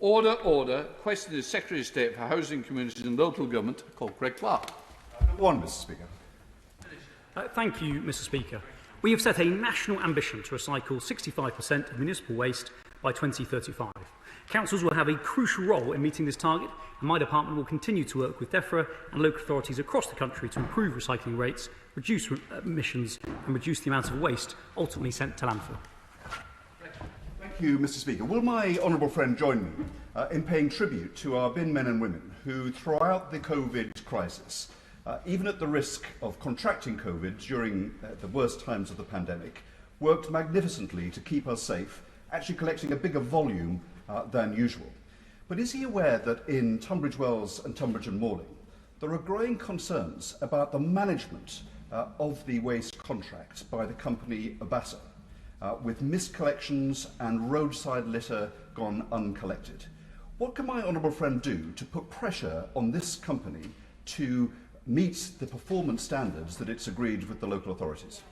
Order, order. Question is Secretary of State for Housing, Communities and Local Government, called Craig Clark. Number one, Mr Speaker. Thank you, Mr Speaker. We have set a national ambition to recycle 65% of municipal waste by 2035. Councils will have a crucial role in meeting this target, and my department will continue to work with DEFRA and local authorities across the country to improve recycling rates, reduce emissions and reduce the amount of waste ultimately sent to landfill. Thank you, Mr Speaker. Will my honourable friend join me in paying tribute to our bin men and women who, throughout the COVID crisis, even at the risk of contracting COVID during the worst times of the pandemic, worked magnificently to keep us safe, actually collecting a bigger volume than usual. But is he aware that in Tunbridge Wells and Tunbridge and Morling, there are growing concerns about the management of the waste contract by the company Abasa, with miscollections and roadside litter gone uncollected? What can my honourable friend do to put pressure on this company to meet the performance standards that it's agreed with the local authorities?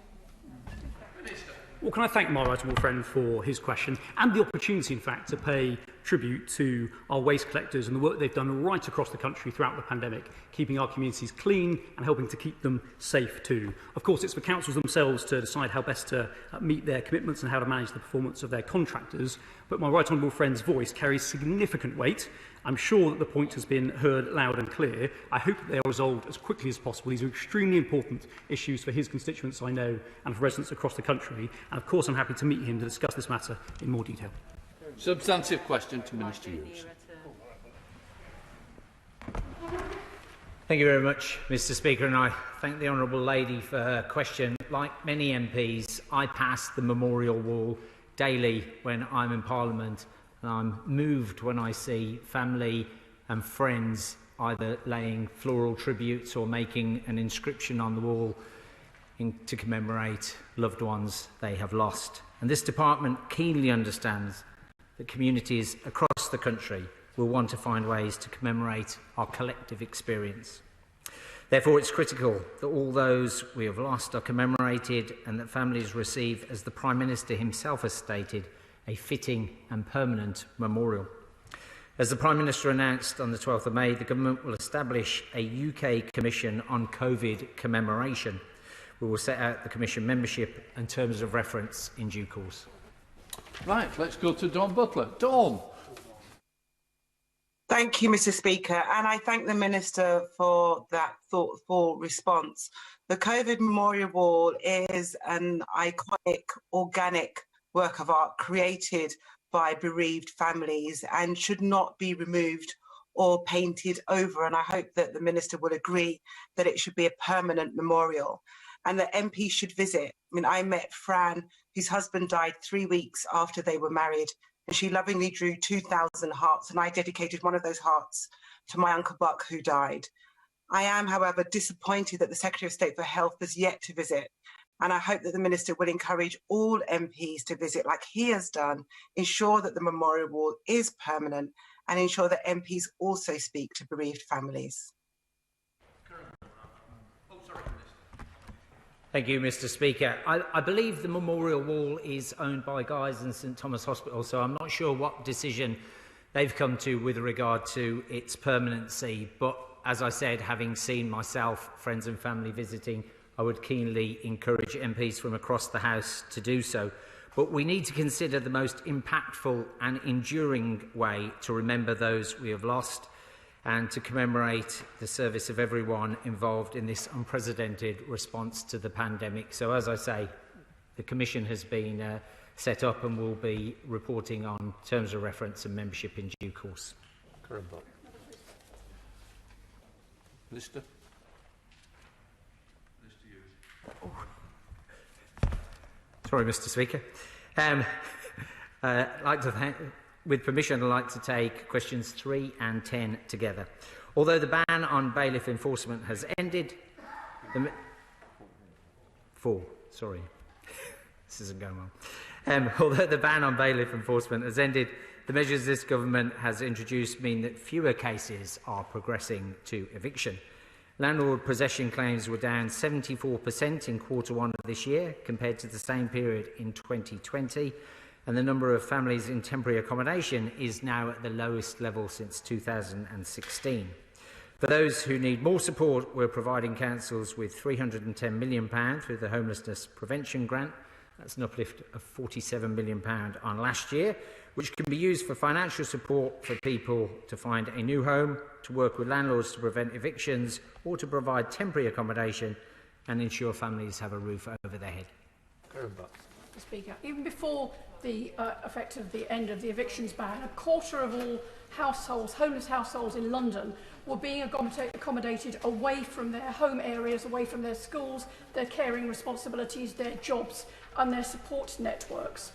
Well, can I thank my right honourable friend for his question and the opportunity, in fact, to pay tribute to our waste collectors and the work they've done right across the country throughout the pandemic, keeping our communities clean and helping to keep them safe too. Of course, it's for councils themselves to decide how best to meet their commitments and how to manage the performance of their contractors, but my right honourable friend's voice carries significant weight. I'm sure that the point has been heard loud and clear. I hope that they are resolved as quickly as possible. These are extremely important issues for his constituents, I know, and for residents across the country. And of course, I'm happy to meet him to discuss this matter in more detail. Substantive question to Minister Hughes. Thank you very much, Mr Speaker, and I thank the honourable lady for her question. Like many MPs, I pass the memorial wall daily when I'm in Parliament, and I'm moved when I see family and friends either laying floral tributes or making an inscription on the wall to commemorate loved ones they have lost. And this department keenly understands that communities across the country will want to find ways to commemorate our collective experience. Therefore, it's critical that all those we have lost are commemorated and that families receive, as the Prime Minister himself has stated, a fitting and permanent memorial. As the Prime Minister announced on the 12th of May, the Government will establish a UK Commission on COVID commemoration. We will set out the Commission membership and terms of reference in due course. Right, let's go to Dawn Butler. Dawn. Thank you, Mr Speaker, and I thank the Minister for that thoughtful response. The COVID Memorial Wall is an iconic, organic work of art created by bereaved families and should not be removed or painted over, and I hope that the Minister will agree that it should be a permanent memorial and that MPs should visit. I mean, I met Fran, whose husband died 3 weeks after they were married, and she lovingly drew 2,000 hearts, and I dedicated one of those hearts to my Uncle Buck, who died. I am, however, disappointed that the Secretary of State for Health has yet to visit, and I hope that the Minister will encourage all MPs to visit like he has done, ensure that the memorial wall is permanent, and ensure that MPs also speak to bereaved families. Thank you, Mr Speaker. I believe the memorial wall is owned by Guy's and St Thomas Hospital, so I'm not sure what decision they've come to with regard to its permanency. But as I said, having seen myself, friends and family visiting, I would keenly encourage MPs from across the House to do so. But we need to consider the most impactful and enduring way to remember those we have lost and to commemorate the service of everyone involved in this unprecedented response to the pandemic. So, as I say, the Commission has been set up and will be reporting on terms of reference and membership in due course. Minister. Sorry, Mr Speaker. I'd like to thank... With permission, I'd like to take questions 3 and 10 together. Although the ban on bailiff enforcement has ended... 4, sorry. This isn't going well. Although the ban on bailiff enforcement has ended, the measures this government has introduced mean that fewer cases are progressing to eviction. Landlord possession claims were down 74% in Q1 of this year compared to the same period in 2020. and the number of families in temporary accommodation is now at the lowest level since 2016. For those who need more support, we're providing councils with £310 million through the Homelessness Prevention Grant. That's an uplift of £47 million on last year, which can be used for financial support for people to find a new home, to work with landlords to prevent evictions, or to provide temporary accommodation and ensure families have a roof over their head. Mr. Speaker, even before the effect of the end of the evictions ban, a quarter of all households, homeless households in London, were being accommodated away from their home areas, away from their schools, their caring responsibilities, their jobs and their support networks.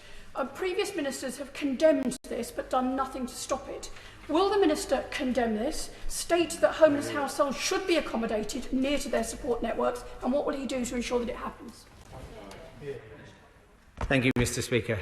Previous ministers have condemned this but done nothing to stop it. Will the minister condemn this, state that homeless households should be accommodated near to their support networks, and what will he do to ensure that it happens? Thank you, Mr. Speaker.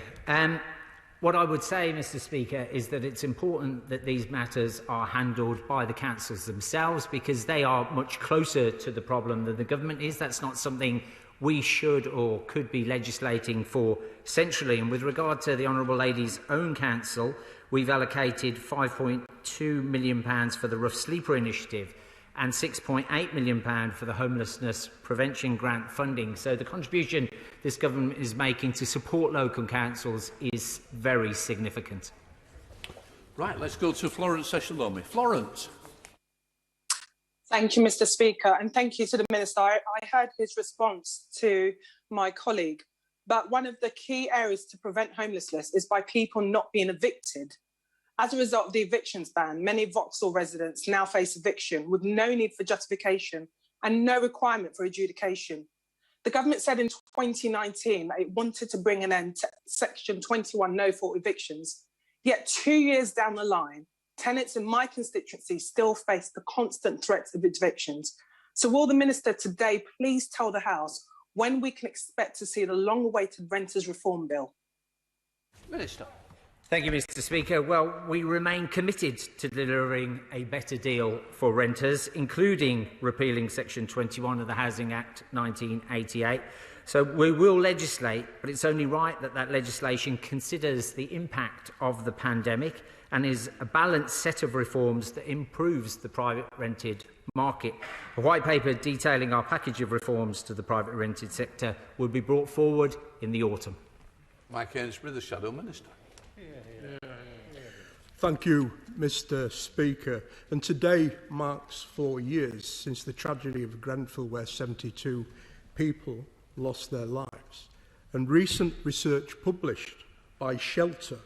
What I would say, Mr. Speaker, is that it's important that these matters are handled by the councils themselves, because they are much closer to the problem than the government is. That's not something we should or could be legislating for centrally. And with regard to the Honourable Lady's own council, we've allocated £5.2 million for the Rough Sleeper Initiative and £6.8 million for the Homelessness Prevention Grant funding. So the contribution this government is making to support local councils is very significant. Right, let's go to Florence Session-Lomi. Florence. Thank you, Mr. Speaker, and thank you to the Minister. I heard his response to my colleague, but one of the key areas to prevent homelessness is by people not being evicted. As a result of the evictions ban, many Vauxhall residents now face eviction with no need for justification and no requirement for adjudication. The government said in 2019 that it wanted to bring an end to Section 21 no-fault evictions, yet 2 years down the line, tenants in my constituency still face the constant threats of evictions. So will the Minister today please tell the House when we can expect to see the long-awaited Renters Reform Bill? Minister. Thank you, Mr. Speaker. Well, we remain committed to delivering a better deal for renters, including repealing Section 21 of the Housing Act 1988. So we will legislate, but it's only right that that legislation considers the impact of the pandemic and is a balanced set of reforms that improves the private rented market. A white paper detailing our package of reforms to the private rented sector will be brought forward in the autumn. Mike Ainsbury, the Shadow Minister. Thank you, Mr. Speaker. And today marks 4 years since the tragedy of Grenfell, where 72 people lost their lives. And recent research published by Shelter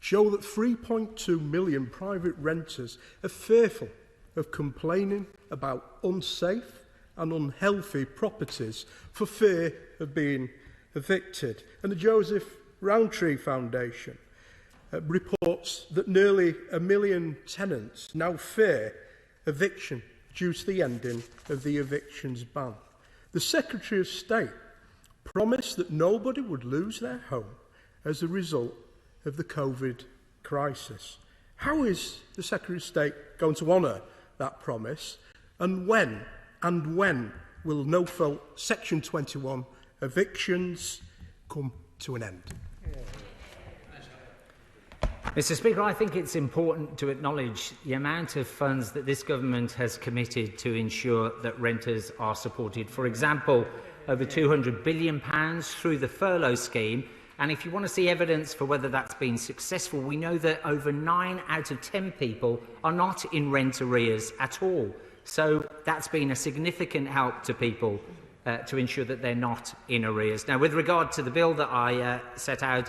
show that 3.2 million private renters are fearful of complaining about unsafe and unhealthy properties for fear of being evicted. And the Joseph Rowntree Foundation reports that nearly 1 million tenants now fear eviction due to the ending of the evictions ban. The Secretary of State promised that nobody would lose their home as a result of the COVID crisis. How is the Secretary of State going to honour that promise? And when will no-fault Section 21 evictions come to an end? Mr. Speaker, I think it's important to acknowledge the amount of funds that this government has committed to ensure that renters are supported. For example, over £200 billion through the furlough scheme. And if you want to see evidence for whether that's been successful, we know that over 9 out of 10 people are not in rent arrears at all. So that's been a significant help to people to ensure that they're not in arrears. Now, with regard to the bill that I set out,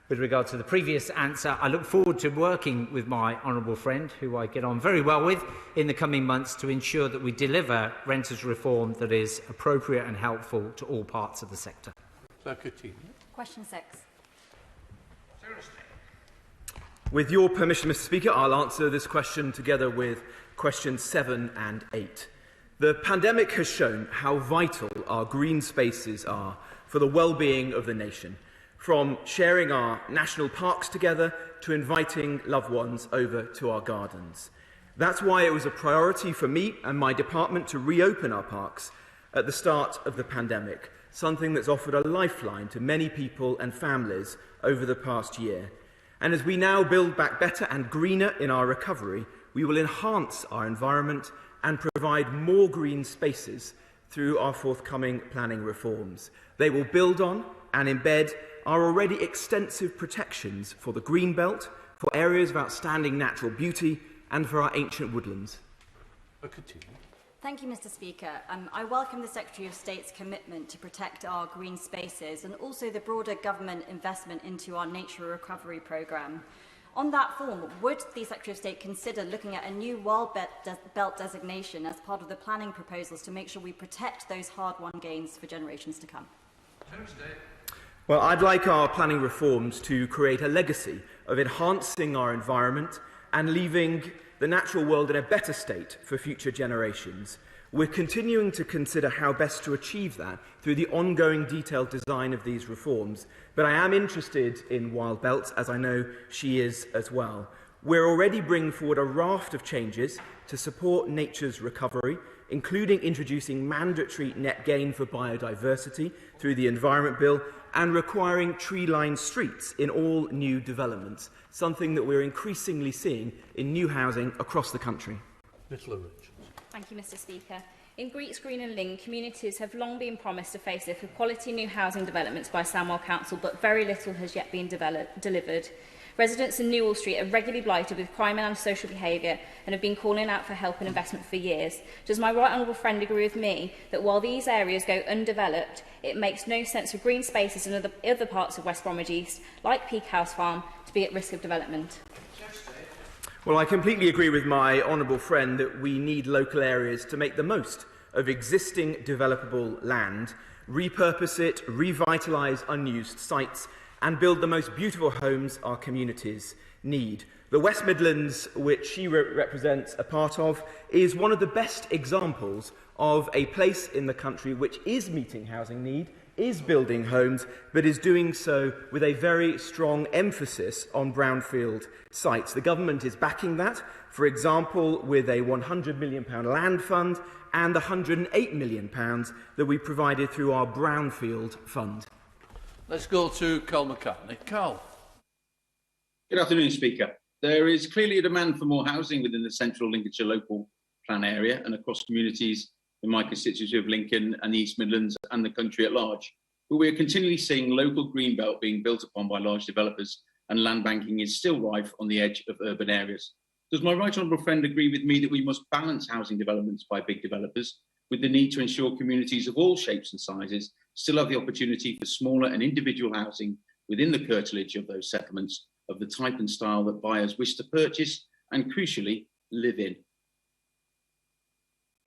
with regard to the previous answer, I look forward to working with my honourable friend, who I get on very well with, in the coming months to ensure that we deliver renters reform that is appropriate and helpful to all parts of the sector. Question 6. With your permission, Mr. Speaker, I'll answer this question together with questions 7 and 8. The pandemic has shown how vital our green spaces are for the well-being of the nation, from sharing our national parks together to inviting loved ones over to our gardens. That's why it was a priority for me and my department to reopen our parks at the start of the pandemic, something that's offered a lifeline to many people and families over the past year. And as we now build back better and greener in our recovery, we will enhance our environment and provide more green spaces through our forthcoming planning reforms. They will build on and embed our already extensive protections for the green belt, for areas of outstanding natural beauty, and for our ancient woodlands. Thank you, Mr. Speaker. I welcome the Secretary of State's commitment to protect our green spaces and also the broader government investment into our nature recovery programme. On that form, would the Secretary of State consider looking at a new Wild Belt designation as part of the planning proposals to make sure we protect those hard-won gains for generations to come? Well, I'd like our planning reforms to create a legacy of enhancing our environment and leaving the natural world in a better state for future generations. We're continuing to consider how best to achieve that through the ongoing detailed design of these reforms, but I am interested in wild belts, as I know she is as well. We're already bringing forward a raft of changes to support nature's recovery, including introducing mandatory net gain for biodiversity through the Environment Bill and requiring tree-lined streets in all new developments, something that we're increasingly seeing in new housing across the country. Thank you, Mr. Speaker. In Greeks Green and Ling, communities have long been promised a facelift with quality new housing developments by Samwell Council, but very little has yet been delivered. Residents in Newell Street are regularly blighted with crime and antisocial behaviour and have been calling out for help and investment for years. Does my right honourable friend agree with me that while these areas go undeveloped, it makes no sense for green spaces in other parts of West Bromwich East, like Peak House Farm, to be at risk of development? Well, I completely agree with my honourable friend that we need local areas to make the most of existing developable land, repurpose it, revitalise unused sites, and build the most beautiful homes our communities need. The West Midlands, which she represents a part of, is one of the best examples of a place in the country which is meeting housing need, is building homes, but is doing so with a very strong emphasis on brownfield sites. The government is backing that, for example, with a £100 million land fund and the £108 million that we provided through our brownfield fund. Let's go to Carl McCartney. Carl. Good afternoon, Speaker. There is clearly a demand for more housing within the central Lincolnshire local plan area and across communities in my constituency of Lincoln and the East Midlands and the country at large. But we are continually seeing local greenbelt being built upon by large developers, and land banking is still rife on the edge of urban areas. Does my right honourable friend agree with me that we must balance housing developments by big developers with the need to ensure communities of all shapes and sizes still have the opportunity for smaller and individual housing within the curtilage of those settlements of the type and style that buyers wish to purchase and, crucially, live in?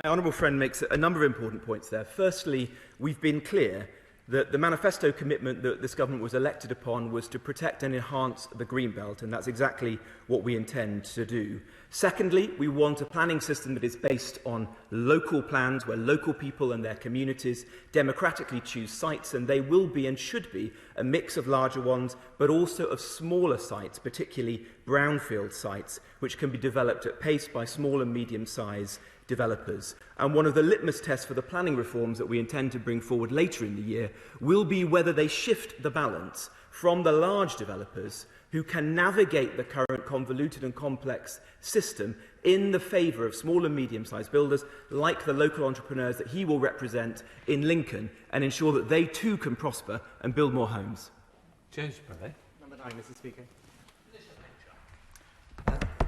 My honourable friend makes a number of important points there. Firstly, we've been clear that the manifesto commitment that this government was elected upon was to protect and enhance the Greenbelt, and that's exactly what we intend to do. Secondly, we want a planning system that is based on local plans, where local people and their communities democratically choose sites, and they will be and should be a mix of larger ones, but also of smaller sites, particularly brownfield sites, which can be developed at pace by small and medium-sized developers. And one of the litmus tests for the planning reforms that we intend to bring forward later in the year will be whether they shift the balance from the large developers who can navigate the current convoluted and complex system in the favour of small and medium-sized builders like the local entrepreneurs that he will represent in Lincoln, and ensure that they too can prosper and build more homes. James Bradley. Number 9, Mr. Speaker.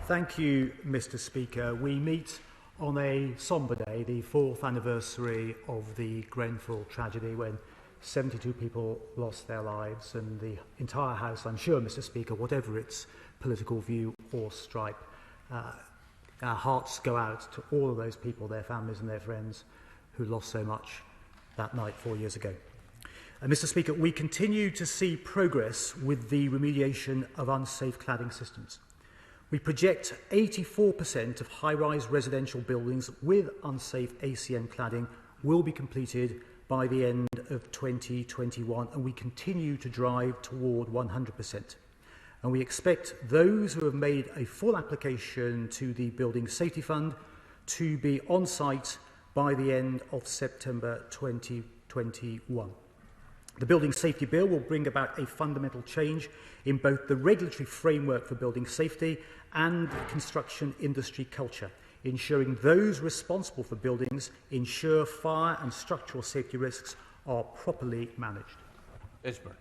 Thank you, Mr. Speaker. We meet on a sombre day, the 4th anniversary of the Grenfell tragedy, when 72 people lost their lives, and the entire House, I'm sure, Mr. Speaker, whatever its political view or stripe, our hearts go out to all of those people, their families and their friends, who lost so much that night 4 years ago. Mr. Speaker, we continue to see progress with the remediation of unsafe cladding systems. We project 84% of high-rise residential buildings with unsafe ACN cladding will be completed by the end of 2021, and we continue to drive toward 100%. And we expect those who have made a full application to the Building Safety Fund to be on site by the end of September 2021. The Building Safety Bill will bring about a fundamental change in both the regulatory framework for building safety and construction industry culture, ensuring those responsible for buildings ensure fire and structural safety risks are properly managed. Esbern.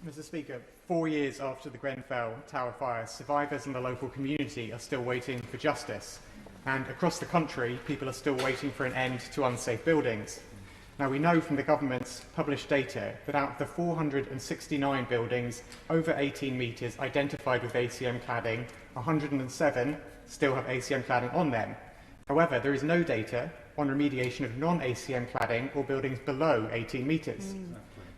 Mr. Speaker, 4 years after the Grenfell Tower fire, survivors in the local community are still waiting for justice. And across the country, people are still waiting for an end to unsafe buildings. Now, we know from the government's published data that out of the 469 buildings over 18 metres identified with ACM cladding, 107 still have ACM cladding on them. However, there is no data on remediation of non-ACM cladding or buildings below 18 metres.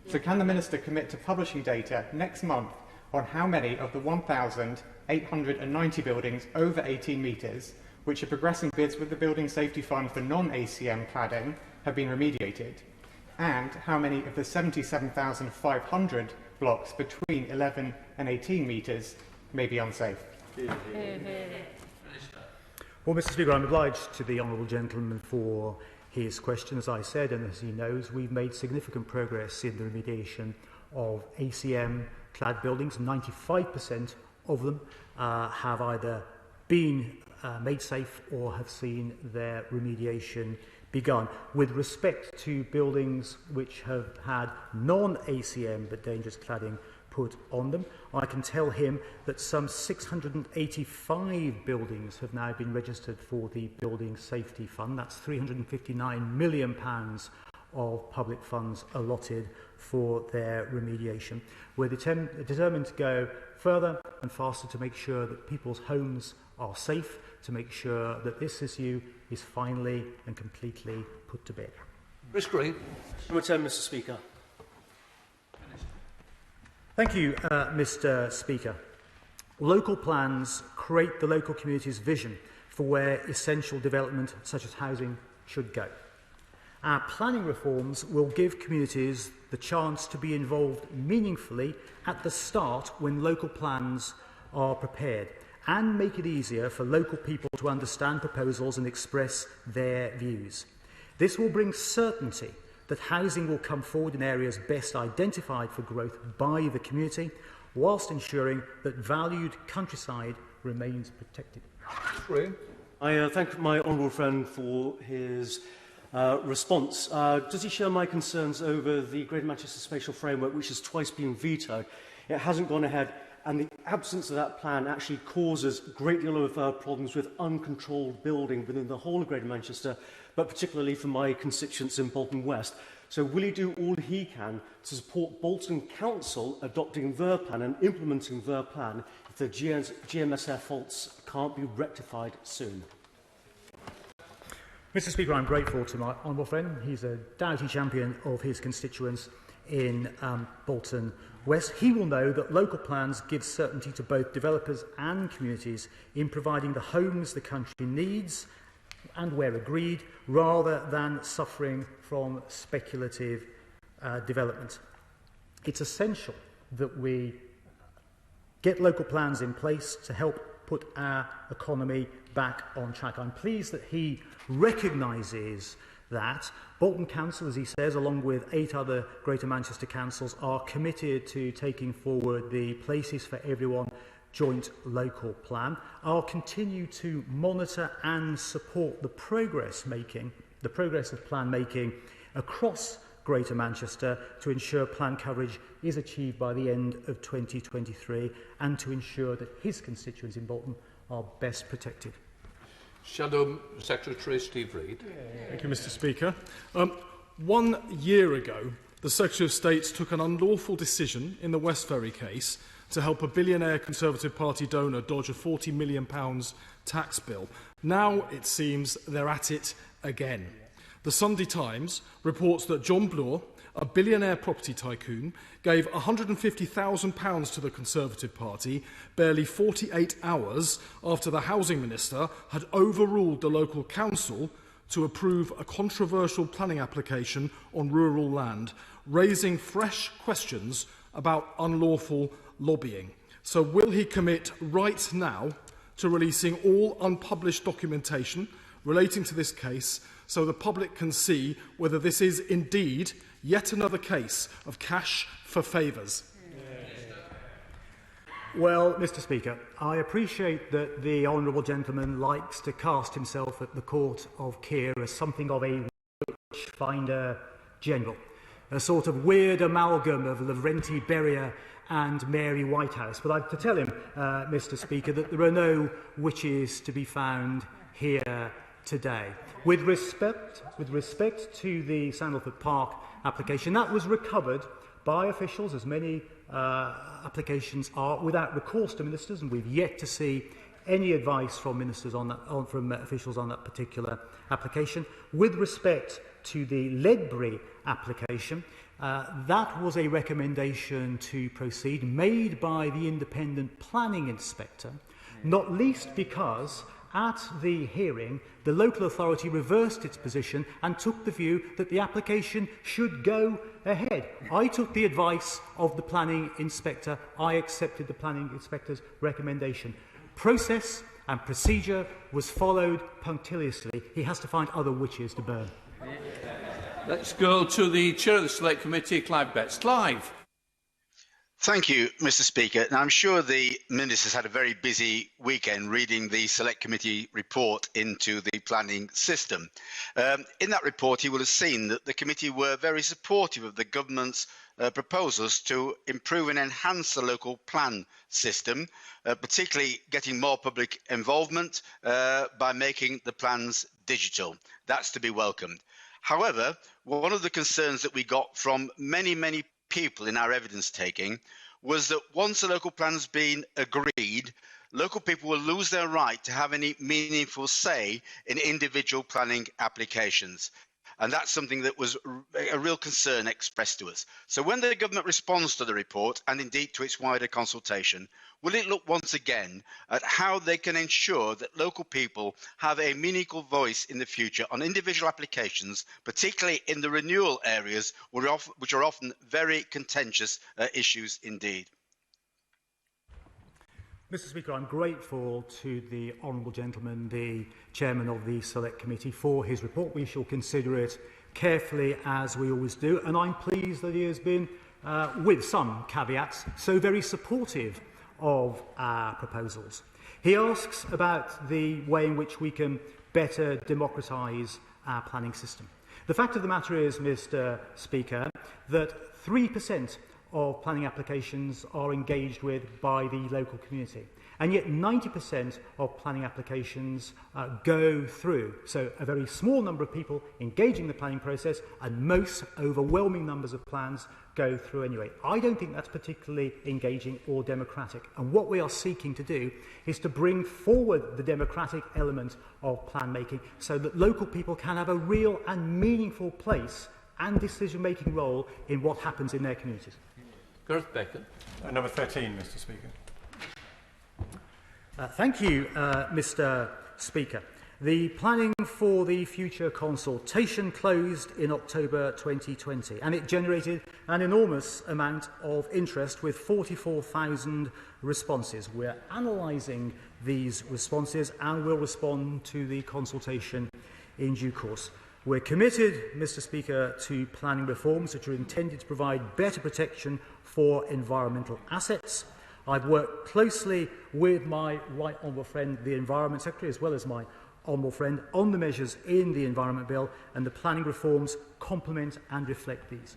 So can the Minister commit to publishing data next month on how many of the 1,890 buildings over 18 metres, which are progressing bids with the Building Safety Fund for non-ACM cladding, have been remediated, and how many of the 77,500 blocks between 11 and 18 metres may be unsafe? Well, Mr. Speaker, I'm obliged to the honourable gentleman for his question. As I said, and as he knows, we've made significant progress in the remediation of ACM-clad buildings. 95% of them have either been made safe or have seen their remediation begun. With respect to buildings which have had non-ACM but dangerous cladding put on them, I can tell him that some 685 buildings have now been registered for the Building Safety Fund. That's £359 million of public funds allotted for their remediation. We're determined to go further and faster to make sure that people's homes are safe, to make sure that this issue is finally and completely put to bed. Chris Green. Mr. Speaker. Thank you, Mr. Speaker. Local plans create the local community's vision for where essential development such as housing should go. Our planning reforms will give communities the chance to be involved meaningfully at the start when local plans are prepared, and make it easier for local people to understand proposals and express their views. This will bring certainty that housing will come forward in areas best identified for growth by the community, whilst ensuring that valued countryside remains protected. I thank my honourable friend for his response. Does he share my concerns over the Greater Manchester Spatial Framework, which has twice been vetoed? It hasn't gone ahead, and the absence of that plan actually causes a great deal of problems with uncontrolled building within the whole of Greater Manchester, but particularly for my constituents in Bolton West. So will he do all he can to support Bolton Council adopting their plan and implementing their plan if the GMSF faults can't be rectified soon? Mr. Speaker, I'm grateful to my honourable friend. He's a doughty champion of his constituents in Bolton West. He will know that local plans give certainty to both developers and communities in providing the homes the country needs and where agreed, rather than suffering from speculative development. It's essential that we get local plans in place to help put our economy back on track. I'm pleased that he recognises that. Bolton Council, as he says, along with 8 other Greater Manchester councils, are committed to taking forward the Places for Everyone joint local plan. I'll continue to monitor and support the progress of plan making across Greater Manchester to ensure plan coverage is achieved by the end of 2023 and to ensure that his constituents in Bolton are best protected. Shadow Secretary Steve Reid. Thank you, Mr. Speaker. 1 year ago, the Secretary of State took an unlawful decision in the West Ferry case to help a billionaire Conservative Party donor dodge a £40 million tax bill. Now, it seems, they're at it again. The Sunday Times reports that John Bloor, a billionaire property tycoon, gave £150,000 to the Conservative Party barely 48 hours after the Housing Minister had overruled the local council to approve a controversial planning application on rural land, raising fresh questions about unlawful lobbying. So will he commit right now to releasing all unpublished documentation relating to this case so the public can see whether this is indeed yet another case of cash for favours? Well, Mr Speaker, I appreciate that the honourable gentleman likes to cast himself at the court of Keir as something of a witchfinder general, a sort of weird amalgam of Lavrenti Beria and Mary Whitehouse. But I have to tell him, Mr Speaker, that there are no witches to be found here today. With respect to the Sandalford Park application, that was recovered by officials, as many applications are, without recourse to ministers, and we've yet to see any advice from ministers on that, from officials on that particular application. With respect to the Ledbury application, that was a recommendation to proceed made by the independent planning inspector, not least because at the hearing, the local authority reversed its position and took the view that the application should go ahead. I took the advice of the planning inspector. I accepted the planning inspector's recommendation. Process and procedure was followed punctiliously. He has to find other witches to burn. Let's go to the Chair of the Select Committee, Clive Betts. Clive. Thank you, Mr Speaker. Now, I'm sure the Minister's had a very busy weekend reading the Select Committee report into the planning system. In that report, he will have seen that the committee were very supportive of the government's proposals to improve and enhance the local plan system, particularly getting more public involvement by making the plans digital. That's to be welcomed. However, one of the concerns that we got from many people in our evidence taking was that once a local plan's been agreed, local people will lose their right to have any meaningful say in individual planning applications. And that's something that was a real concern expressed to us. So when the government responds to the report, and indeed to its wider consultation, will it look once again at how they can ensure that local people have a meaningful voice in the future on individual applications, particularly in the renewal areas, which are often very contentious issues indeed? Mr Speaker, I'm grateful to the honourable gentleman, the chairman of the Select Committee, for his report. We shall consider it carefully, as we always do, and I'm pleased that he has been, with some caveats, so very supportive of our proposals. He asks about the way in which we can better democratise our planning system. The fact of the matter is, Mr Speaker, that 3% of planning applications are engaged with by the local community. And yet 90% of planning applications go through. So a very small number of people engaging the planning process, and most overwhelming numbers of plans go through anyway. I don't think that's particularly engaging or democratic. And what we are seeking to do is to bring forward the democratic element of plan making so that local people can have a real and meaningful place and decision-making role in what happens in their communities. Gareth Beacon. Number 13, Mr Speaker. Thank you, Mr Speaker. The planning for the future consultation closed in October 2020, and it generated an enormous amount of interest with 44,000 responses. We're analysing these responses and will respond to the consultation in due course. We're committed, Mr Speaker, to planning reforms which are intended to provide better protection for environmental assets. I've worked closely with my right honourable friend, the Environment Secretary, as well as my honourable friend, on the measures in the Environment Bill, and the planning reforms complement and reflect these.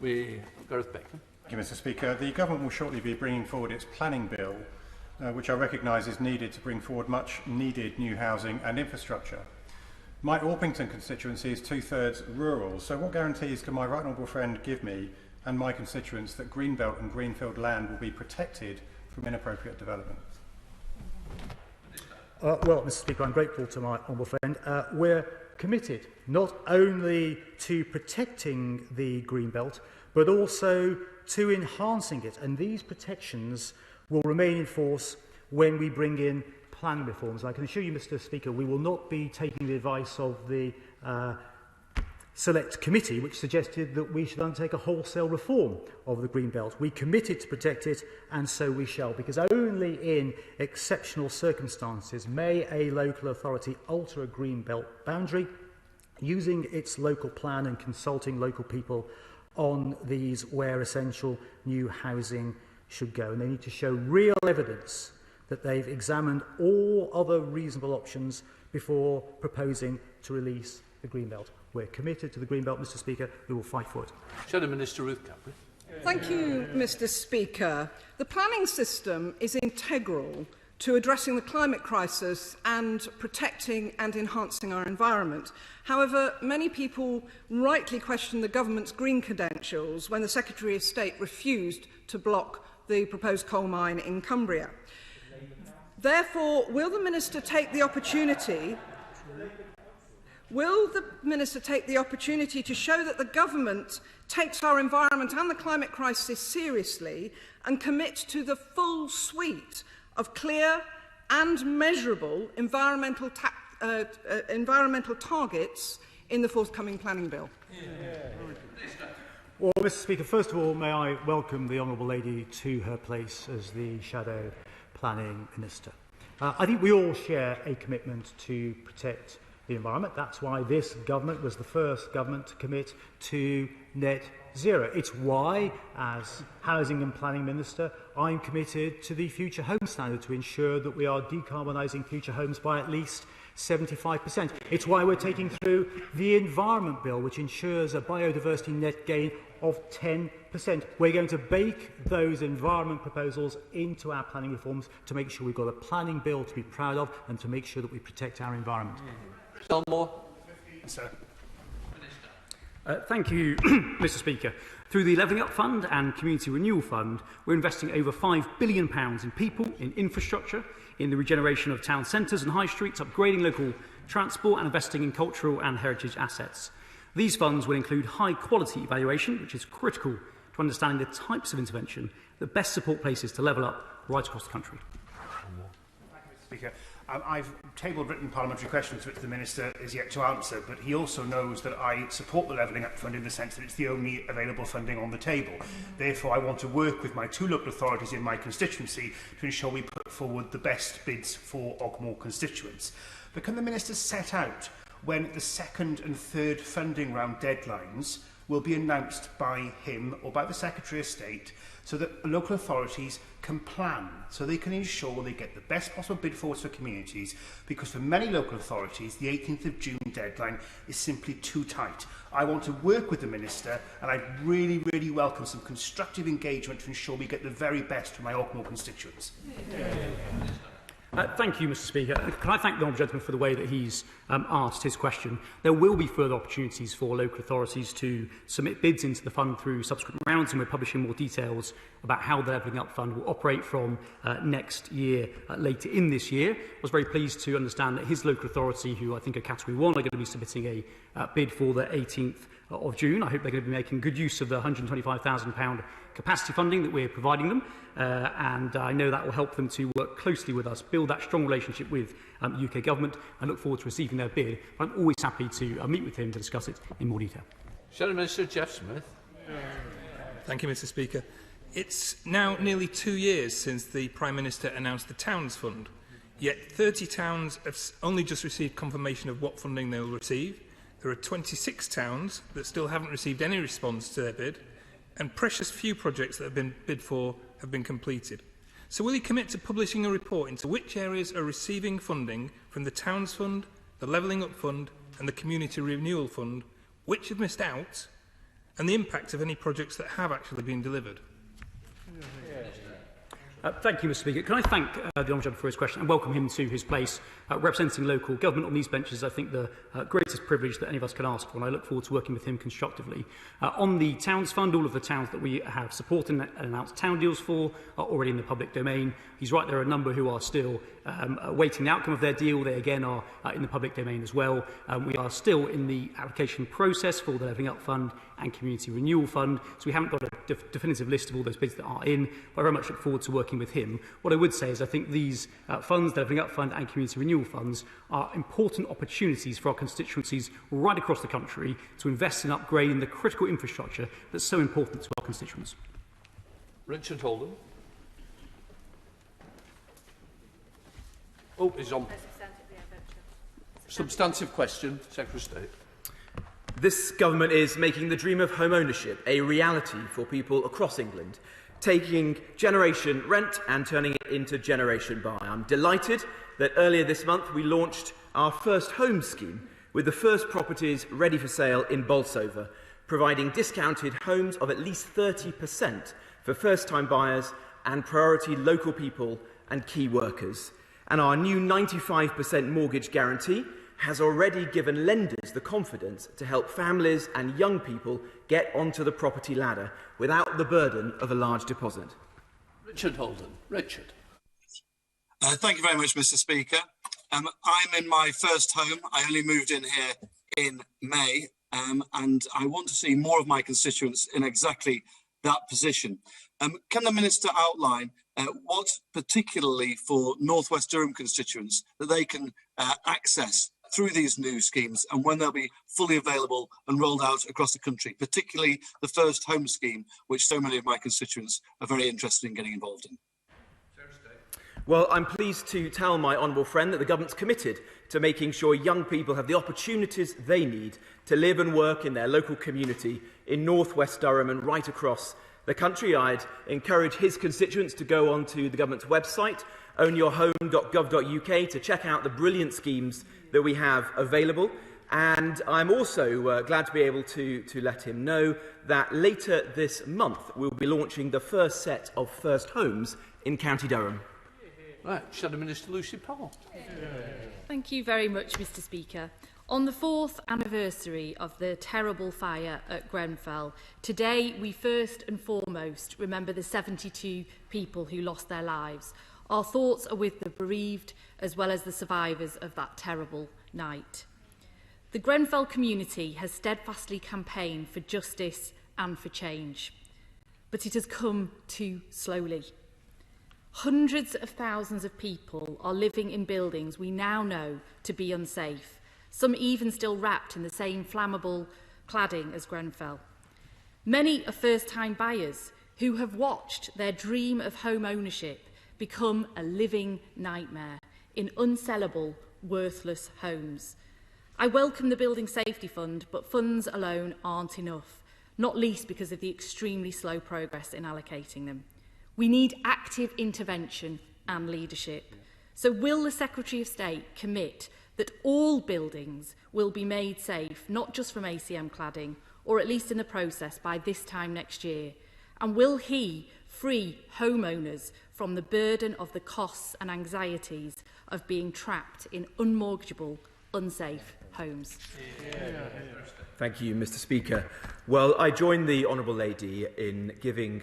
Gareth Beacon. Thank you, Mr Speaker. The government will shortly be bringing forward its planning bill, which I recognise is needed to bring forward much needed new housing and infrastructure. My Orpington constituency is 2/3 rural, so what guarantees can my right honourable friend give me and my constituents that greenbelt and greenfield land will be protected from inappropriate development? Well, Mr Speaker, I'm grateful to my honourable friend. We're committed not only to protecting the greenbelt, but also to enhancing it. And these protections will remain in force when we bring in planning reforms. I can assure you, Mr Speaker, we will not be taking the advice of the Select Committee, which suggested that we should undertake a wholesale reform of the Green Belt. We committed to protect it, and so we shall, because only in exceptional circumstances may a local authority alter a Green Belt boundary using its local plan and consulting local people on these where essential new housing should go. And they need to show real evidence that they've examined all other reasonable options before proposing to release the Green Belt. We're committed to the Green Belt, Mr. Speaker. We will fight for it. Shadow Minister Ruth Capri. Thank you, Mr. Speaker. The planning system is integral to addressing the climate crisis and protecting and enhancing our environment. However, many people rightly question the government's green credentials when the Secretary of State refused to block the proposed coal mine in Cumbria. Therefore, will the Minister take the opportunity to show that the government takes our environment and the climate crisis seriously and commit to the full suite of clear and measurable environmental targets in the forthcoming planning bill? Well, Mr. Speaker, first of all, may I welcome the Honourable Lady to her place as the Shadow Planning Minister. I think we all share a commitment to protect the environment. That's why this government was the first government to commit to net zero. It's why, as Housing and Planning Minister, I'm committed to the Future Home Standard to ensure that we are decarbonising future homes by at least 75%. It's why we're taking through the Environment Bill, which ensures a biodiversity net gain of 10%. We're going to bake those environment proposals into our planning reforms to make sure we've got a planning bill to be proud of and to make sure that we protect our environment. Thank you, Mr. Speaker. Through the Levelling Up Fund and Community Renewal Fund, we're investing over £5 billion in people, in infrastructure, in the regeneration of town centres and high streets, upgrading local transport and investing in cultural and heritage assets. These funds will include high-quality evaluation, which is critical to understanding the types of intervention that best support places to level up right across the country. Thank you, Mr. Speaker. I've tabled written parliamentary questions which the Minister is yet to answer, but he also knows that I support the Levelling Up Fund in the sense that it's the only available funding on the table. Therefore, I want to work with my two local authorities in my constituency to ensure we put forward the best bids for Ogmore constituents. But can the Minister set out when the second and third funding round deadlines will be announced by him or by the Secretary of State so that local authorities can plan, so they can ensure they get the best possible bid forwards for communities, because for many local authorities the 18th of June deadline is simply too tight. I want to work with the Minister, and I'd really welcome some constructive engagement to ensure we get the very best for my Ogmore constituents. Thank you, Mr. Speaker. Can I thank the Honourable Gentleman for the way that he's asked his question? There will be further opportunities for local authorities to submit bids into the fund through subsequent rounds, and we're publishing more details about how the Levelling Up Fund will operate from next year, later in this year. I was very pleased to understand that his local authority, who I think are Category 1, are going to be submitting a bid for the 18th of June. I hope they're going to be making good use of the £125,000 capacity funding that we're providing them, and I know that will help them to work closely with us, build that strong relationship with the UK Government, and look forward to receiving their bid. But I'm always happy to meet with him to discuss it in more detail. Shadow Minister Jeff Smith. Thank you, Mr. Speaker. It's now nearly 2 years since the Prime Minister announced the Towns Fund, yet 30 towns have only just received confirmation of what funding they will receive. There are 26 towns that still haven't received any response to their bid, and precious few projects that have been bid for have been completed. So will he commit to publishing a report into which areas are receiving funding from the Towns Fund, the Levelling Up Fund and the Community Renewal Fund, which have missed out, and the impact of any projects that have actually been delivered? Thank you, Mr. Speaker. Can I thank the Honourable Gentleman for his question and welcome him to his place representing local government on these benches. I think the greatest privilege that any of us can ask for, and I look forward to working with him constructively. On the Towns Fund, all of the towns that we have supported and announced town deals for are already in the public domain. He's right, there are a number who are still awaiting the outcome of their deal. They again are in the public domain as well. We are still in the application process for the Levelling Up Fund and Community Renewal Fund, so we haven't got a definitive list of all those bids that are in, but I very much look forward to working working with him. What I would say is I think these funds, the Levelling Up Fund and Community Renewal Funds, are important opportunities for our constituencies right across the country to invest in upgrading the critical infrastructure that's so important to our constituents. Richard Holden. Oh, he's on. Substantive question, Secretary of State. This government is making the dream of home ownership a reality for people across England, taking generation rent and turning it into generation buy. I'm delighted that earlier this month we launched our first home scheme with the first properties ready for sale in Bolsover, providing discounted homes of at least 30% for first-time buyers and priority local people and key workers. And our new 95% mortgage guarantee has already given lenders the confidence to help families and young people get onto the property ladder without the burden of a large deposit. Richard Holden. Richard. Thank you very much, Mr. Speaker. I'm in my first home. I only moved in here in May, and I want to see more of my constituents in exactly that position. Can the Minister outline what, particularly for North West Durham constituents, that they can access through these new schemes and when they'll be fully available and rolled out across the country, particularly the first home scheme, which so many of my constituents are very interested in getting involved in? Well, I'm pleased to tell my honourable friend that the government's committed to making sure young people have the opportunities they need to live and work in their local community in North West Durham and right across the country. I'd encourage his constituents to go onto the government's website, ownyourhome.gov.uk, to check out the brilliant schemes that we have available. And I'm also glad to be able to let him know that later this month we'll be launching the first set of first homes in County Durham. Right, Shadow Minister Lucy Powell. Thank you very much, Mr. Speaker. On the 4th anniversary of the terrible fire at Grenfell, today we first and foremost remember the 72 people who lost their lives. Our thoughts are with the bereaved as well as the survivors of that terrible night. The Grenfell community has steadfastly campaigned for justice and for change, but it has come too slowly. Hundreds of thousands of people are living in buildings we now know to be unsafe, some even still wrapped in the same flammable cladding as Grenfell. Many are first-time buyers who have watched their dream of home ownership become a living nightmare in unsellable, worthless homes. I welcome the Building Safety Fund, but funds alone aren't enough, not least because of the extremely slow progress in allocating them. We need active intervention and leadership. So will the Secretary of State commit that all buildings will be made safe, not just from ACM cladding, or at least in the process by this time next year? And will he free homeowners from the burden of the costs and anxieties of being trapped in unmortgageable, unsafe homes? Thank you, Mr. Speaker. Well, I join the Honourable Lady in giving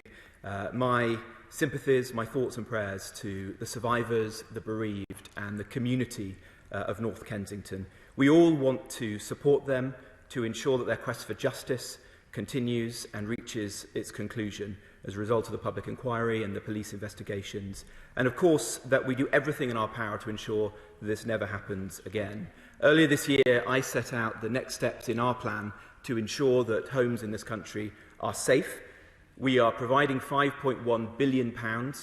my sympathies, my thoughts and prayers to the survivors, the bereaved and the community of North Kensington. We all want to support them to ensure that their quest for justice continues and reaches its conclusion as a result of the public inquiry and the police investigations, and of course that we do everything in our power to ensure that this never happens again. Earlier this year I set out the next steps in our plan to ensure that homes in this country are safe. We are providing £5.1 billion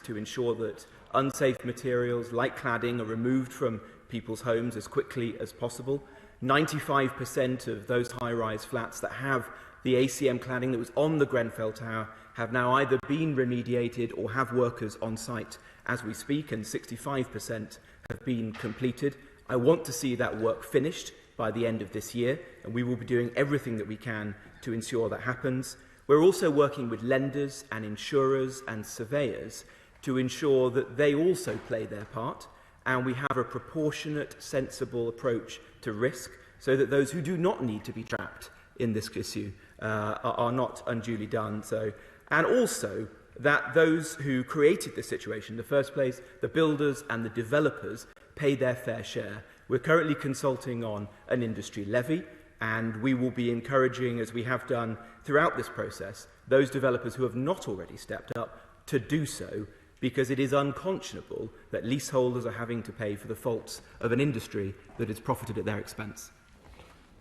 to ensure that unsafe materials like cladding are removed from people's homes as quickly as possible. 95% of those high-rise flats that have the ACM cladding that was on the Grenfell Tower have now either been remediated or have workers on site as we speak, and 65% have been completed. I want to see that work finished by the end of this year, and we will be doing everything that we can to ensure that happens. We're also working with lenders and insurers and surveyors to ensure that they also play their part, and we have a proportionate, sensible approach to risk so that those who do not need to be trapped in this issue are not unduly done so. And also that those who created this situation in the first place, the builders and the developers, pay their fair share. We're currently consulting on an industry levy, and we will be encouraging, as we have done throughout this process, those developers who have not already stepped up to do so, because it is unconscionable that leaseholders are having to pay for the faults of an industry that has profited at their expense.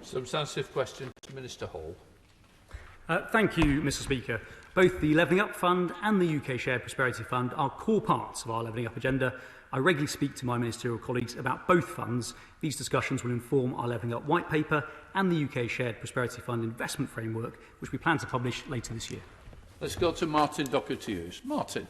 Substantive question to Minister Hall. Thank you, Mr Speaker. Both the Levelling Up Fund and the UK Shared Prosperity Fund are core parts of our Levelling Up agenda. I regularly speak to my ministerial colleagues about both funds. These discussions will inform our Levelling Up White Paper and the UK Shared Prosperity Fund investment framework, which we plan to publish later this year. Let's go to Martin Doherty-Hughes. Martin.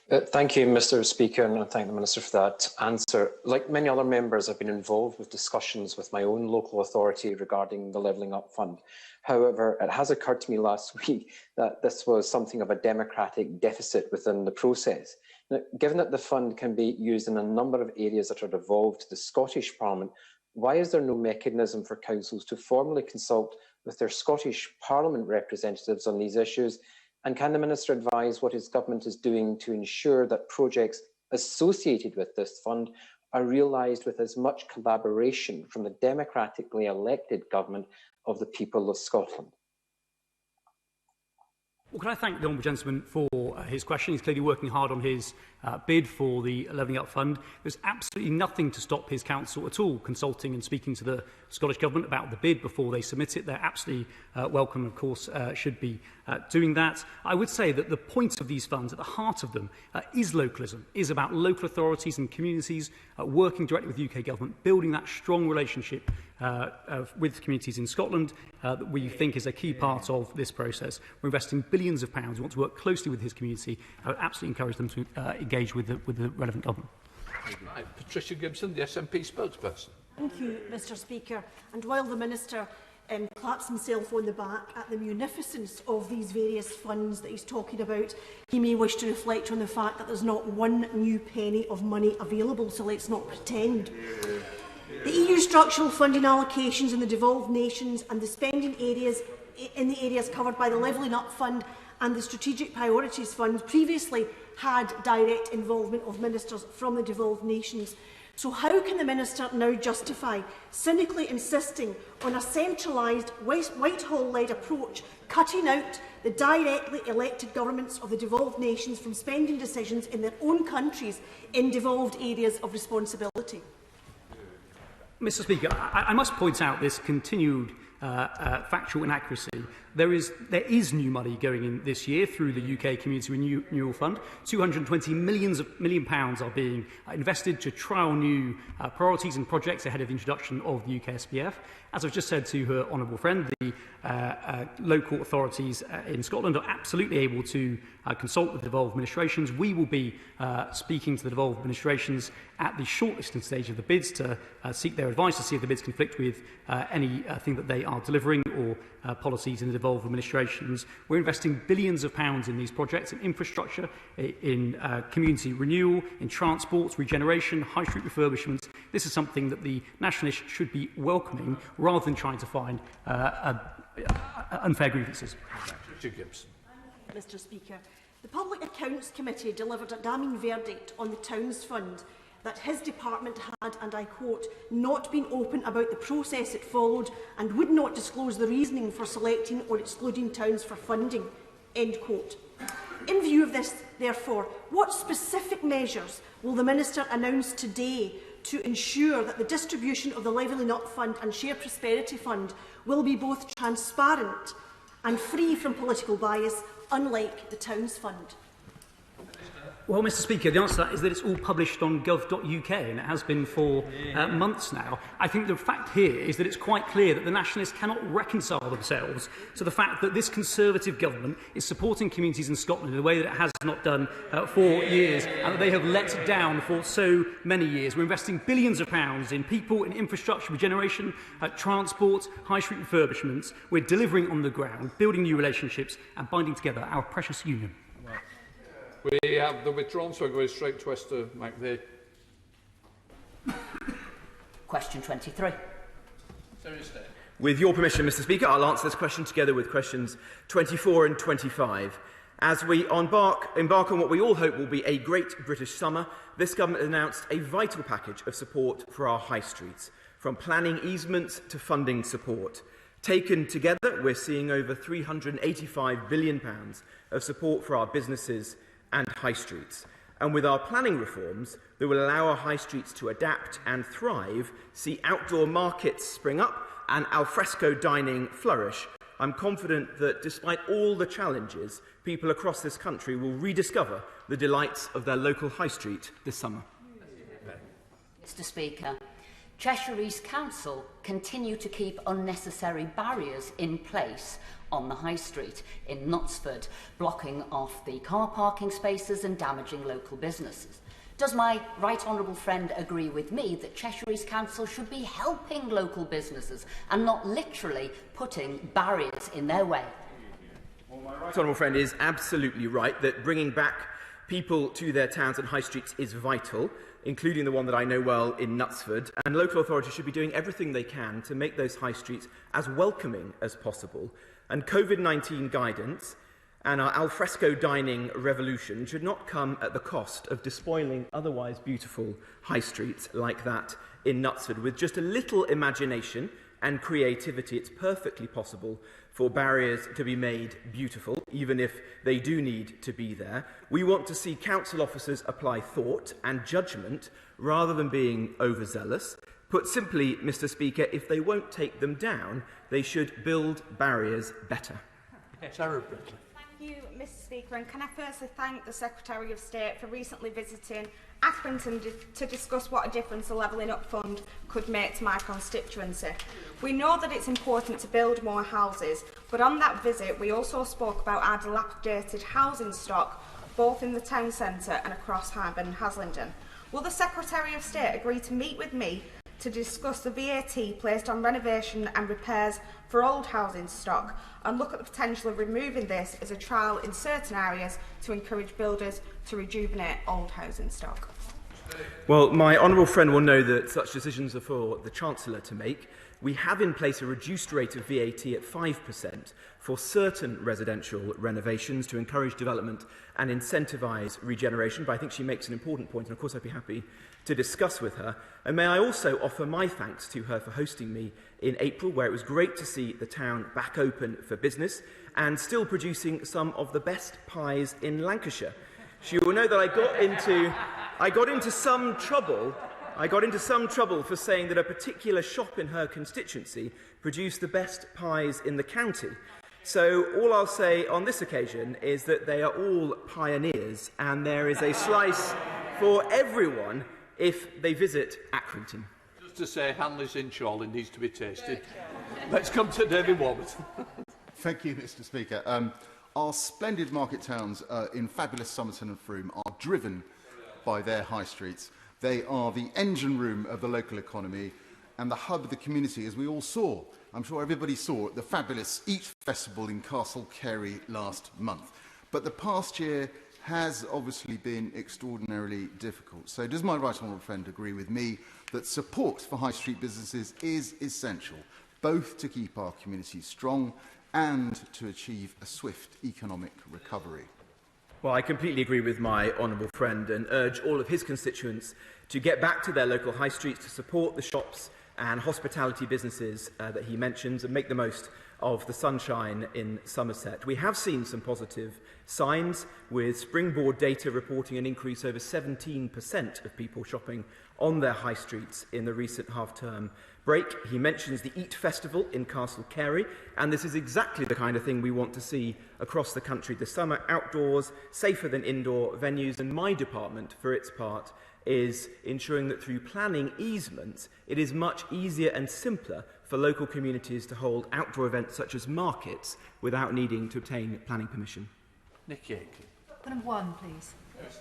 Thank you, Mr Speaker, and I thank the Minister for that answer. Like many other members, I've been involved with discussions with my own local authority regarding the Levelling Up Fund. However, it has occurred to me last week that this was something of a democratic deficit within the process. Now, given that the fund can be used in a number of areas that are devolved to the Scottish Parliament, why is there no mechanism for councils to formally consult with their Scottish Parliament representatives on these issues? And can the Minister advise what his government is doing to ensure that projects associated with this fund are realised with as much collaboration from the democratically elected government of the people of Scotland? Well, can I thank the Honourable Gentleman for his question. He's clearly working hard on his bid for the Levelling Up Fund. There's absolutely nothing to stop his council at all consulting and speaking to the Scottish Government about the bid before they submit it. They're absolutely welcome, of course, should be doing that. I would say that the point of these funds, at the heart of them, is localism, is about local authorities and communities working directly with the UK Government, building that strong relationship with communities in Scotland that we think is a key part of this process. We're investing billions of pounds. We want to work closely with his community. I would absolutely encourage them to engage with the relevant government. Right. Patricia Gibson, the SNP spokesperson. Thank you, Mr Speaker. And while the Minister claps himself on the back at the munificence of these various funds that he's talking about, he may wish to reflect on the fact that there's not one new penny of money available, so let's not pretend. The EU structural funding allocations in the devolved nations and the spending areas in the areas covered by the Levelling Up Fund and the Strategic Priorities Fund previously had direct involvement of ministers from the devolved nations. So how can the Minister now justify cynically insisting on a centralised Whitehall-led approach, cutting out the directly elected governments of the devolved nations from spending decisions in their own countries in devolved areas of responsibility? Mr Speaker, I must point out this continued factual inaccuracy. There is new money going in this year through the UK Community Renewal Fund. £220 million are being invested to trial new priorities and projects ahead of the introduction of the UK SPF. As I've just said to her honourable friend, the local authorities in Scotland are absolutely able to consult with the devolved administrations. We will be speaking to the devolved administrations at the shortlisting stage of the bids to seek their advice to see if the bids conflict with anything that they are delivering or policies in the devolved administrations. We're investing billions of pounds in these projects, in infrastructure, in community renewal, in transport, regeneration, high street refurbishments. This is something that the nationalists should be welcoming rather than trying to find unfair grievances. Mr Speaker, the Public Accounts Committee delivered a damning verdict on the Towns Fund that his department had, and I quote, not been open about the process it followed and would not disclose the reasoning for selecting or excluding towns for funding, end quote. In view of this, therefore, what specific measures will the Minister announce today to ensure that the distribution of the Levelling Up Fund and Shared Prosperity Fund will be both transparent and free from political bias, unlike the Towns Fund? Well, Mr Speaker, the answer to that is that it's all published on gov.uk, and it has been for months now. I think the fact here is that it's quite clear that the Nationalists cannot reconcile themselves to the fact that this Conservative government is supporting communities in Scotland in a way that it has not done for years, and that they have let down for so many years. We're investing billions of pounds in people, in infrastructure, regeneration, transport, high street refurbishments. We're delivering on the ground, building new relationships and binding together our precious union. We have the withdrawn, so we're going straight to Esther McVeigh. Question 23. With your permission, Mr Speaker, I'll answer this question together with questions 24 and 25. As we embark on what we all hope will be a great British summer, this government announced a vital package of support for our high streets, from planning easements to funding support. Taken together, we're seeing over £385 billion of support for our businesses and high streets. And with our planning reforms that will allow our high streets to adapt and thrive, see outdoor markets spring up and alfresco dining flourish, I'm confident that despite all the challenges, people across this country will rediscover the delights of their local high street this summer. Mr. Speaker, Cheshire East Council continue to keep unnecessary barriers in place on the High Street in Knutsford, blocking off the car parking spaces and damaging local businesses. Does my right honourable friend agree with me that Cheshire East Council should be helping local businesses and not literally putting barriers in their way? Well, my right honourable friend is absolutely right that bringing back people to their towns and high streets is vital, including the one that I know well in Knutsford, and local authorities should be doing everything they can to make those high streets as welcoming as possible. And COVID-19 guidance and our alfresco dining revolution should not come at the cost of despoiling otherwise beautiful high streets like that in Knutsford. With just a little imagination and creativity, it's perfectly possible for barriers to be made beautiful, even if they do need to be there. We want to see council officers apply thought and judgment rather than being overzealous. Put simply, Mr. Speaker, if they won't take them down, they should build barriers better. Sarah Brindley. Thank you, Mr. Speaker, and can I firstly thank the Secretary of State for recently visiting Accrington to discuss what a difference the Levelling Up Fund could make to my constituency. We know that it's important to build more houses, but on that visit we also spoke about our dilapidated housing stock, both in the town centre and across Highburn and Haslingden. Will the Secretary of State agree to meet with me to discuss the VAT placed on renovation and repairs for old housing stock and look at the potential of removing this as a trial in certain areas to encourage builders to rejuvenate old housing stock? Well, my honourable friend will know that such decisions are for the Chancellor to make. We have in place a reduced rate of VAT at 5% for certain residential renovations to encourage development and incentivise regeneration, but I think she makes an important point, and of course I'd be happy to discuss with her. And may I also offer my thanks to her for hosting me in April, where it was great to see the town back open for business and still producing some of the best pies in Lancashire. She will know that I got into some trouble for saying that a particular shop in her constituency produced the best pies in the county. So all I'll say on this occasion is that they are all pioneers and there is a slice for everyone if they visit Accrington. Just to say, Hanley's in Chorley needs to be tasted. Let's come to David Warburton. Thank you, Mr. Speaker. Our splendid market towns in fabulous Somerton and Frome are driven by their high streets. They are the engine room of the local economy and the hub of the community, as we all saw. I'm sure everybody saw the fabulous Eat Festival in Castle Carey last month. But the past year has obviously been extraordinarily difficult. So does my right honourable friend agree with me that support for high street businesses is essential, both to keep our communities strong and to achieve a swift economic recovery? Well, I completely agree with my honourable friend and urge all of his constituents to get back to their local high streets to support the shops and hospitality businesses that he mentions and make the most of the sunshine in Somerset. We have seen some positive signs, with Springboard data reporting an increase over 17% of people shopping on their high streets in the recent half-term break. He mentions the Eat Festival in Castle Carey, and this is exactly the kind of thing we want to see across the country this summer: outdoors, safer than indoor venues. And my department, for its part, is ensuring that through planning easements, it is much easier and simpler for local communities to hold outdoor events such as markets without needing to obtain planning permission. Nick Yankee. Number 1, please. Yes.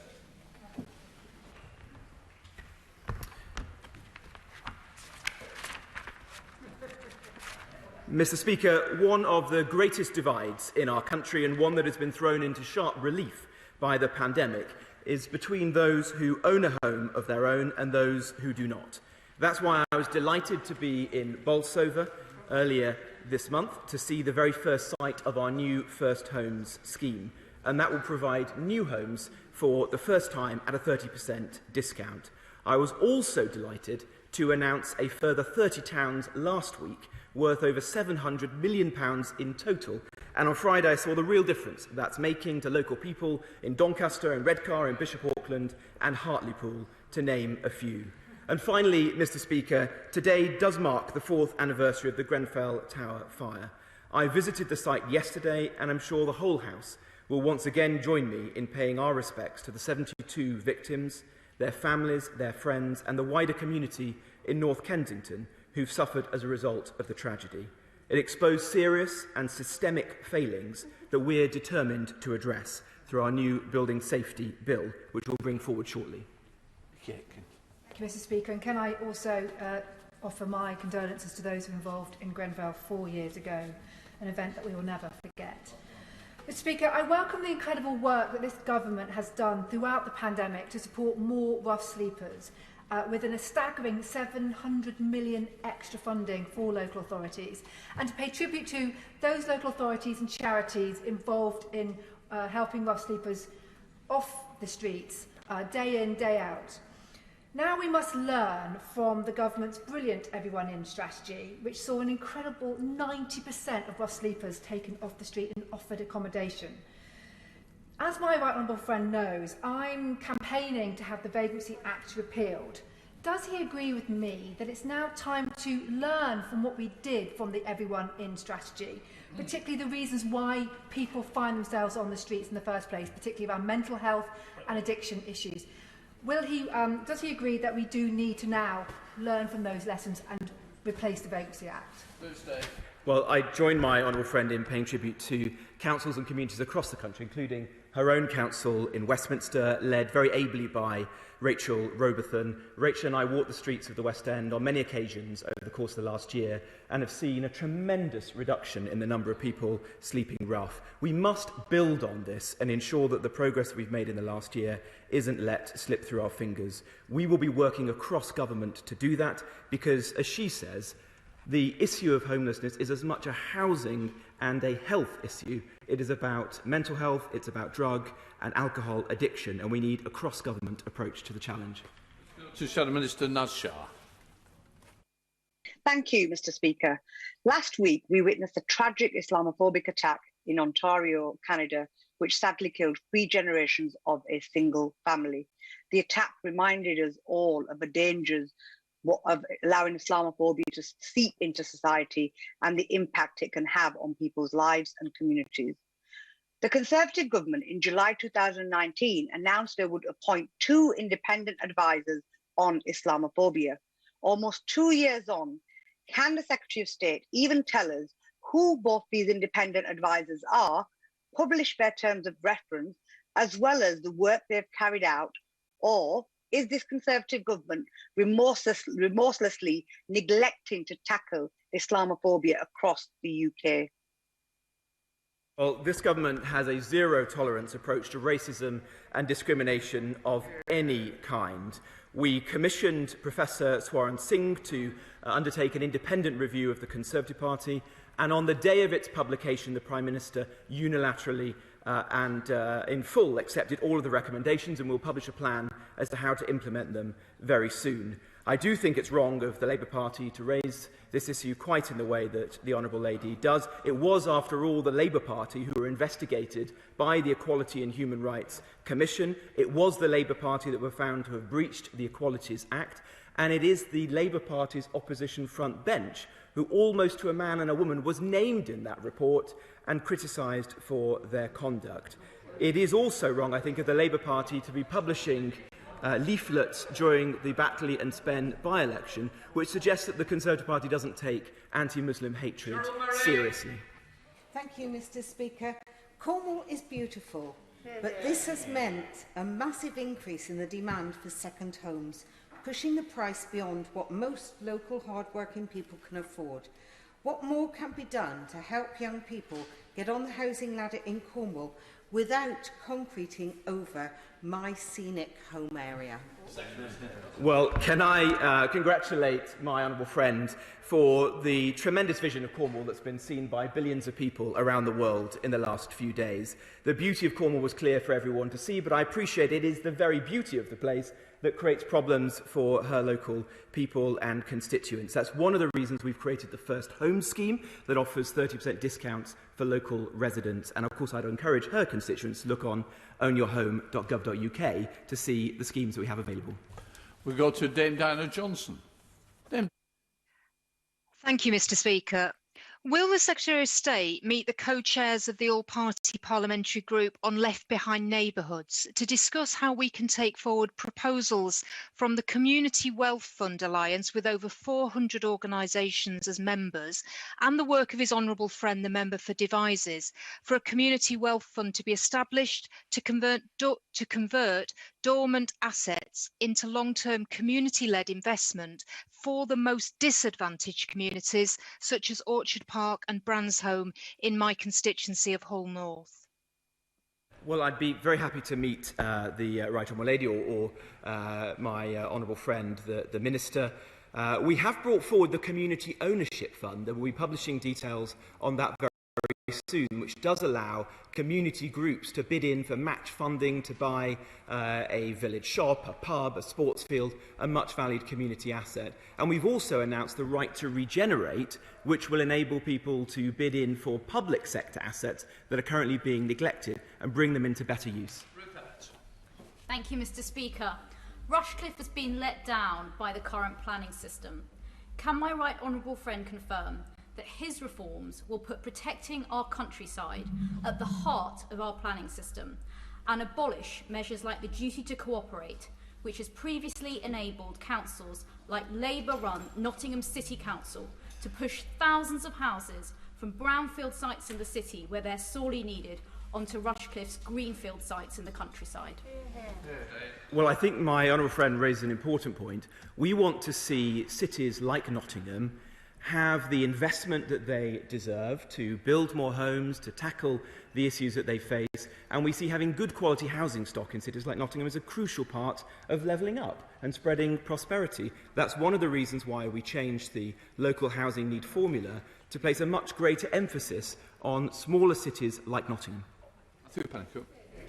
Mr. Speaker, one of the greatest divides in our country, and one that has been thrown into sharp relief by the pandemic, is between those who own a home of their own and those who do not. That's why I was delighted to be in Bolsover earlier this month to see the very first site of our new First Homes scheme, and that will provide new homes for the first time at a 30% discount. I was also delighted to announce a further 30 towns last week, worth over £700 million in total, And on Friday, I saw the real difference that's making to local people in Doncaster and Redcar and Bishop Auckland and Hartlepool, to name a few. And finally, Mr. Speaker, today does mark the 4th anniversary of the Grenfell Tower fire. I visited the site yesterday, and I'm sure the whole House will once again join me in paying our respects to the 72 victims, their families, their friends, and the wider community in North Kensington who've suffered as a result of the tragedy. It exposed serious and systemic failings that we're determined to address through our new Building Safety Bill, which we'll bring forward shortly. Thank you, Mr. Speaker. And can I also offer my condolences to those who were involved in Grenfell 4 years ago, an event that we will never forget. Mr. Speaker, I welcome the incredible work that this government has done throughout the pandemic to support more rough sleepers, with a staggering £700 million extra funding for local authorities, and to pay tribute to those local authorities and charities involved in helping rough sleepers off the streets day in, day out. Now we must learn from the government's brilliant Everyone In strategy, which saw an incredible 90% of rough sleepers taken off the street and offered accommodation. As my right honourable friend knows, I'm campaigning to have the Vagrancy Act repealed. Does he agree with me that it's now time to learn from what we did from the Everyone In strategy, particularly the reasons why people find themselves on the streets in the first place, particularly around mental health and addiction issues? Does he agree that we do need to now learn from those lessons and replace the Vagrancy Act? Well, I join my honourable friend in paying tribute to councils and communities across the country, including her own council in Westminster, led very ably by Rachel Robertson. Rachel and I walked the streets of the West End on many occasions over the course of the last year and have seen a tremendous reduction in the number of people sleeping rough. We must build on this and ensure that the progress we've made in the last year isn't let slip through our fingers. We will be working across government to do that because, as she says, the issue of homelessness is as much a housing and a health issue. It is about mental health, it's about drug and alcohol addiction, and we need a cross-government approach to the challenge. To Shadow Minister Naz Shah. Thank you, Mr. Speaker. Last week, we witnessed a tragic Islamophobic attack in Ontario, Canada, which sadly killed 3 generations of a single family. The attack reminded us all of the dangers of allowing Islamophobia to seep into society and the impact it can have on people's lives and communities. The Conservative government in July 2019 announced they would appoint 2 independent advisors on Islamophobia. Almost 2 years on, can the Secretary of State even tell us who both these independent advisors are, publish their terms of reference, as well as the work they've carried out, or is this Conservative government remorselessly neglecting to tackle Islamophobia across the UK? Well, this government has a zero-tolerance approach to racism and discrimination of any kind. We commissioned Professor Swaran Singh to undertake an independent review of the Conservative Party, and on the day of its publication, the Prime Minister unilaterally and in full accepted all of the recommendations, and will publish a plan as to how to implement them very soon. I do think it's wrong of the Labour Party to raise this issue quite in the way that the Honourable Lady does. It was, after all, the Labour Party who were investigated by the Equality and Human Rights Commission. It was the Labour Party that were found to have breached the Equalities Act, and it is the Labour Party's opposition front bench who, almost to a man and a woman, was named in that report and criticised for their conduct. It is also wrong, I think, of the Labour Party to be publishing leaflets during the Batley and Spen by-election, which suggests that the Conservative Party doesn't take anti-Muslim hatred seriously. Thank you, Mr. Speaker. Cornwall is beautiful, but this has meant a massive increase in the demand for second homes, pushing the price beyond what most local hard-working people can afford. What more can be done to help young people get on the housing ladder in Cornwall without concreting over my scenic home area? Well, can I congratulate my honourable friend for the tremendous vision of Cornwall that's been seen by billions of people around the world in the last few days. The beauty of Cornwall was clear for everyone to see, but I appreciate it is the very beauty of the place that creates problems for her local people and constituents. That's one of the reasons we've created the First Home scheme that offers 30% discounts for local residents. And of course, I'd encourage her constituents to look on ownyourhome.gov.uk to see the schemes that we have available. We go to Dame Diana Johnson. Thank you, Mr. Speaker. Will the Secretary of State meet the co-chairs of the all-party parliamentary group on Left Behind Neighbourhoods to discuss how we can take forward proposals from the Community Wealth Fund Alliance with over 400 organisations as members and the work of his honourable friend, the member for Devizes, for a community wealth fund to be established to convert dormant assets into long-term community-led investment for the most disadvantaged communities such as Orchard Park and Bransholme in my constituency of Hull North? Well, I'd be very happy to meet the Right Honourable Lady or my honourable friend, the Minister. We have brought forward the Community Ownership Fund, and we'll be publishing details on that very soon, which does allow community groups to bid in for match funding to buy a village shop, a pub, a sports field, a much valued community asset. And we've also announced the right to regenerate, which will enable people to bid in for public sector assets that are currently being neglected and bring them into better use. Thank you, Mr. Speaker. Rushcliffe has been let down by the current planning system. Can my right honourable friend confirm that his reforms will put protecting our countryside at the heart of our planning system and abolish measures like the duty to cooperate, which has previously enabled councils like Labour-run Nottingham City Council to push thousands of houses from brownfield sites in the city where they're sorely needed onto Rushcliffe's greenfield sites in the countryside? Well, I think my honourable friend raised an important point. We want to see cities like Nottingham have the investment that they deserve to build more homes, to tackle the issues that they face, and we see having good quality housing stock in cities like Nottingham as a crucial part of levelling up and spreading prosperity. That's one of the reasons why we changed the local housing need formula to place a much greater emphasis on smaller cities like Nottingham. Thank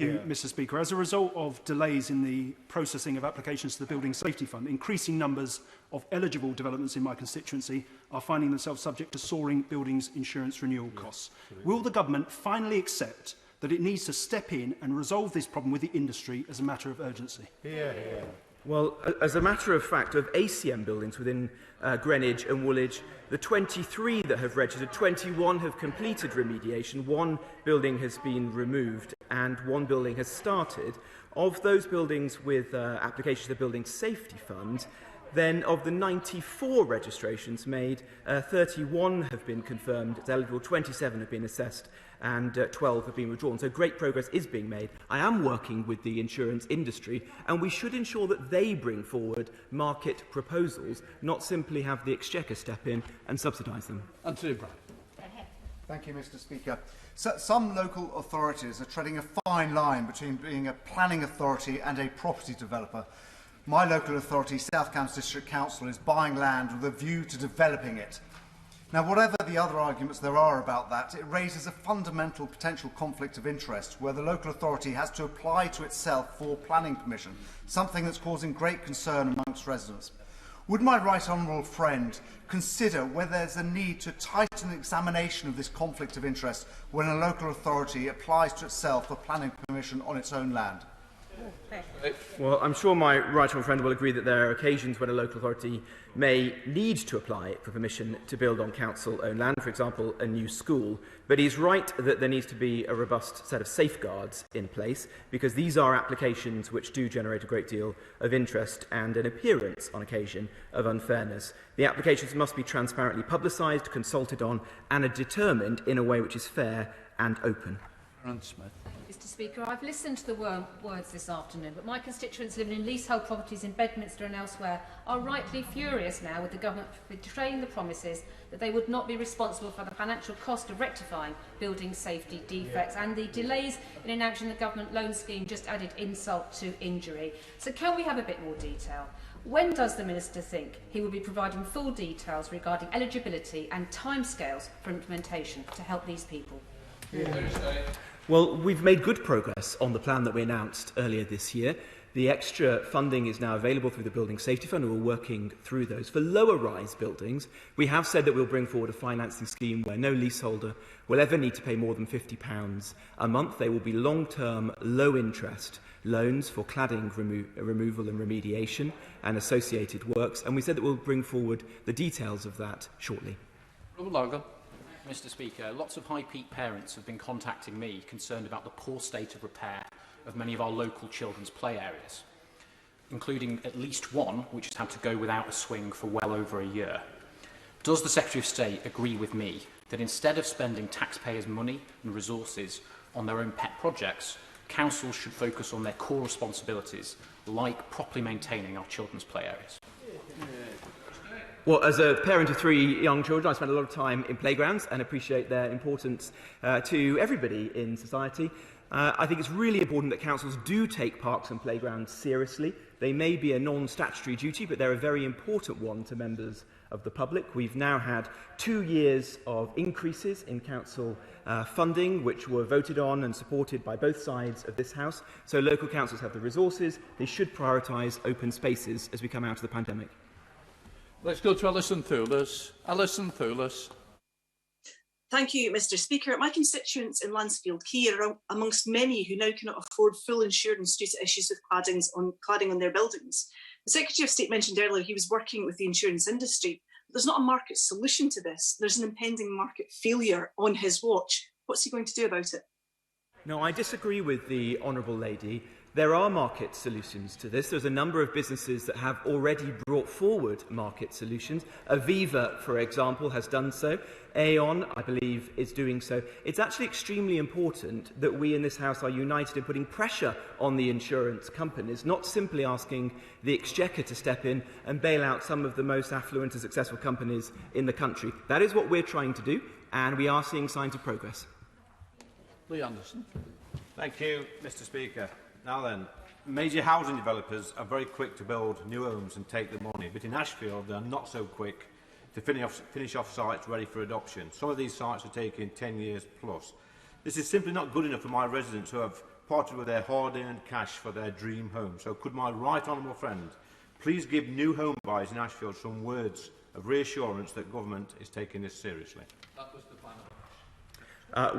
you, Mr. Speaker. As a result of delays in the processing of applications to the Building Safety Fund, increasing numbers of eligible developments in my constituency are finding themselves subject to soaring buildings insurance renewal costs. Will the government finally accept that it needs to step in and resolve this problem with the industry as a matter of urgency? Well, as a matter of fact, of ACM buildings within Greenwich and Woolwich, the 23 that have registered, 21 have completed remediation, one building has been removed and one building has started. Of those buildings with applications to the Building Safety Fund, then of the 94 registrations made, 31 have been confirmed as eligible, 27 have been assessed and 12 have been withdrawn. So great progress is being made. I am working with the insurance industry and we should ensure that they bring forward market proposals, not simply have the Exchequer step in and subsidise them. Anthony Brown. Thank you, Mr. Speaker. So, some local authorities are treading a fine line between being a planning authority and a property developer. My local authority, South Cambs District Council, is buying land with a view to developing it. Now, whatever the other arguments there are about that, it raises a fundamental potential conflict of interest where the local authority has to apply to itself for planning permission, something that's causing great concern amongst residents. Would my right honourable friend consider whether there's a need to tighten the examination of this conflict of interest when a local authority applies to itself for planning permission on its own land? Well, I'm sure my right honourable friend will agree that there are occasions when a local authority may need to apply for permission to build on council-owned land, for example, a new school. But he's right that there needs to be a robust set of safeguards in place, because these are applications which do generate a great deal of interest and an appearance, on occasion, of unfairness. The applications must be transparently publicised, consulted on, and are determined in a way which is fair and open. Laurence Smith. Mr Speaker, I've listened to the words this afternoon, but my constituents living in leasehold properties in Bedminster and elsewhere are rightly furious now with the government for betraying the promises that they would not be responsible for the financial cost of rectifying building safety defects, and the delays in enacting the government loan scheme just added insult to injury. So can we have a bit more detail? When does the Minister think he will be providing full details regarding eligibility and timescales for implementation to help these people? Well, we've made good progress on the plan that we announced earlier this year. The extra funding is now available through the Building Safety Fund, and we're working through those. For lower-rise buildings, we have said that we'll bring forward a financing scheme where no leaseholder will ever need to pay more than £50 a month. They will be long-term, low-interest loans for cladding removal and remediation and associated works, and we said that we'll bring forward the details of that shortly. Mr Speaker, lots of High Peak parents have been contacting me concerned about the poor state of repair of many of our local children's play areas, including at least one which has had to go without a swing for well over a year. Does the Secretary of State agree with me that instead of spending taxpayers' money and resources on their own pet projects, councils should focus on their core responsibilities, like properly maintaining our children's play areas? Well, as a parent of 3 young children, I spend a lot of time in playgrounds and appreciate their importance to everybody in society. I think it's really important that councils do take parks and playgrounds seriously. They may be a non-statutory duty, but they're a very important one to members of the public. We've now had 2 years of increases in council funding, which were voted on and supported by both sides of this House. So local councils have the resources. They should prioritise open spaces as we come out of the pandemic. Let's go to Alison Thewlis. Alison Thewlis. Thank you, Mr Speaker. My constituents in Lansfield Quay are amongst many who now cannot afford full insurance due to issues with cladding on their buildings. The Secretary of State mentioned earlier he was working with the insurance industry, but there's not a market solution to this. There's an impending market failure on his watch. What's he going to do about it? No, I disagree with the Honourable Lady. There are market solutions to this. There's a number of businesses that have already brought forward market solutions. Aviva, for example, has done so. Aon, I believe, is doing so. It's actually extremely important that we in this House are united in putting pressure on the insurance companies, not simply asking the Exchequer to step in and bail out some of the most affluent and successful companies in the country. That is what we're trying to do, and we are seeing signs of progress. Lee Anderson. Thank you, Mr Speaker. Now then, major housing developers are very quick to build new homes and take the money, but in Ashfield they are not so quick to finish off sites ready for adoption. Some of these sites are taking 10 years plus. This is simply not good enough for my residents who have parted with their hard-earned cash for their dream home. So could my right honourable friend please give new home buyers in Ashfield some words of reassurance that government is taking this seriously? That was the final.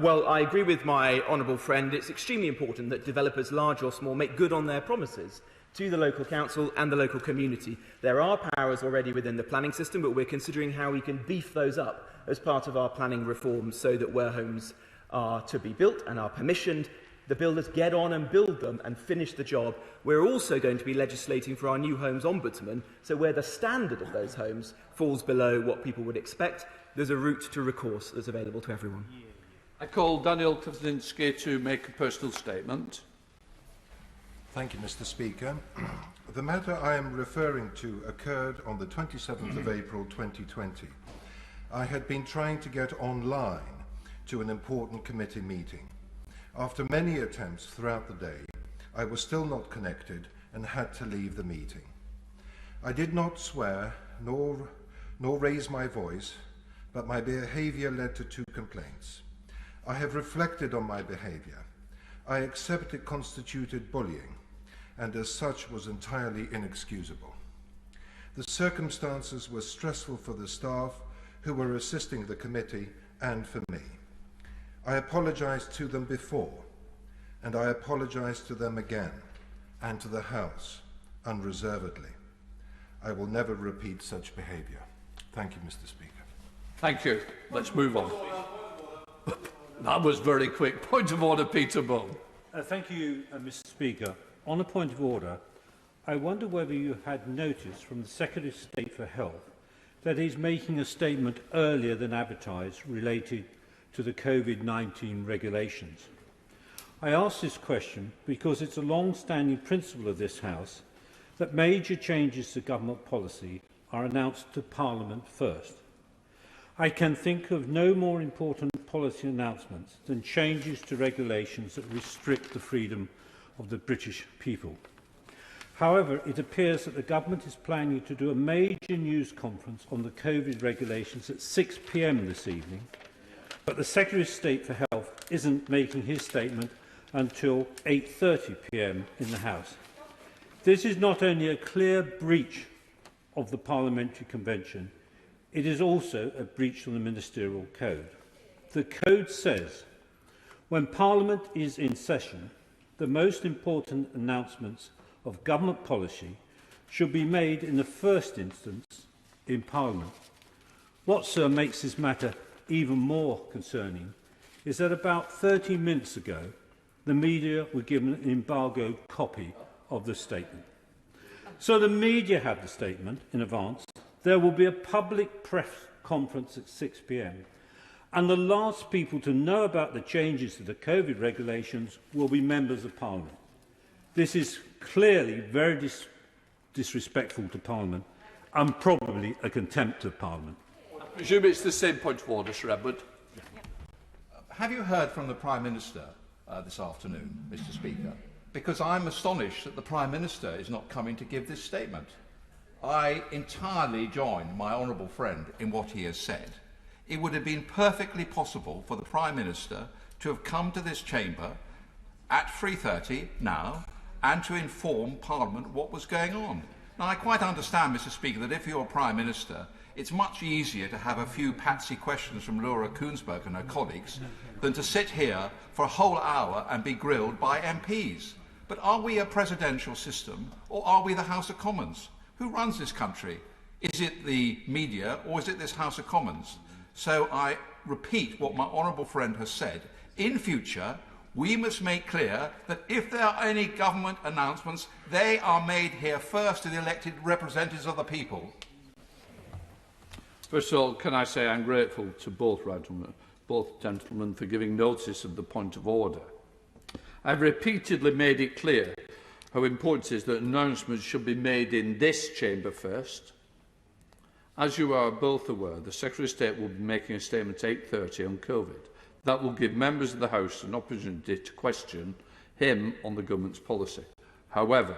Well, I agree with my honourable friend. It's extremely important that developers, large or small, make good on their promises to the local council and the local community. There are powers already within the planning system, but we're considering how we can beef those up as part of our planning reforms so that where homes are to be built and are permissioned, the builders get on and build them and finish the job. We're also going to be legislating for our new homes ombudsman, so where the standard of those homes falls below what people would expect, there's a route to recourse that's available to everyone. I call Daniel Kaczynski to make a personal statement. Thank you, Mr Speaker. The matter I am referring to occurred on the 27th of April 2020. I had been trying to get online to an important committee meeting. After many attempts throughout the day, I was still not connected and had to leave the meeting. I did not swear nor raise my voice, but my behaviour led to 2 complaints. I have reflected on my behaviour. I accept it constituted bullying, and as such was entirely inexcusable. The circumstances were stressful for the staff who were assisting the committee and for me. I apologised to them before, and I apologise to them again, and to the House, unreservedly. I will never repeat such behaviour. Thank you, Mr Speaker. Thank you. Let's move on. That was very quick. Point of order, Peter Bull. Thank you, Mr Speaker. On a point of order, I wonder whether you had notice from the Secretary of State for Health that he's making a statement earlier than advertised related to the COVID-19 regulations. I ask this question because it's a long-standing principle of this House that major changes to government policy are announced to Parliament first. I can think of no more important policy announcements than changes to regulations that restrict the freedom of the British people. However, it appears that the government is planning to do a major news conference on the COVID regulations at 6 p.m. this evening, but the Secretary of State for Health isn't making his statement until 8:30 p.m. in the House. This is not only a clear breach of the Parliamentary Convention, it is also a breach of the Ministerial Code. The Code says, when Parliament is in session, the most important announcements of government policy should be made in the first instance in Parliament. What, sir, makes this matter even more concerning is that about 30 minutes ago, the media were given an embargoed copy of the statement. So the media have the statement in advance. There will be a public press conference at 6 p.m. and the last people to know about the changes to the COVID regulations will be members of Parliament. This is clearly very disrespectful to Parliament and probably a contempt of Parliament. I presume it's the same point of order, Sir Edward. Have you heard from the Prime Minister this afternoon, Mr. Speaker? Because I'm astonished that the Prime Minister is not coming to give this statement. I entirely join my honourable friend in what he has said. It would have been perfectly possible for the Prime Minister to have come to this chamber at 3:30 now and to inform Parliament what was going on. Now, I quite understand, Mr. Speaker, that if you're Prime Minister, it's much easier to have a few patsy questions from Laura Kuenssberg and her colleagues than to sit here for a whole hour and be grilled by MPs. But are we a presidential system or are we the House of Commons? Who runs this country? Is it the media or is it this House of Commons? So I repeat what my honourable friend has said. In future, we must make clear that if there are any government announcements, they are made here first to the elected representatives of the people. First of all, can I say I'm grateful to both gentlemen for giving notice of the point of order. I've repeatedly made it clear how important it is that announcements should be made in this chamber first. As you are both aware, the Secretary of State will be making a statement at 8:30 on COVID. That will give members of the House an opportunity to question him on the government's policy. However,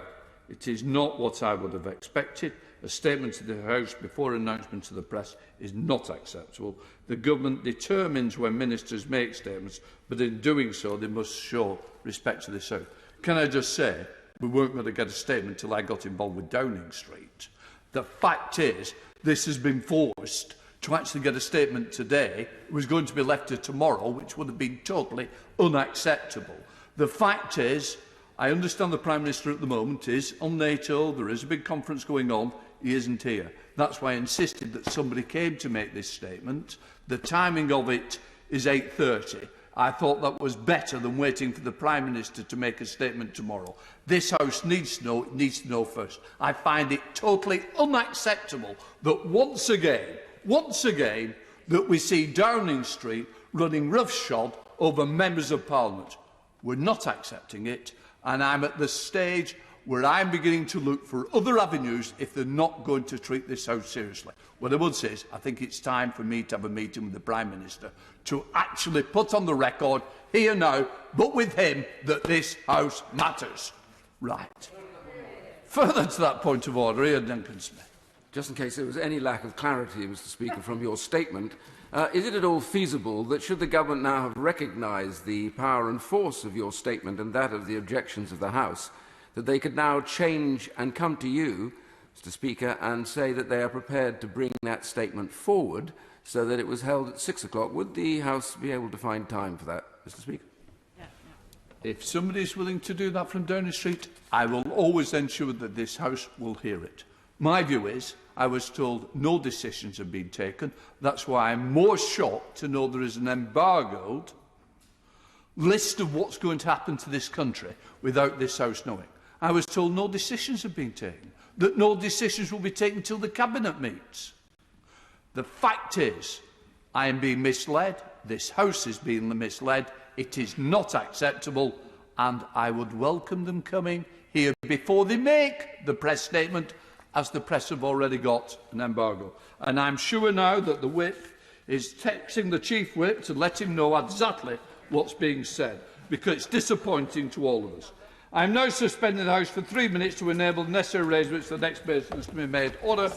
it is not what I would have expected. A statement to the House before announcement to the press is not acceptable. The government determines when ministers make statements, but in doing so they must show respect to this House. Can I just say, we weren't going to get a statement until I got involved with Downing Street. The fact is, this has been forced. To actually get a statement today was going to be left to tomorrow, which would have been totally unacceptable. The fact is, I understand the Prime Minister at the moment is on NATO, there is a big conference going on, he isn't here. That's why I insisted that somebody came to make this statement. The timing of it is 8:30. I thought that was better than waiting for the Prime Minister to make a statement tomorrow. This House needs to know, it needs to know first. I find it totally unacceptable that once again, that we see Downing Street running roughshod over members of Parliament. We're not accepting it, and I'm at the stage where I'm beginning to look for other avenues if they're not going to treat this House seriously. What I would say is, I think it's time for me to have a meeting with the Prime Minister to actually put on the record, here now, but with him, that this House matters. Right. Further to that point of order, Ian Duncan Smith. Just in case there was any lack of clarity, Mr. Speaker, from your statement, is it at all feasible that should the government now have recognised the power and force of your statement and that of the objections of the House, that they could now change and come to you, Mr. Speaker, and say that they are prepared to bring that statement forward so that it was held at 6 o'clock? Would the House be able to find time for that, Mr. Speaker? If somebody is willing to do that from Downing Street, I will always ensure that this House will hear it. My view is, I was told no decisions have been taken. That's why I'm more shocked to know there is an embargoed list of what's going to happen to this country without this House knowing. I was told no decisions have been taken, that no decisions will be taken until the Cabinet meets. The fact is, I am being misled. This House is being misled. It is not acceptable. and I would welcome them coming here before they make the press statement, as the press have already got an embargo. And I'm sure now that the whip is texting the chief whip to let him know exactly what's being said, because it's disappointing to all of us. I am now suspending the House for 3 minutes to enable necessary arrangements for the next business to be made. Order.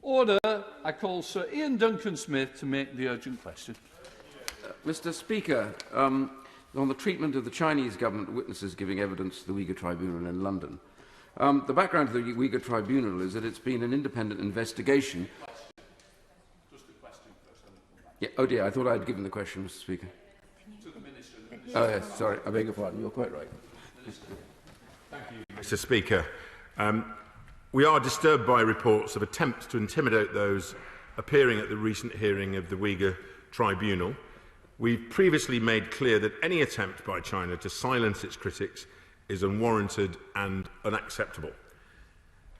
Order. I call Sir Ian Duncan Smith to make the urgent question. Mr. Speaker, on the treatment of the Chinese government witnesses giving evidence to the Uyghur Tribunal in London. The background to the Uyghur Tribunal is that it's been an independent investigation. Just a question first. Yeah, oh dear, I thought I'd given the question, Mr. Speaker. To the Minister. Oh yes, sorry, I beg your pardon, you're quite right. Thank you, Mr. Speaker. We are disturbed by reports of attempts to intimidate those appearing at the recent hearing of the Uyghur Tribunal. We've previously made clear that any attempt by China to silence its critics is unwarranted and unacceptable.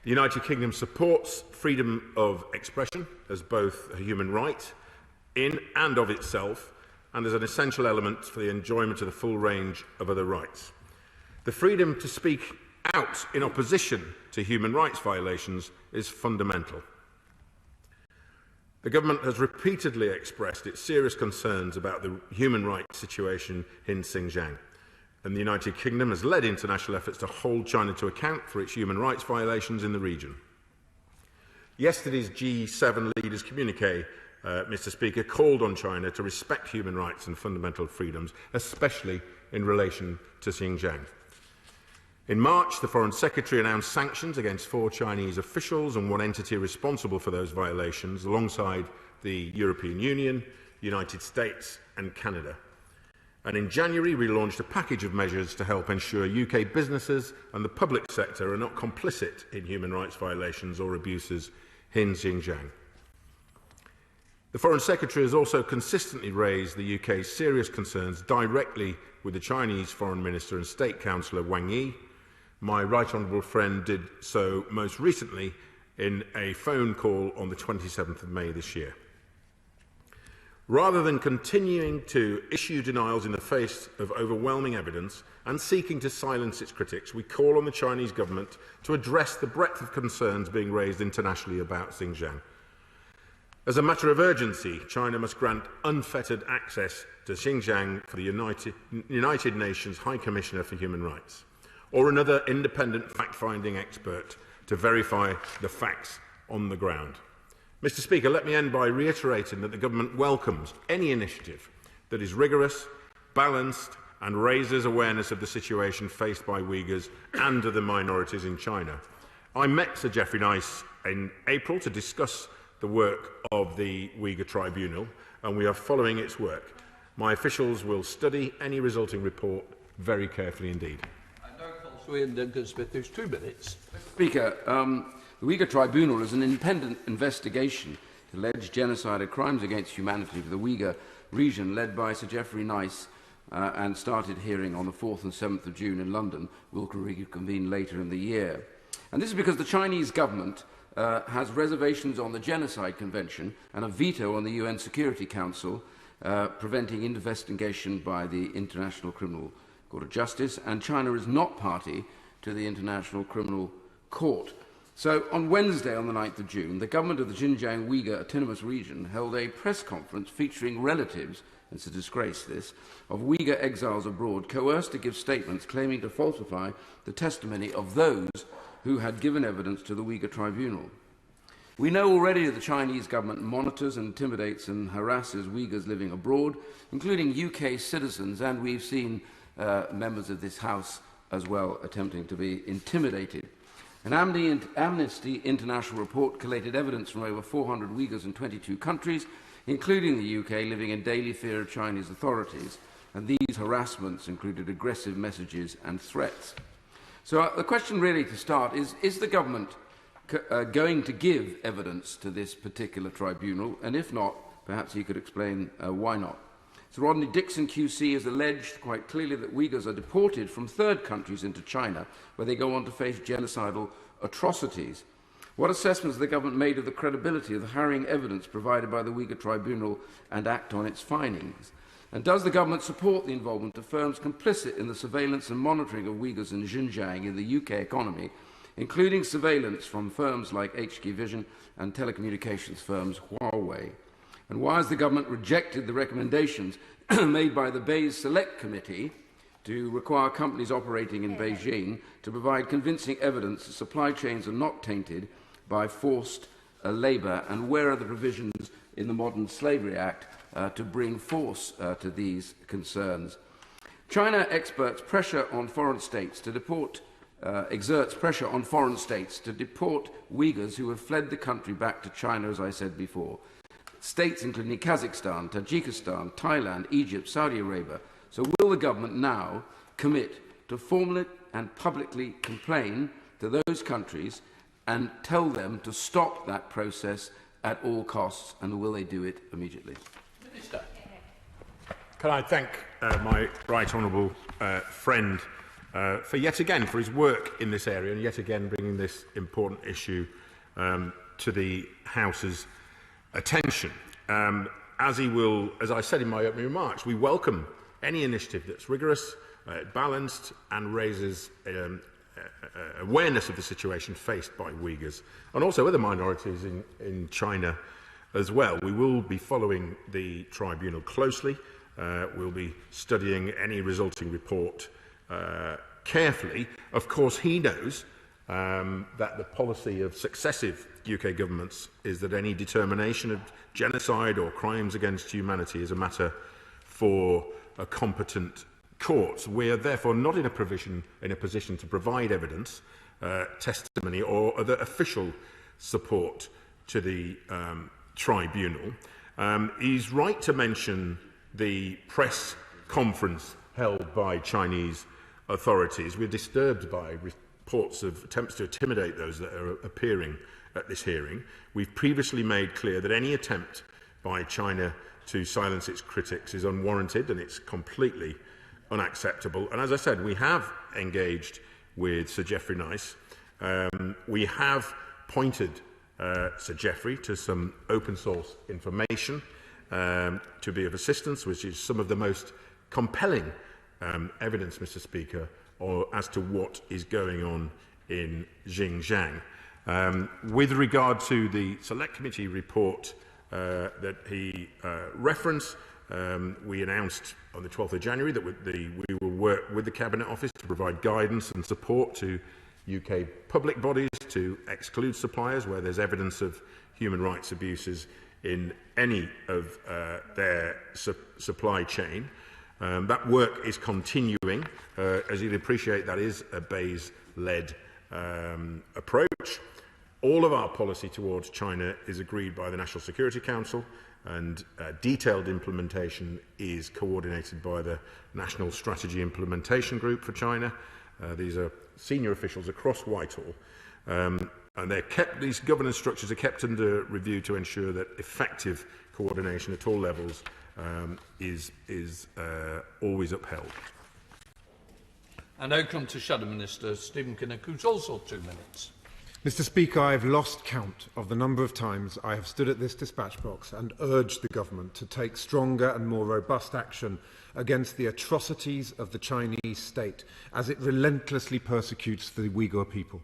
The United Kingdom supports freedom of expression as both a human right in and of itself, and as an essential element for the enjoyment of the full range of other rights. The freedom to speak out in opposition to human rights violations is fundamental. The government has repeatedly expressed its serious concerns about the human rights situation in Xinjiang, and the United Kingdom has led international efforts to hold China to account for its human rights violations in the region. Yesterday's G7 leaders' communiqué, Mr. Speaker, called on China to respect human rights and fundamental freedoms, especially in relation to Xinjiang. In March, the Foreign Secretary announced sanctions against 4 Chinese officials and one entity responsible for those violations, alongside the European Union, the United States and Canada. And in January, we launched a package of measures to help ensure UK businesses and the public sector are not complicit in human rights violations or abuses in Xinjiang. The Foreign Secretary has also consistently raised the UK's serious concerns directly with the Chinese Foreign Minister and State Councillor Wang Yi. My right honourable friend did so most recently in a phone call on the 27th of May this year. Rather than continuing to issue denials in the face of overwhelming evidence and seeking to silence its critics, we call on the Chinese government to address the breadth of concerns being raised internationally about Xinjiang. As a matter of urgency, China must grant unfettered access to Xinjiang for the United Nations High Commissioner for Human Rights, or another independent fact-finding expert to verify the facts on the ground. Mr. Speaker, let me end by reiterating that the government welcomes any initiative that is rigorous, balanced and raises awareness of the situation faced by Uyghurs and other minorities in China. I met Sir Geoffrey Nice in April to discuss the work of the Uyghur Tribunal, and we are following its work. My officials will study any resulting report very carefully indeed. Ian Duncan Smith, there's 2 minutes. Speaker, the Uyghur Tribunal is an independent investigation to alleged genocide and crimes against humanity for the Uyghur region, led by Sir Geoffrey Nice, and started hearing on the 4th and 7th of June in London, will reconvene later in the year. And this is because the Chinese government has reservations on the Genocide Convention and a veto on the UN Security Council, preventing investigation by the International Criminal Court of Justice, and China is not party to the International Criminal Court. So on Wednesday, on the 9th of June, the government of the Xinjiang Uyghur Autonomous Region held a press conference featuring relatives, and it's a disgrace this, of Uyghur exiles abroad, coerced to give statements claiming to falsify the testimony of those who had given evidence to the Uyghur Tribunal. We know already that the Chinese government monitors, intimidates and harasses Uyghurs living abroad, including UK citizens, and we've seen members of this House as well attempting to be intimidated. An Amnesty International report collated evidence from over 400 Uyghurs in 22 countries, including the UK, living in daily fear of Chinese authorities, and these harassments included aggressive messages and threats. So the question really to start is the government going to give evidence to this particular tribunal, and if not, perhaps you could explain why not. Sir Rodney Dixon QC has alleged quite clearly that Uyghurs are deported from third countries into China, where they go on to face genocidal atrocities. What assessments has the government made of the credibility of the harrowing evidence provided by the Uyghur Tribunal and act on its findings? And does the government support the involvement of firms complicit in the surveillance and monitoring of Uyghurs in Xinjiang in the UK economy, including surveillance from firms like HK Vision and telecommunications firms Huawei? And why has the government rejected the recommendations made by the Bayes Select Committee to require companies operating in Beijing to provide convincing evidence that supply chains are not tainted by forced labour, and where are the provisions in the Modern Slavery Act to bring force to these concerns? China exerts pressure on foreign states to deport Uyghurs who have fled the country back to China, as I said before. States including Kazakhstan, Tajikistan, Thailand, Egypt, Saudi Arabia. So will the government now commit to formally and publicly complain to those countries and tell them to stop that process at all costs, and will they do it immediately? Minister. Can I thank my right honourable friend for yet again for his work in this area and yet again bringing this important issue to the House's attention. As I said in my opening remarks, we welcome any initiative that's rigorous, balanced and raises awareness of the situation faced by Uyghurs and also other minorities in China as well. We will be following the tribunal closely. We'll be studying any resulting report carefully. Of course, he knows that the policy of successive UK governments is that any determination of genocide or crimes against humanity is a matter for a competent court. We are therefore not in a position to provide evidence, testimony or other official support to the tribunal. He's right to mention the press conference held by Chinese authorities. We're disturbed by reports of attempts to intimidate those that are appearing at this hearing. We've previously made clear that any attempt by China to silence its critics is unwarranted and it's completely unacceptable. And as I said, we have engaged with Sir Geoffrey Nice. We have pointed Sir Geoffrey to some open source information to be of assistance, which is some of the most compelling evidence, Mr. Speaker, as to what is going on in Xinjiang. With regard to the Select Committee report that he referenced, we announced on the 12th of January that we will work with the Cabinet Office to provide guidance and support to UK public bodies to exclude suppliers where there's evidence of human rights abuses in any of their supply chain. That work is continuing. As you'd appreciate, that is a BEIS-led approach. All of our policy towards China is agreed by the National Security Council, and detailed implementation is coordinated by the National Strategy Implementation Group for China. These are senior officials across Whitehall, and these governance structures are kept under review to ensure that effective coordination at all levels is always upheld. And now come to Shadow Minister Stephen Kinnock, who's also 2 minutes. Mr. Speaker, I have lost count of the number of times I have stood at this dispatch box and urged the government to take stronger and more robust action against the atrocities of the Chinese state as it relentlessly persecutes the Uyghur people.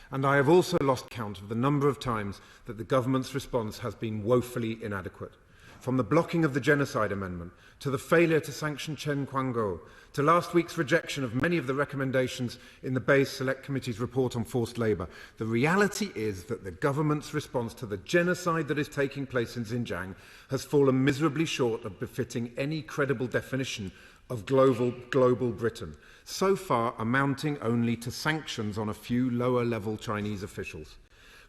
And I have also lost count of the number of times that the government's response has been woefully inadequate. From the blocking of the Genocide Amendment, to the failure to sanction Chen Quango, to last week's rejection of many of the recommendations in the BEIS Select Committee's report on forced labour, the reality is that the government's response to the genocide that is taking place in Xinjiang has fallen miserably short of befitting any credible definition of global Britain, so far amounting only to sanctions on a few lower-level Chinese officials.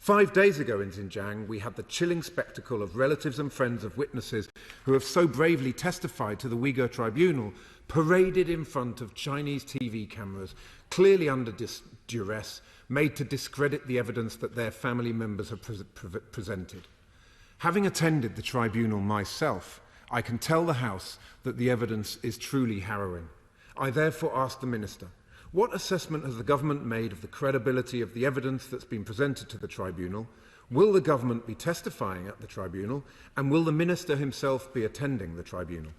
5 days ago in Xinjiang, we had the chilling spectacle of relatives and friends of witnesses who have so bravely testified to the Uyghur Tribunal, paraded in front of Chinese TV cameras, clearly under duress, made to discredit the evidence that their family members have presented. Having attended the tribunal myself, I can tell the House that the evidence is truly harrowing. I therefore ask the Minister, what assessment has the government made of the credibility of the evidence that's been presented to the tribunal? Will the government be testifying at the tribunal? And will the Minister himself be attending the tribunal?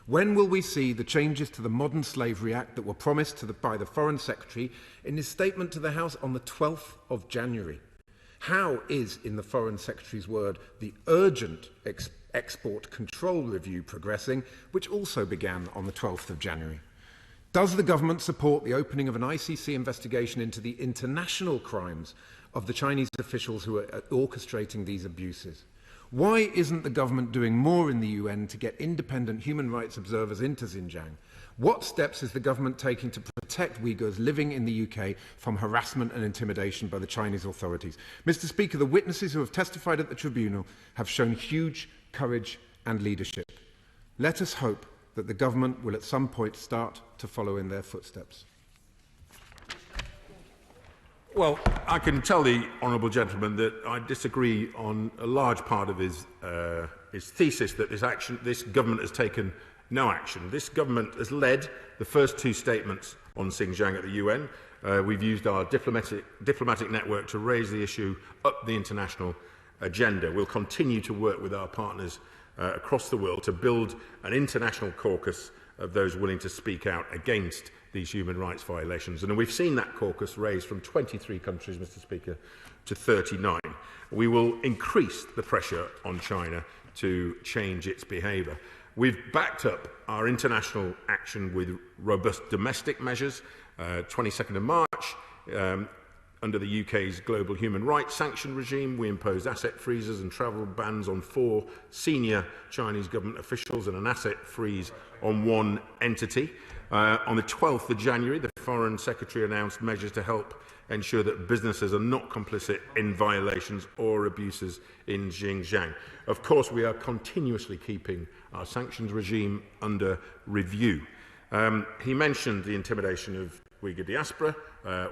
When will we see the changes to the Modern Slavery Act that were promised by the Foreign Secretary in his statement to the House on the 12th of January? How is, in the Foreign Secretary's word, the urgent export control review progressing, which also began on the 12th of January? Does the government support the opening of an ICC investigation into the international crimes of the Chinese officials who are orchestrating these abuses? Why isn't the government doing more in the UN to get independent human rights observers into Xinjiang? What steps is the government taking to protect Uyghurs living in the UK from harassment and intimidation by the Chinese authorities? Mr. Speaker, the witnesses who have testified at the tribunal have shown huge courage and leadership. Let us hope that the government will at some point start to follow in their footsteps. Well, I can tell the honourable gentleman that I disagree on a large part of his thesis that this government has taken no action. This government has led the first two statements on Xinjiang at the UN. We've used our diplomatic network to raise the issue up the international agenda. We'll continue to work with our partners across the world to build an international caucus of those willing to speak out against these human rights violations. And we've seen that caucus raised from 23 countries, Mr. Speaker, to 39. We will increase the pressure on China to change its behaviour. We've backed up our international action with robust domestic measures. 22nd of March, under the UK's global human rights sanction regime, we imposed asset freezes and travel bans on 4 senior Chinese government officials and an asset freeze on 1 entity. On the 12th of January, the Foreign Secretary announced measures to help ensure that businesses are not complicit in violations or abuses in Xinjiang. Of course, we are continuously keeping our sanctions regime under review. He mentioned the intimidation of Uyghur diaspora.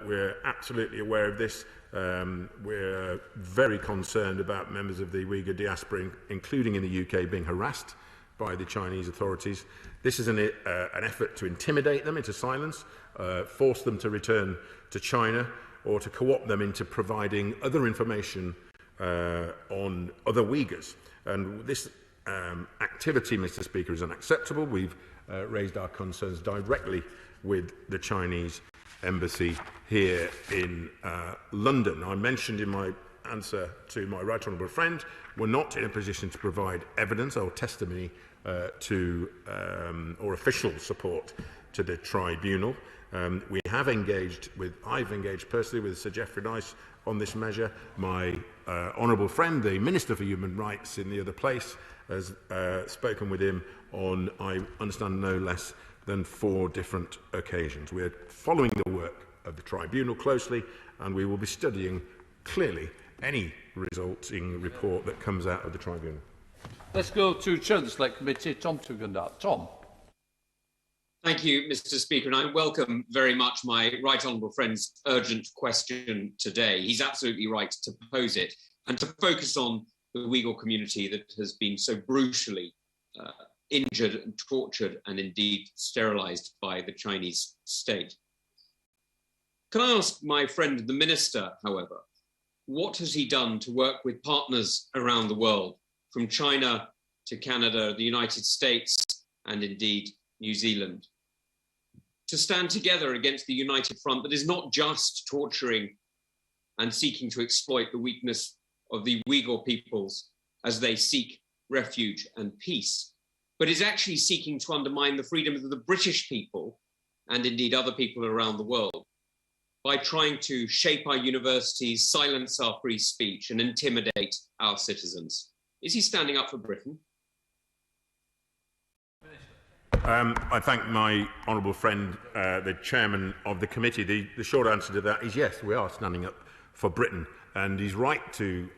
We're absolutely aware of this. We're very concerned about members of the Uyghur diaspora, including in the UK, being harassed by the Chinese authorities. This is an effort to intimidate them into silence, force them to return to China, or to co-opt them into providing other information on other Uyghurs. And this activity, Mr. Speaker, is unacceptable. We've raised our concerns directly with the Chinese embassy here in London. I mentioned in my answer to my right honourable friend, we're not in a position to provide evidence or testimony or official support to the tribunal. I've engaged personally with Sir Geoffrey Nice on this measure. My honourable friend, the Minister for Human Rights in the other place, has spoken with him on, I understand, no less than 4 different occasions. We're following the work of the tribunal closely, and we will be studying clearly any resulting report that comes out of the tribunal. Let's go to Chair of the Select Committee, Tom Tugendhat. Tom. Thank you, Mr. Speaker, and I welcome very much my right honourable friend's urgent question today. He's absolutely right to pose it and to focus on the Uyghur community that has been so brutally injured and tortured and indeed sterilised by the Chinese state. Can I ask my friend the Minister, however, what has he done to work with partners around the world, from China to Canada, the United States, and indeed New Zealand, to stand together against the united front that is not just torturing and seeking to exploit the weakness of the Uyghur peoples as they seek refuge and peace, but is actually seeking to undermine the freedom of the British people and indeed other people around the world by trying to shape our universities, silence our free speech and intimidate our citizens? Is he standing up for Britain? I thank my honourable friend, the chairman of the committee. The short answer to that is yes, we are standing up for Britain. And he's right to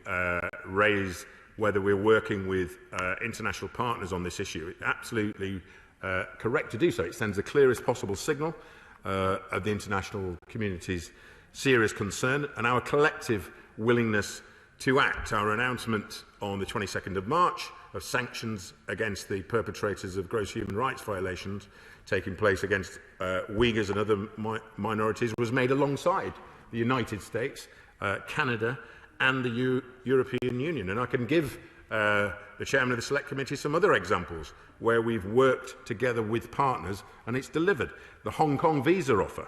raise whether we're working with international partners on this issue. It's absolutely correct to do so. It sends the clearest possible signal of the international community's serious concern and our collective willingness to act. Our announcement on the 22nd of March of sanctions against the perpetrators of gross human rights violations taking place against Uyghurs and other minorities was made alongside the United States, Canada and the European Union. And I can give the chairman of the Select Committee some other examples where we've worked together with partners and it's delivered. The Hong Kong visa offer.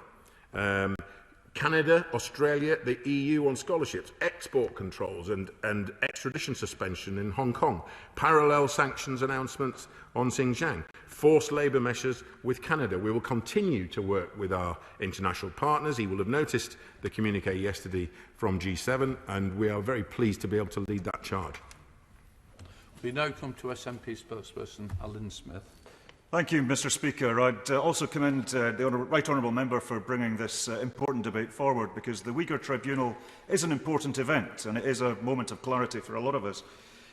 Canada, Australia, the EU on scholarships, export controls and extradition suspension in Hong Kong, parallel sanctions announcements on Xinjiang, forced labour measures with Canada. We will continue to work with our international partners. You will have noticed the communiqué yesterday from G7, and we are very pleased to be able to lead that charge. We now come to SNP spokesperson Alan Smith. Thank you, Mr Speaker. I'd also commend the Right Honourable Member for bringing this important debate forward, because the Uyghur Tribunal is an important event and it is a moment of clarity for a lot of us.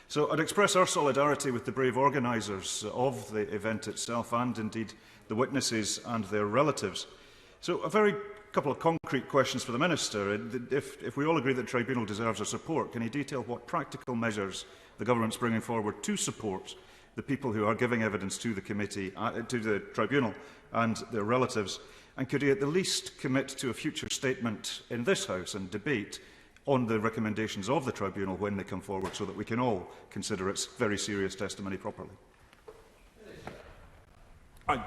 So I'd express our solidarity with the brave organisers of the event itself and indeed the witnesses and their relatives. So a very couple of concrete questions for the Minister. If we all agree that the Tribunal deserves our support, can he detail what practical measures the Government is bringing forward to support the people who are giving evidence to the committee, to the Tribunal and their relatives? And could he at the least commit to a future statement in this House and debate on the recommendations of the Tribunal when they come forward, so that we can all consider its very serious testimony properly? I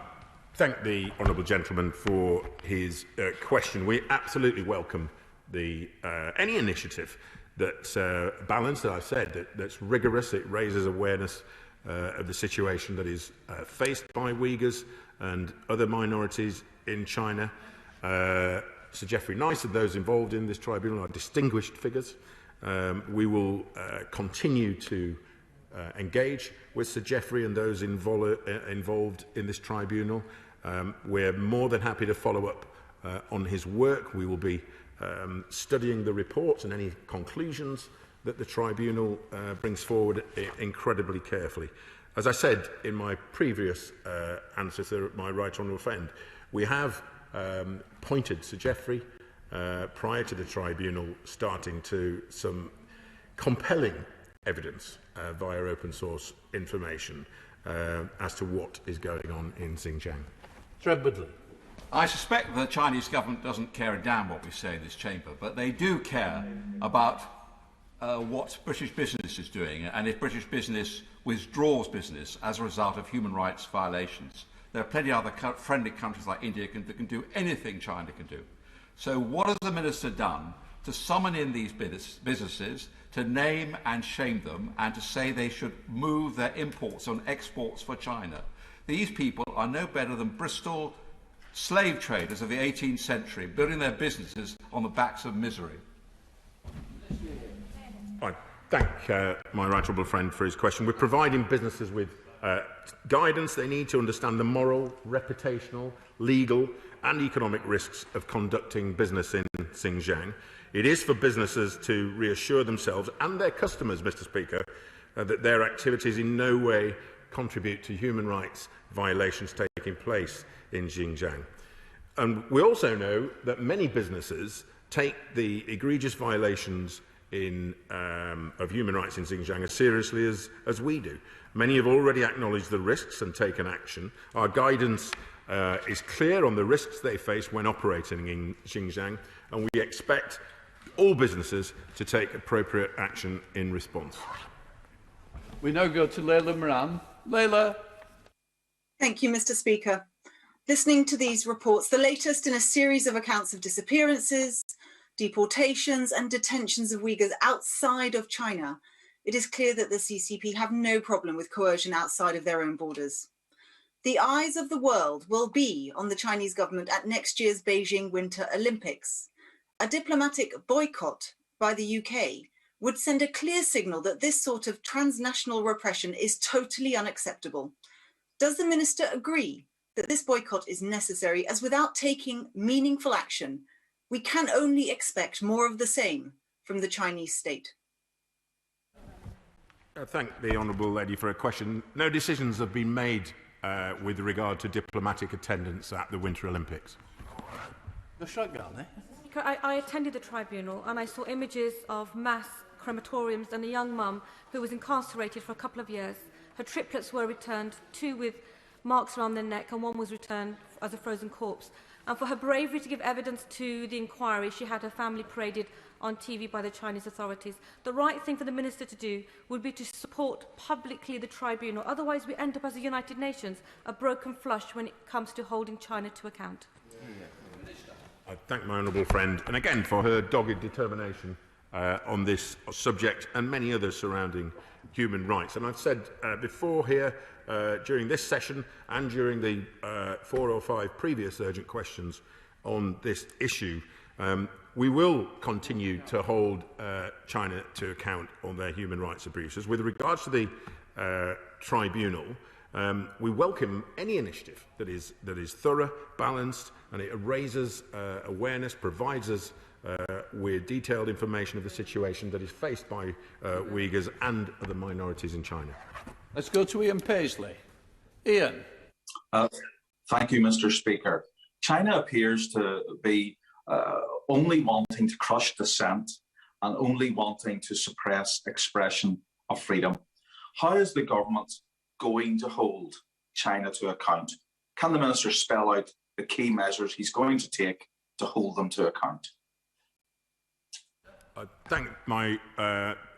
thank the honourable gentleman for his question. We absolutely welcome any initiative that's balanced, as I've said, that's rigorous. It raises awareness of the situation that is faced by Uyghurs and other minorities in China. Sir Geoffrey Nice and those involved in this tribunal are distinguished figures. We will continue to engage with Sir Geoffrey and those involved in this tribunal. We're more than happy to follow up on his work. We will be studying the reports and any conclusions that the tribunal brings forward incredibly carefully. As I said in my previous answer to my right honourable friend, we have pointed Sir Geoffrey prior to the tribunal starting to some compelling evidence via open source information as to what is going on in Xinjiang. Treadbudley. I suspect the Chinese government doesn't care a damn what we say in this chamber, but they do care about what British business is doing, and if British business withdraws business as a result of human rights violations. There are plenty of other friendly countries like India that can do anything China can do. So what has the Minister done to summon in these businesses, to name and shame them, and to say they should move their imports and exports for China? These people are no better than Bristol slave traders of the 18th century, building their businesses on the backs of misery. I thank my right honourable friend for his question. We're providing businesses with guidance. They need to understand the moral, reputational, legal and economic risks of conducting business in Xinjiang. It is for businesses to reassure themselves and their customers, Mr Speaker, that their activities in no way contribute to human rights violations taking place in Xinjiang. And we also know that many businesses take the egregious violations of human rights in Xinjiang as seriously as we do. Many have already acknowledged the risks and taken action. Our guidance is clear on the risks they face when operating in Xinjiang, and we expect all businesses to take appropriate action in response. We now go to Leila Moran. Leila. Thank you, Mr Speaker. Listening to these reports, the latest in a series of accounts of disappearances, deportations and detentions of Uyghurs outside of China, it is clear that the CCP have no problem with coercion outside of their own borders. The eyes of the world will be on the Chinese government at next year's Beijing Winter Olympics. A diplomatic boycott by the UK would send a clear signal that this sort of transnational repression is totally unacceptable. Does the Minister agree that this boycott is necessary, as without taking meaningful action, we can only expect more of the same from the Chinese state? I thank the honourable lady for her question. No decisions have been made with regard to diplomatic attendance at the Winter Olympics. I attended the tribunal and I saw images of mass crematoriums and a young mum who was incarcerated for a couple of years. Her triplets were returned, 2 with marks around their neck and 1 was returned as a frozen corpse. And for her bravery to give evidence to the inquiry, she had her family paraded on TV by the Chinese authorities. The right thing for the Minister to do would be to support publicly the tribunal. Otherwise, we end up as the United Nations, a broken flush when it comes to holding China to account. I thank my honourable friend, and again for her dogged determination on this subject and many others surrounding human rights. And I've said before here, during this session and during the 4 or 5 previous urgent questions on this issue, we will continue to hold China to account on their human rights abuses. With regards to the tribunal, we welcome any initiative that is thorough, balanced, and it raises awareness, provides us with detailed information of the situation that is faced by Uyghurs and other minorities in China. Let's go to Ian Paisley. Ian. Thank you, Mr. Speaker. China appears to be only wanting to crush dissent and only wanting to suppress expression of freedom. How is the government going to hold China to account? Can the Minister spell out the key measures he's going to take to hold them to account? I thank my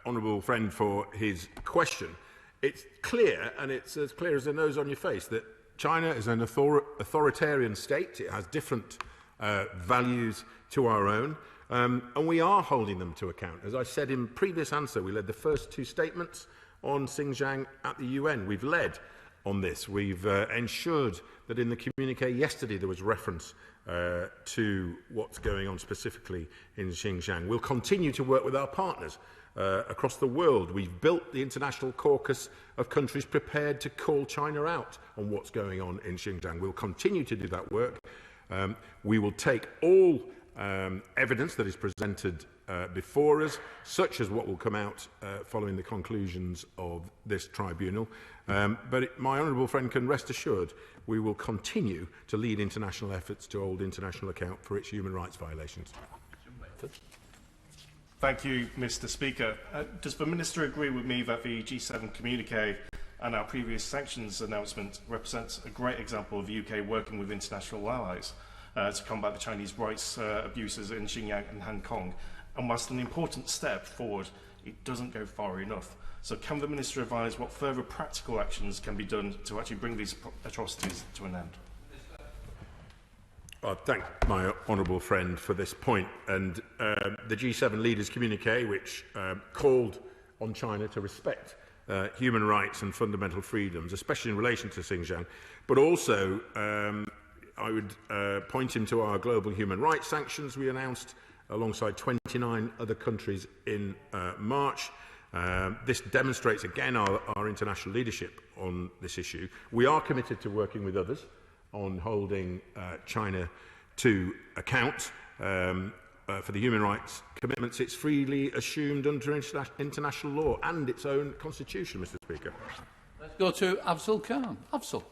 honourable friend for his question. It's clear, and it's as clear as the nose on your face, that China is an authoritarian state. It has different values to our own, and we are holding them to account. As I said in previous answer, we led the first 2 statements on Xinjiang at the UN. We've led on this. We've ensured that in the communiqué yesterday there was reference to what's going on specifically in Xinjiang. We'll continue to work with our partners across the world. We've built the international caucus of countries prepared to call China out on what's going on in Xinjiang. We'll continue to do that work. We will take all evidence that is presented before us, such as what will come out following the conclusions of this tribunal. But my honourable friend can rest assured we will continue to lead international efforts to hold international account for its human rights violations. Thank you, Mr. Speaker. Does the Minister agree with me that the G7 communiqué and our previous sanctions announcement represents a great example of the UK working with international allies to combat the Chinese rights abuses in Xinjiang and Hancock? And whilst an important step forward, it doesn't go far enough. So can the Minister advise what further practical actions can be done to actually bring these atrocities to an end? I thank my honourable friend for this point. And the G7 leaders' communiqué, which called on China to respect human rights and fundamental freedoms, especially in relation to Xinjiang, but also I would point him to our global human rights sanctions we announced alongside 29 other countries in March. This demonstrates again our international leadership on this issue. We are committed to working with others on holding China to account for the human rights commitments it's freely assumed under international law and its own constitution, Mr. Speaker. Let's go to Afzal Khan. Afzal.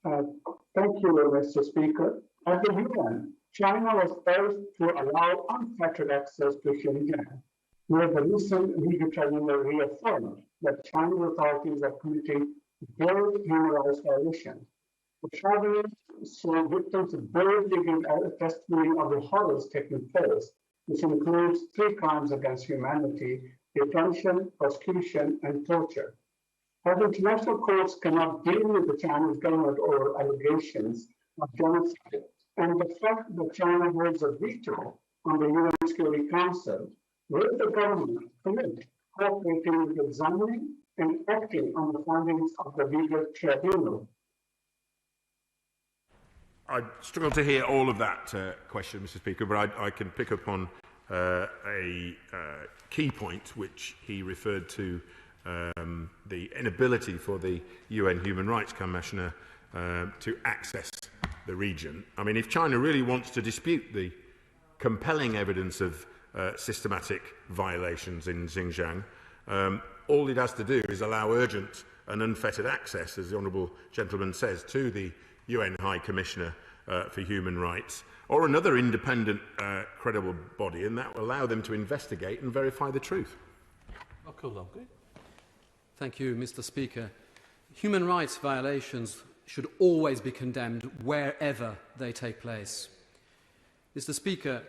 Thank you, Mr. Speaker. At the UN, China was urged to allow unfettered access to Xinjiang, where the recent Uyghur Tribunal reaffirmed that Chinese authorities are committing grave human rights violations. The tribunal saw victims boldly give testimony of the horrors taking place, which includes 3 crimes against humanity: detention, prosecution, and torture. As international courts cannot deal with the Chinese government over allegations of genocide, and the fact that China holds a veto on the UN Security Council, will the government commit cooperating with examining and acting on the findings of the Uyghur Tribunal? I struggle to hear all of that question, Mr. Speaker, but I can pick up on a key point which he referred to, the inability for the UN Human Rights Commissioner to access the region. I mean, if China really wants to dispute the compelling evidence of systematic violations in Xinjiang, all it has to do is allow urgent and unfettered access, as the honourable gentleman says, to the UN High Commissioner for Human Rights, or another independent, credible body, and that will allow them to investigate and verify the truth. Thank you, Mr. Speaker. Human rights violations should always be condemned wherever they take place. Mr. Speaker,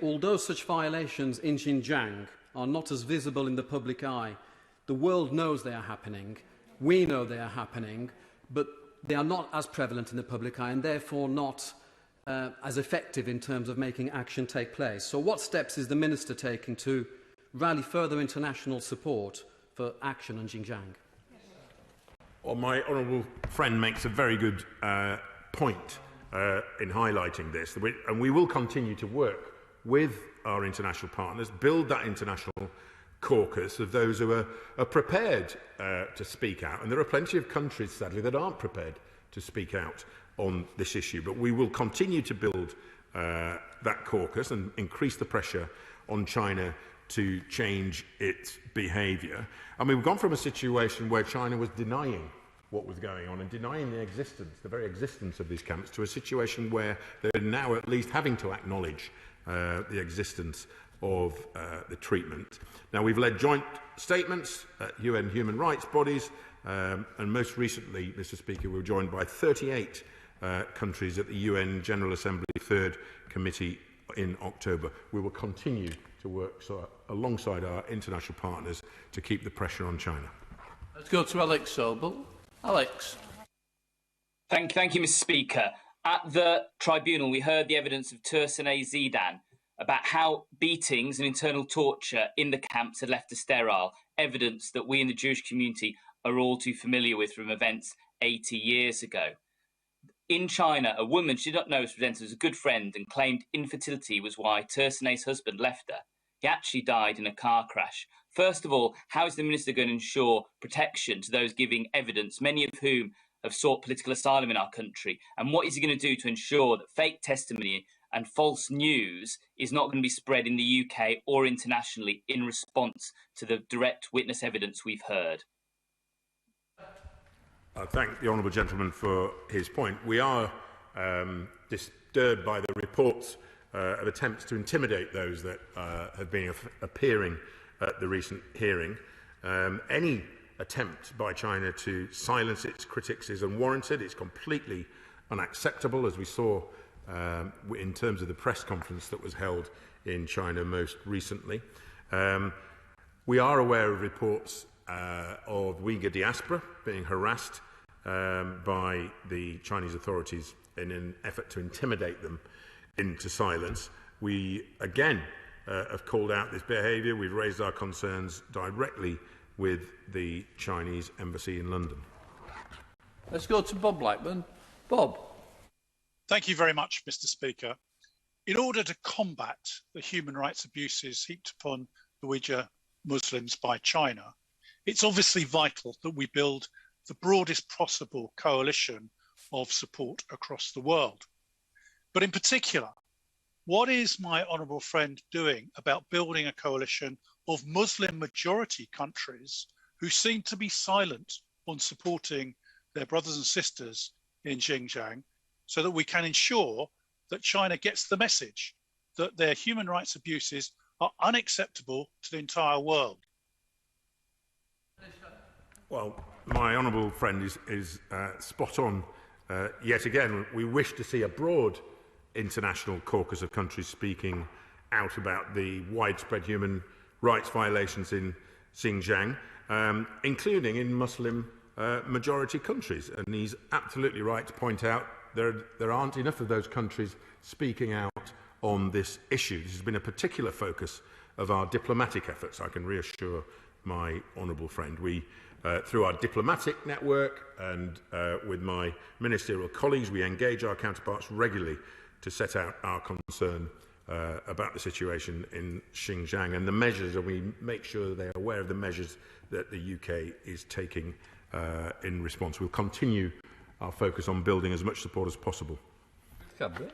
although such violations in Xinjiang are not as visible in the public eye, the world knows they are happening. We know they are happening, but they are not as prevalent in the public eye and therefore not as effective in terms of making action take place. So what steps is the Minister taking to rally further international support for action on Xinjiang? Well, my honourable friend makes a very good point in highlighting this, and we will continue to work with our international partners, build that international caucus of those who are prepared to speak out. And there are plenty of countries, sadly, that aren't prepared to speak out on this issue. But we will continue to build that caucus and increase the pressure on China to change its behaviour. I mean, we've gone from a situation where China was denying what was going on and denying the very existence of these camps, to a situation where they're now at least having to acknowledge the existence of the treatment. Now, we've led joint statements at UN human rights bodies, and most recently, Mr. Speaker, we were joined by 38 countries at the UN General Assembly Third Committee in October. We will continue to work alongside our international partners to keep the pressure on China. Let's go to Alex Sobel. Alex. Thank you, Mr. Speaker. At the tribunal, we heard the evidence of Tursunay Zidan about how beatings and internal torture in the camps had left her sterile, evidence that we in the Jewish community are all too familiar with from events 80 years ago. In China, a woman she did not know was presented as a good friend and claimed infertility was why Tursunay's husband left her. He actually died in a car crash. First of all, how is the Minister going to ensure protection to those giving evidence, many of whom have sought political asylum in our country? And what is he going to do to ensure that fake testimony and false news is not going to be spread in the UK or internationally in response to the direct witness evidence we've heard? I thank the honourable gentleman for his point. We are disturbed by the reports of attempts to intimidate those that have been appearing at the recent hearing. Any attempt by China to silence its critics is unwarranted. It's completely unacceptable, as we saw in terms of the press conference that was held in China most recently. We are aware of reports of Uyghur diaspora being harassed by the Chinese authorities in an effort to intimidate them into silence. We, again, have called out this behaviour. We've raised our concerns directly with the Chinese embassy in London. Let's go to Bob Blackburn. Bob. Thank you very much, Mr. Speaker. In order to combat the human rights abuses heaped upon the Uyghur Muslims by China, it's obviously vital that we build the broadest possible coalition of support across the world. But in particular, what is my honourable friend doing about building a coalition of Muslim majority countries who seem to be silent on supporting their brothers and sisters in Xinjiang, so that we can ensure that China gets the message that their human rights abuses are unacceptable to the entire world? Well, my honourable friend is spot on. Yet again, we wish to see a broad international caucus of countries speaking out about the widespread human rights violations in Xinjiang, including in Muslim majority countries. And he's absolutely right to point out there aren't enough of those countries speaking out on this issue. This has been a particular focus of our diplomatic efforts, I can reassure my honourable friend. We, through our diplomatic network and with my ministerial colleagues, we engage our counterparts regularly to set out our concern about the situation in Xinjiang and the measures, and we make sure they're aware of the measures that the UK is taking in response. We'll continue our focus on building as much support as possible. Thank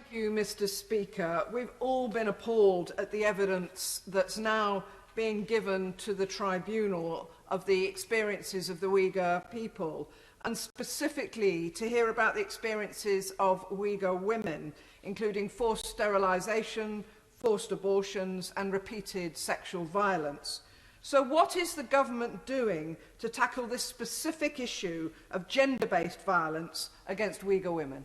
you, Mr. Speaker. We've all been appalled at the evidence that's now being given to the tribunal of the experiences of the Uyghur people, and specifically to hear about the experiences of Uyghur women, including forced sterilisation, forced abortions and repeated sexual violence. So what is the government doing to tackle this specific issue of gender-based violence against Uyghur women?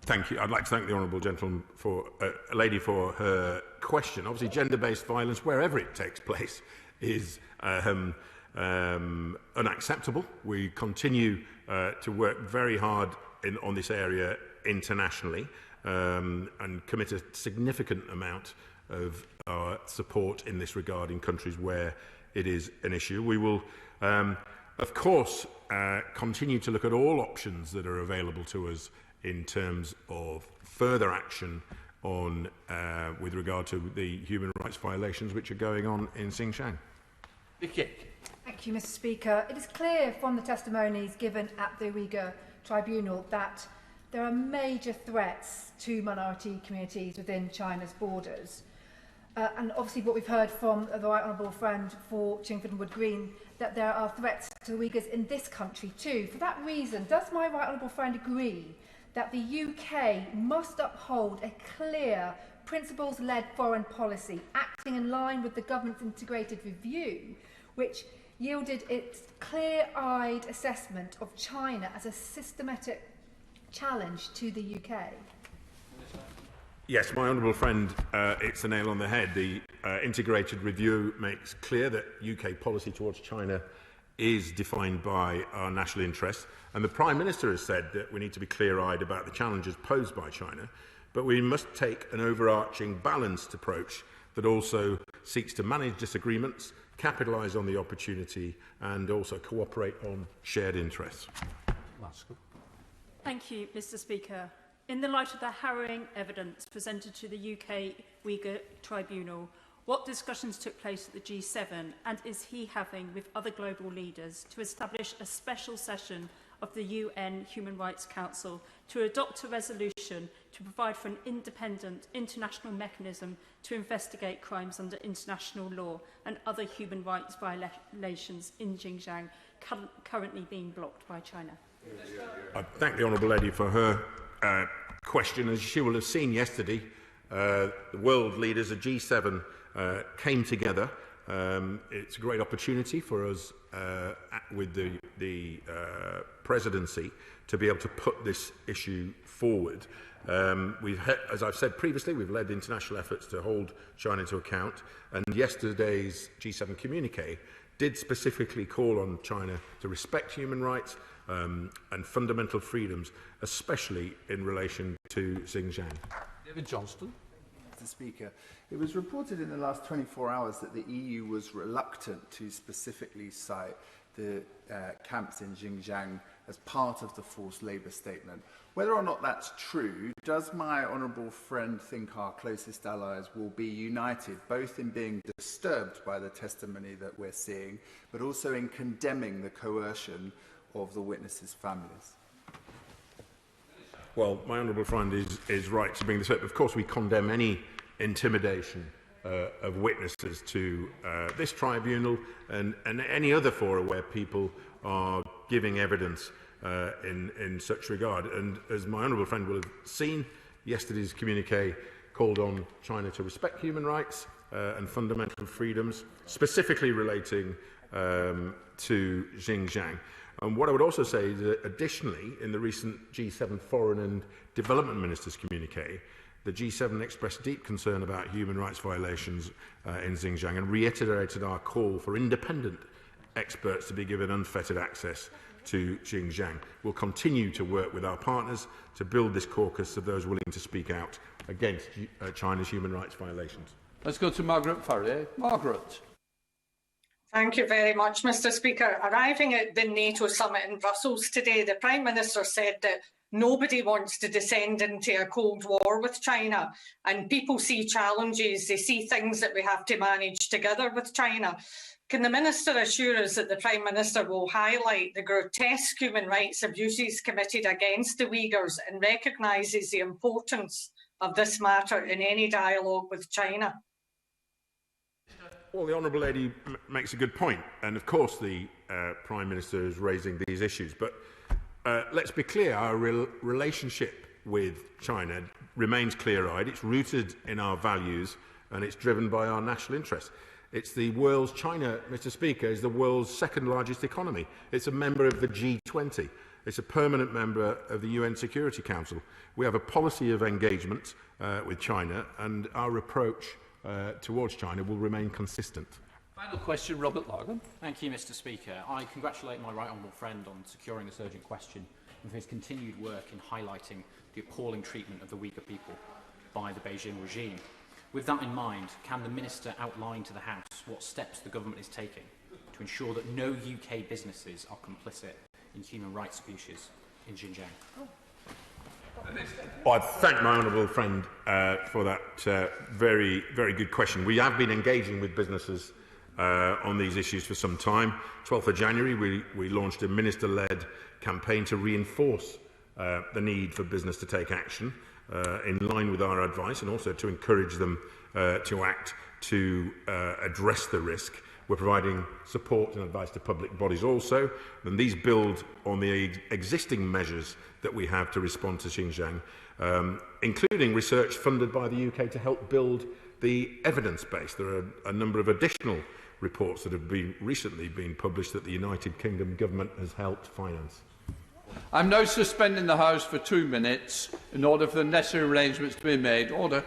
Thank you. I'd like to thank the honourable gentleman lady for her question. Obviously, gender-based violence, wherever it takes place, is unacceptable. We continue to work very hard on this area internationally and commit a significant amount of our support in this regard in countries where it is an issue. We will, of course, continue to look at all options that are available to us in terms of further action on, with regard to the human rights violations which are going on in Xinjiang. Thank you, Mr. Speaker. It is clear from the testimonies given at the Uyghur Tribunal that there are major threats to minority communities within China's borders. And obviously what we've heard from the Right Honourable Friend for Chingford and Wood Green, that there are threats to the Uyghurs in this country too. For that reason, does my Right Honourable Friend agree that the UK must uphold a clear, principles-led foreign policy, acting in line with the government's integrated review, which yielded its clear-eyed assessment of China as a systematic challenge to the UK? Yes, my honourable friend, it's a nail on the head. The integrated review makes clear that UK policy towards China is defined by our national interests, and the Prime Minister has said that we need to be clear-eyed about the challenges posed by China, but we must take an overarching balanced approach that also seeks to manage disagreements, capitalise on the opportunity and also cooperate on shared interests. Thank you, Mr. Speaker. In the light of the harrowing evidence presented to the UK Uyghur Tribunal, what discussions took place at the G7 and is he having with other global leaders to establish a special session of the UN Human Rights Council to adopt a resolution to provide for an independent international mechanism to investigate crimes under international law and other human rights violations in Xinjiang currently being blocked by China? I thank the Honourable Lady for her question. As she will have seen yesterday, the world leaders of G7 came together. It's a great opportunity for us with the presidency to be able to put this issue forward. As I've said previously, we've led international efforts to hold China to account, and yesterday's G7 communique did specifically call on China to respect human rights and fundamental freedoms, especially in relation to Xinjiang. David Johnston. Mr. Speaker, it was reported in the last 24 hours that the EU was reluctant to specifically cite the camps in Xinjiang as part of the forced labour statement. Whether or not that's true, does my honourable friend think our closest allies will be united, both in being disturbed by the testimony that we're seeing, but also in condemning the coercion of the witnesses' families? Well, my honourable friend is right to bring this up. Of course, we condemn any intimidation of witnesses to this tribunal and any other fora where people are giving evidence in such regard. And as my honourable friend will have seen, yesterday's communique called on China to respect human rights and fundamental freedoms, specifically relating to Xinjiang. And what I would also say is that additionally, in the recent G7 Foreign and Development Ministers communique, the G7 expressed deep concern about human rights violations in Xinjiang and reiterated our call for independent experts to be given unfettered access to Xinjiang. We'll continue to work with our partners to build this caucus of those willing to speak out against China's human rights violations. Let's go to Margaret Farrier. Margaret. Thank you very much, Mr. Speaker. Arriving at the NATO summit in Brussels today, the Prime Minister said that nobody wants to descend into a Cold War with China, and people see challenges, they see things that we have to manage together with China. Can the Minister assure us that the Prime Minister will highlight the grotesque human rights abuses committed against the Uyghurs and recognises the importance of this matter in any dialogue with China? Well, the Honourable Lady makes a good point, and of course the Prime Minister is raising these issues, but let's be clear, our relationship with China remains clear-eyed, it's rooted in our values and it's driven by our national interests. It's the world's, China, Mr. Speaker, is the world's second largest economy. It's a member of the G20. It's a permanent member of the UN Security Council. We have a policy of engagement with China, and our approach towards China will remain consistent. Final question, Robert Largan. Thank you, Mr. Speaker. I congratulate my right honourable friend on securing this urgent question and for his continued work in highlighting the appalling treatment of the Uyghur people by the Beijing regime. With that in mind, can the Minister outline to the House what steps the government is taking to ensure that no UK businesses are complicit in human rights abuses in Xinjiang? Well, I thank my honourable friend for that very, very good question. We have been engaging with businesses on these issues for some time. 12th of January, we launched a minister-led campaign to reinforce the need for business to take action in line with our advice, and also to encourage them to act to address the risk. We're providing support and advice to public bodies also, and these build on the existing measures that we have to respond to Xinjiang, including research funded by the UK to help build the evidence base. There are a number of additional reports that have recently been published that the United Kingdom government has helped finance. I'm now suspending the House for 2 minutes in order for the necessary arrangements to be made. Order.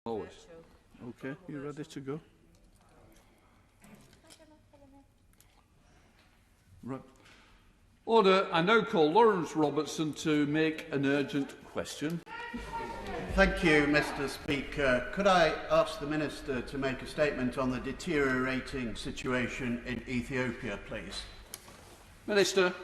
Always. Okay, you ready to go? Right. Order. I now call Laurence Robertson to make an urgent question. Thank you, Mr. Speaker. Could I ask the Minister to make a statement on the deteriorating situation in Ethiopia, please? Minister.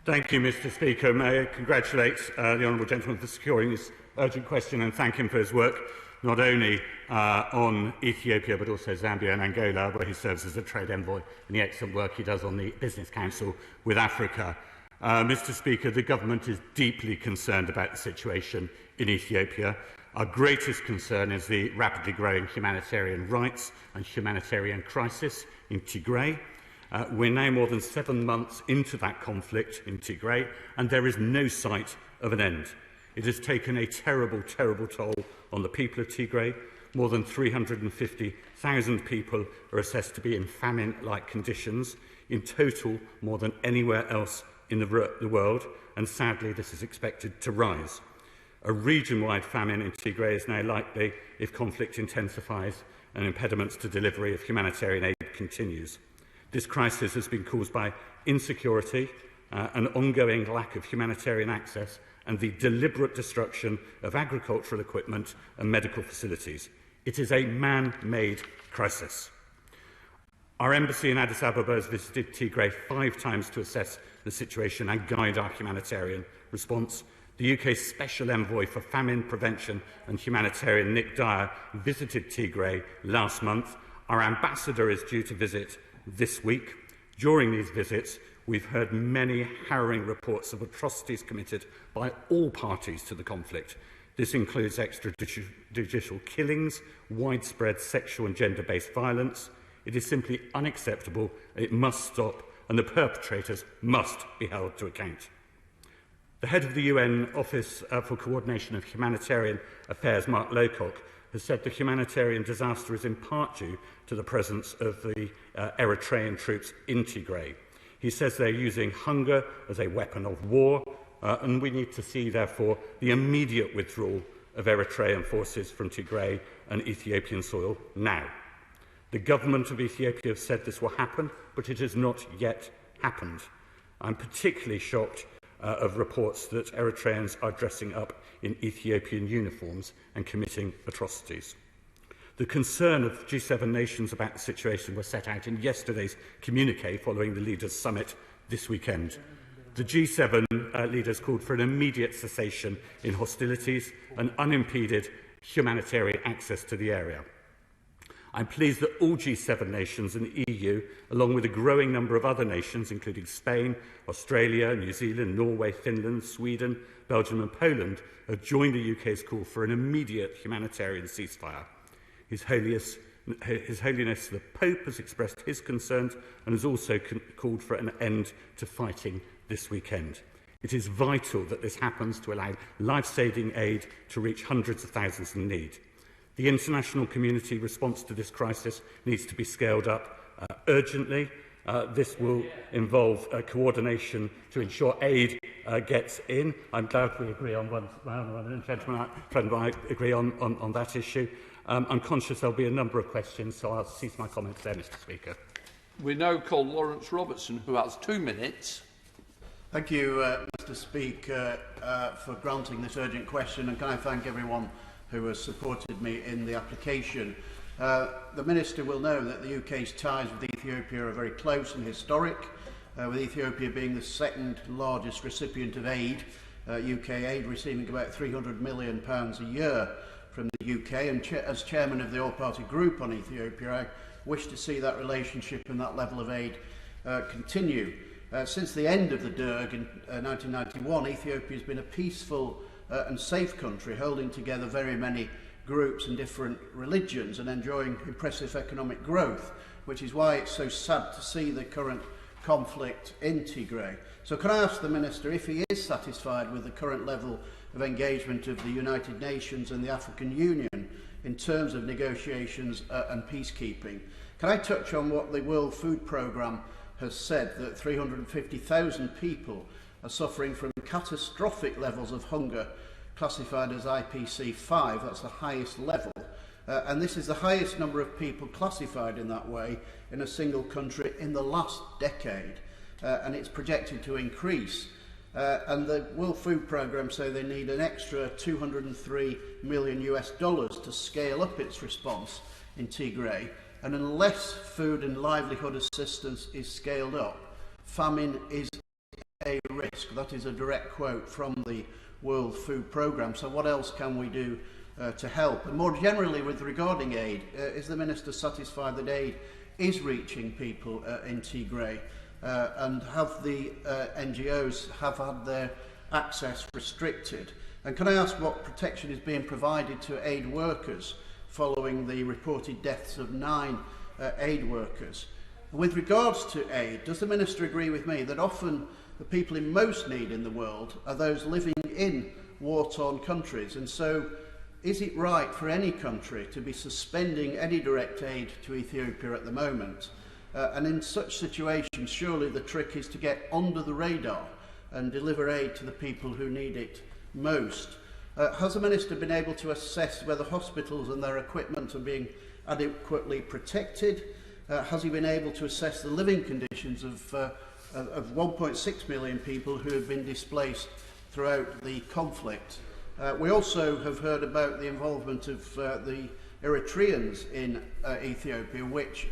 Thank you, Mr. Speaker. May I congratulate the honourable gentleman for securing this urgent question and thank him for his work, not only on Ethiopia but also Zambia and Angola, where he serves as a trade envoy, and the excellent work he does on the Business Council with Africa. Mr. Speaker, the government is deeply concerned about the situation in Ethiopia. Our greatest concern is the rapidly growing humanitarian rights and humanitarian crisis in Tigray. We're now more than 7 months into that conflict in Tigray, and there is no sight of an end. It has taken a terrible, terrible toll on the people of Tigray. More than 350,000 people are assessed to be in famine-like conditions. In total, more than anywhere else in the world, and sadly this is expected to rise. A region-wide famine in Tigray is now likely if conflict intensifies and impediments to delivery of humanitarian aid continues. This crisis has been caused by insecurity, an ongoing lack of humanitarian access, and the deliberate destruction of agricultural equipment and medical facilities. It is a man-made crisis. Our embassy in Addis Ababa has visited Tigray 5 times to assess the situation and guide our humanitarian response. The UK's Special Envoy for Famine Prevention and Humanitarian, Nick Dyer, visited Tigray last month. Our ambassador is due to visit this week. During these visits, we've heard many harrowing reports of atrocities committed by all parties to the conflict. This includes extrajudicial killings, widespread sexual and gender-based violence. It is simply unacceptable, it must stop, and the perpetrators must be held to account. The head of the UN Office for Coordination of Humanitarian Affairs, Mark Lowcock, has said the humanitarian disaster is in part due to the presence of the Eritrean troops in Tigray. He says they're using hunger as a weapon of war, and we need to see, therefore, the immediate withdrawal of Eritrean forces from Tigray and Ethiopian soil now. The government of Ethiopia has said this will happen, but it has not yet happened. I'm particularly shocked of reports that Eritreans are dressing up in Ethiopian uniforms and committing atrocities. The concern of G7 nations about the situation was set out in yesterday's communiqué following the leaders' summit this weekend. The G7 leaders called for an immediate cessation in hostilities and unimpeded humanitarian access to the area. I'm pleased that all G7 nations and the EU, along with a growing number of other nations, including Spain, Australia, New Zealand, Norway, Finland, Sweden, Belgium and Poland, have joined the UK's call for an immediate humanitarian ceasefire. His Holiness the Pope has expressed his concerns and has also called for an end to fighting this weekend. It is vital that this happens to allow life-saving aid to reach hundreds of thousands in need. The international community response to this crisis needs to be scaled up urgently. This will involve coordination to ensure aid gets in. I'm glad we agree on one gentleman, I agree on that issue. I'm conscious there'll be a number of questions, so I'll cease my comments there, Mr. Speaker. We now call Laurence Robertson, who has 2 minutes. Thank you, Mr. Speaker, for granting this urgent question, and can I thank everyone who has supported me in the application. The Minister will know that the UK's ties with Ethiopia are very close and historic, with Ethiopia being the second largest recipient of aid, UK aid receiving about £300 million a year from the UK. And as Chairman of the All-Party Group on Ethiopia, I wish to see that relationship and that level of aid continue. Since the end of the Derg in 1991, Ethiopia has been a peaceful and safe country, holding together very many groups and different religions and enjoying impressive economic growth, which is why it's so sad to see the current conflict in Tigray. So can I ask the Minister if he is satisfied with the current level of engagement of the United Nations and the African Union in terms of negotiations and peacekeeping? Can I touch on what the World Food Programme has said, that 350,000 people are suffering from catastrophic levels of hunger, classified as IPC 5, that's the highest level. And this is the highest number of people classified in that way in a single country in the last decade. And it's projected to increase. And the World Food Programme say they need an extra $203 million to scale up its response in Tigray. And unless food and livelihood assistance is scaled up, famine is a risk. That is a direct quote from the World Food Programme. So what else can we do to help? And more generally, with regarding aid, is the Minister satisfied that aid is reaching people in Tigray? And have the NGOs have had their access restricted. And can I ask what protection is being provided to aid workers following the reported deaths of 9 aid workers? With regards to aid, does the Minister agree with me that often the people in most need in the world are those living in war-torn countries? And so is it right for any country to be suspending any direct aid to Ethiopia at the moment? And in such situations, surely the trick is to get under the radar and deliver aid to the people who need it most. Has the Minister been able to assess whether hospitals and their equipment are being adequately protected? Has he been able to assess the living conditions of 1.6 million people who have been displaced throughout the conflict? We also have heard about the involvement of the Eritreans in Ethiopia, which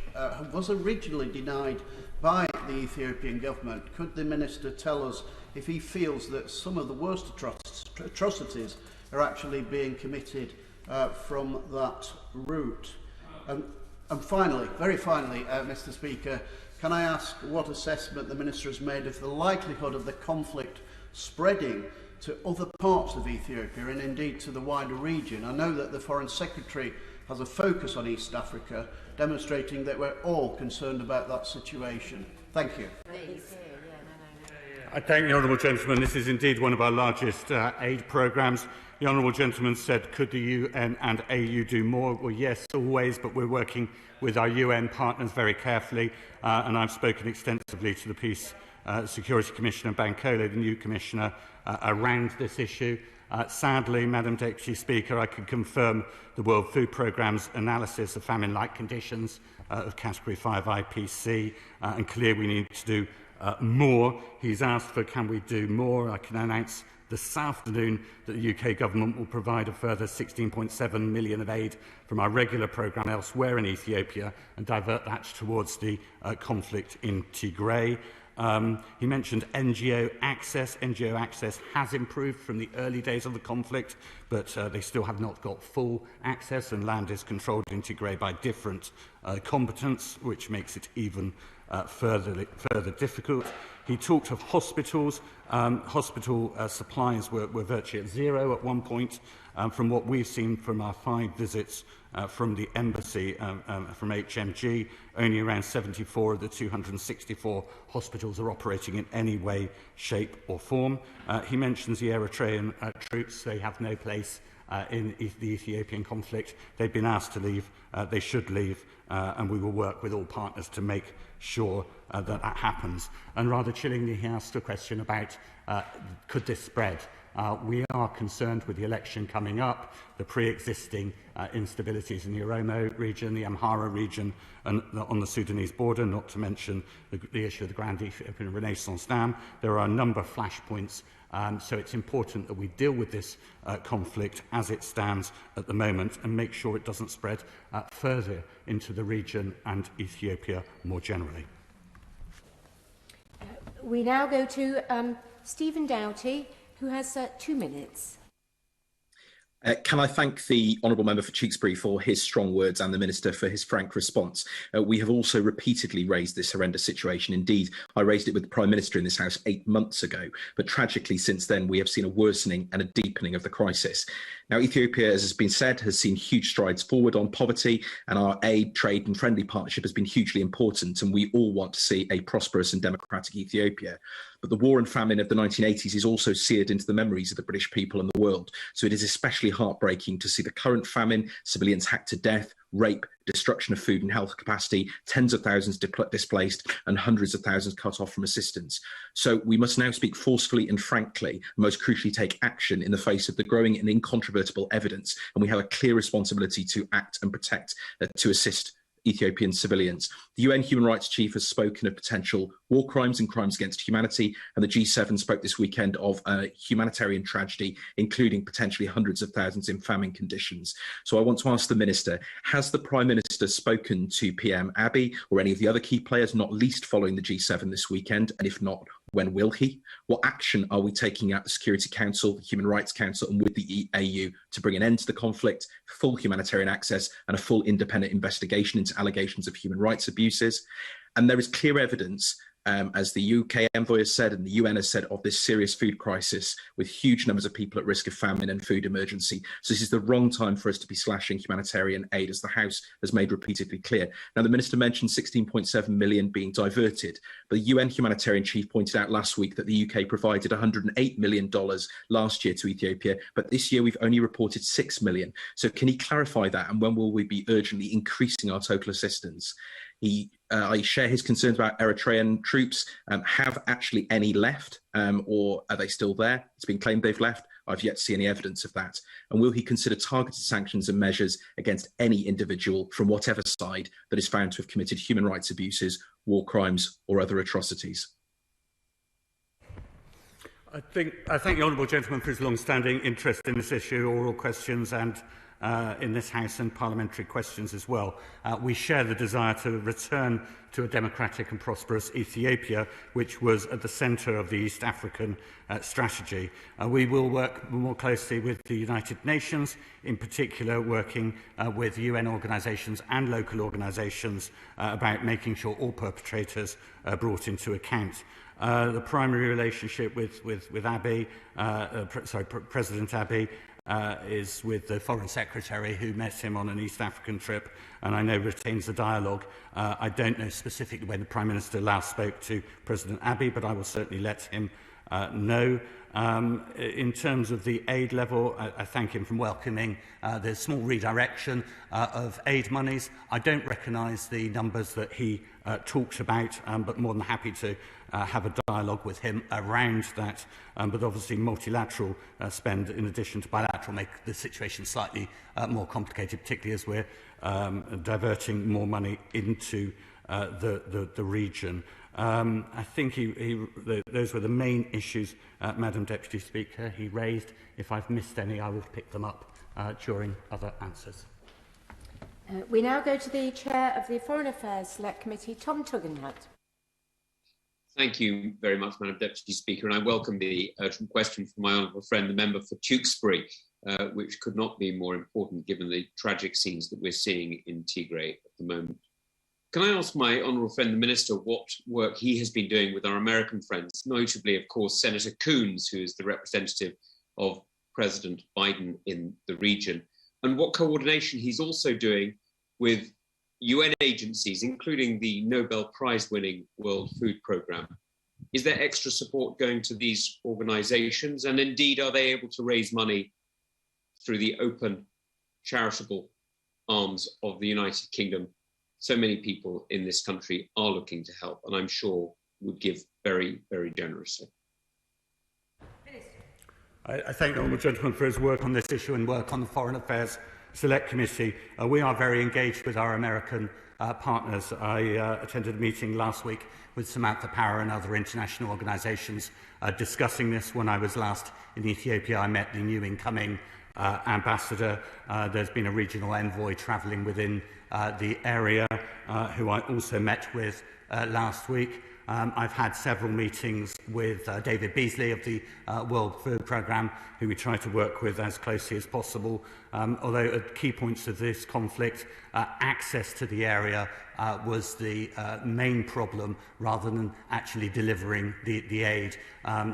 was originally denied by the Ethiopian government. Could the Minister tell us if he feels that some of the worst atrocities are actually being committed from that route? And finally, very finally, Mr. Speaker, can I ask what assessment the Minister has made of the likelihood of the conflict spreading to other parts of Ethiopia and indeed to the wider region? I know that the Foreign Secretary has a focus on East Africa, demonstrating that we're all concerned about that situation. Thank you. I thank the honourable gentleman. This is indeed one of our largest aid programmes. The honourable gentleman said, could the UN and AU do more? Well, yes, always, but we're working with our UN partners very carefully, and I've spoken extensively to the Peace Security Commissioner Bankole, the new Commissioner, around this issue. Sadly, Madam Deputy Speaker, I can confirm the World Food Programme's analysis of famine-like conditions of Category 5 IPC, and clearly we need to do more. He's asked for, can we do more? I can announce this afternoon that the UK Government will provide a further 16.7 million of aid from our regular programme elsewhere in Ethiopia and divert that towards the conflict in Tigray. He mentioned NGO access. NGO access has improved from the early days of the conflict, but they still have not got full access, and land is controlled in Tigray by different combatants, which makes it even further difficult. He talked of hospitals. Hospital supplies were virtually at zero at one point. From what we've seen from our 5 visits from the embassy, from HMG, only around 74 of the 264 hospitals are operating in any way, shape or form. He mentions the Eritrean troops. They have no place in the Ethiopian conflict. They've been asked to leave. They should leave, and we will work with all partners to make sure that happens. And rather chillingly, he asked a question about could this spread? We are concerned with the election coming up, the pre-existing instabilities in the Oromo region, the Amhara region, and on the Sudanese border, not to mention the issue of the Grand Ethiopian Renaissance Dam. There are a number of flashpoints, so it's important that we deal with this conflict as it stands at the moment and make sure it doesn't spread further into the region and Ethiopia more generally. We now go to Stephen Doughty, who has 2 minutes. Can I thank the Honourable Member for Tewkesbury for his strong words and the Minister for his frank response. We have also repeatedly raised this horrendous situation. Indeed, I raised it with the Prime Minister in this House 8 months ago, but tragically since then we have seen a worsening and a deepening of the crisis. Now, Ethiopia, as has been said, has seen huge strides forward on poverty, and our aid, trade and friendly partnership has been hugely important, and we all want to see a prosperous and democratic Ethiopia. But the war and famine of the 1980s is also seared into the memories of the British people and the world. So it is especially heartbreaking to see the current famine, civilians hacked to death, rape, destruction of food and health capacity, tens of thousands displaced, and hundreds of thousands cut off from assistance. So we must now speak forcefully and frankly, and most crucially take action in the face of the growing and incontrovertible evidence. And we have a clear responsibility to act and protect, to assist Ethiopian civilians. The UN Human Rights Chief has spoken of potential war crimes and crimes against humanity, and the G7 spoke this weekend of a humanitarian tragedy, including potentially hundreds of thousands in famine conditions. So I want to ask the Minister, has the Prime Minister spoken to PM Abiy or any of the other key players, not least following the G7 this weekend? And if not, when will he? What action are we taking at the Security Council, the Human Rights Council and with the AU to bring an end to the conflict, full humanitarian access and a full independent investigation into allegations of human rights abuses? And there is clear evidence as the UK envoy has said and the UN has said, of this serious food crisis with huge numbers of people at risk of famine and food emergency. So this is the wrong time for us to be slashing humanitarian aid, as the House has made repeatedly clear. Now, the Minister mentioned 16.7 million being diverted, but the UN humanitarian chief pointed out last week that the UK provided $108 million last year to Ethiopia, but this year we've only reported 6 million. So can he clarify that, and when will we be urgently increasing our total assistance? I share his concerns about Eritrean troops. Have actually any left, or are they still there? It's been claimed they've left. I've yet to see any evidence of that. And will he consider targeted sanctions and measures against any individual from whatever side that is found to have committed human rights abuses, war crimes, or other atrocities? I thank the honourable gentleman for his long-standing interest in this issue, oral questions and in this House and parliamentary questions as well. We share the desire to return to a democratic and prosperous Ethiopia, which was at the centre of the East African strategy. We will work more closely with the United Nations, in particular working with UN organisations and local organisations about making sure all perpetrators are brought into account. The primary relationship with Abiy, President Abiy, is with the Foreign Secretary who met him on an East African trip, and I know retains the dialogue. I don't know specifically when the Prime Minister last spoke to President Abiy, but I will certainly let him know. In terms of the aid level, I thank him for welcoming the small redirection of aid monies. I don't recognise the numbers that he talked about, but more than happy to have a dialogue with him around that. But obviously multilateral spend in addition to bilateral make the situation slightly more complicated, particularly as we're diverting more money into the region. I think those were the main issues, Madam Deputy Speaker, he raised. If I've missed any, I will pick them up during other answers. We now go to the Chair of the Foreign Affairs Select Committee, Tom Tugendhat. Thank you very much, Madam Deputy Speaker, and I welcome the urgent question from my honourable friend, the member for Tewkesbury, which could not be more important given the tragic scenes that we're seeing in Tigray at the moment. Can I ask my honourable friend, the Minister, what work he has been doing with our American friends, notably, of course, Senator Coons, who is the representative of President Biden in the region, and what coordination he's also doing with UN agencies, including the Nobel Prize-winning World Food Programme. Is there extra support going to these organisations? And indeed, are they able to raise money through the open, charitable arms of the United Kingdom? So many people in this country are looking to help, and I'm sure would give very, very generously. I thank the honourable gentleman for his work on this issue and work on the Foreign Affairs Select Committee. We are very engaged with our American partners. I attended a meeting last week with Samantha Power and other international organisations discussing this. When I was last in Ethiopia, I met the new incoming ambassador. There's been a regional envoy travelling within the area who I also met with last week. I've had several meetings with David Beasley of the World Food Programme, who we try to work with as closely as possible. Although at key points of this conflict, access to the area was the main problem rather than actually delivering the aid.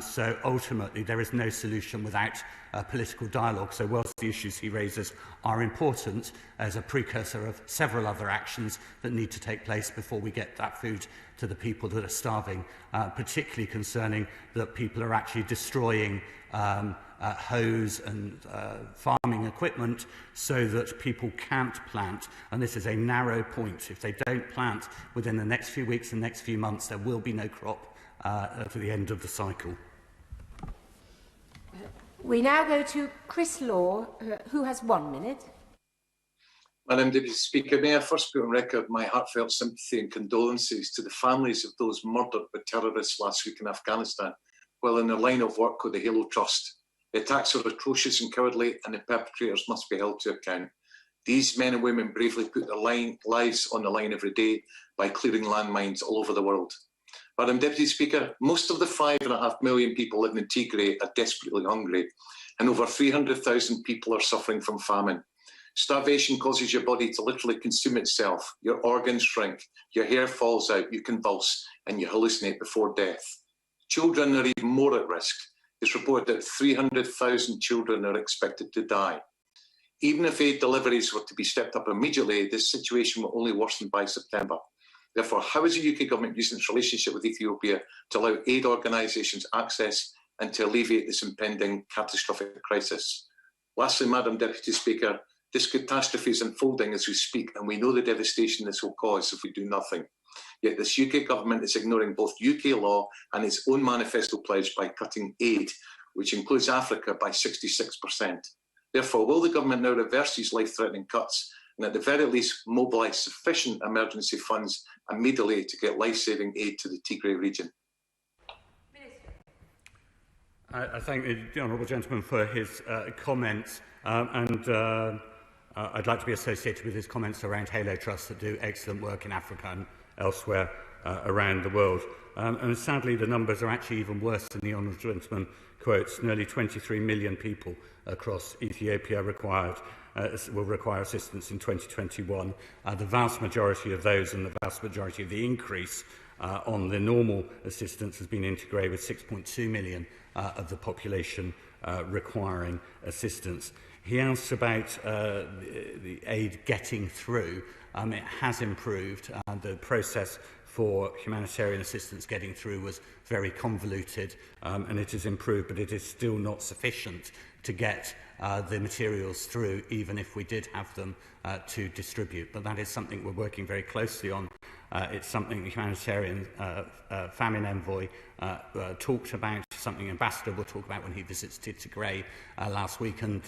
So ultimately, there is no solution without political dialogue. So whilst the issues he raises are important as a precursor of several other actions that need to take place before we get that food to the people that are starving, particularly concerning that people are actually destroying hose and farming equipment so that people can't plant. And this is a narrow point. If they don't plant within the next few weeks and next few months, there will be no crop at the end of the cycle. We now go to Chris Law, who has 1 minute. Madam Deputy Speaker, may I first put on record my heartfelt sympathy and condolences to the families of those murdered by terrorists last week in Afghanistan while in their line of work with the Halo Trust. The attacks are atrocious and cowardly, and the perpetrators must be held to account. These men and women bravely put their lives on the line every day by clearing landmines all over the world. Madam Deputy Speaker, most of the 5.5 million people living in Tigray are desperately hungry, and over 300,000 people are suffering from famine. Starvation causes your body to literally consume itself. Your organs shrink, your hair falls out, you convulse, and you hallucinate before death. Children are even more at risk. It's reported that 300,000 children are expected to die. Even if aid deliveries were to be stepped up immediately, this situation will only worsen by September. Therefore, how is the UK government using its relationship with Ethiopia to allow aid organisations access and to alleviate this impending catastrophic crisis? Lastly, Madam Deputy Speaker, this catastrophe is unfolding as we speak, and we know the devastation this will cause if we do nothing. Yet this UK government is ignoring both UK law and its own manifesto pledge by cutting aid, which includes Africa, by 66%. Therefore, will the government now reverse these life-threatening cuts and at the very least mobilise sufficient emergency funds immediately to get life-saving aid to the Tigray region? I thank the honourable gentleman for his comments, I'd like to be associated with his comments around Halo Trusts that do excellent work in Africa and elsewhere around the world. And sadly, the numbers are actually even worse than the honourable gentleman quotes. Nearly 23 million people across Ethiopia will require assistance in 2021. The vast majority of those and the vast majority of the increase on the normal assistance has been integrated with 6.2 million of the population requiring assistance. He asked about the aid getting through. It has improved. The process for humanitarian assistance getting through was very convoluted, and it has improved, but it is still not sufficient to get the materials through, even if we did have them to distribute. But that is something we're working very closely on. It's something the humanitarian famine envoy talked about, something Ambassador will talk about when he visits Tigray last week. And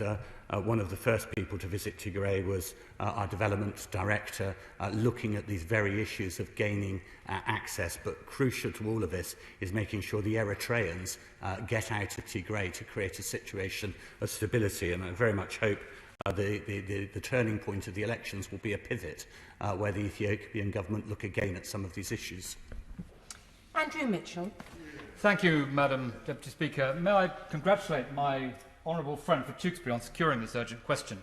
one of the first people to visit Tigray was our development director, looking at these very issues of gaining access. But crucial to all of this is making sure the Eritreans get out of Tigray to create a situation of stability. And I very much hope the turning point of the elections will be a pivot where the Ethiopian government look again at some of these issues. Andrew Mitchell. Thank you, Madam Deputy Speaker. May I congratulate my honourable friend for Tewkesbury on securing this urgent question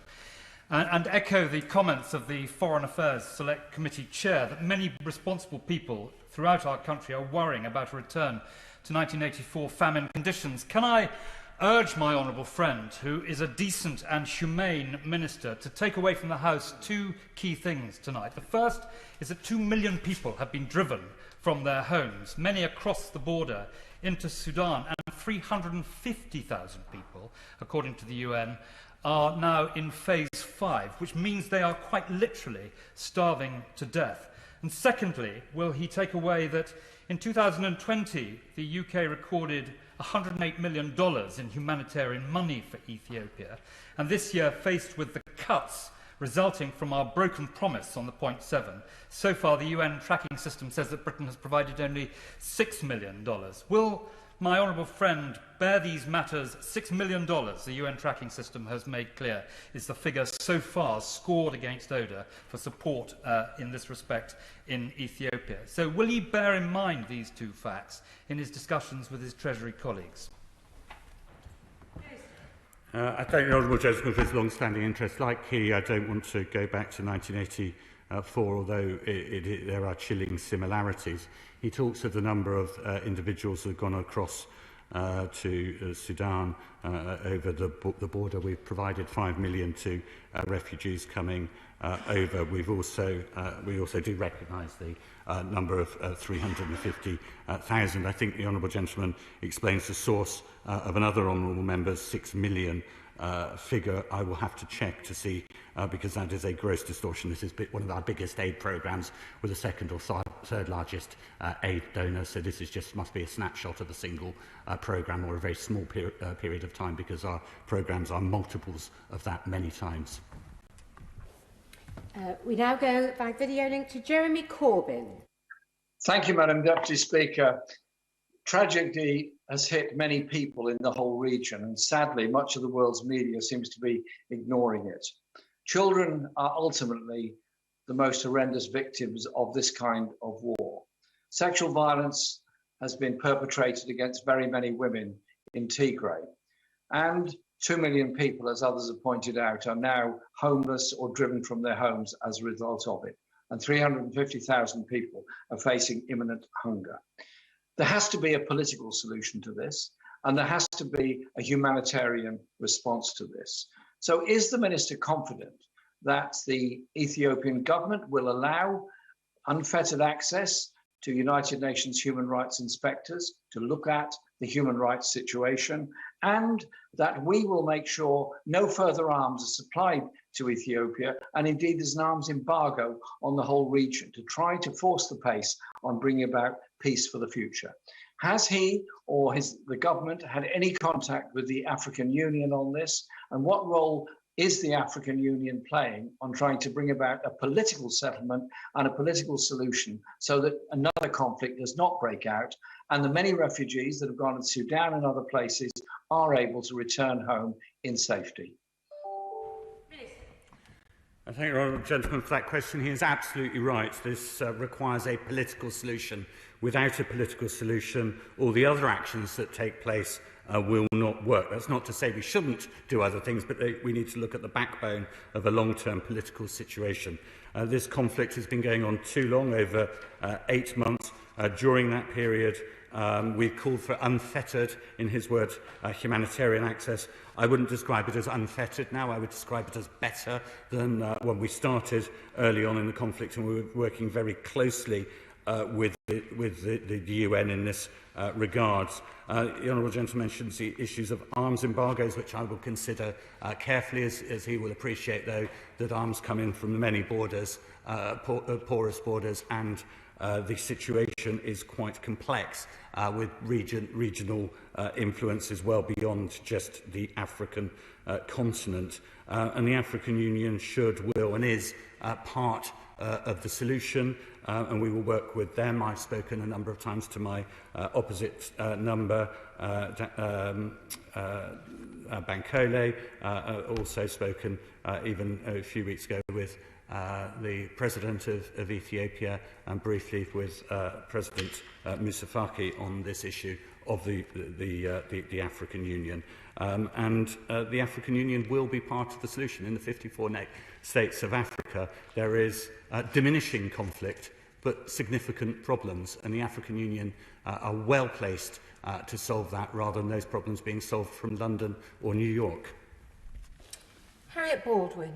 and echo the comments of the Foreign Affairs Select Committee Chair that many responsible people throughout our country are worrying about a return to 1984 famine conditions. Can I urge my honourable friend, who is a decent and humane minister, to take away from the House two key things tonight? The first is that 2 million people have been driven from their homes, many across the border into Sudan, and 350,000 people, according to the UN, are now in phase 5, which means they are quite literally starving to death. And secondly, will he take away that in 2020 the UK recorded $108 million in humanitarian money for Ethiopia, and this year, faced with the cuts resulting from our broken promise on the 0.7, so far the UN tracking system says that Britain has provided only $6 million. Will my honourable friend bear these matters? $6 million, the UN tracking system has made clear, is the figure so far scored against ODA for support in this respect in Ethiopia. So will he bear in mind these two facts in his discussions with his Treasury colleagues? I thank the honourable gentleman for his long-standing interest. Like he, I don't want to go back to 1984, although there are chilling similarities. He talks of the number of individuals who have gone across to Sudan over the border. We've provided 5 million to refugees coming over. We also do recognise the number of 350,000. I think the honourable gentleman explains the source of another honourable member's 6 million figure. I will have to check to see, because that is a gross distortion. This is one of our biggest aid programmes, with the second or third largest aid donor. So this is must be a snapshot of a single programme or a very small period of time, because our programmes are multiples of that many times. We now go by video link to Jeremy Corbyn. Thank you, Madam Deputy Speaker. Tragedy has hit many people in the whole region, and sadly, much of the world's media seems to be ignoring it. Children are ultimately the most horrendous victims of this kind of war. Sexual violence has been perpetrated against very many women in Tigray. And 2 million people, as others have pointed out, are now homeless or driven from their homes as a result of it. And 350,000 people are facing imminent hunger. There has to be a political solution to this, and there has to be a humanitarian response to this. So is the Minister confident that the Ethiopian government will allow unfettered access to United Nations human rights inspectors to look at the human rights situation, and that we will make sure no further arms are supplied to Ethiopia, and indeed there's an arms embargo on the whole region to try to force the pace on bringing about peace for the future? Has he or the government had any contact with the African Union on this, and what role is the African Union playing on trying to bring about a political settlement and a political solution so that another conflict does not break out and the many refugees that have gone to Sudan and other places are able to return home in safety? I thank the honourable gentleman for that question. He is absolutely right. This requires a political solution. Without a political solution, all the other actions that take place will not work. That's not to say we shouldn't do other things, but we need to look at the backbone of a long-term political situation. This conflict has been going on too long, over 8 months. During that period, we've called for unfettered, in his words, humanitarian access. I wouldn't describe it as unfettered now. I would describe it as better than when we started early on in the conflict, and we were working very closely with the UN in this regard. The honourable gentleman mentions the issues of arms embargoes, which I will consider carefully, as he will appreciate, though, that arms come in from many borders, porous borders, and the situation is quite complex, with regional influences well beyond just the African continent. And the African Union should, will, and is part of the solution, and we will work with them. I've spoken a number of times to my opposite number, Bankole, also spoken even a few weeks ago with the President of Ethiopia, and briefly with President Moussa Faki on this issue of the African Union. And the African Union will be part of the solution. In the 54 states of Africa, there is diminishing conflict, but significant problems, and the African Union are well placed to solve that, rather than those problems being solved from London or New York. Harriet Baldwin.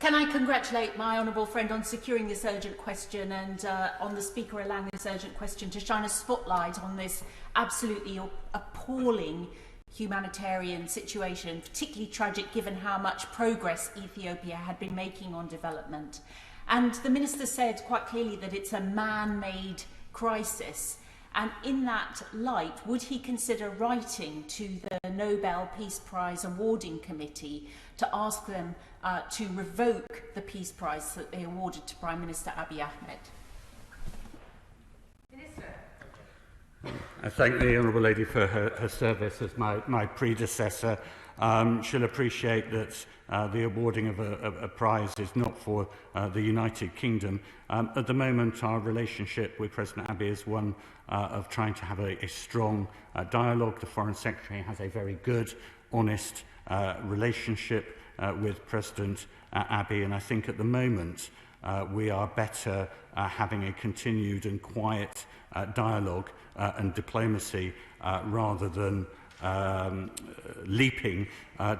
Can I congratulate my honourable friend on securing this urgent question, and on the Speaker allowing this urgent question to shine a spotlight on this absolutely appalling humanitarian situation, particularly tragic given how much progress Ethiopia had been making on development. And the Minister said quite clearly that it's a man-made crisis. And in that light, would he consider writing to the Nobel Peace Prize awarding committee to ask them to revoke the Peace Prize that they awarded to Prime Minister Abiy Ahmed? I thank the Honourable Lady for her service as my predecessor. She'll appreciate that the awarding of a prize is not for the United Kingdom. At the moment, our relationship with President Abiy is one of trying to have a strong dialogue. The Foreign Secretary has a very good, honest relationship with President Abiy, and I think at the moment we are better having a continued and quiet dialogue and diplomacy rather than leaping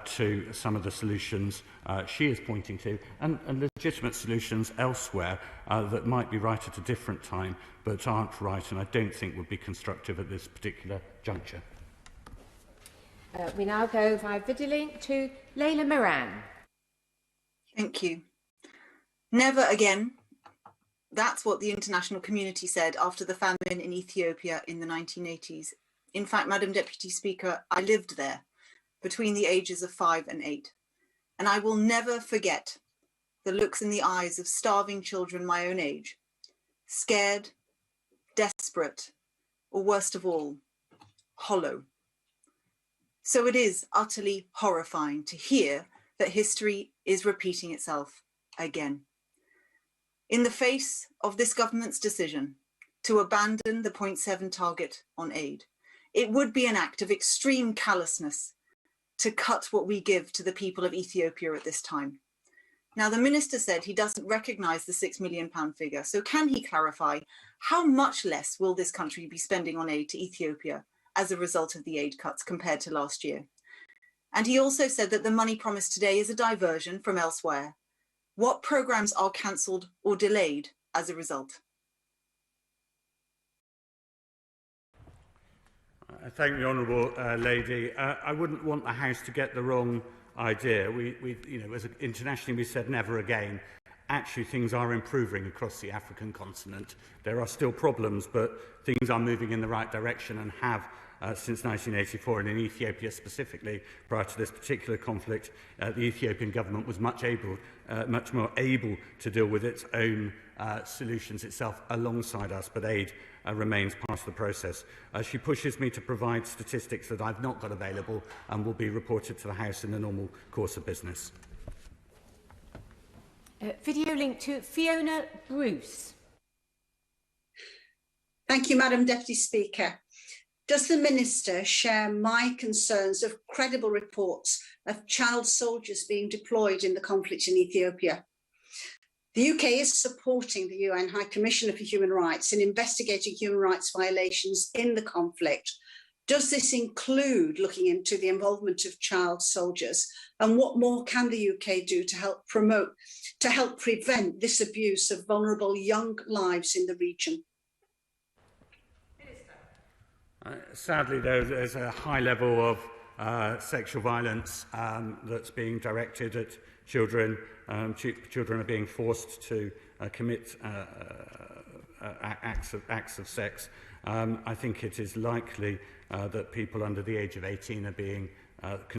to some of the solutions she is pointing to, and legitimate solutions elsewhere that might be right at a different time but aren't right, and I don't think would be constructive at this particular juncture. We now go via video link to Leila Moran. Thank you. Never again. That's what the international community said after the famine in Ethiopia in the 1980s. In fact, Madam Deputy Speaker, I lived there between the ages of 5 and 8. And I will never forget the looks in the eyes of starving children my own age, scared, desperate, or worst of all, hollow. So it is utterly horrifying to hear that history is repeating itself again. In the face of this government's decision to abandon the 0.7 target on aid, it would be an act of extreme callousness to cut what we give to the people of Ethiopia at this time. Now, the Minister said he doesn't recognise the £6 million figure, so can he clarify how much less will this country be spending on aid to Ethiopia as a result of the aid cuts compared to last year? And he also said that the money promised today is a diversion from elsewhere. What programmes are cancelled or delayed as a result? Thank the honourable lady. I wouldn't want the House to get the wrong idea. Internationally we said never again. Actually, things are improving across the African continent. There are still problems, but things are moving in the right direction and have since 1984, and in Ethiopia specifically, prior to this particular conflict, the Ethiopian government was much more able to deal with its own solutions itself alongside us, but aid remains part of the process. She pushes me to provide statistics that I've not got available and will be reported to the House in the normal course of business. Video link to Fiona Bruce. Thank you, Madam Deputy Speaker. Does the Minister share my concerns of credible reports of child soldiers being deployed in the conflict in Ethiopia? The UK is supporting the UN High Commissioner for Human Rights in investigating human rights violations in the conflict. Does this include looking into the involvement of child soldiers? And what more can the UK do to help prevent this abuse of vulnerable young lives in the region? Sadly, there's a high level of sexual violence that's being directed at children. Children are being forced to commit acts of sex. I think it is likely that people under the age of 18 are being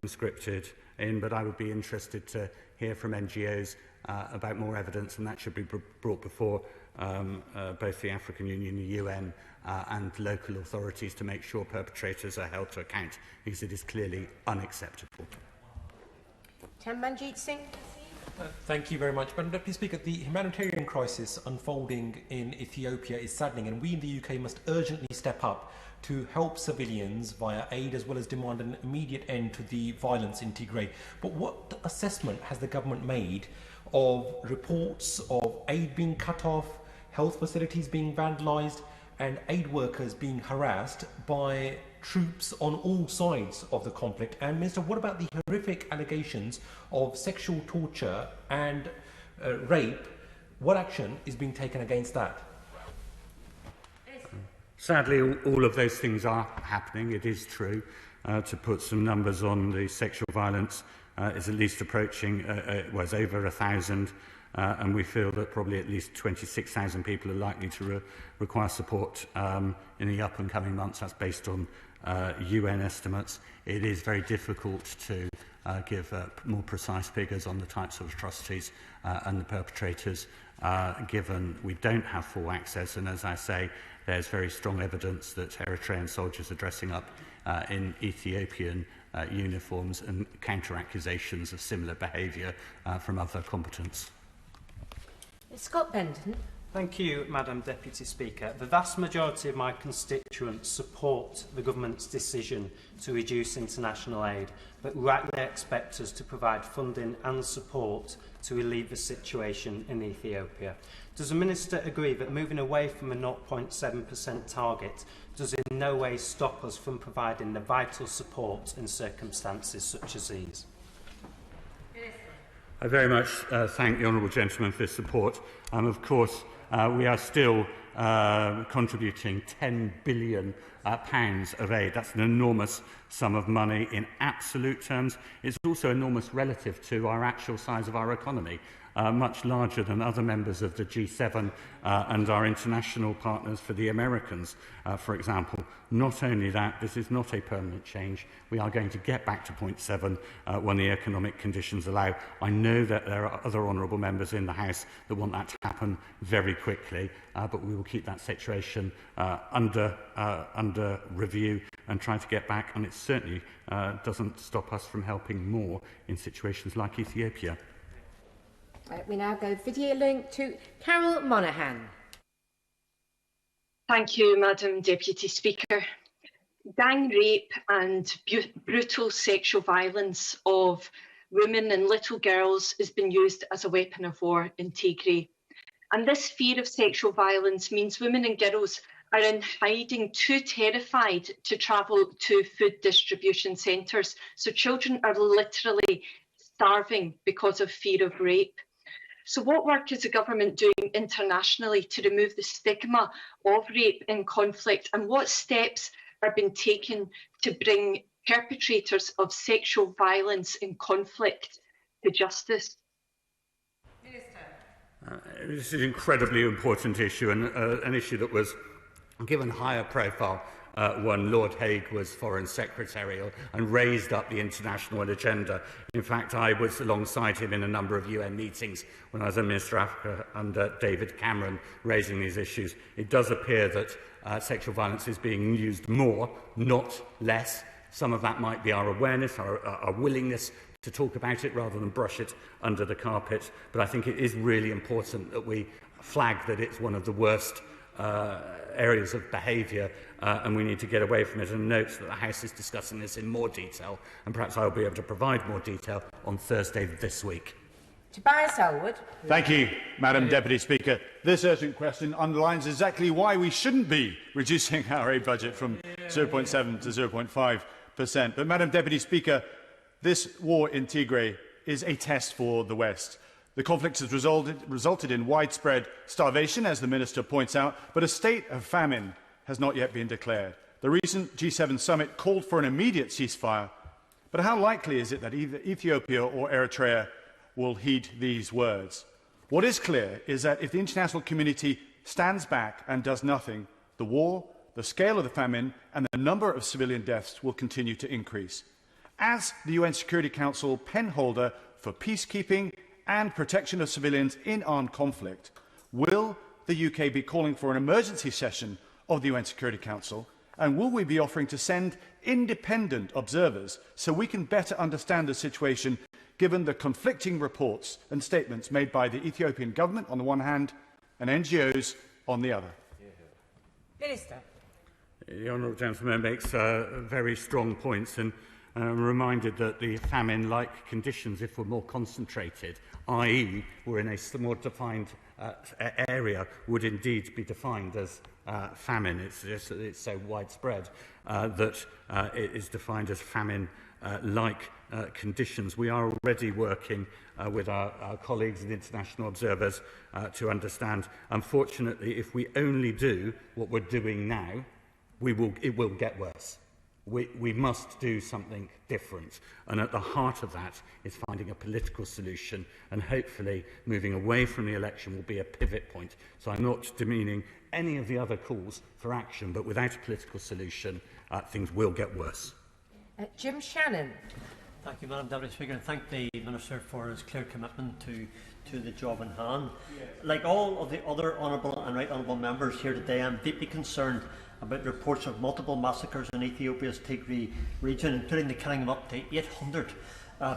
conscripted in, but I would be interested to hear from NGOs about more evidence, and that should be brought before both the African Union, the UN, and local authorities to make sure perpetrators are held to account, because it is clearly unacceptable. Manjeet Singh. Thank you very much. Madam Deputy Speaker, the humanitarian crisis unfolding in Ethiopia is saddening, and we in the UK must urgently step up to help civilians via aid, as well as demand an immediate end to the violence in Tigray. But what assessment has the government made of reports of aid being cut off, health facilities being vandalised, and aid workers being harassed by troops on all sides of the conflict? And Minister, what about the horrific allegations of sexual torture and rape? What action is being taken against that? Sadly, all of those things are happening. It is true. To put some numbers on, the sexual violence is at least approaching, was over 1,000. And we feel that probably at least 26,000 people are likely to require support in the up and coming months. That's based on UN estimates. It is very difficult to give more precise figures on the types of atrocities and the perpetrators, given we don't have full access. And as I say, there's very strong evidence that Eritrean soldiers are dressing up in Ethiopian uniforms and counter-accusations of similar behaviour from other combatants. Scott Benton. Thank you, Madam Deputy Speaker. The vast majority of my constituents support the government's decision to reduce international aid, but rightly expect us to provide funding and support to relieve the situation in Ethiopia. Does the Minister agree that moving away from a 0.7% target does in no way stop us from providing the vital support in circumstances such as these? I very much thank the honourable gentleman for his support. Of course, we are still contributing £10 billion of aid. That's an enormous sum of money in absolute terms. It's also enormous relative to our actual size of our economy, much larger than other members of the G7 and our international partners for the Americans, for example. Not only that, this is not a permanent change. We are going to get back to 0.7 when the economic conditions allow. I know that there are other honourable members in the House that want that to happen very quickly, but we will keep that situation under review and try to get back, and it certainly doesn't stop us from helping more in situations like Ethiopia. We now go video link to Carol Monaghan. Thank you, Madam Deputy Speaker. Gang rape and brutal sexual violence of women and little girls has been used as a weapon of war in Tigray. And this fear of sexual violence means women and girls are in hiding, too terrified to travel to food distribution centres. So children are literally starving because of fear of rape. So what work is the government doing internationally to remove the stigma of rape in conflict, and what steps are being taken to bring perpetrators of sexual violence in conflict to justice? This is an incredibly important issue, and an issue that was given higher profile when Lord Hague was Foreign Secretary and raised up the international agenda. In fact, I was alongside him in a number of UN meetings when I was a Minister of Africa under David Cameron, raising these issues. It does appear that sexual violence is being used more, not less. Some of that might be our awareness, our willingness to talk about it rather than brush it under the carpet. But I think it is really important that we flag that it's one of the worst areas of behaviour, and we need to get away from it, and notes that the House is discussing this in more detail, and perhaps I will be able to provide more detail on Thursday this week. Tobias Elwood. Thank you, Madam Deputy Speaker. This urgent question underlines exactly why we shouldn't be reducing our aid budget from 0.7 to 0.5%. But, Madam Deputy Speaker, this war in Tigray is a test for the West. The conflict has resulted in widespread starvation, as the Minister points out, but a state of famine has not yet been declared. The recent G7 summit called for an immediate ceasefire, but how likely is it that either Ethiopia or Eritrea will heed these words? What is clear is that if the international community stands back and does nothing, the war, the scale of the famine, and the number of civilian deaths will continue to increase. As the UN Security Council penholder for peacekeeping and protection of civilians in armed conflict, will the UK be calling for an emergency session of the UN Security Council, and will we be offering to send independent observers so we can better understand the situation, given the conflicting reports and statements made by the Ethiopian government on the one hand and NGOs on the other? Minister. The honourable gentleman makes very strong points, and I'm reminded that the famine-like conditions, if we're more concentrated, i.e. we're in a more defined area, would indeed be defined as famine. It's so widespread that it is defined as famine-like conditions. We are already working with our colleagues and international observers to understand. Unfortunately, if we only do what we're doing now, it will get worse. We must do something different, and at the heart of that is finding a political solution, and hopefully moving away from the election will be a pivot point. So I'm not demeaning any of the other calls for action, but without a political solution, things will get worse. Jim Shannon. Thank you, Madam Deputy Speaker, and thank the Minister for his clear commitment to the job in hand. Like all of the other honourable and right honourable members here today, I'm deeply concerned about reports of multiple massacres in Ethiopia's Tigray region, including the killing of up to 800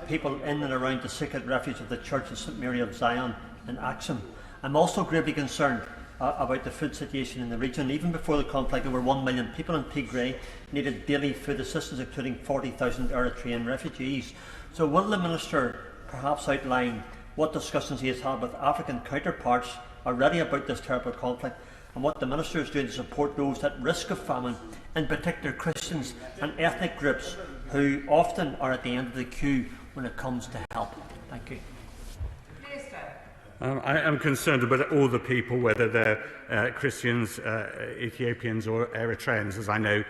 people in and around the sacred refuge of the Church of St Mary of Zion in Axum. I'm also gravely concerned about the food situation in the region. Even before the conflict, over 1 million people in Tigray needed daily food assistance, including 40,000 Eritrean refugees. So will the Minister perhaps outline what discussions he has had with African counterparts already about this terrible conflict, and what the Minister is doing to support those at risk of famine, in particular Christians and ethnic groups who often are at the end of the queue when it comes to help? Thank you. I am concerned about all the people, whether they're Christians, Ethiopians or Eritreans, as I know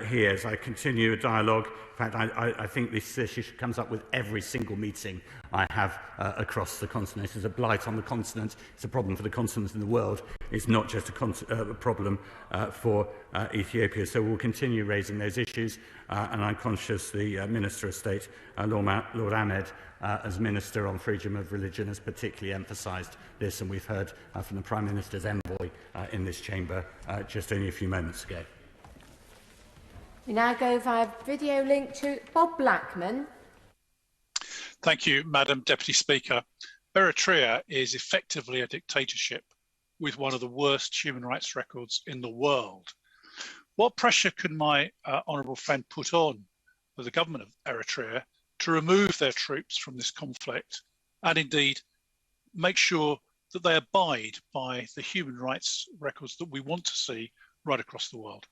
he is. I continue a dialogue. In fact, I think this issue comes up with every single meeting I have across the continent. It's a blight on the continent. It's a problem for the continent and the world. It's not just a problem for Ethiopia. So we'll continue raising those issues. And I'm conscious the Minister of State, Lord Ahmed, as Minister on Freedom of Religion, has particularly emphasised this. And we've heard from the Prime Minister's envoy in this chamber just only a few moments ago. We now go via video link to Bob Blackman. Thank you, Madam Deputy Speaker. Eritrea is effectively a dictatorship with one of the worst human rights records in the world. What pressure can my honourable friend put on for the government of Eritrea to remove their troops from this conflict and indeed make sure that they abide by the human rights records that we want to see right across the world?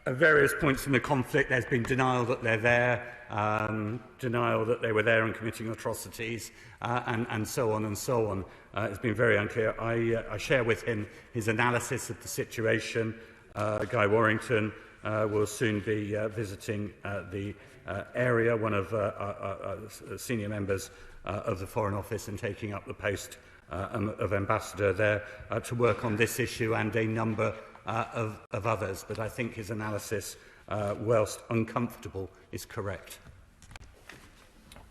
At various points in the conflict, there's been denial that they're there, denial that they were there and committing atrocities, and so on and so on. It's been very unclear. I share with him his analysis of the situation. Guy Warrington will soon be visiting the area, one of senior members of the Foreign Office, and taking up the post of ambassador there to work on this issue and a number of others. But I think his analysis, whilst uncomfortable, is correct.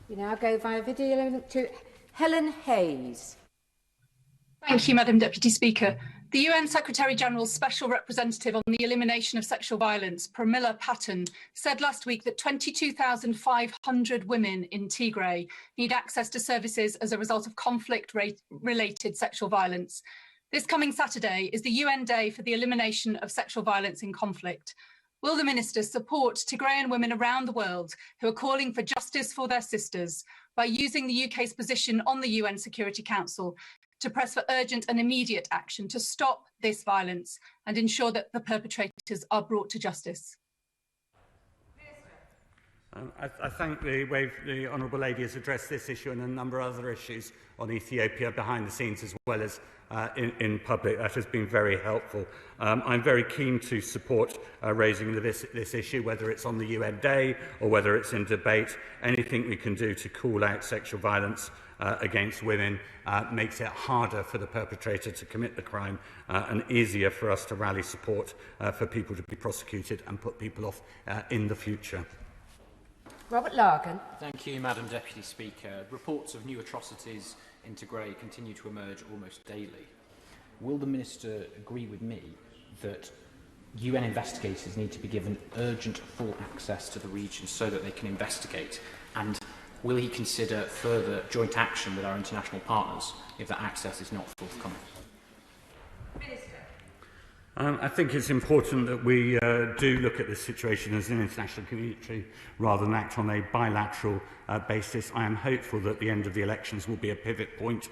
We now go via video to Helen Hayes. Thank you, Madam Deputy Speaker. The UN Secretary-General's Special Representative on the Elimination of Sexual Violence, Pramila Patten, said last week that 22,500 women in Tigray need access to services as a result of conflict-related sexual violence. This coming Saturday is the UN Day for the Elimination of Sexual Violence in Conflict. Will the Minister support Tigrayan women around the world who are calling for justice for their sisters by using the UK's position on the UN Security Council to press for urgent and immediate action to stop this violence and ensure that the perpetrators are brought to justice? I thank the way the Honourable Lady has addressed this issue and a number of other issues on Ethiopia behind the scenes as well as in public. That has been very helpful. I'm very keen to support raising this issue, whether it's on the UN Day or whether it's in debate. Anything we can do to call out sexual violence against women makes it harder for the perpetrator to commit the crime and easier for us to rally support for people to be prosecuted and put people off in the future. Robert Larkin. Thank you, Madam Deputy Speaker. Reports of new atrocities in Tigray continue to emerge almost daily. Will the Minister agree with me that UN investigators need to be given urgent full access to the region so that they can investigate? And will he consider further joint action with our international partners if that access is not forthcoming? I think it's important that we do look at this situation as an international community rather than act on a bilateral basis. I am hopeful that the end of the elections will be a pivot point.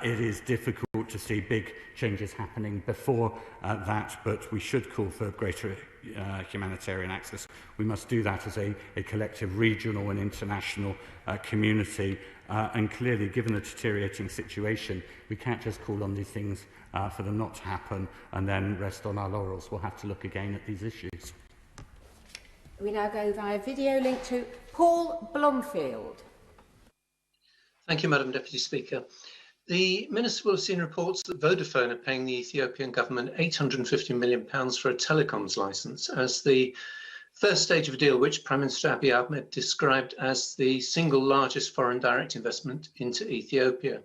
It is difficult to see big changes happening before that, but we should call for greater humanitarian access. We must do that as a collective regional and international community. And clearly, given the deteriorating situation, we can't just call on these things for them not to happen and then rest on our laurels. We'll have to look again at these issues. We now go via video link to Paul Blomfield. Thank you, Madam Deputy Speaker. The Minister will have seen reports that Vodafone are paying the Ethiopian government £850 million for a telecoms licence as the first stage of a deal which Prime Minister Abiy Ahmed described as the single largest foreign direct investment into Ethiopia.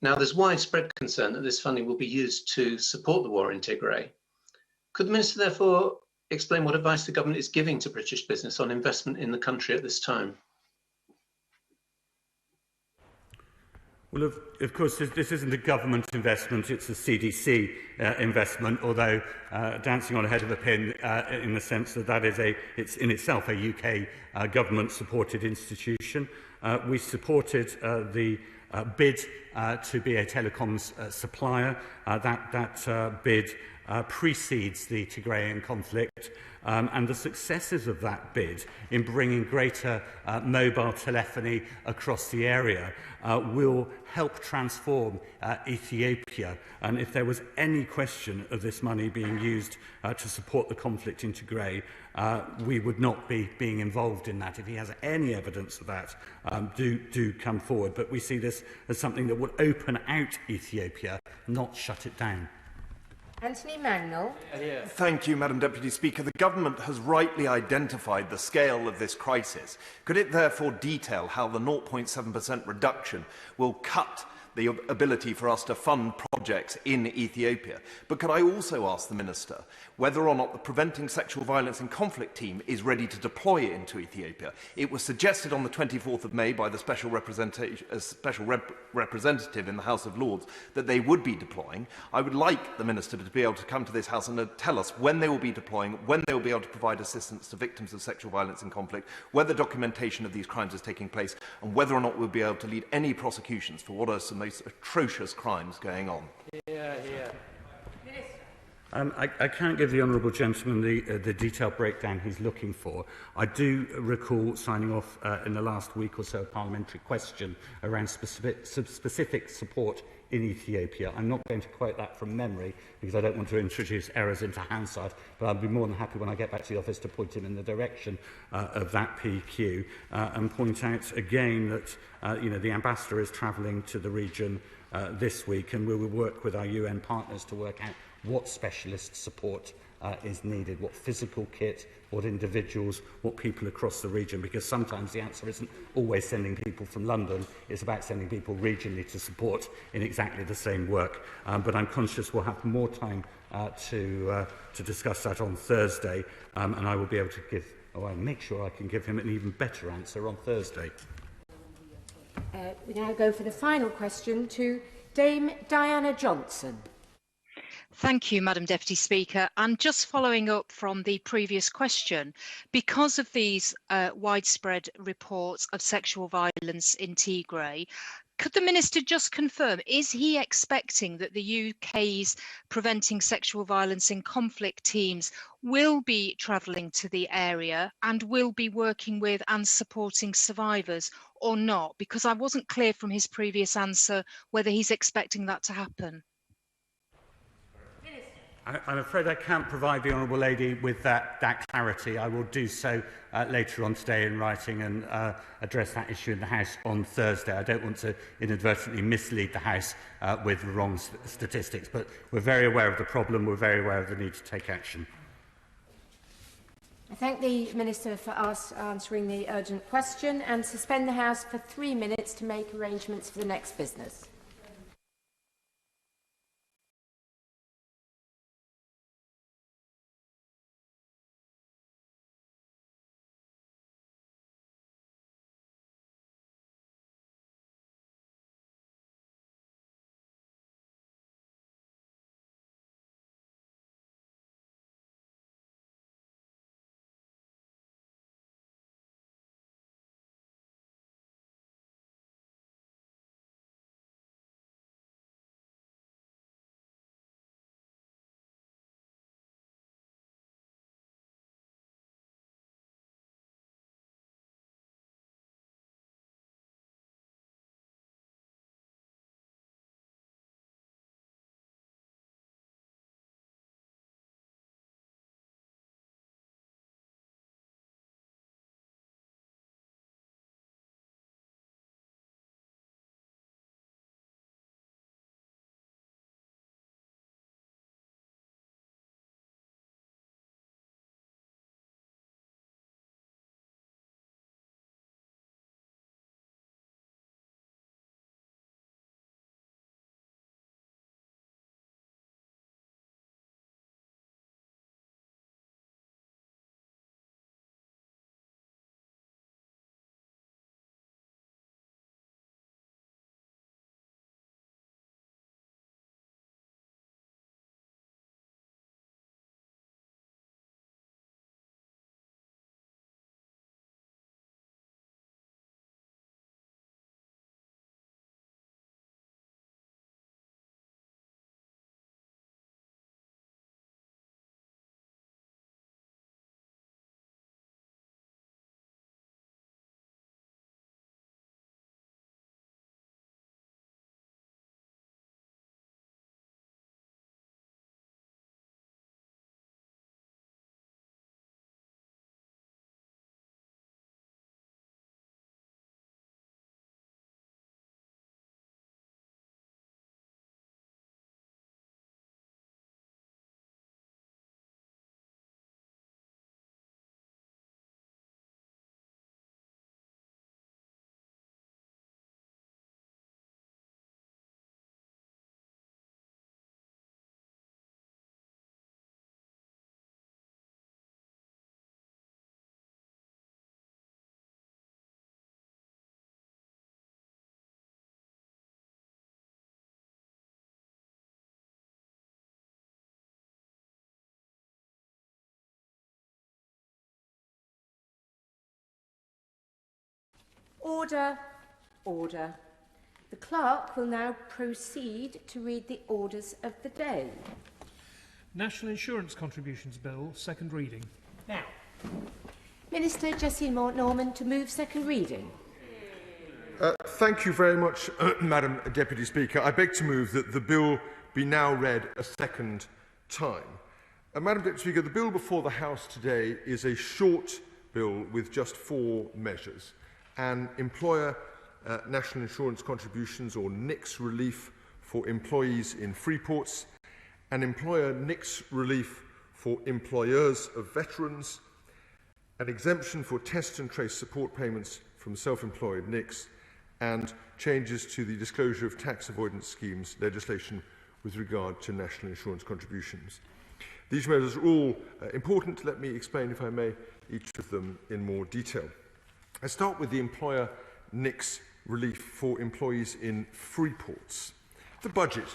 Now, there's widespread concern that this funding will be used to support the war in Tigray. Could the Minister therefore explain what advice the government is giving to British business on investment in the country at this time? Well, of course, this isn't a government investment, it's a CDC investment, although dancing on a head of a pin in the sense that it's in itself a UK government-supported institution. We supported the bid to be a telecoms supplier. That bid precedes the Tigrayan conflict, and the successes of that bid in bringing greater mobile telephony across the area will help transform Ethiopia. And if there was any question of this money being used to support the conflict in Tigray, we would not be being involved in that. If he has any evidence of that, do come forward. But we see this as something that will open out Ethiopia, not shut it down. Anthony Magnell. Thank you, Madam Deputy Speaker. The government has rightly identified the scale of this crisis. Could it therefore detail how the 0.7% reduction will cut the ability for us to fund projects in Ethiopia. But could I also ask the Minister whether or not the Preventing Sexual Violence in Conflict team is ready to deploy into Ethiopia? It was suggested on the 24th of May by the Special Representative in the House of Lords that they would be deploying. I would like the Minister to be able to come to this House and tell us when they will be deploying, when they will be able to provide assistance to victims of sexual violence in conflict, whether documentation of these crimes is taking place, and whether or not we'll be able to lead any prosecutions for what are some most atrocious crimes going on. I can't give the honourable gentleman the detailed breakdown he's looking for. I do recall signing off in the last week or so a parliamentary question around specific support in Ethiopia. I'm not going to quote that from memory because I don't want to introduce errors into Hansard, but I'll be more than happy when I get back to the office to point him in the direction of that PQ and point out again that the ambassador is travelling to the region this week, and we will work with our UN partners to work out what specialist support is needed, what physical kit, what individuals, what people across the region, because sometimes the answer isn't always sending people from London, it's about sending people regionally to support in exactly the same work. But I'm conscious we'll have more time to discuss that on Thursday, and I will be able to give, I'll make sure I can give him an even better answer on Thursday. We now go for the final question to Dame Diana Johnson. Thank you, Madam Deputy Speaker. And just following up from the previous question, because of these widespread reports of sexual violence in Tigray, could the Minister just confirm, is he expecting that the UK's Preventing Sexual Violence in Conflict teams will be travelling to the area and will be working with and supporting survivors or not? Because I wasn't clear from his previous answer whether he's expecting that to happen. I'm afraid I can't provide the Honourable Lady with that clarity. I will do so later on today in writing and address that issue in the House on Thursday. I don't want to inadvertently mislead the House with the wrong statistics, but we're very aware of the problem, we're very aware of the need to take action. I thank the Minister for answering the urgent question and suspend the House for 3 minutes to make arrangements for the next business. Order. Order. The clerk will now proceed to read the orders of the day. National Insurance Contributions Bill, second reading. Now. Minister Jessie Norman to move second reading. Thank you very much, Madam Deputy Speaker. I beg to move that the bill be now read a second time. Madam Deputy Speaker, the bill before the House today is a short bill with just 4 measures. An employer national insurance contributions or NICS relief for employees in free ports, an employer NICS relief for employers of veterans, an exemption for test and trace support payments from self-employed NICS, and changes to the disclosure of tax avoidance schemes legislation with regard to national insurance contributions. These measures are all important. Let me explain, if I may, each of them in more detail. I start with the employer NICS relief for employees in free ports. The budget,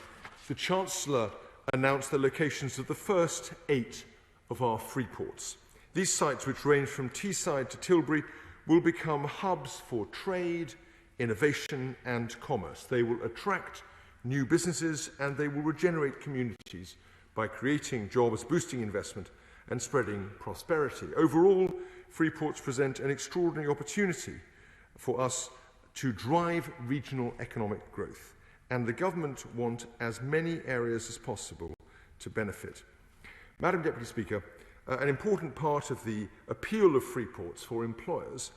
the Chancellor announced the locations of the first 8 of our free ports. These sites, which range from Teesside to Tilbury, will become hubs for trade, innovation and commerce. They will attract new businesses and they will regenerate communities by creating jobs, boosting investment and spreading prosperity. Overall, free ports present an extraordinary opportunity for us to drive regional economic growth, and the government want as many areas as possible to benefit. Madam Deputy Speaker, an important part of the appeal of free ports for employers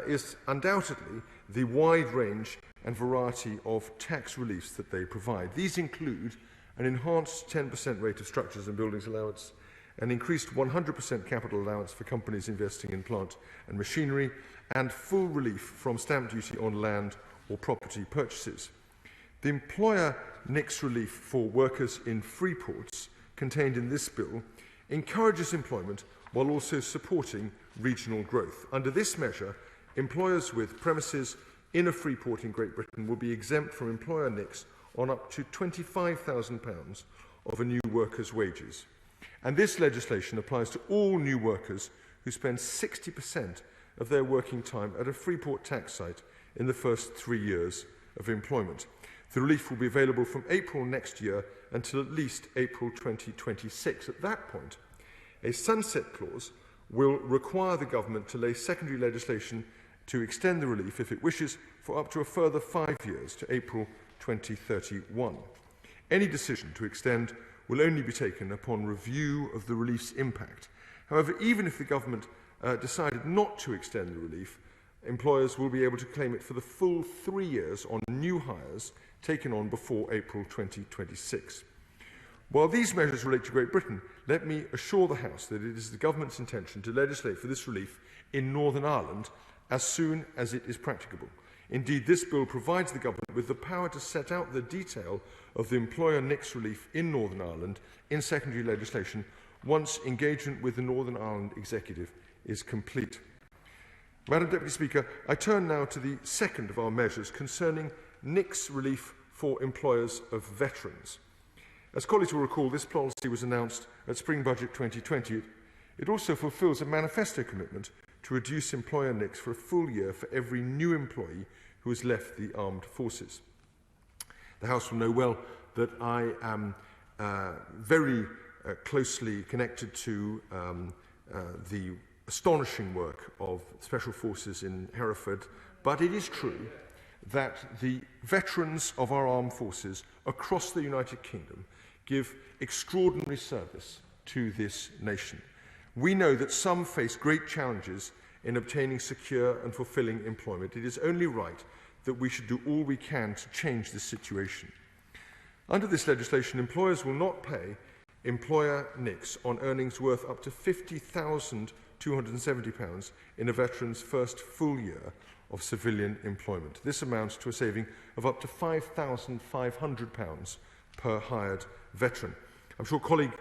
is undoubtedly the wide range and variety of tax reliefs that they provide. These include an enhanced 10% rate of structures and buildings allowance, an increased 100% capital allowance for companies investing in plant and machinery, and full relief from stamp duty on land or property purchases. The employer NICS relief for workers in free ports contained in this bill encourages employment while also supporting regional growth. Under this measure, employers with premises in a free port in Great Britain will be exempt from employer NICS on up to £25,000 of a new worker's wages. And this legislation applies to all new workers who spend 60% of their working time at a free port tax site in the first 3 years of employment. The relief will be available from April next year until at least April 2026. At that point, a sunset clause will require the government to lay secondary legislation to extend the relief, if it wishes, for up to a further 5 years to April 2031. Any decision to extend will only be taken upon review of the relief's impact. However, even if the government decided not to extend the relief, employers will be able to claim it for the full 3 years on new hires taken on before April 2026. While these measures relate to Great Britain, let me assure the House that it is the government's intention to legislate for this relief in Northern Ireland as soon as it is practicable. Indeed, this bill provides the government with the power to set out the detail of the employer NICS relief in Northern Ireland in secondary legislation once engagement with the Northern Ireland Executive is complete. Madam Deputy Speaker, I turn now to the second of our measures concerning NICS relief for employers of veterans. As colleagues will recall, this policy was announced at Spring Budget 2020. It also fulfills a manifesto commitment to reduce employer NICS for a full year for every new employee who has left the armed forces. The House will know well that I am very closely connected to the astonishing work of special forces in Hereford, but it is true that the veterans of our armed forces across the United Kingdom give extraordinary service to this nation. We know that some face great challenges in obtaining secure and fulfilling employment. It is only right that we should do all we can to change this situation. Under this legislation, employers will not pay employer NICS on earnings worth up to £50,270 in a veteran's first full year of civilian employment. This amounts to a saving of up to £5,500 per hired veteran. I'm sure colleagues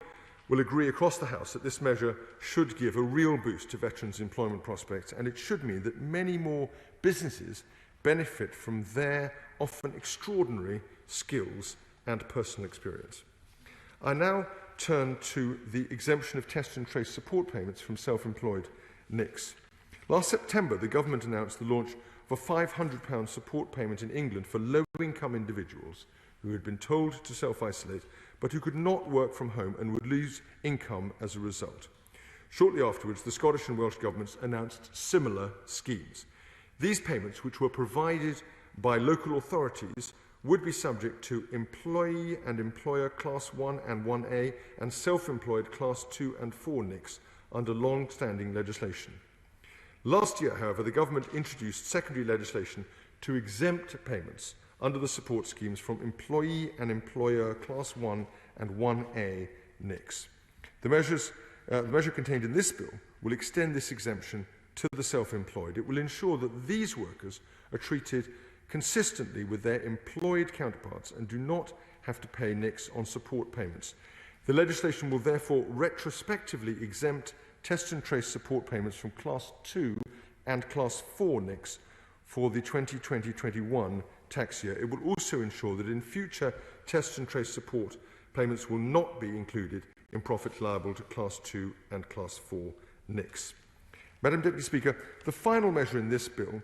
will agree across the House that this measure should give a real boost to veterans' employment prospects, and it should mean that many more businesses benefit from their often extraordinary skills and personal experience. I now turn to the exemption of test and trace support payments from self-employed NICS. Last September, the government announced the launch of a £500 support payment in England for low-income individuals who had been told to self-isolate but who could not work from home and would lose income as a result. Shortly afterwards, the Scottish and Welsh governments announced similar schemes. These payments, which were provided by local authorities, would be subject to employee and employer Class 1 and 1A and self-employed Class 2 and 4 NICs under long-standing legislation. Last year, however, the government introduced secondary legislation to exempt payments under the support schemes from employee and employer Class 1 and 1A NICs. The measure contained in this bill will extend this exemption to the self-employed. It will ensure that these workers are treated consistently with their employed counterparts and do not have to pay NICs on support payments. The legislation will therefore retrospectively exempt test and trace support payments from Class 2 and Class 4 NICs for the 2020-21 tax year. It will also ensure that in future test and trace support payments will not be included in profits liable to Class 2 and Class 4 NICs. Madam Deputy Speaker, the final measure in this bill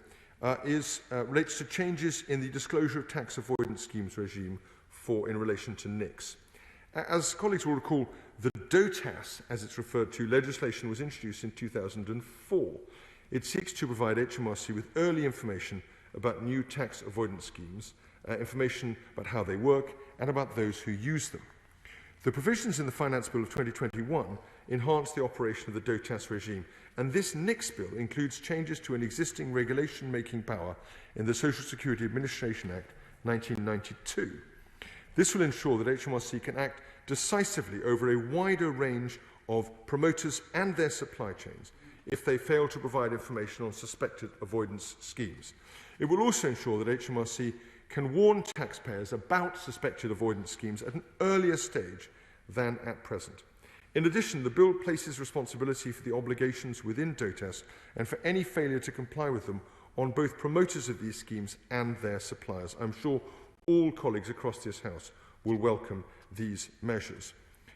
relates to changes in the disclosure of tax avoidance schemes regime in relation to NICs. As colleagues will recall, the DOTAS, as it's referred to, legislation was introduced in 2004. It seeks to provide HMRC with early information about new tax avoidance schemes, information about how they work and about those who use them. The provisions in the Finance Bill of 2021 enhance the operation of the DOTAS regime, and this NICs bill includes changes to an existing regulation-making power in the Social Security Administration Act 1992. This will ensure that HMRC can act decisively over a wider range of promoters and their supply chains if they fail to provide information on suspected avoidance schemes. It will also ensure that HMRC can warn taxpayers about suspected avoidance schemes at an earlier stage than at present. In addition, the bill places responsibility for the obligations within DOTAS and for any failure to comply with them on both promoters of these schemes and their suppliers. I'm sure all colleagues across this House will welcome these measures.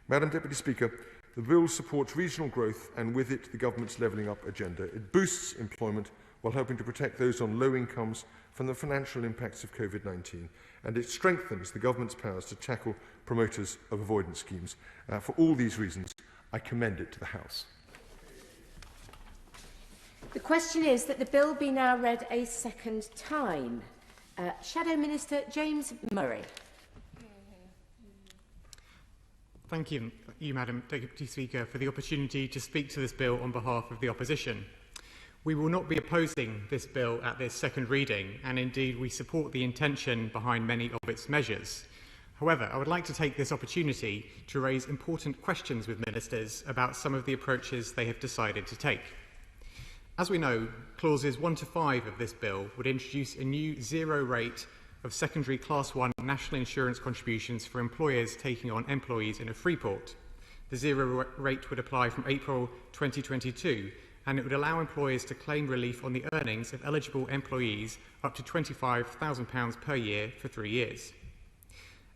Madam Deputy Speaker, the bill supports regional growth and with it the government's levelling up agenda. It boosts employment while helping to protect those on low incomes from the financial impacts of COVID-19, and it strengthens the government's powers to tackle promoters of avoidance schemes. For all these reasons, I commend it to the House. The question is that the bill be now read a second time. Shadow Minister James Murray. Thank you, Madam Deputy Speaker, for the opportunity to speak to this bill on behalf of the opposition. We will not be opposing this bill at this second reading, and indeed we support the intention behind many of its measures. However, I would like to take this opportunity to raise important questions with ministers about some of the approaches they have decided to take. As we know, clauses 1 to 5 of this bill would introduce a new zero rate of secondary Class 1 national insurance contributions for employers taking on employees in a free port. The zero rate would apply from April 2022, and it would allow employers to claim relief on the earnings of eligible employees up to £25,000 per year for 3 years.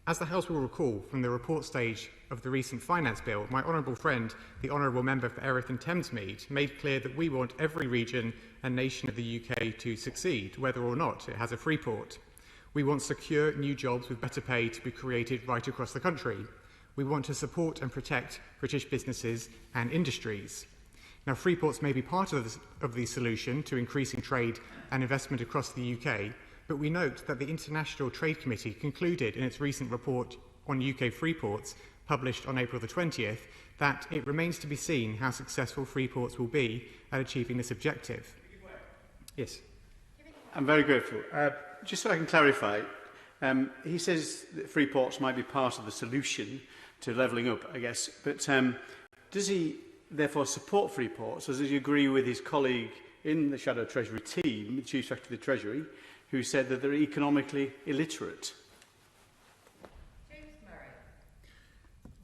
As the House will recall from the report stage of the recent Finance Bill, my honourable friend, the Honourable Member for Erith and Thamesmead, made clear that we want every region and nation of the UK to succeed, whether or not it has a free port. We want secure new jobs with better pay to be created right across the country. We want to support and protect British businesses and industries. Now, free ports may be part of the solution to increasing trade and investment across the UK, but we note that the International Trade Committee concluded in its recent report on UK free ports, published on April the 20th, that it remains to be seen how successful free ports will be at achieving this objective. Yes. I'm very grateful. Just so I can clarify, he says that free ports might be part of the solution to levelling up, I guess, but does he therefore support free ports, or does he agree with his colleague in the Shadow Treasury team, the Chief Secretary of the Treasury, who said that they're economically illiterate?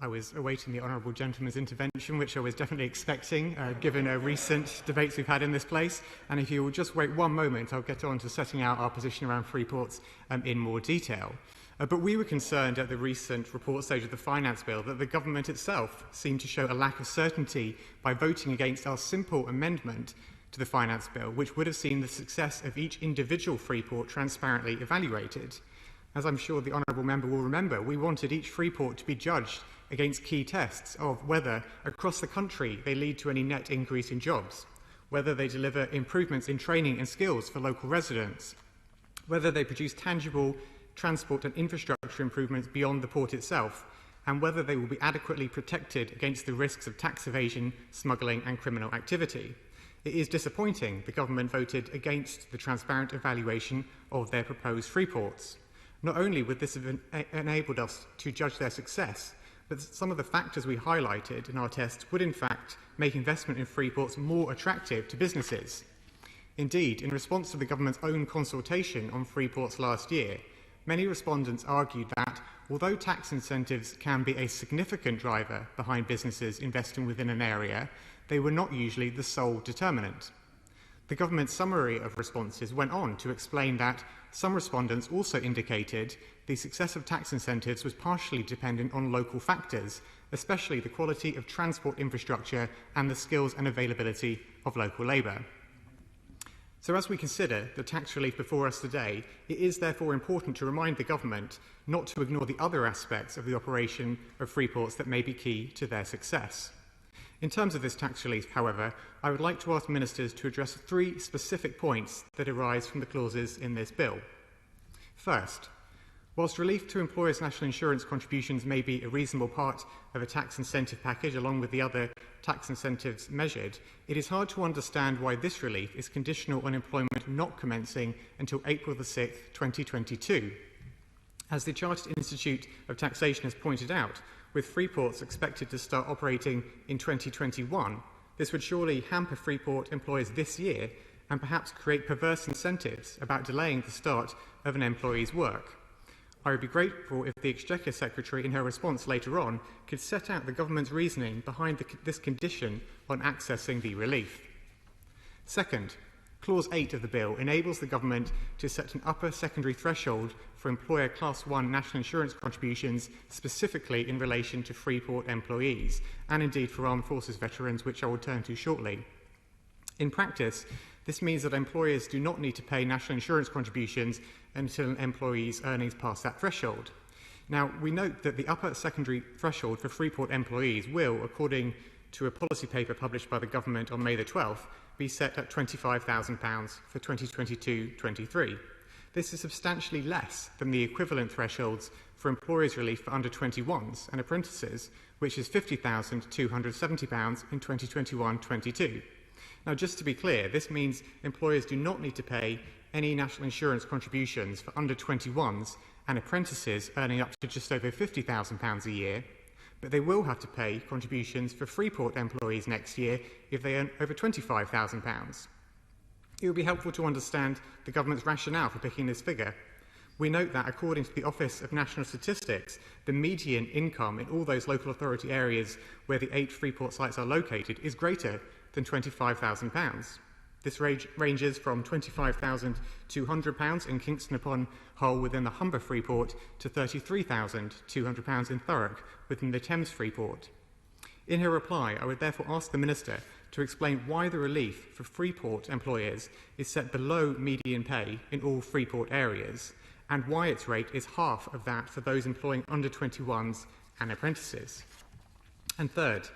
I was awaiting the honourable gentleman's intervention, which I was definitely expecting, given recent debates we've had in this place. And if you will just wait one moment, I'll get on to setting out our position around free ports in more detail. But we were concerned at the recent report stage of the Finance Bill that the government itself seemed to show a lack of certainty by voting against our simple amendment to the Finance Bill, which would have seen the success of each individual free port transparently evaluated. As I'm sure the Honourable Member will remember, we wanted each free port to be judged against key tests of whether, across the country, they lead to any net increase in jobs, whether they deliver improvements in training and skills for local residents, whether they produce tangible transport and infrastructure improvements beyond the port itself, and whether they will be adequately protected against the risks of tax evasion, smuggling and criminal activity. It is disappointing the government voted against the transparent evaluation of their proposed free ports. Not only would this have enabled us to judge their success, but some of the factors we highlighted in our test would in fact make investment in free ports more attractive to businesses. Indeed, in response to the government's own consultation on free ports last year, many respondents argued that, although tax incentives can be a significant driver behind businesses investing within an area, they were not usually the sole determinant. The government's summary of responses went on to explain that some respondents also indicated the success of tax incentives was partially dependent on local factors, especially the quality of transport infrastructure and the skills and availability of local labour. So as we consider the tax relief before us today, it is therefore important to remind the government not to ignore the other aspects of the operation of free ports that may be key to their success. In terms of this tax relief, however, I would like to ask ministers to address 3 specific points that arise from the clauses in this bill. First, whilst relief to employers' national insurance contributions may be a reasonable part of a tax incentive package along with the other tax incentives measured, it is hard to understand why this relief is conditional on employment not commencing until April the 6th, 2022. As the Chartered Institute of Taxation has pointed out, with free ports expected to start operating in 2021, this would surely hamper free port employers this year and perhaps create perverse incentives about delaying the start of an employee's work. I would be grateful if the Exchequer Secretary, in her response later on, could set out the government's reasoning behind this condition on accessing the relief. Second, Clause 8 of the bill enables the government to set an upper secondary threshold for employer Class 1 national insurance contributions specifically in relation to free port employees, and indeed for armed forces veterans, which I will turn to shortly. In practice, this means that employers do not need to pay national insurance contributions until an employee's earnings pass that threshold. Now, we note that the upper secondary threshold for free port employees will, according to a policy paper published by the government on May the 12th, be set at £25,000 for 2022-23. This is substantially less than the equivalent thresholds for employers' relief for under-21s and apprentices, which is £50,270 in 2021-22. Now, just to be clear, this means employers do not need to pay any national insurance contributions for under-21s and apprentices earning up to just over £50,000 a year, but they will have to pay contributions for Freeport employees next year if they earn over £25,000. It would be helpful to understand the government's rationale for picking this figure. We note that, according to the Office of National Statistics, the median income in all those local authority areas where the 8 Freeport sites are located is greater than £25,000. This ranges from £25,200 in Kingston upon Hull within the Humber Freeport to £33,200 in Thurrock within the Thames Freeport. In her reply, I would therefore ask the Minister to explain why the relief for Freeport employers is set below median pay in all Freeport areas, and why its rate is half of that for those employing under-21s and apprentices. And third,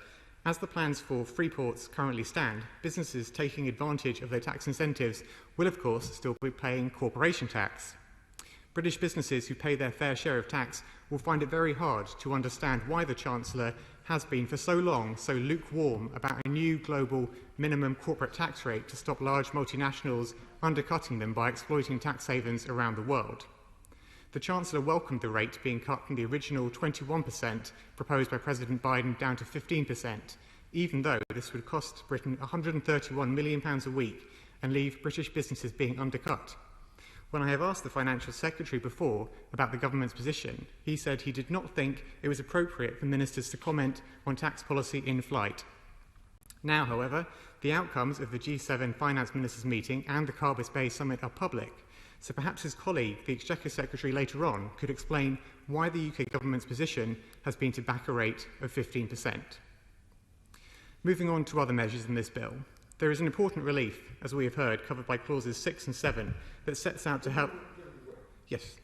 as the plans for free ports currently stand, businesses taking advantage of their tax incentives will, of course, still be paying corporation tax. British businesses who pay their fair share of tax will find it very hard to understand why the Chancellor has been for so long so lukewarm about a new global minimum corporate tax rate to stop large multinationals undercutting them by exploiting tax havens around the world. The Chancellor welcomed the rate being cut from the original 21% proposed by President Biden down to 15%, even though this would cost Britain £131 million a week and leave British businesses being undercut. When I have asked the Financial Secretary before about the government's position, he said he did not think it was appropriate for ministers to comment on tax policy in flight. Now, however, the outcomes of the G7 Finance Ministers meeting and the Carbis Bay Summit are public, so perhaps his colleague, the Exchequer Secretary, later on could explain why the UK government's position has been to back a rate of 15%. Moving on to other measures in this bill. There is an important relief, as we have heard, covered by clauses 6 and 7, that sets out to help... Yes.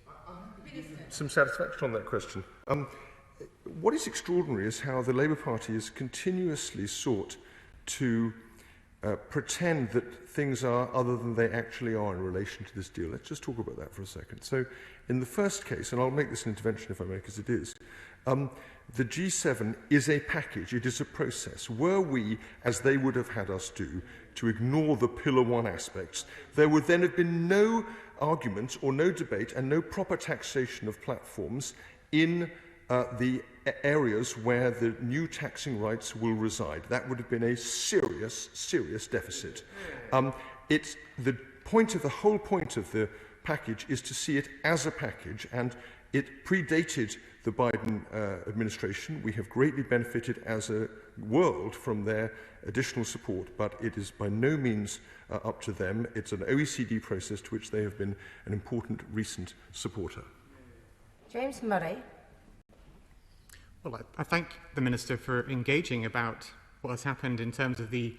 Some satisfaction on that question. What is extraordinary is how the Labour Party has continuously sought to pretend that things are other than they actually are in relation to this deal. Let's just talk about that for a second. So, in the first case, and I'll make this an intervention if I may, because it is, the G7 is a package, it is a process. Were we, as they would have had us do, to ignore the Pillar 1 aspects, there would then have been no argument or no debate and no proper taxation of platforms in the areas where the new taxing rights will reside. That would have been a serious, serious deficit. It's the whole point of the package is to see it as a package, and it predated the Biden administration. We have greatly benefited as a world from their additional support, but it is by no means up to them. It's an OECD process to which they have been an important recent supporter. James Murray. Well, I thank the Minister for engaging about what has happened in terms of the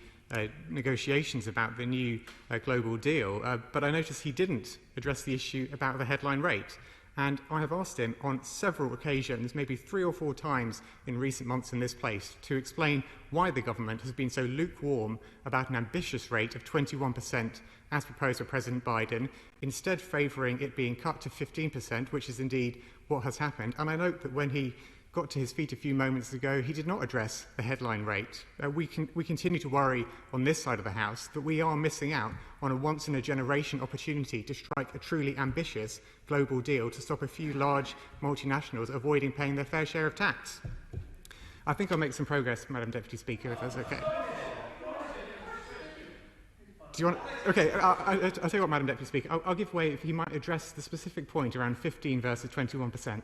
negotiations about the new global deal, but I notice he didn't address the issue about the headline rate. And I have asked him on several occasions, maybe 3 or 4 times in recent months in this place, to explain why the government has been so lukewarm about an ambitious rate of 21% as proposed by President Biden, instead favouring it being cut to 15%, which is indeed what has happened. And I note that when he got to his feet a few moments ago, he did not address the headline rate. We continue to worry on this side of the House that we are missing out on a once-in-a-generation opportunity to strike a truly ambitious global deal to stop a few large multinationals avoiding paying their fair share of tax. I think I'll make some progress, Madam Deputy Speaker, if that's okay. Do you want? Okay, I'll tell you what, Madam Deputy Speaker. I'll give way if you might address the specific point around 15 versus 21%.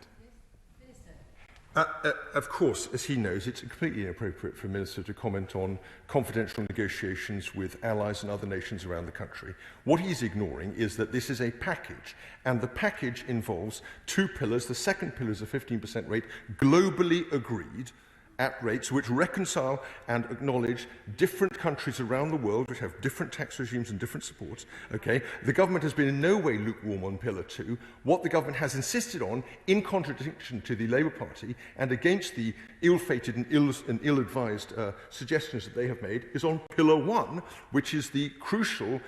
Of course, as he knows, it's completely inappropriate for a minister to comment on confidential negotiations with allies and other nations around the country. What he's ignoring is that this is a package, and the package involves 2 pillars. The second pillar is a 15% rate, globally agreed, at rates which reconcile and acknowledge different countries around the world which have different tax regimes and different supports. Okay? The government has been in no way lukewarm on Pillar 2. What the government has insisted on, in contradiction to the Labour Party and against the ill-fated and ill-advised suggestions that they have made, is on Pillar 1, which is the crucial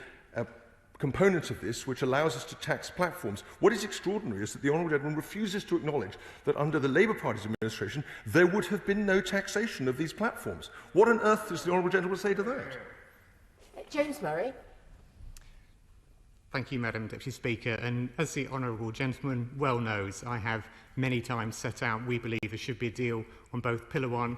component of this which allows us to tax platforms. What is extraordinary is that the Honourable Gentleman refuses to acknowledge that under the Labour Party's administration there would have been no taxation of these platforms. What on earth does the Honourable Gentleman say to that? James Murray. Thank you, Madam Deputy Speaker. And as the Honourable Gentleman well knows, I have many times set out we believe there should be a deal on both Pillar 1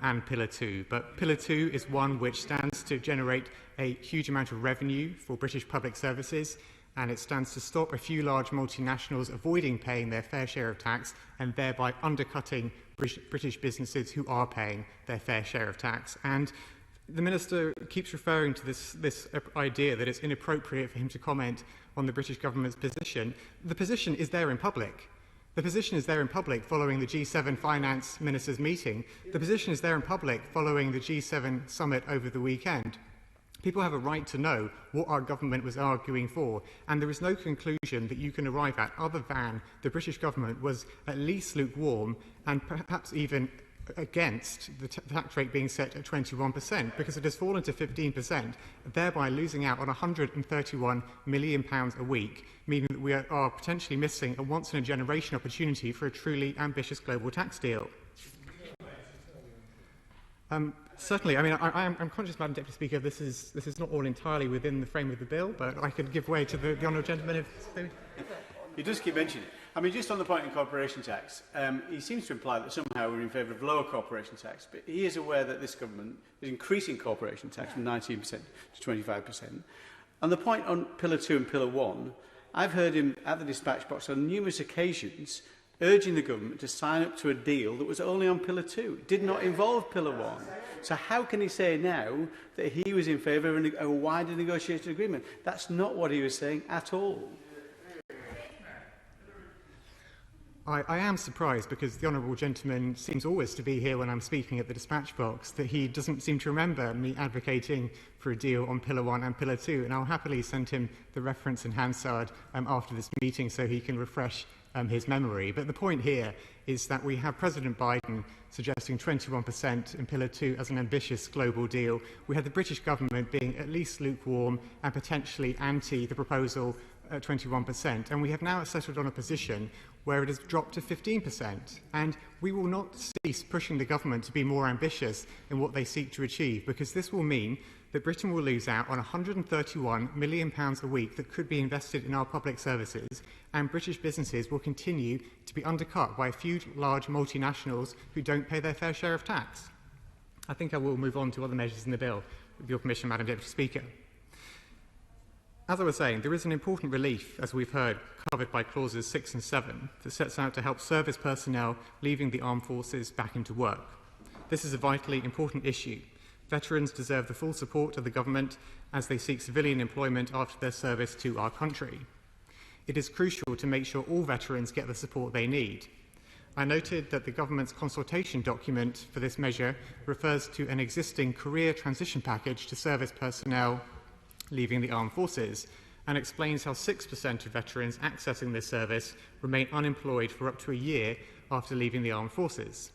and Pillar 2. But Pillar 2 is one which stands to generate a huge amount of revenue for British public services, and it stands to stop a few large multinationals avoiding paying their fair share of tax and thereby undercutting British businesses who are paying their fair share of tax. And the Minister keeps referring to this idea that it's inappropriate for him to comment on the British government's position. The position is there in public. The position is there in public following the G7 finance ministers' meeting. The position is there in public following the G7 summit over the weekend. People have a right to know what our government was arguing for, and there is no conclusion that you can arrive at other than the British government was at least lukewarm and perhaps even against the tax rate being set at 21%, because it has fallen to 15%, thereby losing out on £131 million a week, meaning that we are potentially missing a once-in-a-generation opportunity for a truly ambitious global tax deal. Certainly, I mean, I'm conscious, Madam Deputy Speaker, this is not all entirely within the frame of the bill, but I could give way to the honourable gentleman if... He does keep mentioning it. I mean, just on the point in corporation tax, he seems to imply that somehow we're in favour of lower corporation tax, but he is aware that this government is increasing corporation tax from 19% to 25%. On the point on Pillar 2 and Pillar 1, I've heard him at the dispatch box on numerous occasions urging the government to sign up to a deal that was only on Pillar 2. It did not involve Pillar 1. So how can he say now that he was in favour of a wider negotiated agreement? That's not what he was saying at all. I am surprised, because the honourable gentleman seems always to be here when I'm speaking at the dispatch box, that he doesn't seem to remember me advocating for a deal on Pillar 1 and Pillar 2, and I'll happily send him the reference in Hansard after this meeting so he can refresh his memory. But the point here is that we have President Biden suggesting 21% in Pillar 2 as an ambitious global deal. We had the British government being at least lukewarm and potentially anti the proposal at 21%, and we have now settled on a position where it has dropped to 15%. And we will not cease pushing the government to be more ambitious in what they seek to achieve, because this will mean that Britain will lose out on £131 million a week that could be invested in our public services, and British businesses will continue to be undercut by a few large multinationals who don't pay their fair share of tax. I think I will move on to other measures in the bill, with your permission, Madam Deputy Speaker. As I was saying, there is an important relief, as we've heard, covered by clauses 6 and 7, that sets out to help service personnel leaving the armed forces back into work. This is a vitally important issue. Veterans deserve the full support of the government as they seek civilian employment after their service to our country. It is crucial to make sure all veterans get the support they need. I noted that the government's consultation document for this measure refers to an existing career transition package to service personnel leaving the armed forces, and explains how 6% of veterans accessing this service remain unemployed for up to a year after leaving the armed forces.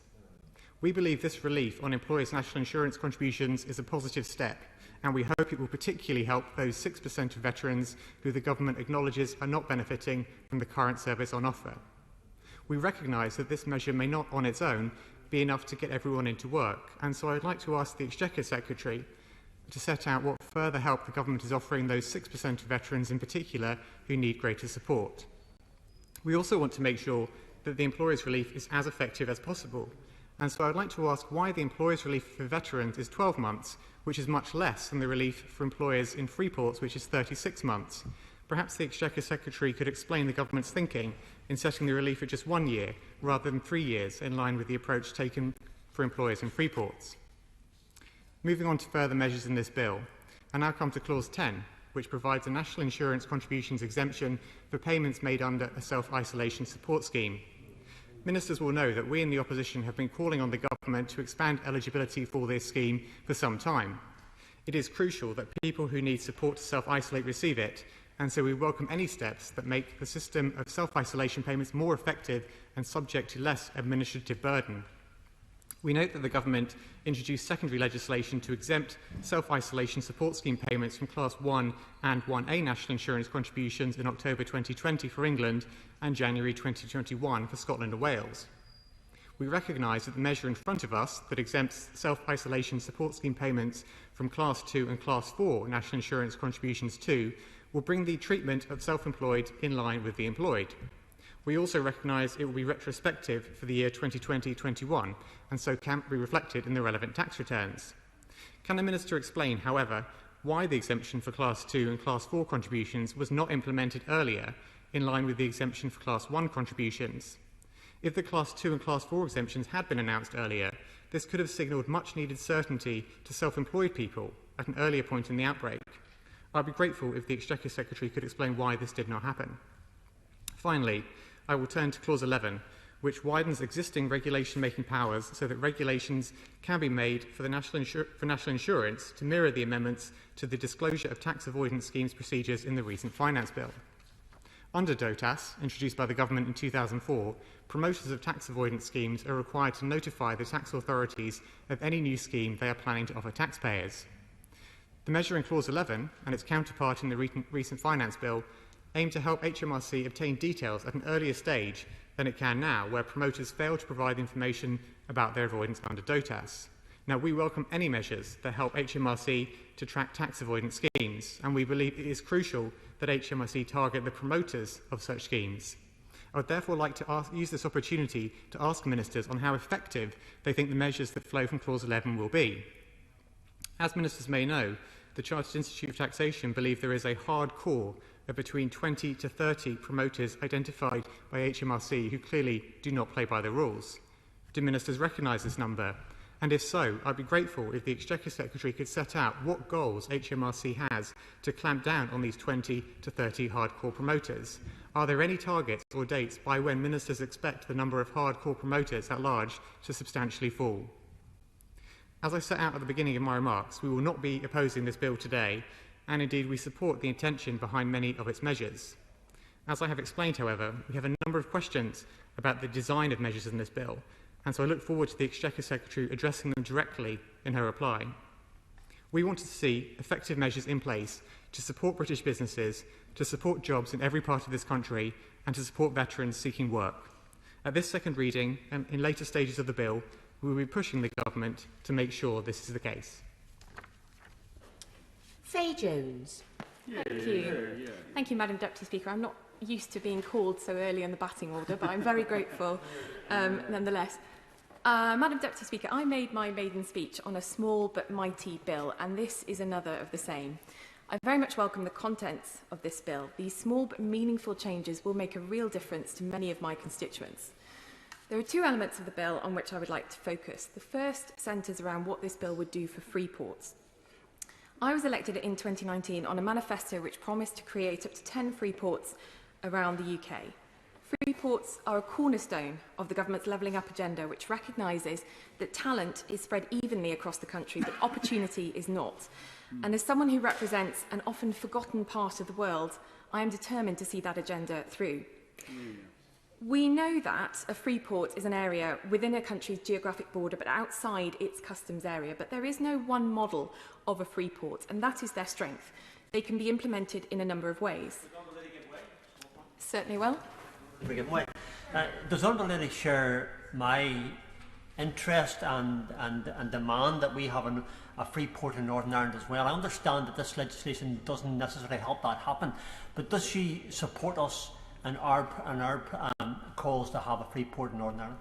We believe this relief on employers' national insurance contributions is a positive step, and we hope it will particularly help those 6% of veterans who the government acknowledges are not benefiting from the current service on offer. We recognise that this measure may not on its own be enough to get everyone into work, and so I'd like to ask the Exchequer Secretary to set out what further help the government is offering those 6% of veterans in particular who need greater support. We also want to make sure that the employers' relief is as effective as possible, and so I'd like to ask why the employers' relief for veterans is 12 months, which is much less than the relief for employers in free ports, which is 36 months. Perhaps the Exchequer Secretary could explain the government's thinking in setting the relief at just 1 year rather than 3 years, in line with the approach taken for employers in free ports. Moving on to further measures in this bill, I now come to Clause 10, which provides a national insurance contributions exemption for payments made under a self-isolation support scheme. Ministers will know that we in the opposition have been calling on the government to expand eligibility for this scheme for some time. It is crucial that people who need support to self-isolate receive it, and so we welcome any steps that make the system of self-isolation payments more effective and subject to less administrative burden. We note that the government introduced secondary legislation to exempt self-isolation support scheme payments from Class 1 and 1A national insurance contributions in October 2020 for England and January 2021 for Scotland and Wales. We recognise that the measure in front of us that exempts self-isolation support scheme payments from Class 2 and Class 4 national insurance contributions too will bring the treatment of self-employed in line with the employed. We also recognise it will be retrospective for the year 2020-21 and so can be reflected in the relevant tax returns. Can the Minister explain, however, why the exemption for Class 2 and Class 4 contributions was not implemented earlier in line with the exemption for Class 1 contributions? If the Class 2 and Class 4 exemptions had been announced earlier, this could have signalled much-needed certainty to self-employed people at an earlier point in the outbreak. I'd be grateful if the Exchequer Secretary could explain why this did not happen. Finally, I will turn to Clause 11, which widens existing regulation-making powers so that regulations can be made for national insurance to mirror the amendments to the disclosure of tax avoidance schemes procedures in the recent Finance Bill. Under DOTAS, introduced by the government in 2004, promoters of tax avoidance schemes are required to notify the tax authorities of any new scheme they are planning to offer taxpayers. The measure in Clause 11 and its counterpart in the recent Finance Bill aim to help HMRC obtain details at an earlier stage than it can now, where promoters fail to provide information about their avoidance under DOTAS. Now, we welcome any measures that help HMRC to track tax avoidance schemes, and we believe it is crucial that HMRC target the promoters of such schemes. I would therefore like to use this opportunity to ask ministers on how effective they think the measures that flow from Clause 11 will be. As ministers may know, the Chartered Institute of Taxation believe there is a hard core of between 20 to 30 promoters identified by HMRC who clearly do not play by the rules. Do ministers recognise this number? And if so, I'd be grateful if the Exchequer Secretary could set out what goals HMRC has to clamp down on these 20 to 30 hardcore promoters. Are there any targets or dates by when ministers expect the number of hardcore promoters at large to substantially fall? As I set out at the beginning of my remarks, we will not be opposing this bill today, and indeed we support the intention behind many of its measures. As I have explained, however, we have a number of questions about the design of measures in this bill, and so I look forward to the Exchequer Secretary addressing them directly in her reply. We want to see effective measures in place to support British businesses, to support jobs in every part of this country, and to support veterans seeking work. At this second reading, and in later stages of the bill, we will be pushing the government to make sure this is the case. Faye Jones. Thank you. Thank you, Madam Deputy Speaker. I'm not used to being called so early in the batting order, but I'm very grateful nonetheless. Madam Deputy Speaker, I made my maiden speech on a small but mighty bill, and this is another of the same. I very much welcome the contents of this bill. These small but meaningful changes will make a real difference to many of my constituents. There are two elements of the bill on which I would like to focus. The first centres around what this bill would do for free ports. I was elected in 2019 on a manifesto which promised to create up to 10 free ports around the UK. Free ports are a cornerstone of the government's levelling up agenda, which recognises that talent is spread evenly across the country, but opportunity is not. And as someone who represents an often forgotten part of the world, I am determined to see that agenda through. We know that a free port is an area within a country's geographic border, but outside its customs area. But there is no one model of a free port, and that is their strength. They can be implemented in a number of ways. Certainly will. Does Honourable Lady share my interest and demand that we have a free port in Northern Ireland as well? I understand that this legislation doesn't necessarily help that happen, but does she support us in our calls to have a free port in Northern Ireland?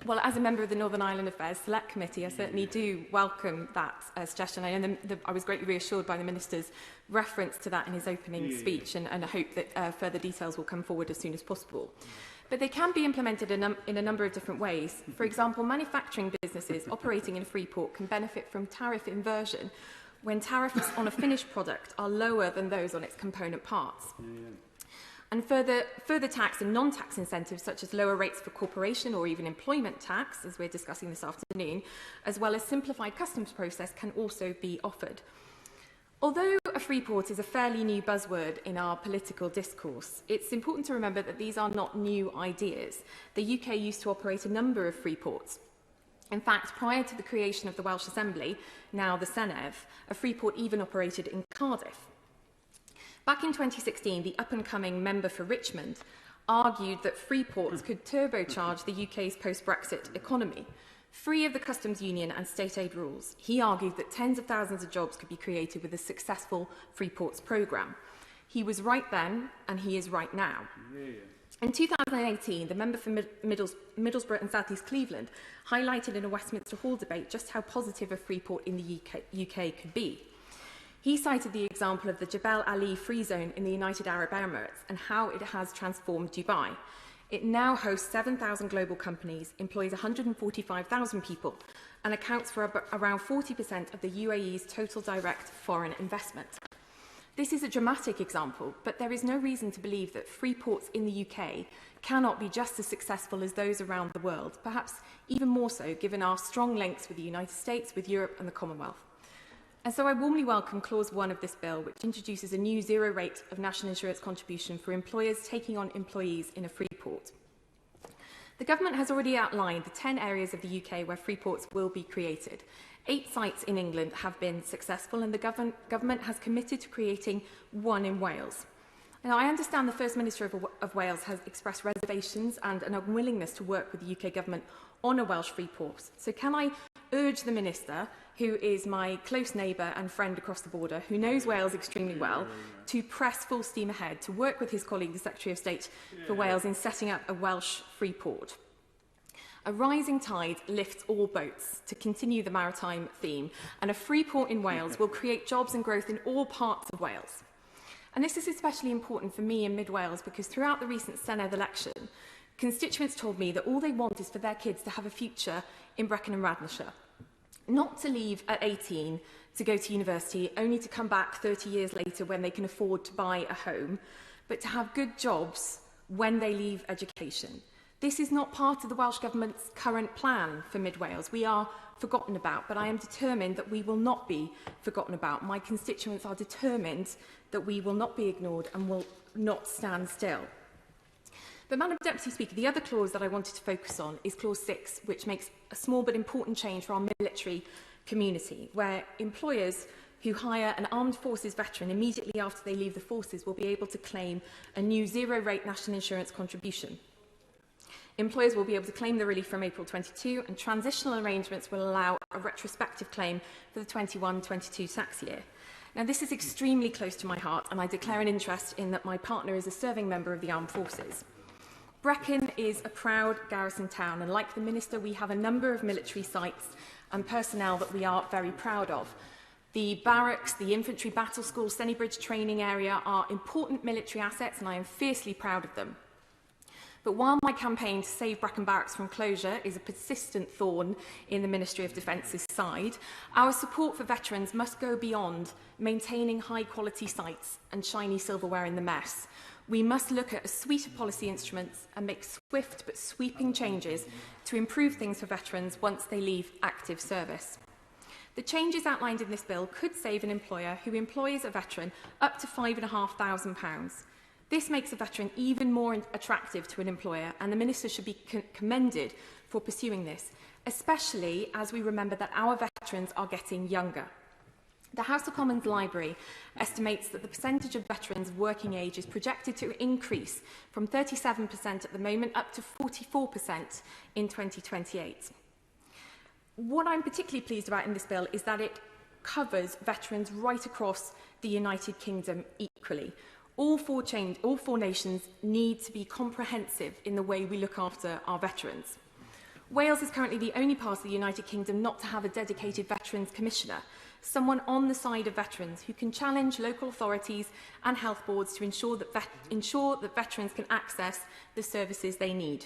Well, as a member of the Northern Ireland Affairs Select Committee, I certainly do welcome that suggestion. I know I was greatly reassured by the Minister's reference to that in his opening speech, and I hope that further details will come forward as soon as possible. But they can be implemented in a number of different ways. For example, manufacturing businesses operating in a free port can benefit from tariff inversion when tariffs on a finished product are lower than those on its component parts. And further tax and non-tax incentives, such as lower rates for corporation or even employment tax, as we're discussing this afternoon, as well as simplified customs process, can also be offered. Although a free port is a fairly new buzzword in our political discourse, it's important to remember that these are not new ideas. The UK used to operate a number of free ports. In fact, prior to the creation of the Welsh Assembly, now the Senedd, a free port even operated in Cardiff. Back in 2016, the up-and-coming member for Richmond argued that free ports could turbocharge the UK's post-Brexit economy. Free of the customs union and state aid rules, he argued that tens of thousands of jobs could be created with a successful free ports programme. He was right then, and he is right now. In 2018, the member for Middlesbrough and South East Cleveland highlighted in a Westminster Hall debate just how positive a free port in the UK could be. He cited the example of the Jebel Ali Free Zone in the United Arab Emirates and how it has transformed Dubai. It now hosts 7,000 global companies, employs 145,000 people, and accounts for around 40% of the UAE's total direct foreign investment. This is a dramatic example, but there is no reason to believe that free ports in the UK cannot be just as successful as those around the world, perhaps even more so given our strong links with the United States, with Europe and the Commonwealth. And so I warmly welcome Clause 1 of this bill, which introduces a new zero rate of national insurance contribution for employers taking on employees in a free port. The government has already outlined the 10 areas of the UK where free ports will be created. 8 sites in England have been successful, and the government has committed to creating 1 in Wales. Now, I understand the First Minister of Wales has expressed reservations and an unwillingness to work with the UK government on a Welsh free port. So can I urge the Minister, who is my close neighbour and friend across the border, who knows Wales extremely well, to press full steam ahead to work with his colleague, the Secretary of State for Wales, in setting up a Welsh free port. A rising tide lifts all boats, to continue the maritime theme, and a free port in Wales will create jobs and growth in all parts of Wales. And this is especially important for me in Mid Wales because throughout the recent Senedd election, Constituents told me that all they want is for their kids to have a future in Brecon and Radnorshire, not to leave at 18 to go to university, only to come back 30 years later when they can afford to buy a home, but to have good jobs when they leave education. This is not part of the Welsh Government's current plan for Mid Wales. We are forgotten about, but I am determined that we will not be forgotten about. My constituents are determined that we will not be ignored and will not stand still. But, Madam Deputy Speaker, the other clause that I wanted to focus on is Clause 6, which makes a small but important change for our military community, where employers who hire an armed forces veteran immediately after they leave the forces will be able to claim a new zero-rate national insurance contribution. Employers will be able to claim the relief from April 22, and transitional arrangements will allow a retrospective claim for the 21-22 tax year. Now, this is extremely close to my heart, and I declare an interest in that my partner is a serving member of the armed forces. Brecon is a proud garrison town, and like the Minister, we have a number of military sites and personnel that we are very proud of. The barracks, the infantry battle school, Sennybridge training area are important military assets, and I am fiercely proud of them. But while my campaign to save Brecon Barracks from closure is a persistent thorn in the Ministry of Defence's side, our support for veterans must go beyond maintaining high-quality sites and shiny silverware in the mess. We must look at a suite of policy instruments and make swift but sweeping changes to improve things for veterans once they leave active service. The changes outlined in this bill could save an employer who employs a veteran up to £5,500. This makes a veteran even more attractive to an employer, and the Minister should be commended for pursuing this, especially as we remember that our veterans are getting younger. The House of Commons Library estimates that the percentage of veterans of working age is projected to increase from 37% at the moment up to 44% in 2028. What I'm particularly pleased about in this bill is that it covers veterans right across the United Kingdom equally. All four nations need to be comprehensive in the way we look after our veterans. Wales is currently the only part of the United Kingdom not to have a dedicated Veterans Commissioner, someone on the side of veterans who can challenge local authorities and health boards to ensure that veterans can access the services they need.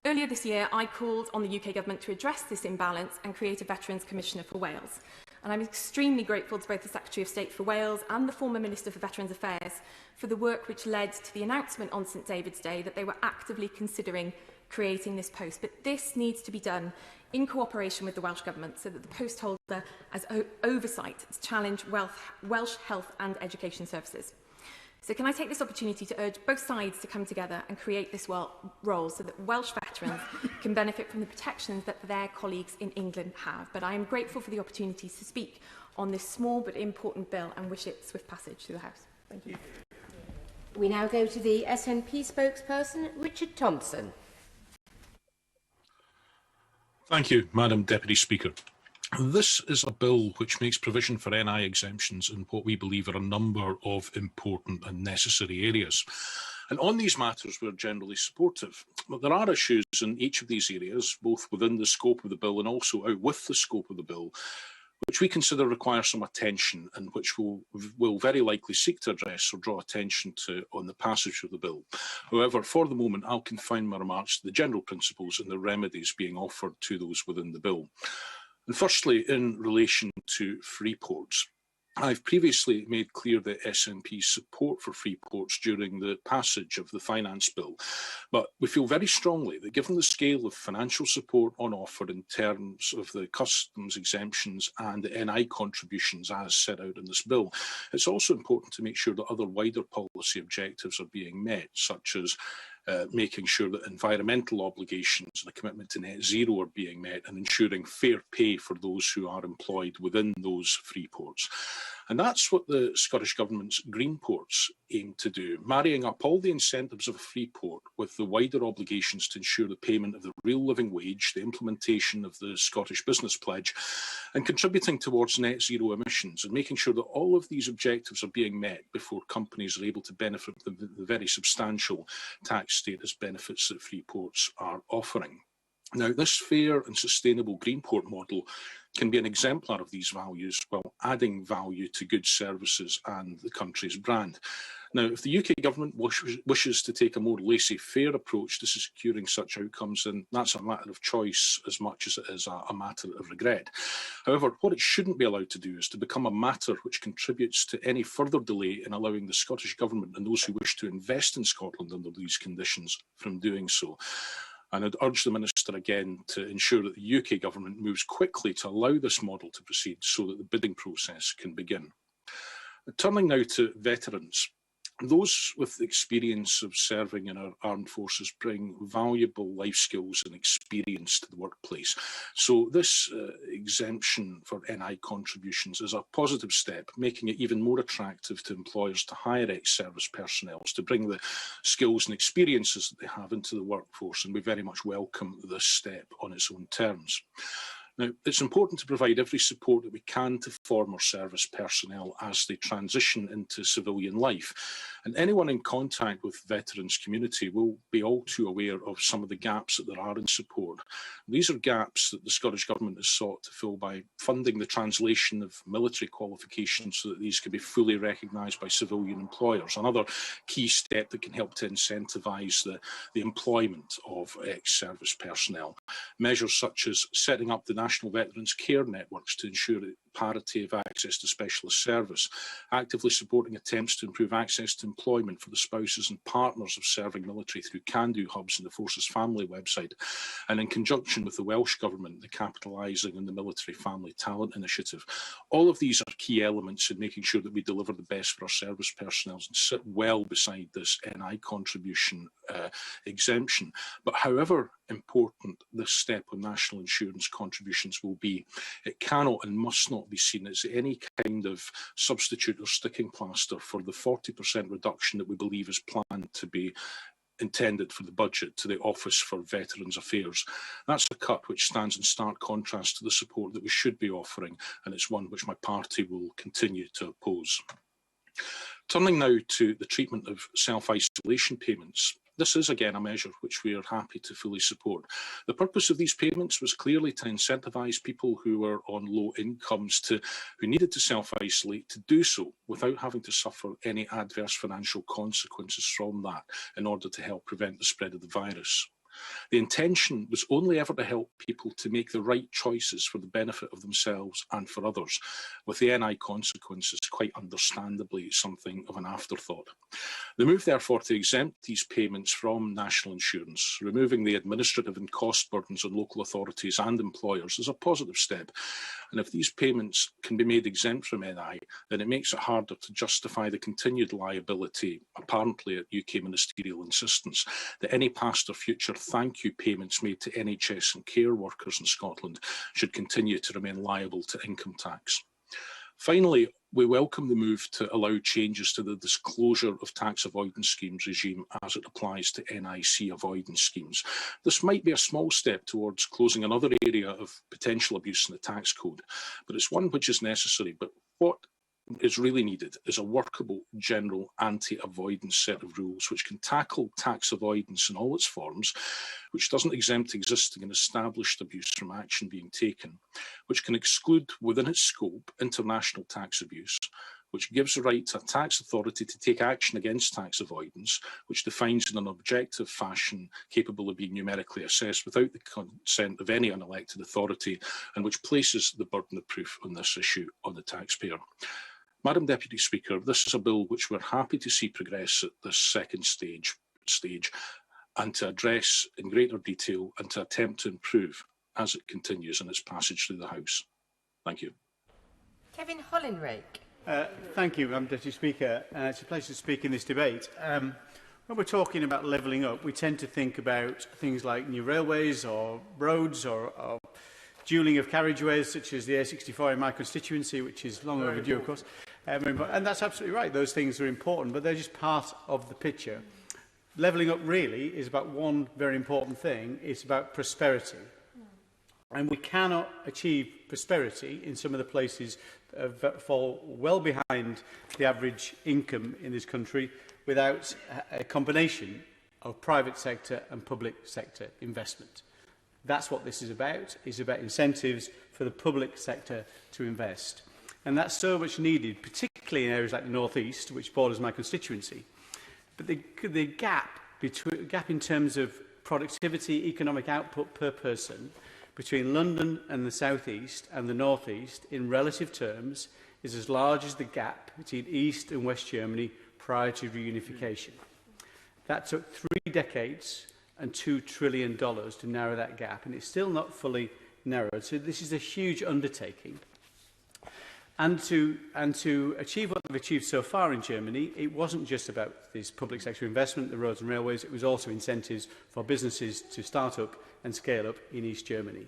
Earlier this year, I called on the UK Government to address this imbalance and create a Veterans Commissioner for Wales. And I'm extremely grateful to both the Secretary of State for Wales and the former Minister for Veterans Affairs for the work which led to the announcement on St David's Day that they were actively considering creating this post. But this needs to be done in cooperation with the Welsh Government so that the post holder has oversight to challenge Welsh health and education services. So can I take this opportunity to urge both sides to come together and create this role so that Welsh veterans can benefit from the protections that their colleagues in England have. But I am grateful for the opportunity to speak on this small but important bill and wish it swift passage through the House. Thank you. We now go to the SNP spokesperson, Richard Thompson. Thank you, Madam Deputy Speaker. This is a bill which makes provision for NI exemptions in what we believe are a number of important and necessary areas. And on these matters, we're generally supportive. But there are issues in each of these areas, both within the scope of the bill and also out with the scope of the bill, which we consider require some attention and which we'll very likely seek to address or draw attention to on the passage of the bill. However, for the moment, I'll confine my remarks to the general principles and the remedies being offered to those within the bill. And firstly, in relation to free ports, I've previously made clear the SNP's support for free ports during the passage of the Finance Bill, but we feel very strongly that given the scale of financial support on offer in terms of the customs exemptions and the NI contributions as set out in this bill, it's also important to make sure that other wider policy objectives are being met, such as making sure that environmental obligations and a commitment to net zero are being met and ensuring fair pay for those who are employed within those free ports. And that's what the Scottish Government's Green Ports aim to do, marrying up all the incentives of a free port with the wider obligations to ensure the payment of the real living wage, the implementation of the Scottish Business Pledge, and contributing towards net zero emissions, and making sure that all of these objectives are being met before companies are able to benefit from the very substantial tax status benefits that free ports are offering. Now, this fair and sustainable green port model can be an exemplar of these values while adding value to goods, services and the country's brand. Now, if the UK Government wishes to take a more laissez-faire approach to securing such outcomes, then that's a matter of choice as much as it is a matter of regret. However, what it shouldn't be allowed to do is to become a matter which contributes to any further delay in allowing the Scottish Government and those who wish to invest in Scotland under these conditions from doing so. And I'd urge the Minister again to ensure that the UK Government moves quickly to allow this model to proceed so that the bidding process can begin. Turning now to veterans. Those with experience of serving in our armed forces bring valuable life skills and experience to the workplace. So this exemption for NI contributions is a positive step, making it even more attractive to employers to hire ex-service personnel to bring the skills and experiences that they have into the workforce, and we very much welcome this step on its own terms. Now, it's important to provide every support that we can to former service personnel as they transition into civilian life. And anyone in contact with the veterans community will be all too aware of some of the gaps that there are in support. These are gaps that the Scottish Government has sought to fill by funding the translation of military qualifications so that these can be fully recognised by civilian employers. Another key step that can help to incentivise the employment of ex-service personnel. Measures such as setting up the National Veterans Care Networks to ensure parity of access to specialist service, actively supporting attempts to improve access to employment for the spouses and partners of serving military through can-do hubs and the Forces Family website, and in conjunction with the Welsh Government, the Capitalising on the Military Family Talent Initiative. All of these are key elements in making sure that we deliver the best for our service personnel and sit well beside this NI contribution exemption. But however important this step on national insurance contributions will be, it cannot and must not be seen as any kind of substitute or sticking plaster for the 40% reduction that we believe is planned to be intended for the budget to the Office for Veterans Affairs. That's a cut which stands in stark contrast to the support that we should be offering, and it's one which my party will continue to oppose. Turning now to the treatment of self-isolation payments. This is again a measure which we are happy to fully support. The purpose of these payments was clearly to incentivise people who were on low incomes who needed to self-isolate to do so without having to suffer any adverse financial consequences from that in order to help prevent the spread of the virus. The intention was only ever to help people to make the right choices for the benefit of themselves and for others, with the NI consequences quite understandably something of an afterthought. The move, therefore, to exempt these payments from national insurance, removing the administrative and cost burdens on local authorities and employers, is a positive step. And if these payments can be made exempt from NI, then it makes it harder to justify the continued liability, apparently at UK ministerial insistence, that any past or future thank you payments made to NHS and care workers in Scotland should continue to remain liable to income tax. Finally, we welcome the move to allow changes to the disclosure of tax avoidance schemes regime as it applies to NIC avoidance schemes. This might be a small step towards closing another area of potential abuse in the tax code, but it's one which is necessary. But what is really needed is a workable general anti-avoidance set of rules which can tackle tax avoidance in all its forms, which doesn't exempt existing and established abuse from action being taken, which can exclude within its scope international tax abuse, which gives the right to a tax authority to take action against tax avoidance, which defines in an objective fashion capable of being numerically assessed without the consent of any unelected authority, and which places the burden of proof on this issue on the taxpayer. Madam Deputy Speaker, this is a bill which we're happy to see progress at this second stage and to address in greater detail and to attempt to improve as it continues in its passage through the House. Thank you. Kevin Hollinrake. Thank you, Madam Deputy Speaker. It's a pleasure to speak in this debate. When we're talking about levelling up, we tend to think about things like new railways or roads or dualling of carriageways, such as the A64 in my constituency, which is long overdue, of course. And that's absolutely right. Those things are important, but they're just part of the picture. Levelling up really is about one very important thing. It's about prosperity. And we cannot achieve prosperity in some of the places that fall well behind the average income in this country without a combination of private sector and public sector investment. That's what this is about. It's about incentives for the public sector to invest. And that's so much needed, particularly in areas like the North East, which borders my constituency. But the gap in terms of productivity, economic output per person between London and the South East and the North East in relative terms is as large as the gap between East and West Germany prior to reunification. That took 3 decades and $2 trillion to narrow that gap, and it's still not fully narrowed. So this is a huge undertaking. And to achieve what they've achieved so far in Germany, it wasn't just about this public sector investment, the roads and railways, it was also incentives for businesses to start up and scale up in East Germany.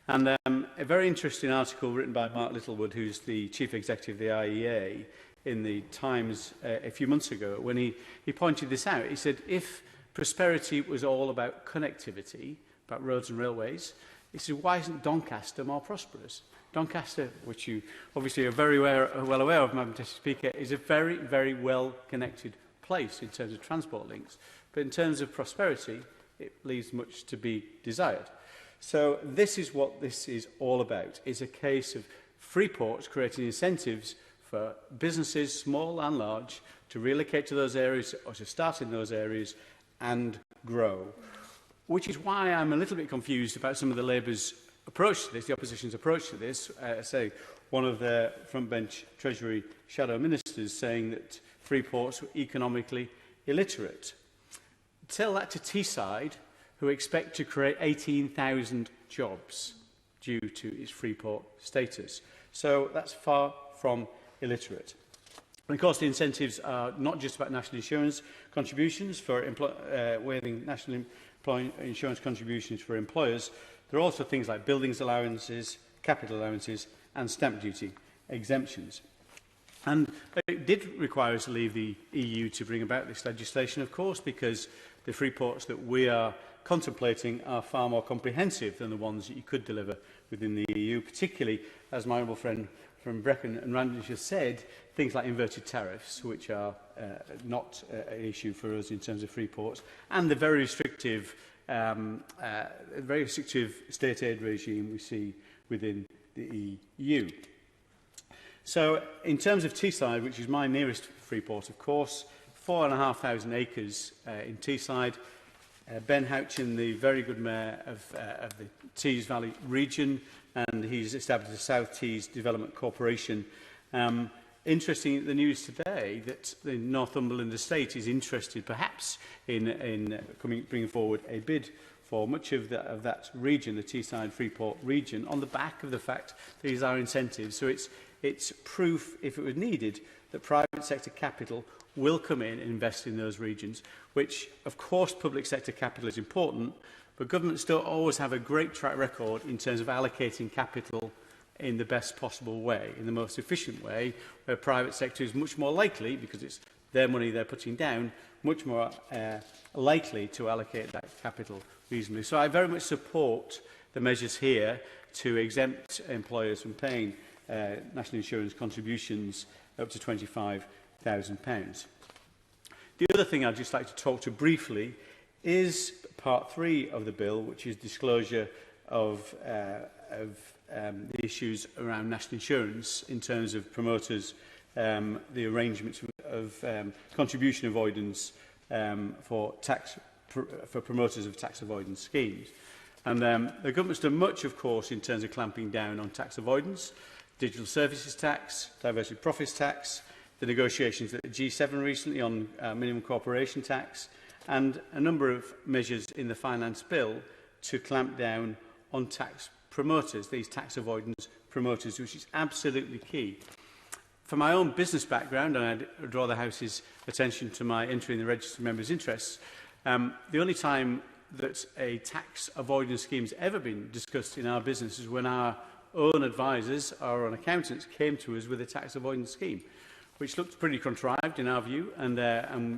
And a very interesting article written by Mark Littlewood, who's the chief executive of the IEA, in the Times a few months ago, when he pointed this out. He said, if prosperity was all about connectivity, about roads and railways, he said, why isn't Doncaster more prosperous? Doncaster, which you obviously are very well aware of, Madam Deputy Speaker, is a very, very well-connected place in terms of transport links. But in terms of prosperity, it leaves much to be desired. So this is what this is all about. It's a case of free ports creating incentives for businesses, small and large, to relocate to those areas or to start in those areas and grow. Which is why I'm a little bit confused about some of the Labour's approach to this, the opposition's approach to this. Say, one of their front-bench Treasury shadow ministers saying that free ports were economically illiterate. Tell that to Teesside, who expect to create 18,000 jobs due to its free port status. So that's far from illiterate. And of course, the incentives are not just about national insurance contributions for waiving national insurance contributions for employers. There are also things like buildings allowances, capital allowances and stamp duty exemptions. And it did require us to leave the EU to bring about this legislation, of course, because the free ports that we are contemplating are far more comprehensive than the ones that you could deliver within the EU, particularly, as my honourable friend from Brecon and Randwish said, things like inverted tariffs, which are not an issue for us in terms of free ports, and the very restrictive state aid regime we see within the EU. So, in terms of Teesside, which is my nearest free port, of course, 4,500 acres in Teesside. Ben Houchin, the very good mayor of the Tees Valley region, and he's established the South Tees Development Corporation. Interesting, the news today that the Northumberland estate is interested, perhaps, in bringing forward a bid for much of that region, the Teesside Freeport region, on the back of the fact that these are incentives. So it's proof, if it was needed, that private sector capital will come in and invest in those regions, which, of course, public sector capital is important, but governments don't always have a great track record in terms of allocating capital in the best possible way, in the most efficient way, where private sector is much more likely, because it's their money they're putting down, much more likely to allocate that capital reasonably. So I very much support the measures here to exempt employers from paying national insurance contributions up to £25,000. The other thing I'd just like to talk to briefly is Part 3 of the bill, which is disclosure of the issues around national insurance in terms of promoters, the arrangements of contribution avoidance for promoters of tax avoidance schemes. And the government's done much, of course, in terms of clamping down on tax avoidance, digital services tax, diverted profits tax, the negotiations at the G7 recently on minimum corporation tax, and a number of measures in the finance bill to clamp down on tax promoters, these tax avoidance promoters, which is absolutely key. From my own business background, and I draw the House's attention to my entry in the Register of Members' Interests, the only time that a tax avoidance scheme has ever been discussed in our business is when our own advisors, our own accountants, came to us with a tax avoidance scheme, which looked pretty contrived in our view, and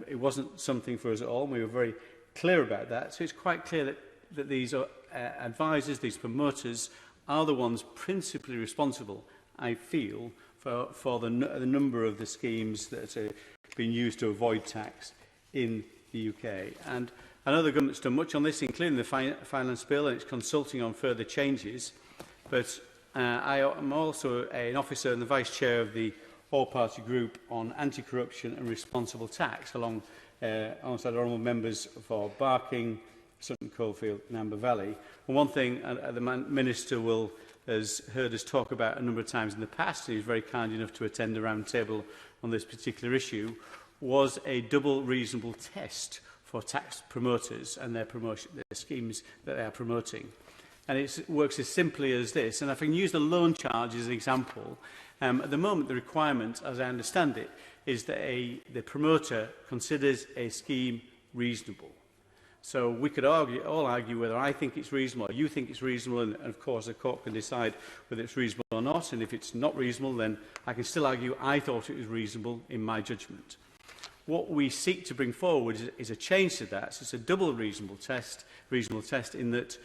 it wasn't something for us at all, and we were very clear about that. So it's quite clear that these advisors, these promoters, are the ones principally responsible, I feel, for the number of the schemes that are being used to avoid tax in the UK. And I know the government's done much on this, including the finance bill, and it's consulting on further changes. But I am also an officer and the Vice Chair of the All-Party Group on Anti-Corruption and Responsible Tax, alongside honourable members for Barking, Sutton Coldfield and Amber Valley. And one thing the Minister has heard us talk about a number of times in the past, and he was very kind enough to attend a round table on this particular issue, was a double reasonable test for tax promoters and their schemes that they are promoting. And it works as simply as this. And if I can use the loan charge as an example, at the moment the requirement, as I understand it, is that the promoter considers a scheme reasonable. So we could all argue whether I think it's reasonable or you think it's reasonable, and of course the court can decide whether it's reasonable or not, and if it's not reasonable then I can still argue I thought it was reasonable in my judgment. What we seek to bring forward is a change to that. So it's a double reasonable test in that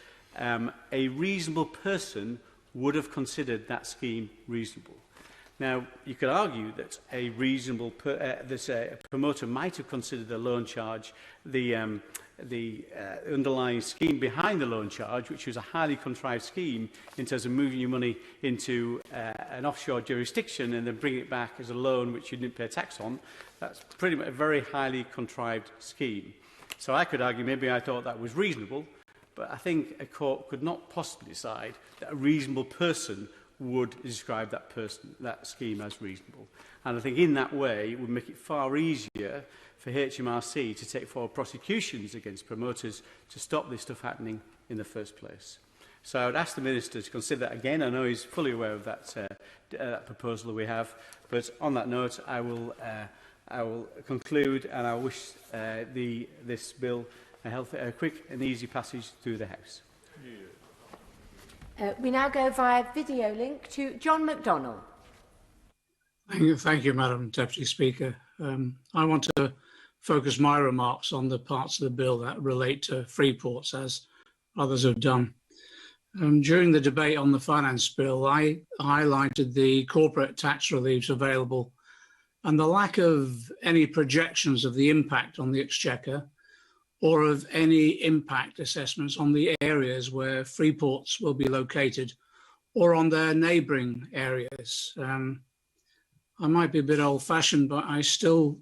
a reasonable person would have considered that scheme reasonable. Now, you could argue that a reasonable promoter might have considered the loan charge, the underlying scheme behind the loan charge, which was a highly contrived scheme in terms of moving your money into an offshore jurisdiction and then bringing it back as a loan which you didn't pay tax on. That's pretty much a very highly contrived scheme. So I could argue maybe I thought that was reasonable, but I think a court could not possibly decide that a reasonable person would describe that scheme as reasonable. And I think in that way it would make it far easier for HMRC to take forward prosecutions against promoters to stop this stuff happening in the first place. So I would ask the Minister to consider that again. I know he's fully aware of that proposal that we have, but on that note I will conclude, and I wish this bill a quick and easy passage through the House. We now go via video link to John McDonnell. Thank you, Madam Deputy Speaker. I want to focus my remarks on the parts of the bill that relate to free ports, as others have done. During the debate on the finance bill, I highlighted the corporate tax reliefs available and the lack of any projections of the impact on the Exchequer or of any impact assessments on the areas where free ports will be located or on their neighbouring areas. I might be a bit old-fashioned, but I still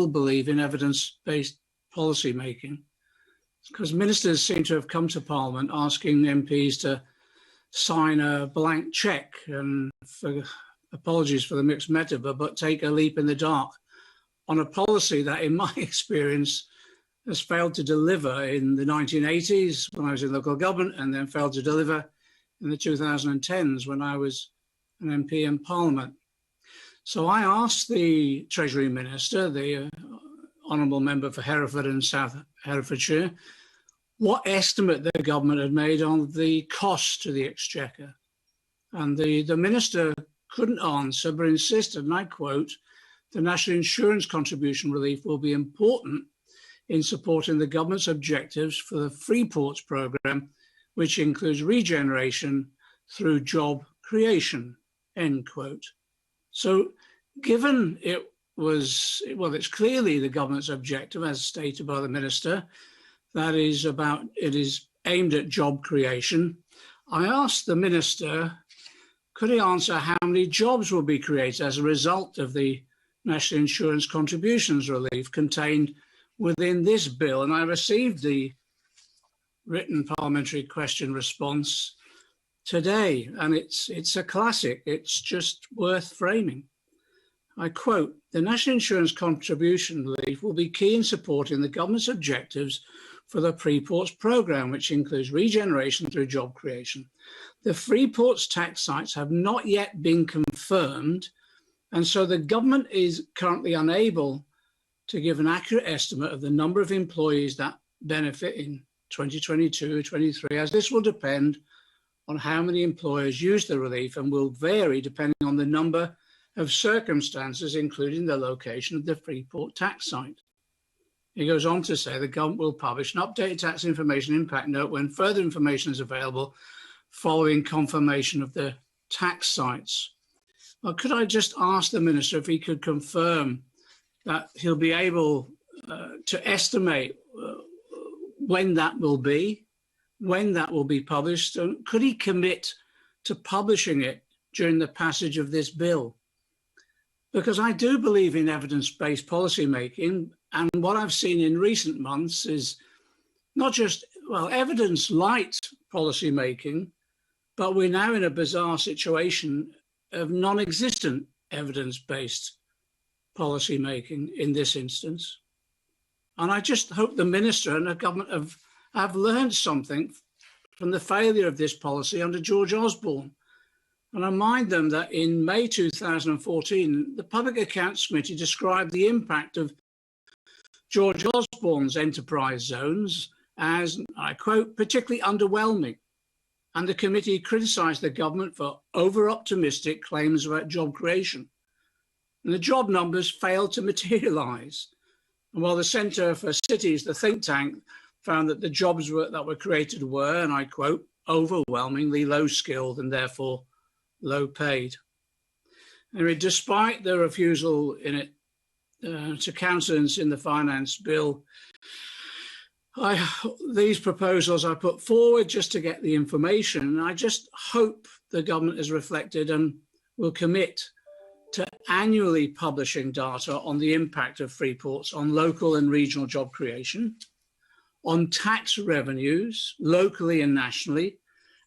believe in evidence-based policy making, because ministers seem to have come to Parliament asking MPs to sign a blank cheque, and apologies for the mixed metaphor, but take a leap in the dark on a policy that, in my experience, has failed to deliver in the 1980s when I was in local government, and then failed to deliver in the 2010s when I was an MP in Parliament. So I asked the Treasury Minister, the Honourable Member for Hereford and South Herefordshire, what estimate the government had made on the cost to the Exchequer. And the Minister couldn't answer, but insisted, and I quote, "The National Insurance Contribution Relief will be important in supporting the government's objectives for the Free Ports programme, which includes regeneration through job creation," end quote. So given it's clearly the government's objective, as stated by the Minister, that it is aimed at job creation, I asked the Minister, could he answer how many jobs will be created as a result of the National Insurance Contributions Relief contained within this bill? And I received the written parliamentary question response today, and it's a classic. It's just worth framing. I quote, "The National Insurance Contribution Relief will be key in supporting the government's objectives for the Free Ports programme, which includes regeneration through job creation. The Free Ports tax sites have not yet been confirmed, and so the government is currently unable to give an accurate estimate of the number of employees that benefit in 2022-23, as this will depend on how many employers use the relief and will vary depending on the number of circumstances, including the location of the Freeport tax site." He goes on to say the government will publish an updated tax information impact note when further information is available following confirmation of the tax sites. Well, could I just ask the Minister if he could confirm that he'll be able to estimate when that will be published? And could he commit to publishing it during the passage of this bill. Because I do believe in evidence-based policy making, and what I've seen in recent months is not just, well, evidence-light policy making, but we're now in a bizarre situation of non-existent evidence-based policy making in this instance. And I just hope the Minister and the government have learned something from the failure of this policy under George Osborne. And I remind them that in May 2014, the Public Accounts Committee described the impact of George Osborne's enterprise zones as, I quote, particularly underwhelming. And the committee criticised the government for over-optimistic claims about job creation. And the job numbers failed to materialise. And while the Centre for Cities, the think tank, found that the jobs that were created were, and I quote, overwhelmingly low-skilled and therefore low-paid. Anyway, despite the refusal in it to countenance in the finance bill, these proposals I put forward just to get the information, and I just hope the government has reflected and will commit to annually publishing data on the impact of free ports on local and regional job creation, on tax revenues locally and nationally,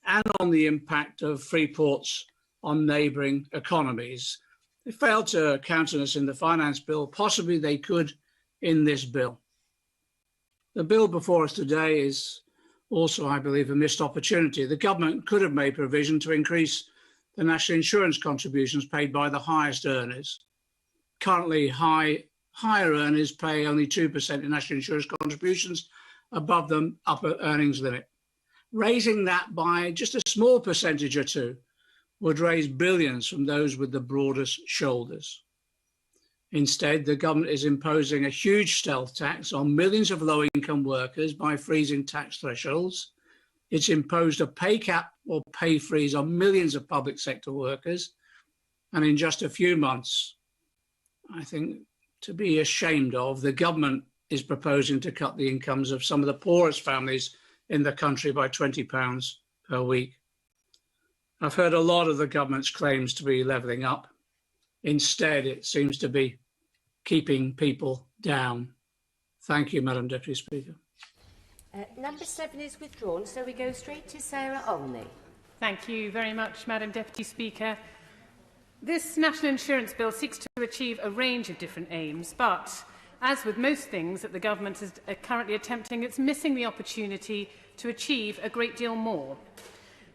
and on the impact of free ports on neighbouring economies. They failed to countenance in the finance bill. Possibly they could in this bill. The bill before us today is also, I believe, a missed opportunity. The government could have made provision to increase the national insurance contributions paid by the highest earners. Currently, higher earners pay only 2% in national insurance contributions above the upper earnings limit. Raising that by just a small percentage or two would raise billions from those with the broadest shoulders. Instead, the government is imposing a huge stealth tax on millions of low-income workers by freezing tax thresholds. It's imposed a pay cap or pay freeze on millions of public sector workers. And in just a few months, I think to be ashamed of, the government is proposing to cut the incomes of some of the poorest families in the country by £20 per week. I've heard a lot of the government's claims to be levelling up. Instead, it seems to be keeping people down. Thank you, Madam Deputy Speaker. Number 7 is withdrawn, so we go straight to Sarah Olney. Thank you very much, Madam Deputy Speaker. This National Insurance Bill seeks to achieve a range of different aims, but as with most things that the government is currently attempting, it's missing the opportunity to achieve a great deal more.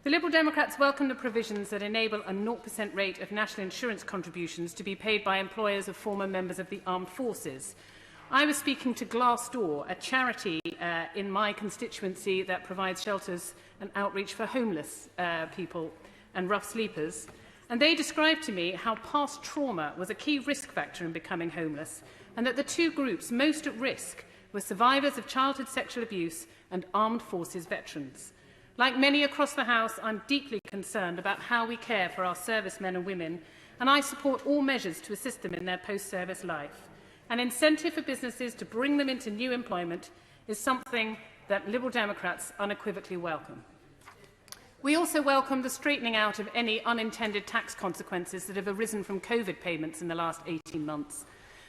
The Liberal Democrats welcome the provisions that enable a 0% rate of national insurance contributions to be paid by employers of former members of the armed forces. I was speaking to Glassdoor, a charity in my constituency that provides shelters and outreach for homeless people and rough sleepers, and they described to me how past trauma was a key risk factor in becoming homeless, and that the two groups most at risk were survivors of childhood sexual abuse and armed forces veterans. Like many across the House, I'm deeply concerned about how we care for our servicemen and women, and I support all measures to assist them in their post-service life. An incentive for businesses to bring them into new employment is something that Liberal Democrats unequivocally welcome. We also welcome the straightening out of any unintended tax consequences that have arisen from COVID payments in the last 18 months.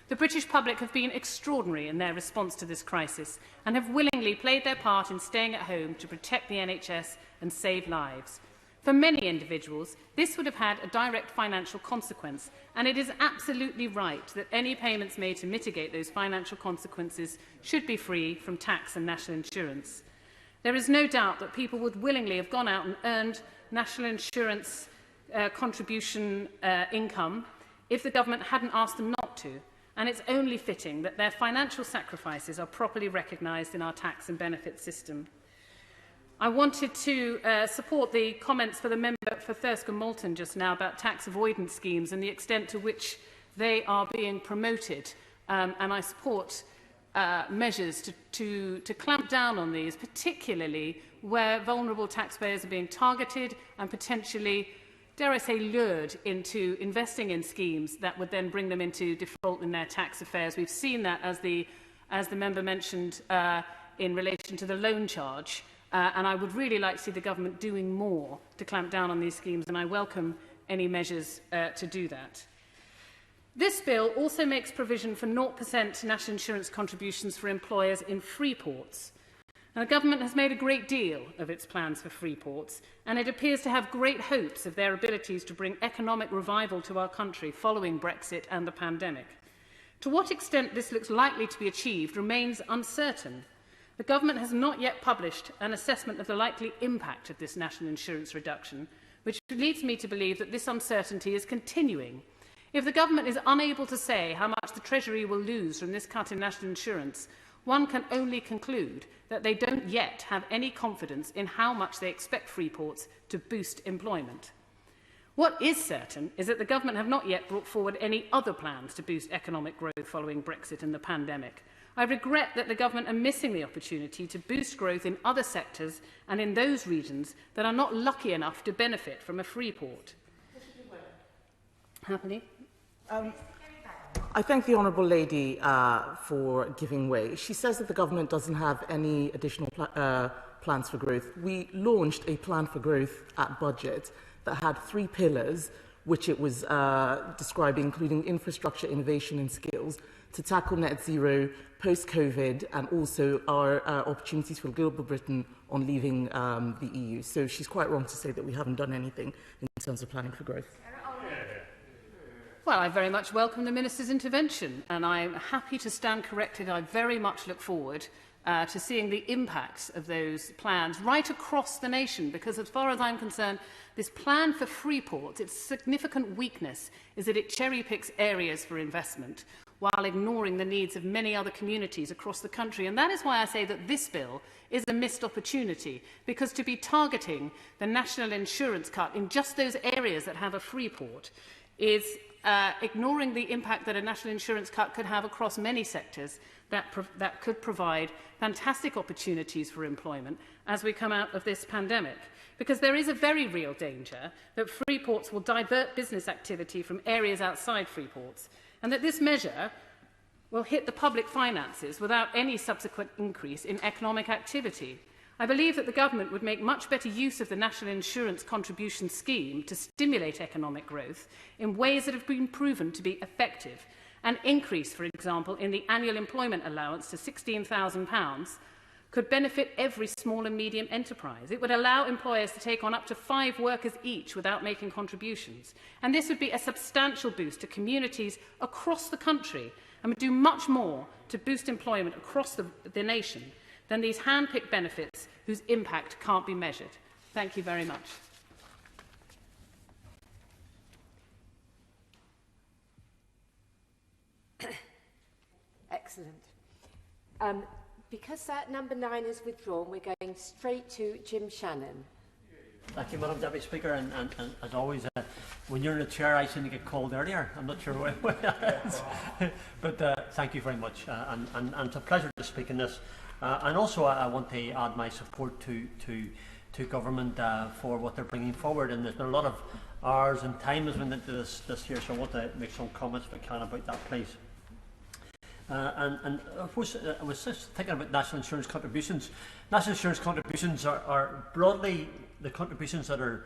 The British public have been extraordinary in their response to this crisis and have willingly played their part in staying at home to protect the NHS and save lives. For many individuals, this would have had a direct financial consequence, and it is absolutely right that any payments made to mitigate those financial consequences should be free from tax and national insurance. There is no doubt that people would willingly have gone out and earned national insurance contribution income if the government hadn't asked them not to. And it's only fitting that their financial sacrifices are properly recognised in our tax and benefits system. I wanted to support the comments for the member for Thirsk Moulton just now about tax avoidance schemes and the extent to which they are being promoted. And I support measures to clamp down on these, particularly where vulnerable taxpayers are being targeted and potentially, dare I say, lured into investing in schemes that would then bring them into default in their tax affairs. We've seen that, as the member mentioned, in relation to the loan charge, And I would really like to see the government doing more to clamp down on these schemes, and I welcome any measures to do that. This bill also makes provision for 0% national insurance contributions for employers in free ports. Now, the government has made a great deal of its plans for free ports, and it appears to have great hopes of their abilities to bring economic revival to our country following Brexit and the pandemic. To what extent this looks likely to be achieved remains uncertain. The government has not yet published an assessment of the likely impact of this national insurance reduction, which leads me to believe that this uncertainty is continuing. If the government is unable to say how much the Treasury will lose from this cut in national insurance, one can only conclude that they don't yet have any confidence in how much they expect free ports to boost employment. What is certain is that the government have not yet brought forward any other plans to boost economic growth following Brexit and the pandemic. I regret that the government are missing the opportunity to boost growth in other sectors and in those regions that are not lucky enough to benefit from a free port. Happily. I thank the Honourable Lady for giving way. She says that the government doesn't have any additional plans for growth. We launched a plan for growth at budget that had 3 pillars, which it was describing, including infrastructure, innovation and skills, to tackle net zero, post-COVID, and also our opportunities for Global Britain on leaving the EU. So she's quite wrong to say that we haven't done anything in terms of planning for growth. Well, I very much welcome the Minister's intervention, and I'm happy to stand corrected. I very much look forward to seeing the impacts of those plans right across the nation, because as far as I'm concerned, this plan for free ports, its significant weakness is that it cherry-picks areas for investment while ignoring the needs of many other communities across the country. And that is why I say that this bill is a missed opportunity, because to be targeting the national insurance cut in just those areas that have a free port is ignoring the impact that a national insurance cut could have across many sectors that could provide fantastic opportunities for employment as we come out of this pandemic. Because there is a very real danger that free ports will divert business activity from areas outside free ports, and that this measure will hit the public finances without any subsequent increase in economic activity. I believe that the government would make much better use of the National Insurance Contribution Scheme to stimulate economic growth in ways that have been proven to be effective. An increase, for example, in the annual employment allowance to £16,000 could benefit every small and medium enterprise. It would allow employers to take on up to 5 workers each without making contributions. And this would be a substantial boost to communities across the country and would do much more to boost employment across the nation than these hand-picked benefits whose impact can't be measured. Thank you very much. Excellent. Because number 9 is withdrawn, we're going straight to Jim Shannon. Thank you, Madam Deputy Speaker, and as always, when you're in the chair, I seem to get called earlier. I'm not sure why that is. But thank you very much, and it's a pleasure to speak in this. And also, I want to add my support to government for what they're bringing forward. And there's been a lot of hours and time has been into this here, so I want to make some comments if I can about that, please. And of course, I was just thinking about national insurance contributions. National insurance contributions are broadly the contributions that are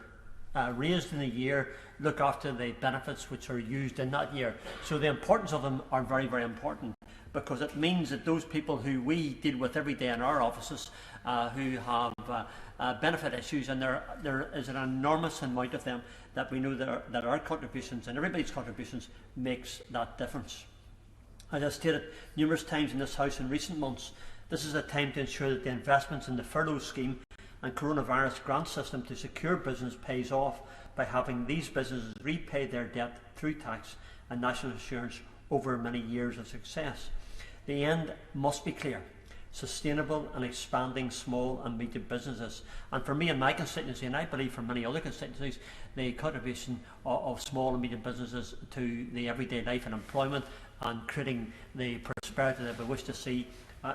raised in a year look after the benefits which are used in that year. So the importance of them are very, very important, because it means that those people who we deal with every day in our offices who have benefit issues, and there is an enormous amount of them, that we know that our contributions and everybody's contributions makes that difference. As I stated numerous times in this House in recent months, this is a time to ensure that the investments in the furlough scheme and coronavirus grant system to secure business pays off by having these businesses repay their debt through tax and national insurance over many years of success. The end must be clear: sustainable and expanding small and medium businesses. And for me and my constituency, and I believe for many other constituencies, the contribution of small and medium businesses to the everyday life and employment and creating the prosperity that we wish to see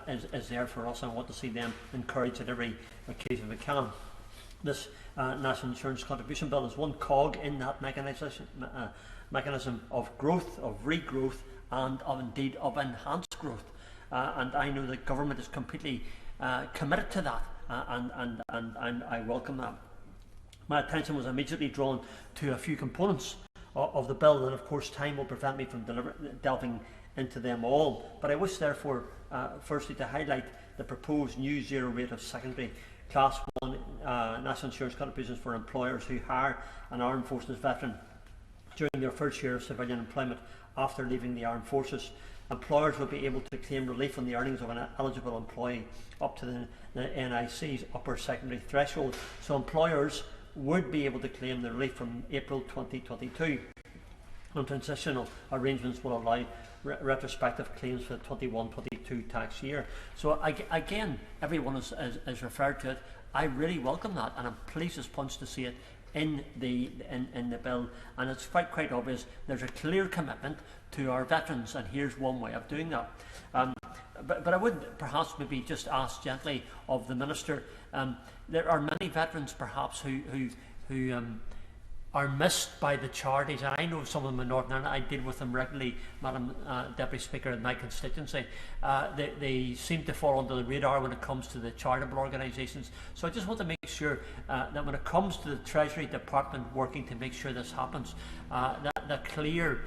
is there for us, and I want to see them encouraged at every occasion we can. This National Insurance Contribution Bill is one cog in that mechanism of growth, of regrowth, and indeed of enhanced growth. And I know that government is completely committed to that, and I welcome that. My attention was immediately drawn to a few components of the bill, and of course time will prevent me from delving into them all. But I wish therefore firstly to highlight the proposed new zero rate of secondary Class 1 national insurance contributions for employers who hire an armed forces veteran during their first year of civilian employment after leaving the armed forces. Employers will be able to claim relief on the earnings of an eligible employee up to the NIC's upper secondary threshold. So employers would be able to claim the relief from April 2022. And transitional arrangements will allow retrospective claims for the 21-22 tax year. So again, everyone is referred to it. I really welcome that, and I'm pleased as punch to see it in the bill. And it's quite obvious there's a clear commitment to our veterans, and here's one way of doing that. But I would perhaps maybe just ask gently of the Minister. There are many veterans perhaps who are missed by the charities. And I know some of them in Northern Ireland. I deal with them regularly, Madam Deputy Speaker, in my constituency. They seem to fall under the radar when it comes to the charitable organisations. So I just want to make sure that when it comes to the Treasury Department working to make sure this happens, that the clear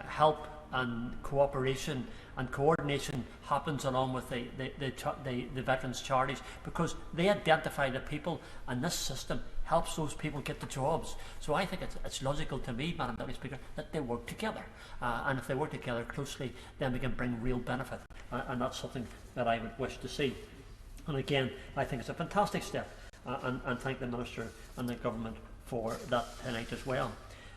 help and cooperation and coordination happens along with the veterans charities, because they identify the people, and this system helps those people get the jobs. So I think it's logical to me, Madam Deputy Speaker, that they work together, and if they work together closely, then we can bring real benefit, and that's something that I would wish to see. And again, I think it's a fantastic step, and thank the Minister and the Government for that tonight as well.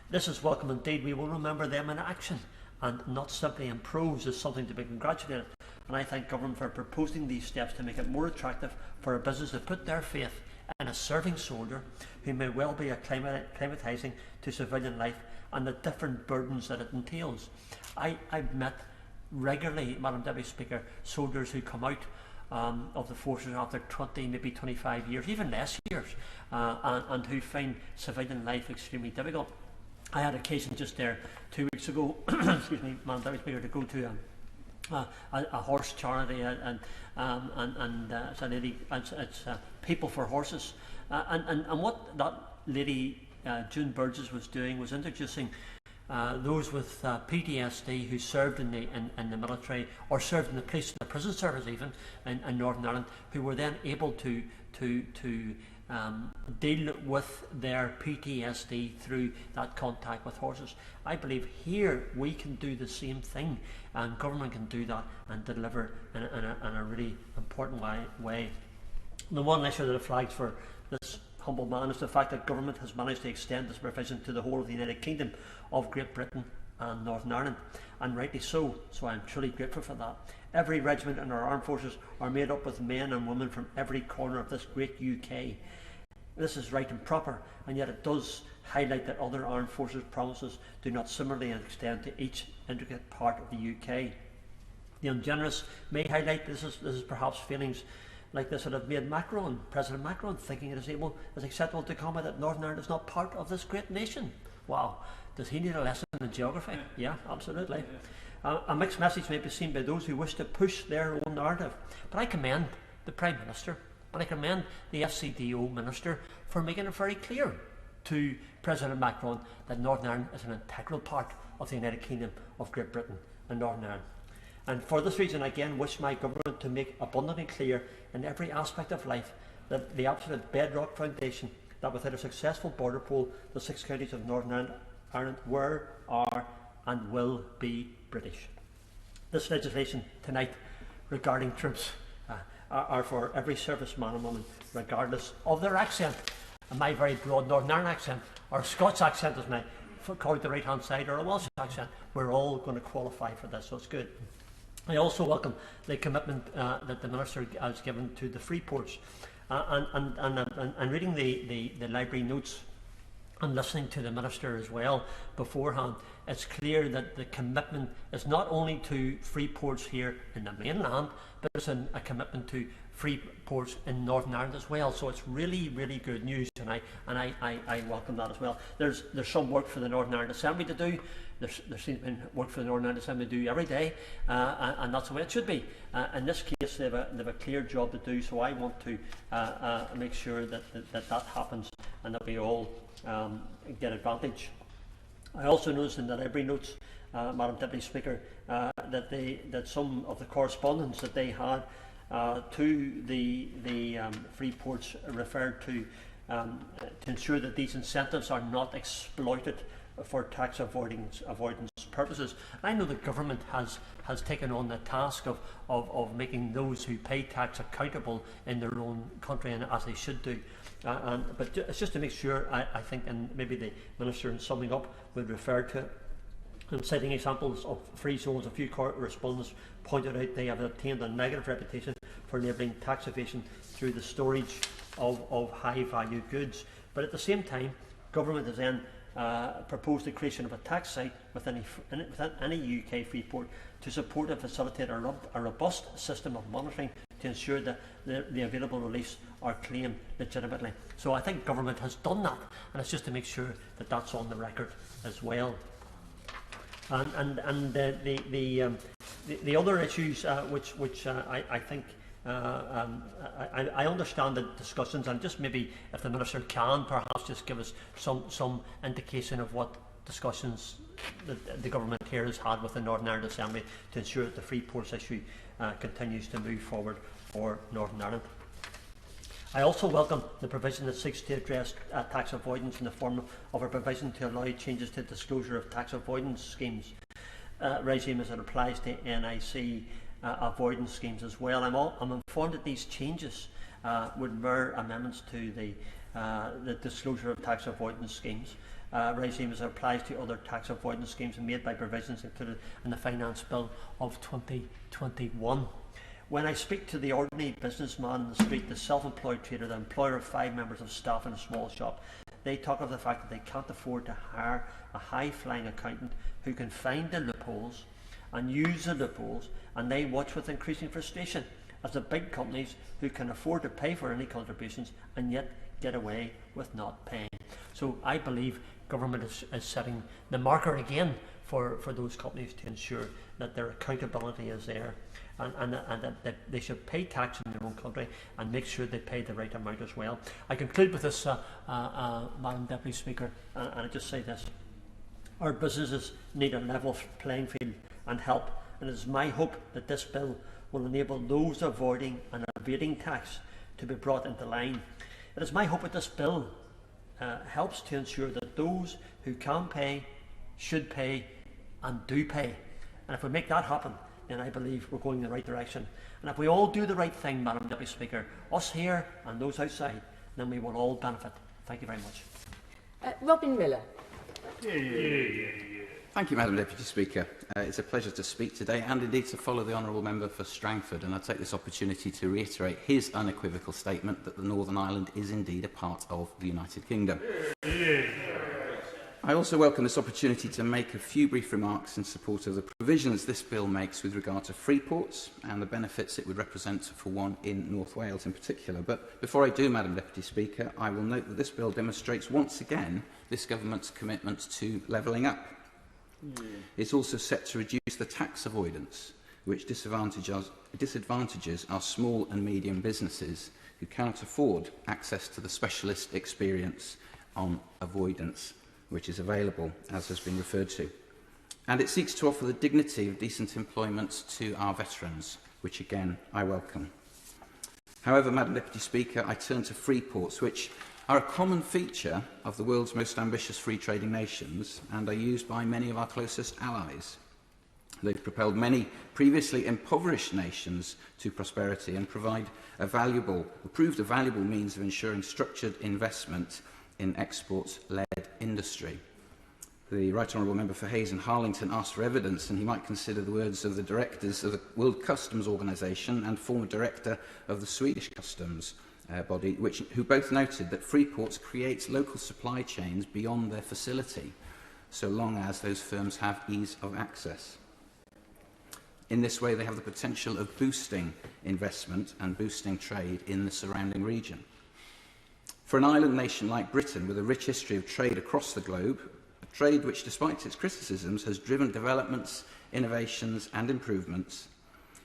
This is welcome indeed. We will remember them in action, and not simply in prose, is something to be congratulated. And I thank Government for proposing these steps to make it more attractive for a business to put their faith in a serving soldier who may well be acclimatising to civilian life and the different burdens that it entails. I've met regularly, Madam Deputy Speaker, soldiers who come out of the forces after 20, maybe 25 years, even less years, and who find civilian life extremely difficult. I had occasion just there 2 weeks ago, excuse me, Madam Deputy Speaker, to go to a horse charity, and it's a lady, it's People for Horses, and what that lady June Burgess was doing was introducing those with PTSD who served in the military, or served in the police and the prison service even in Northern Ireland, who were then able to deal with their PTSD through that contact with horses. I believe here we can do the same thing, and Government can do that and deliver in a really important way. The one issue that flags for this humble man is the fact that Government has managed to extend this provision to the whole of the United Kingdom of Great Britain and Northern Ireland, and rightly so. So I'm truly grateful for that. Every regiment in our armed forces are made up with men and women from every corner of this great UK. This is right and proper, and yet it does highlight that other armed forces promises do not similarly extend to each intricate part of the UK. The ungenerous may highlight this is perhaps feelings like this that have made President Macron, thinking it is acceptable to comment that Northern Ireland is not part of this great nation. Wow, does he need a lesson in geography? Yeah, absolutely. A mixed message may be seen by those who wish to push their own narrative, but I commend the Prime Minister and I commend the FCDO Minister for making it very clear to President Macron that Northern Ireland is an integral part of the United Kingdom of Great Britain and Northern Ireland. And for this reason, I again wish my Government to make abundantly clear in every aspect of life that the absolute bedrock foundation that without a successful border poll, the 6 counties of Northern Ireland were, are and will be British. This legislation tonight regarding troops are for every serviceman and woman, regardless of their accent. And my very broad Northern Ireland accent, or Scots accent as my called the right hand side, or a Welsh accent, we're all going to qualify for this, so it's good. I also welcome the commitment that the Minister has given to the free ports, and reading the library notes and listening to the Minister as well beforehand, it's clear that the commitment is not only to free ports here in the mainland, but it's a commitment to free ports in Northern Ireland as well. So it's really, really good news, and I welcome that as well. There's some work for the Northern Ireland Assembly to do. There seems to be work for the Northern Ireland Assembly to do every day, and that's the way it should be. In this case, they have a clear job to do, so I want to make sure that happens and that we all get advantage. I also noticed in the library notes, Madam Deputy Speaker, that some of the correspondence that they had to the free ports referred to ensure that these incentives are not exploited for tax avoidance purposes. I know the government has taken on the task of making those who pay tax accountable in their own country, and as they should do. But it's just to make sure, I think, and maybe the Minister in summing up would refer to it. And citing examples of free zones, a few correspondents pointed out they have obtained a negative reputation for enabling tax evasion through the storage of high-value goods. But at the same time, government has then proposed the creation of a tax site within any UK free port to support and facilitate a robust system of monitoring to ensure that the available reliefs are claimed legitimately. So I think government has done that, and it's just to make sure that that's on the record as well. And the other issues which I think I understand the discussions, and just maybe if the Minister can perhaps just give us some indication of what discussions the government here has had with the Northern Ireland Assembly to ensure that the free ports issue continues to move forward for Northern Ireland. I also welcome the provision that seeks to address tax avoidance in the form of a provision to allow changes to disclosure of tax avoidance schemes regime as it applies to NIC avoidance schemes as well. I'm informed that these changes would mirror amendments to the disclosure of tax avoidance schemes regime as it applies to other tax avoidance schemes made by provisions included in the Finance Bill of 2021. When I speak to the ordinary businessman in the street, the self-employed trader, the employer of 5 members of staff in a small shop, they talk of the fact that they can't afford to hire a high-flying accountant who can find the loopholes and use the loopholes, and they watch with increasing frustration as the big companies who can afford to pay for any contributions and yet get away with not paying. So I believe government is setting the marker again for those companies to ensure that their accountability is there, and that they should pay tax in their own country and make sure they pay the right amount as well. I conclude with this, Madam Deputy Speaker, and I just say this. Our businesses need a level playing field and help, and it is my hope that this bill will enable those avoiding and evading tax to be brought into line. It is my hope that this bill helps to ensure that those who can pay, should pay and do pay. And if we make that happen, then I believe we're going in the right direction. And if we all do the right thing, Madam Deputy Speaker, us here and those outside, then we will all benefit. Thank you very much. Robin Miller. Thank you, Madam Deputy Speaker. It's a pleasure to speak today and indeed to follow the Honourable Member for Strangford, and I take this opportunity to reiterate his unequivocal statement that the Northern Ireland is indeed a part of the United Kingdom. I also welcome this opportunity to make a few brief remarks in support of the provisions this bill makes with regard to free ports and the benefits it would represent for one in North Wales in particular. But before I do, Madam Deputy Speaker, I will note that this bill demonstrates once again this government's commitment to levelling up. It's also set to reduce the tax avoidance, which disadvantages our small and medium businesses who cannot afford access to the specialist experience on avoidance which is available, as has been referred to. And it seeks to offer the dignity of decent employment to our veterans, which again I welcome. However, Madam Deputy Speaker, I turn to free ports, which are a common feature of the world's most ambitious free trading nations and are used by many of our closest allies. They've propelled many previously impoverished nations to prosperity and proved a valuable means of ensuring structured investment in exports-led industry. The Right Honourable Member for Hayes and Harlington asked for evidence, and he might consider the words of the directors of the World Customs Organisation and former director of the Swedish Customs body, who both noted that free ports create local supply chains beyond their facility, so long as those firms have ease of access. In this way, they have the potential of boosting investment and boosting trade in the surrounding region. For an island nation like Britain, with a rich history of trade across the globe, a trade which, despite its criticisms, has driven developments, innovations and improvements,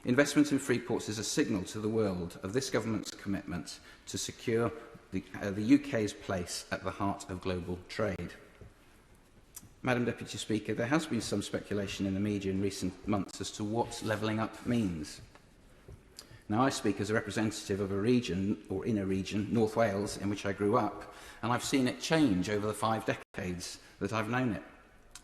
investment in free ports is a signal to the world of this government's commitment to secure the UK's place at the heart of global trade. Madam Deputy Speaker, there has been some speculation in the media in recent months as to what levelling up means. Now, I speak as a representative of a region, or in a region, North Wales, in which I grew up, and I've seen it change over the 5 decades that I've known it.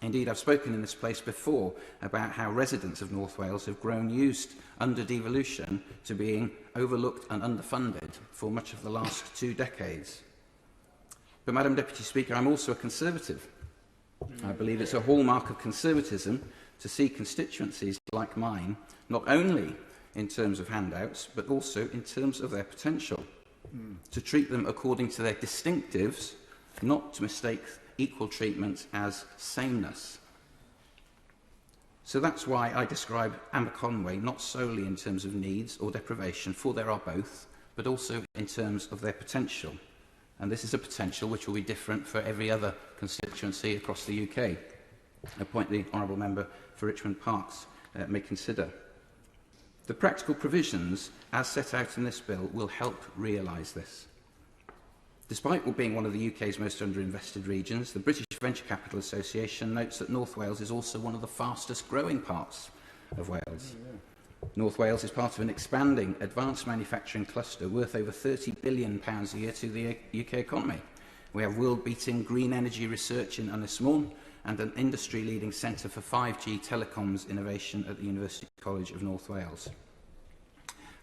Indeed, I've spoken in this place before about how residents of North Wales have grown used, under devolution, to being overlooked and underfunded for much of the last 2 decades. But, Madam Deputy Speaker, I'm also a Conservative. I believe it's a hallmark of conservatism to see constituencies like mine not only in terms of handouts, but also in terms of their potential, to treat them according to their distinctives, not to mistake equal treatment as sameness. So that's why I describe Aberconwy not solely in terms of needs or deprivation, for there are both, but also in terms of their potential. And this is a potential which will be different for every other constituency across the UK, a point the Honourable Member for Richmond Parks may consider. The practical provisions, as set out in this bill, will help realise this. Despite being one of the UK's most underinvested regions, the British Venture Capital Association notes that North Wales is also one of the fastest growing parts of Wales. North Wales is part of an expanding advanced manufacturing cluster worth over £30 billion a year to the UK economy. We have world-beating green energy research in Ynys Môn and an industry-leading centre for 5G telecoms innovation at the University College of North Wales.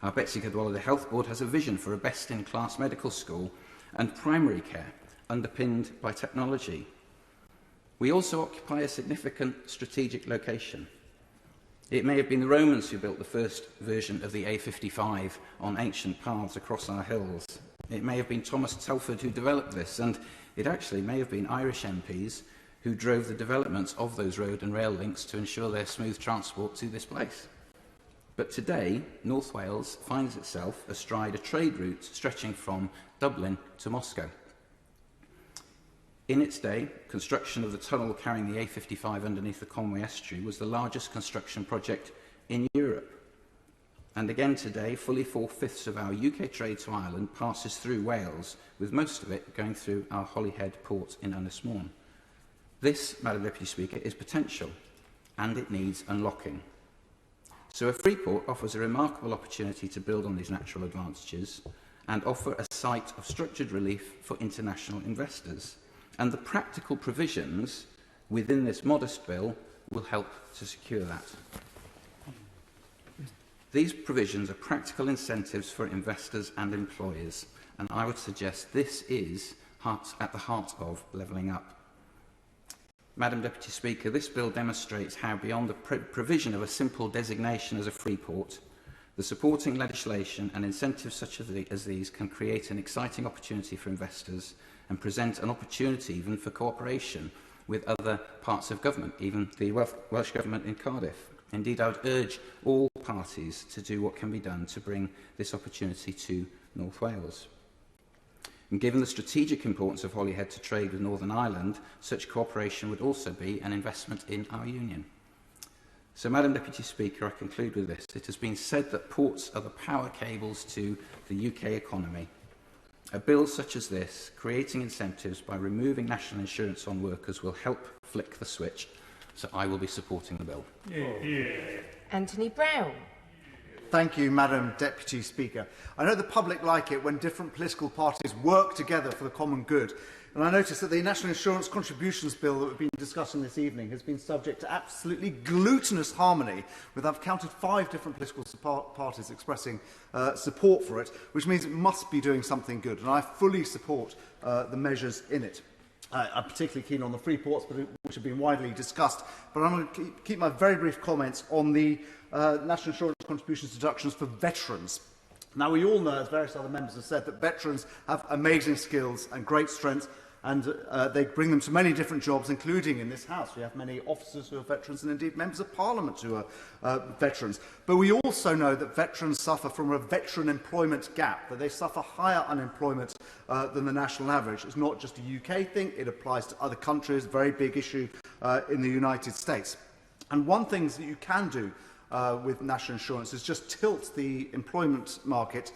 Our Betsy Cadwallader Health Board has a vision for a best-in-class medical school and primary care underpinned by technology. We also occupy a significant strategic location. It may have been the Romans who built the first version of the A55 on ancient paths across our hills. It may have been Thomas Telford who developed this, and it actually may have been Irish MPs who drove the development of those road and rail links to ensure their smooth transport to this place. But today, North Wales finds itself astride a trade route stretching from Dublin to Moscow. In its day, construction of the tunnel carrying the A55 underneath the Conway estuary was the largest construction project in Europe. And again today, fully 4/5 of our UK trade to Ireland passes through Wales, with most of it going through our Holyhead port in Ynys Môn. This, Madam Deputy Speaker, is potential, and it needs unlocking. So a free port offers a remarkable opportunity to build on these natural advantages and offer a site of structured relief for international investors. And the practical provisions within this modest bill will help to secure that. These provisions are practical incentives for investors and employers, and I would suggest this is at the heart of levelling up. Madam Deputy Speaker, this bill demonstrates how, beyond the provision of a simple designation as a free port, the supporting legislation and incentives such as these can create an exciting opportunity for investors and present an opportunity even for cooperation with other parts of government, even the Welsh Government in Cardiff. Indeed, I would urge all parties to do what can be done to bring this opportunity to North Wales. And given the strategic importance of Holyhead to trade with Northern Ireland, such cooperation would also be an investment in our union. So, Madam Deputy Speaker, I conclude with this. It has been said that ports are the power cables to the UK economy. A bill such as this, creating incentives by removing national insurance on workers, will help flick the switch. So I will be supporting the bill. Anthony Brown. Thank you, Madam Deputy Speaker. I know the public like it when different political parties work together for the common good. And I notice that the National Insurance Contributions Bill that we've been discussing this evening has been subject to absolutely glutinous harmony, with I've counted 5 different political parties expressing support for it, which means it must be doing something good. And I fully support the measures in it. I'm particularly keen on the free ports, which have been widely discussed. But I'm going to keep my very brief comments on the National Insurance Contributions deductions for veterans. Now, we all know, as various other members have said, that veterans have amazing skills and great strength, and they bring them to many different jobs, including in this House. We have many officers who are veterans and indeed members of Parliament who are veterans. But we also know that veterans suffer from a veteran employment gap, that they suffer higher unemployment than the national average. It's not just a UK thing, it applies to other countries, a very big issue in the United States. And one thing that you can do with national insurance is just tilt the employment market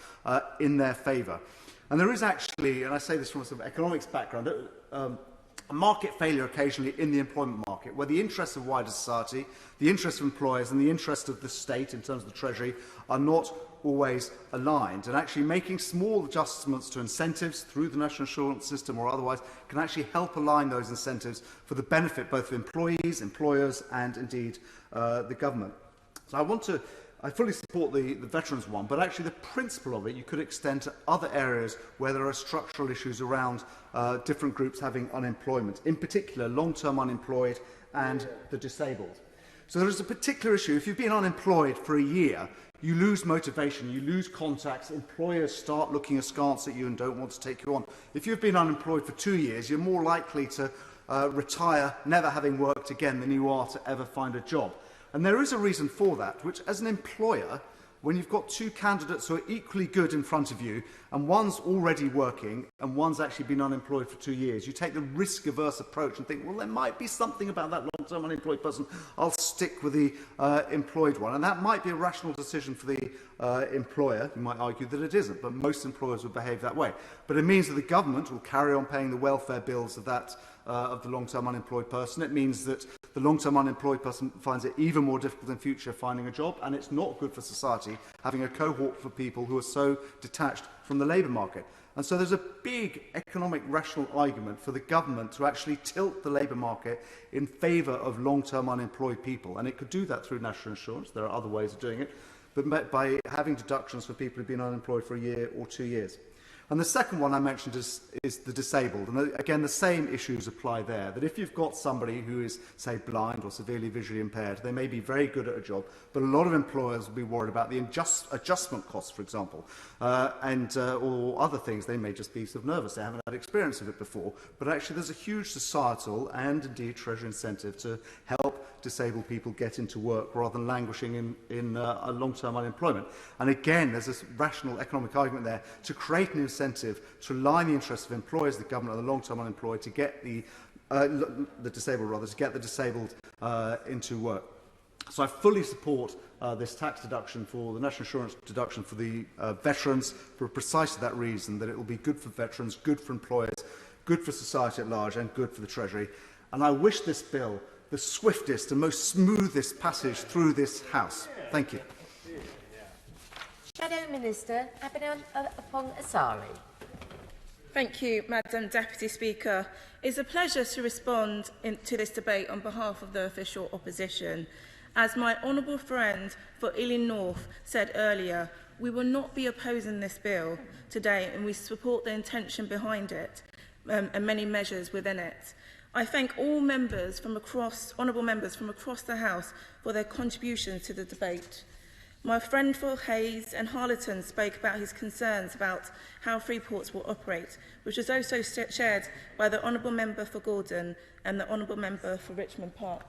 in their favour. And there is actually, and I say this from a sort of economics background, a market failure occasionally in the employment market, where the interests of wider society, the interests of employers and the interests of the state in terms of the Treasury are not always aligned. And actually making small adjustments to incentives through the national insurance system or otherwise can actually help align those incentives for the benefit both of employees, employers and indeed the government. So I fully support the veterans one, but actually the principle of it you could extend to other areas where there are structural issues around different groups having unemployment, in particular long-term unemployed and the disabled. So there is a particular issue. If you've been unemployed for a year, you lose motivation, you lose contacts, employers start looking askance at you and don't want to take you on. If you've been unemployed for 2 years, you're more likely to retire never having worked again than you are to ever find a job. And there is a reason for that, which as an employer, when you've got two candidates who are equally good in front of you, and one's already working and one's actually been unemployed for 2 years, you take the risk-averse approach and think, well, there might be something about that long-term unemployed person. I'll stick with the employed one. And that might be a rational decision for the employer. You might argue that it isn't, but most employers would behave that way. But it means that the government will carry on paying the welfare bills of that of the long-term unemployed person. It means that the long-term unemployed person finds it even more difficult in future finding a job, and it's not good for society having a cohort for people who are so detached from the labour market. And so there's a big economic rational argument for the government to actually tilt the labour market in favour of long-term unemployed people. And it could do that through national insurance. There are other ways of doing it, but by having deductions for people who've been unemployed for a year or 2 years. And the second one I mentioned is the disabled. And again, the same issues apply there, that if you've got somebody who is, say, blind or severely visually impaired, they may be very good at a job, but a lot of employers will be worried about the adjustment costs, for example, or other things. They may just be sort of nervous. They haven't had experience of it before. But actually, there's a huge societal and indeed Treasury incentive to help disabled people get into work rather than languishing in long-term unemployment. And again, there's this rational economic argument there to create an incentive to align the interests of employers, the government, and the long-term unemployed to get the disabled into work. So I fully support this tax deduction for the national insurance deduction for the veterans for precisely that reason, that it will be good for veterans, good for employers, good for society at large, and good for the Treasury. And I wish this bill the swiftest and most smoothest passage through this House. Thank you. Shadow Minister Abinand Apong Asari. Thank you, Madam Deputy Speaker. It's a pleasure to respond to this debate on behalf of the official opposition. As my honourable friend for Ealing North said earlier, we will not be opposing this bill today, and we support the intention behind it and many measures within it. I thank all members from honourable members from across the House for their contributions to the debate. My friend Phil Hayes and Harleton spoke about his concerns about how free ports will operate, which was also shared by the Honourable Member for Gordon and the Honourable Member for Richmond Park.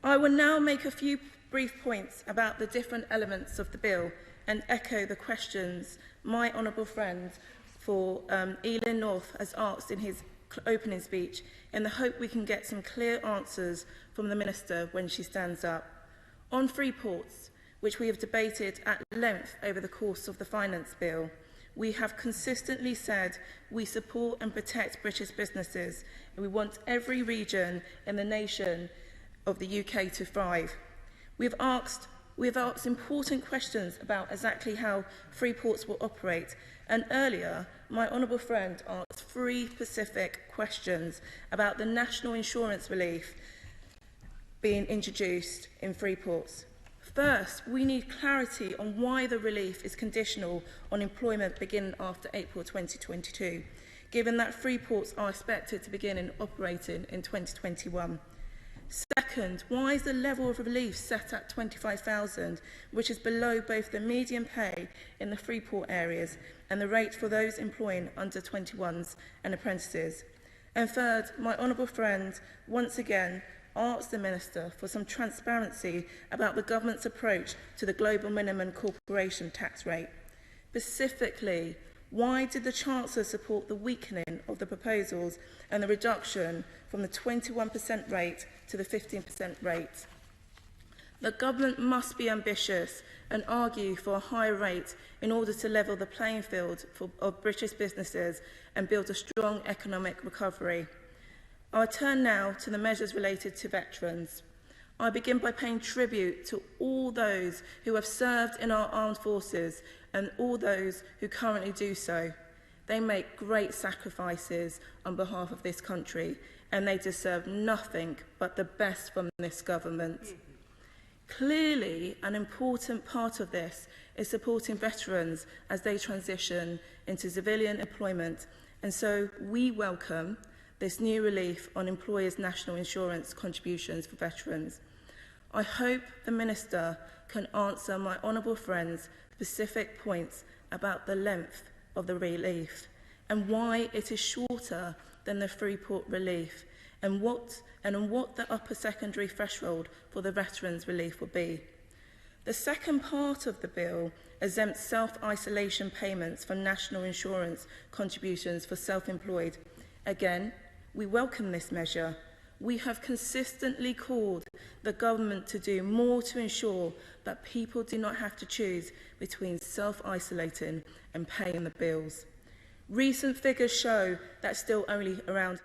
I will now make a few brief points about the different elements of the bill and echo the questions my honourable friend for Ealing North has asked in his opening speech, in the hope we can get some clear answers from the Minister when she stands up. On free ports, which we have debated at length over the course of the Finance Bill, we have consistently said we support and protect British businesses, and we want every region in the nation of the UK to thrive. We've asked important questions about exactly how free ports will operate, and earlier my honourable friend asked 3 specific questions about the national insurance relief being introduced in free ports. First, we need clarity on why the relief is conditional on employment beginning after April 2022, given that free ports are expected to begin operating in 2021. Second, why is the level of relief set at 25,000, which is below both the median pay in the Freeport areas and the rate for those employing under 21s and apprentices? And third, my honourable friend once again asked the Minister for some transparency about the government's approach to the global minimum corporation tax rate. Specifically, why did the Chancellor support the weakening of the proposals and the reduction from the 21% rate to the 15% rate? The government must be ambitious and argue for a higher rate in order to level the playing field of British businesses and build a strong economic recovery. I turn now to the measures related to veterans. I begin by paying tribute to all those who have served in our armed forces and all those who currently do so. They make great sacrifices on behalf of this country, and they deserve nothing but the best from this government. Clearly, an important part of this is supporting veterans as they transition into civilian employment, and so we welcome this new relief on employers' national insurance contributions for veterans. I hope the Minister can answer my honourable friend's specific points about the length of the relief and why it is shorter than the Freeport relief and what the upper secondary threshold for the veterans relief will be. The second part of the bill exempts self-isolation payments from national insurance contributions for self-employed. Again, we welcome this measure. We have consistently called the government to do more to ensure that people do not have to choose between self-isolating and paying the bills. Recent figures show that still only around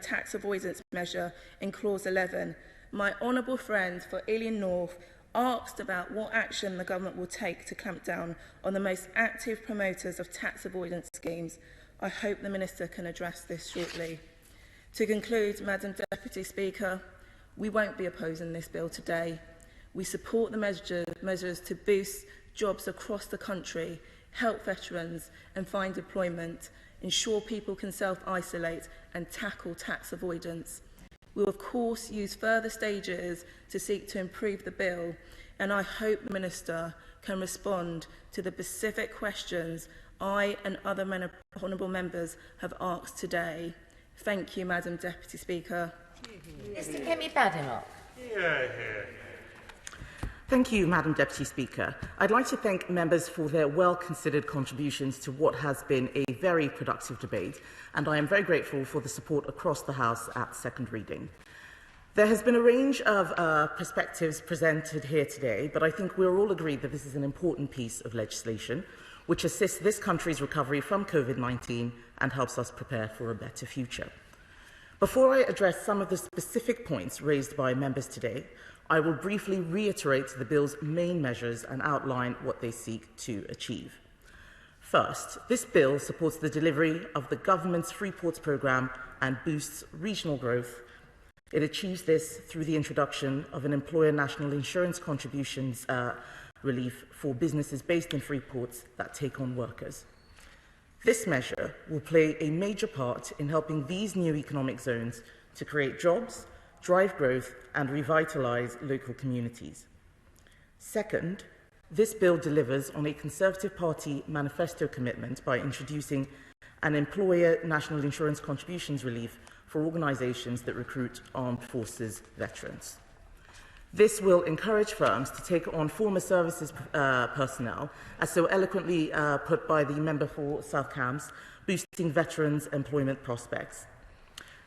tax avoidance measure in clause 11. My honourable friend for Ilion North asked about what action the government will take to clamp down on the most active promoters of tax avoidance schemes. I hope the Minister can address this shortly. To conclude, Madam Deputy Speaker, we won't be opposing this bill today. We support the measures to boost jobs across the country, help veterans and find employment, ensure people can self-isolate and tackle tax avoidance. We will of course use further stages to seek to improve the bill, and I hope the Minister can respond to the specific questions I and other honourable members have asked today. Thank you, Madam Deputy Speaker. Mr. Kemi Badenoch. Thank you, Madam Deputy Speaker. I'd like to thank members for their well-considered contributions to what has been a very productive debate, and I am very grateful for the support across the House at second reading. There has been a range of perspectives presented here today, but I think we're all agreed that this is an important piece of legislation which assists this country's recovery from COVID-19 and helps us prepare for a better future. Before I address some of the specific points raised by members today, I will briefly reiterate the bill's main measures and outline what they seek to achieve. First, this bill supports the delivery of the government's Freeports programme and boosts regional growth. It achieves this through the introduction of an employer national insurance contributions relief for businesses based in Freeports that take on workers. This measure will play a major part in helping these new economic zones to create jobs, drive growth and revitalise local communities. Second, this bill delivers on a Conservative Party manifesto commitment by introducing an employer national insurance contributions relief for organisations that recruit armed forces veterans. This will encourage firms to take on former services personnel, as so eloquently put by the member for South Cambs, boosting veterans' employment prospects.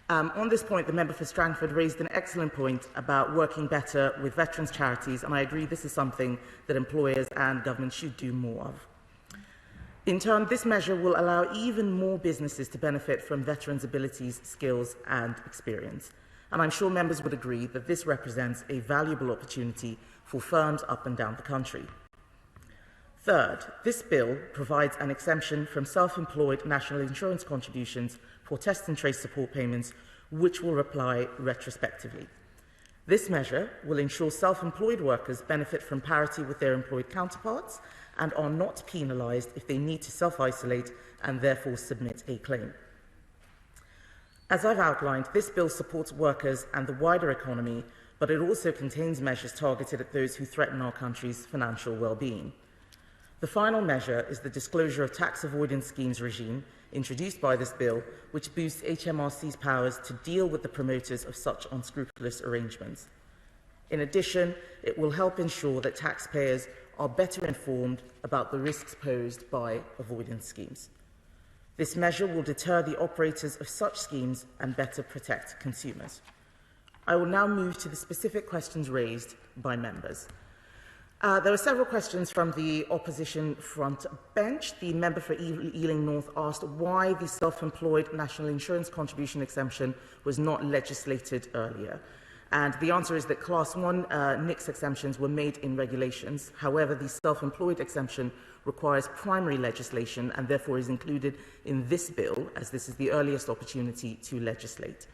On this point, the member for Strangford raised an excellent point about working better with veterans' charities, and I agree this is something that employers and government should do more of. In turn, this measure will allow even more businesses to benefit from veterans' abilities, skills and experience. And I'm sure members would agree that this represents a valuable opportunity for firms up and down the country. Third, this bill provides an exemption from self-employed national insurance contributions for test and trace support payments which will apply retrospectively. This measure will ensure self-employed workers benefit from parity with their employed counterparts and are not penalised if they need to self-isolate and therefore submit a claim. As I've outlined, this bill supports workers and the wider economy, but it also contains measures targeted at those who threaten our country's financial well-being. The final measure is the disclosure of tax avoidance schemes regime introduced by this bill, which boosts HMRC's powers to deal with the promoters of such unscrupulous arrangements. In addition, it will help ensure that taxpayers are better informed about the risks posed by avoidance schemes. This measure will deter the operators of such schemes and better protect consumers. I will now move to the specific questions raised by members. There were several questions from the opposition front bench. The member for Ealing North asked why the self-employed national insurance contribution exemption was not legislated earlier. And the answer is that Class 1 NICS exemptions were made in regulations. However, the self-employed exemption requires primary legislation and therefore is included in this bill, as this is the earliest opportunity to legislate.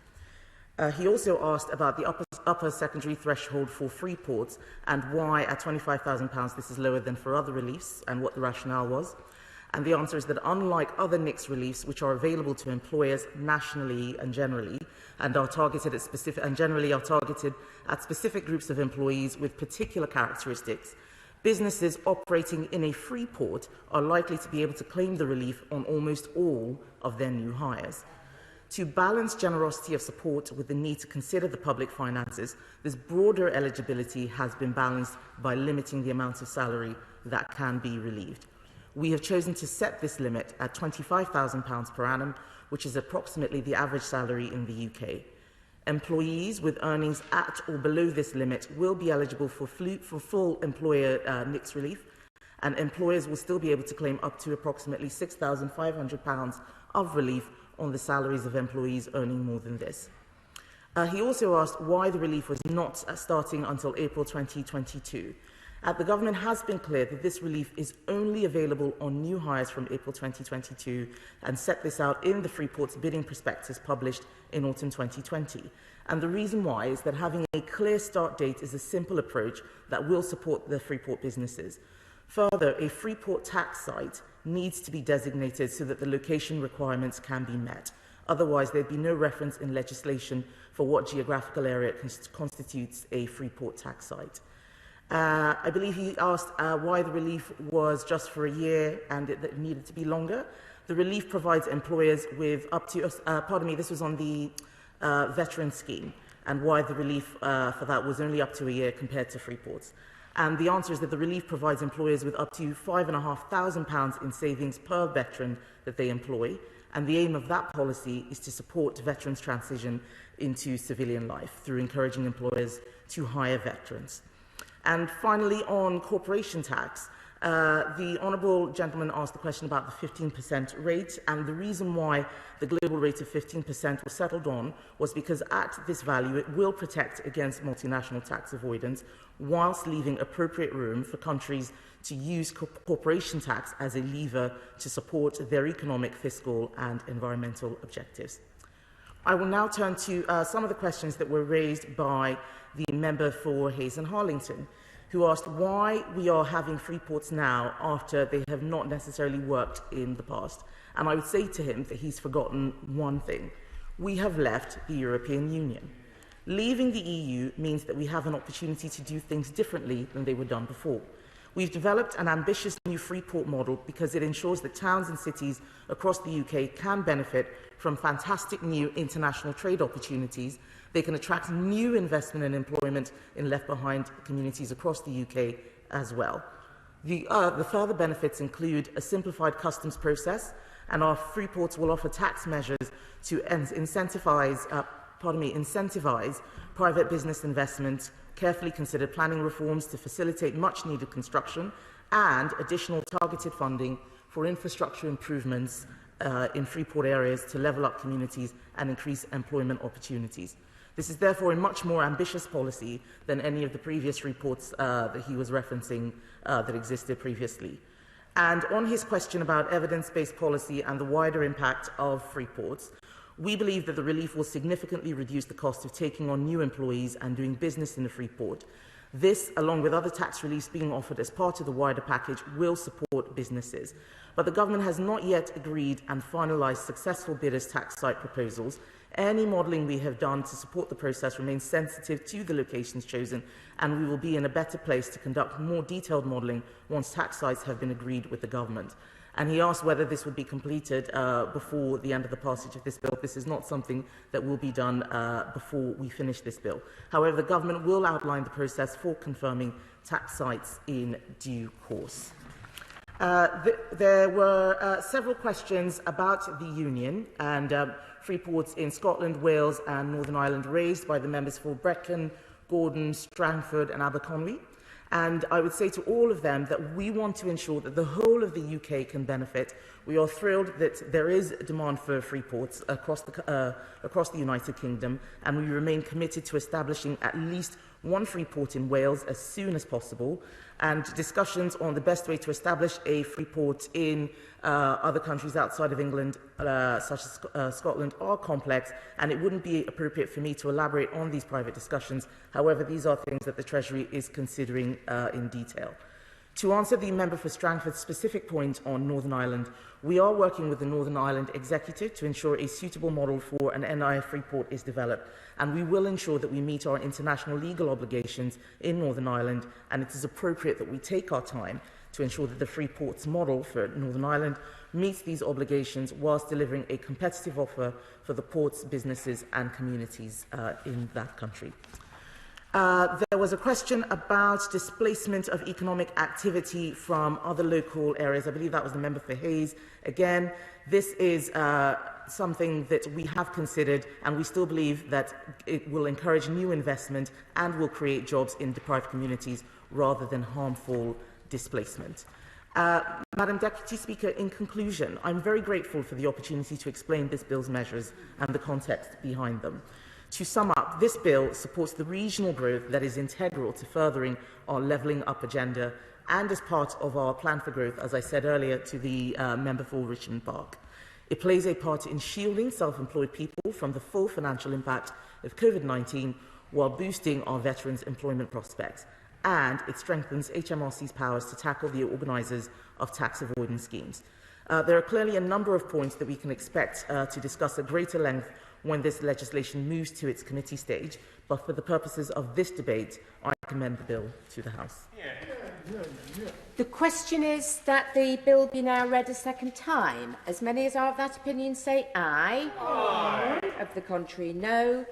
He also asked about the upper secondary threshold for free ports and why at £25,000 this is lower than for other reliefs and what the rationale was. And the answer is that unlike other NICS reliefs, which are available to employers nationally and generally, and are targeted at specific groups of employees with particular characteristics, businesses operating in a free port are likely to be able to claim the relief on almost all of their new hires. To balance generosity of support with the need to consider the public finances, this broader eligibility has been balanced by limiting the amount of salary that can be relieved. We have chosen to set this limit at £25,000 per annum, which is approximately the average salary in the UK. Employees with earnings at or below this limit will be eligible for full employer NICS relief, and employers will still be able to claim up to approximately £6,500 of relief on the salaries of employees earning more than this. He also asked why the relief was not starting until April 2022. The government has been clear that this relief is only available on new hires from April 2022 and set this out in the Freeport's bidding prospectus published in autumn 2020. And the reason why is that having a clear start date is a simple approach that will support the Freeport businesses. Further, a Freeport tax site needs to be designated so that the location requirements can be met. Otherwise, there'd be no reference in legislation for what geographical area constitutes a Freeport tax site. I believe he asked why the relief was just for a year and it needed to be longer. The relief provides employers with up to, this was on the veteran scheme, and why the relief for that was only up to a year compared to Freeport's. And the answer is that the relief provides employers with up to £5,500 in savings per veteran that they employ. And the aim of that policy is to support veterans' transition into civilian life through encouraging employers to hire veterans. And finally, on corporation tax, the honourable gentleman asked the question about the 15% rate, and the reason why the global rate of 15% was settled on was because at this value it will protect against multinational tax avoidance whilst leaving appropriate room for countries to use corporation tax as a lever to support their economic, fiscal and environmental objectives. I will now turn to some of the questions that were raised by the member for Hayes and Harlington, who asked why we are having free ports now after they have not necessarily worked in the past. And I would say to him that he's forgotten one thing. We have left the European Union. Leaving the EU means that we have an opportunity to do things differently than they were done before. We've developed an ambitious new free port model because it ensures that towns and cities across the UK can benefit from fantastic new international trade opportunities. They can attract new investment and employment in left-behind communities across the UK as well. The further benefits include a simplified customs process, and our free ports will offer tax measures to incentivize private business investment, carefully considered planning reforms to facilitate much-needed construction, and additional targeted funding for infrastructure improvements in free port areas to level up communities and increase employment opportunities. This is therefore a much more ambitious policy than any of the previous reports that he was referencing that existed previously. And on his question about evidence-based policy and the wider impact of free ports, We believe that the relief will significantly reduce the cost of taking on new employees and doing business in the free port. This, along with other tax reliefs being offered as part of the wider package, will support businesses. But the government has not yet agreed and finalised successful bidders' tax site proposals. Any modelling we have done to support the process remains sensitive to the locations chosen, and we will be in a better place to conduct more detailed modelling once tax sites have been agreed with the government. And he asked whether this would be completed before the end of the passage of this bill. This is not something that will be done before we finish this bill. However, the government will outline the process for confirming tax sites in due course. There were several questions about the Union and free ports in Scotland, Wales and Northern Ireland raised by the members for Brecon, Gordon, Strangford and Aberconwy. And I would say to all of them that we want to ensure that the whole of the UK can benefit. We are thrilled that there is demand for free ports across the United Kingdom, and we remain committed to establishing at least one free port in Wales as soon as possible. And discussions on the best way to establish a free port in other countries outside of England, such as Scotland, are complex, and it wouldn't be appropriate for me to elaborate on these private discussions. However, these are things that the Treasury is considering in detail. To answer the member for Strangford's specific point on Northern Ireland, we are working with the Northern Ireland Executive to ensure a suitable model for an NI free port is developed, and we will ensure that we meet our international legal obligations in Northern Ireland, and it is appropriate that we take our time to ensure that the free ports model for Northern Ireland meets these obligations whilst delivering a competitive offer for the ports, businesses and communities in that country. There was a question about displacement of economic activity from other local areas. I believe that was the member for Hayes. Again, this is something that we have considered, and we still believe that it will encourage new investment and will create jobs in deprived communities rather than harmful displacement. Madam Deputy Speaker, in conclusion, I'm very grateful for the opportunity to explain this bill's measures and the context behind them. To sum up, this bill supports the regional growth that is integral to furthering our levelling up agenda and as part of our plan for growth, as I said earlier to the member for Richmond Park. It plays a part in shielding self-employed people from the full financial impact of COVID-19 while boosting our veterans' employment prospects. And it strengthens HMRC's powers to tackle the organisers of tax avoidance schemes. There are clearly a number of points that we can expect to discuss at greater length when this legislation moves to its committee stage, but for the purposes of this debate, I commend the bill to the House. The question is that the bill be now read a second time. As many as are of that opinion say aye. Aye. Of the contrary, no.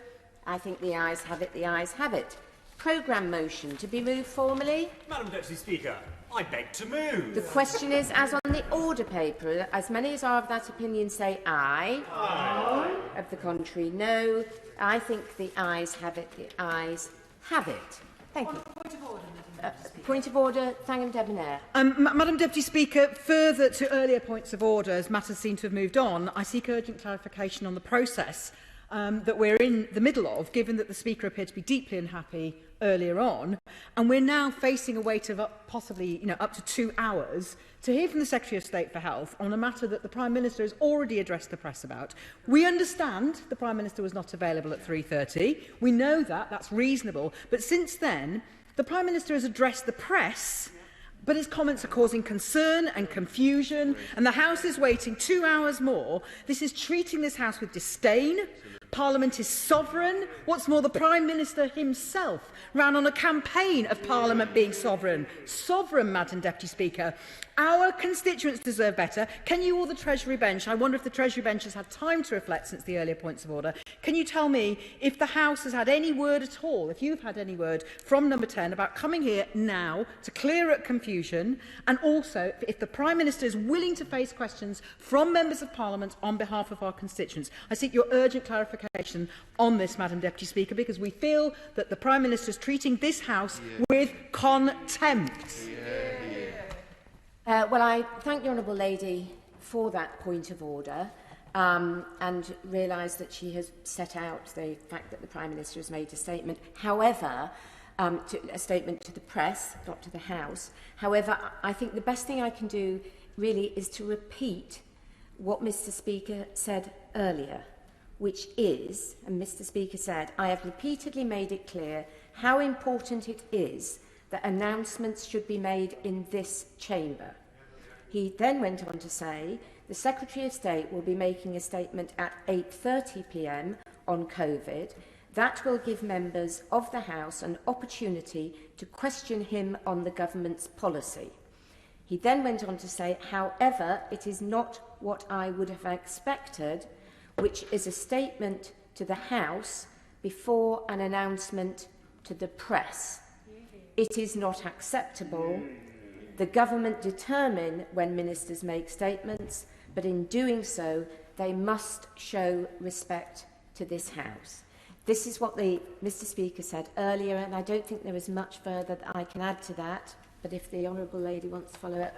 I think the ayes have it, the ayes have it. Programme motion to be moved formally. Madam Deputy Speaker, I beg to move. The question is, as on the order paper, as many as are of that opinion say aye. Aye. Of the contrary, no. I think the ayes have it, the ayes have it. Thank you. Point of order, Point of order, Thangam Debonair. Madam Deputy Speaker, further to earlier points of order, as matters seem to have moved on, I seek urgent clarification on the process that we're in the middle of, given that the Speaker appeared to be deeply unhappy earlier on, and we're now facing a wait of possibly up to 2 hours to hear from the Secretary of State for Health on a matter that the Prime Minister has already addressed the press about. We understand the Prime Minister was not available at 3:30. We know that, that's reasonable. But since then, the Prime Minister has addressed the press, but his comments are causing concern and confusion, and the House is waiting 2 hours more. This is treating this House with disdain. Parliament is sovereign. What's more, the Prime Minister himself ran on a campaign of Parliament being sovereign. Sovereign, Madam Deputy Speaker. Our constituents deserve better. Can you or the Treasury Bench, I wonder if the Treasury Bench has had time to reflect since the earlier points of order, can you tell me if the House has had any word at all, if you've had any word from Number 10 about coming here now to clear up confusion, and also if the Prime Minister is willing to face questions from members of Parliament on behalf of our constituents. I seek your urgent clarification on this, Madam Deputy Speaker, because we feel that the Prime Minister is treating this House with contempt. Well, I thank the Honourable Lady for that point of order and realise that she has set out the fact that the Prime Minister has made a statement. However, a statement to the press, not to the House. However, I think the best thing I can do really is to repeat what Mr. Speaker said earlier, which is, and Mr. Speaker said, I have repeatedly made it clear how important it is that announcements should be made in this chamber. He then went on to say, the Secretary of State will be making a statement at 8:30 p.m. on COVID. That will give members of the House an opportunity to question him on the government's policy. He then went on to say, however, it is not what I would have expected, which is a statement to the House before an announcement to the press. It is not acceptable. The government determine when ministers make statements, but in doing so, they must show respect to this House. This is what Mr. Speaker said earlier, and I don't think there is much further that I can add to that. But if the honourable lady wants to follow up.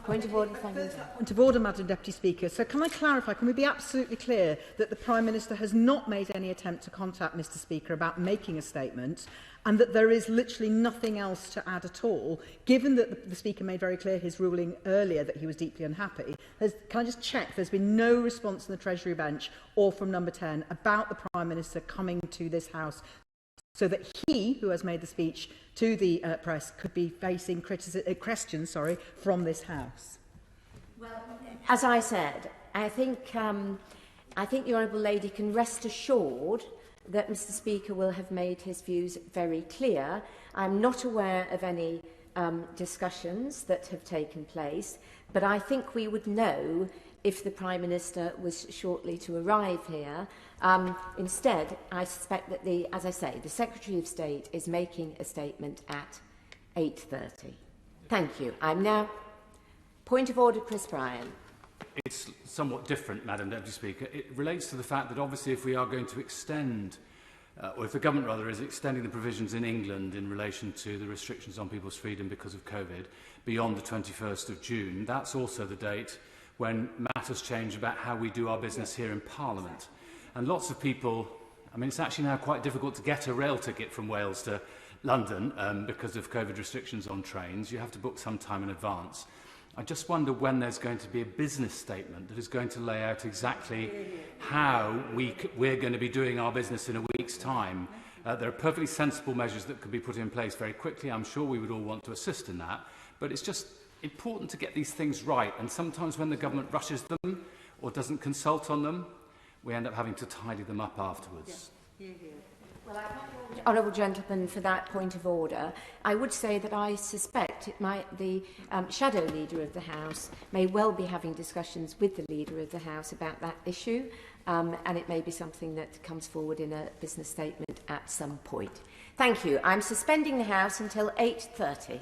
Point of order, thank you. Point of order, Madam Deputy Speaker. So can I clarify, can we be absolutely clear that the Prime Minister has not made any attempt to contact Mr. Speaker about making a statement, and that there is literally nothing else to add at all, given that the Speaker made very clear his ruling earlier that he was deeply unhappy? Can I just check there's been no response from the Treasury bench or from Number 10 about the Prime Minister coming to this House, so that he, who has made the speech to the press, could be facing questions from this House? Well, as I said, I think the honourable lady can rest assured that Mr. Speaker will have made his views very clear. I'm not aware of any discussions that have taken place, but I think we would know if the Prime Minister was shortly to arrive here. Instead, I suspect that, as I say, the Secretary of State is making a statement at 8:30. Thank you. I'm now... Point of order, Chris Bryan. It's somewhat different, Madam Deputy Speaker. It relates to the fact that obviously if we are going to extend, or if the government rather is extending the provisions in England in relation to the restrictions on people's freedom because of COVID beyond the 21st of June, that's also the date when matters change about how we do our business here in Parliament. And lots of people, I mean, it's actually now quite difficult to get a rail ticket from Wales to London because of COVID restrictions on trains. You have to book some time in advance. I just wonder when there's going to be a business statement that is going to lay out exactly how we're going to be doing our business in a week's time. There are perfectly sensible measures that could be put in place very quickly. I'm sure we would all want to assist in that. But it's just important to get these things right. And sometimes when the government rushes them or doesn't consult on them, we end up having to tidy them up afterwards. Yeah. Well, I thank the honourable gentleman for that point of order. I would say that I suspect the shadow leader of the House may well be having discussions with the leader of the House about that issue, and it may be something that comes forward in a business statement at some point. Thank you. I'm suspending the House until 8:30.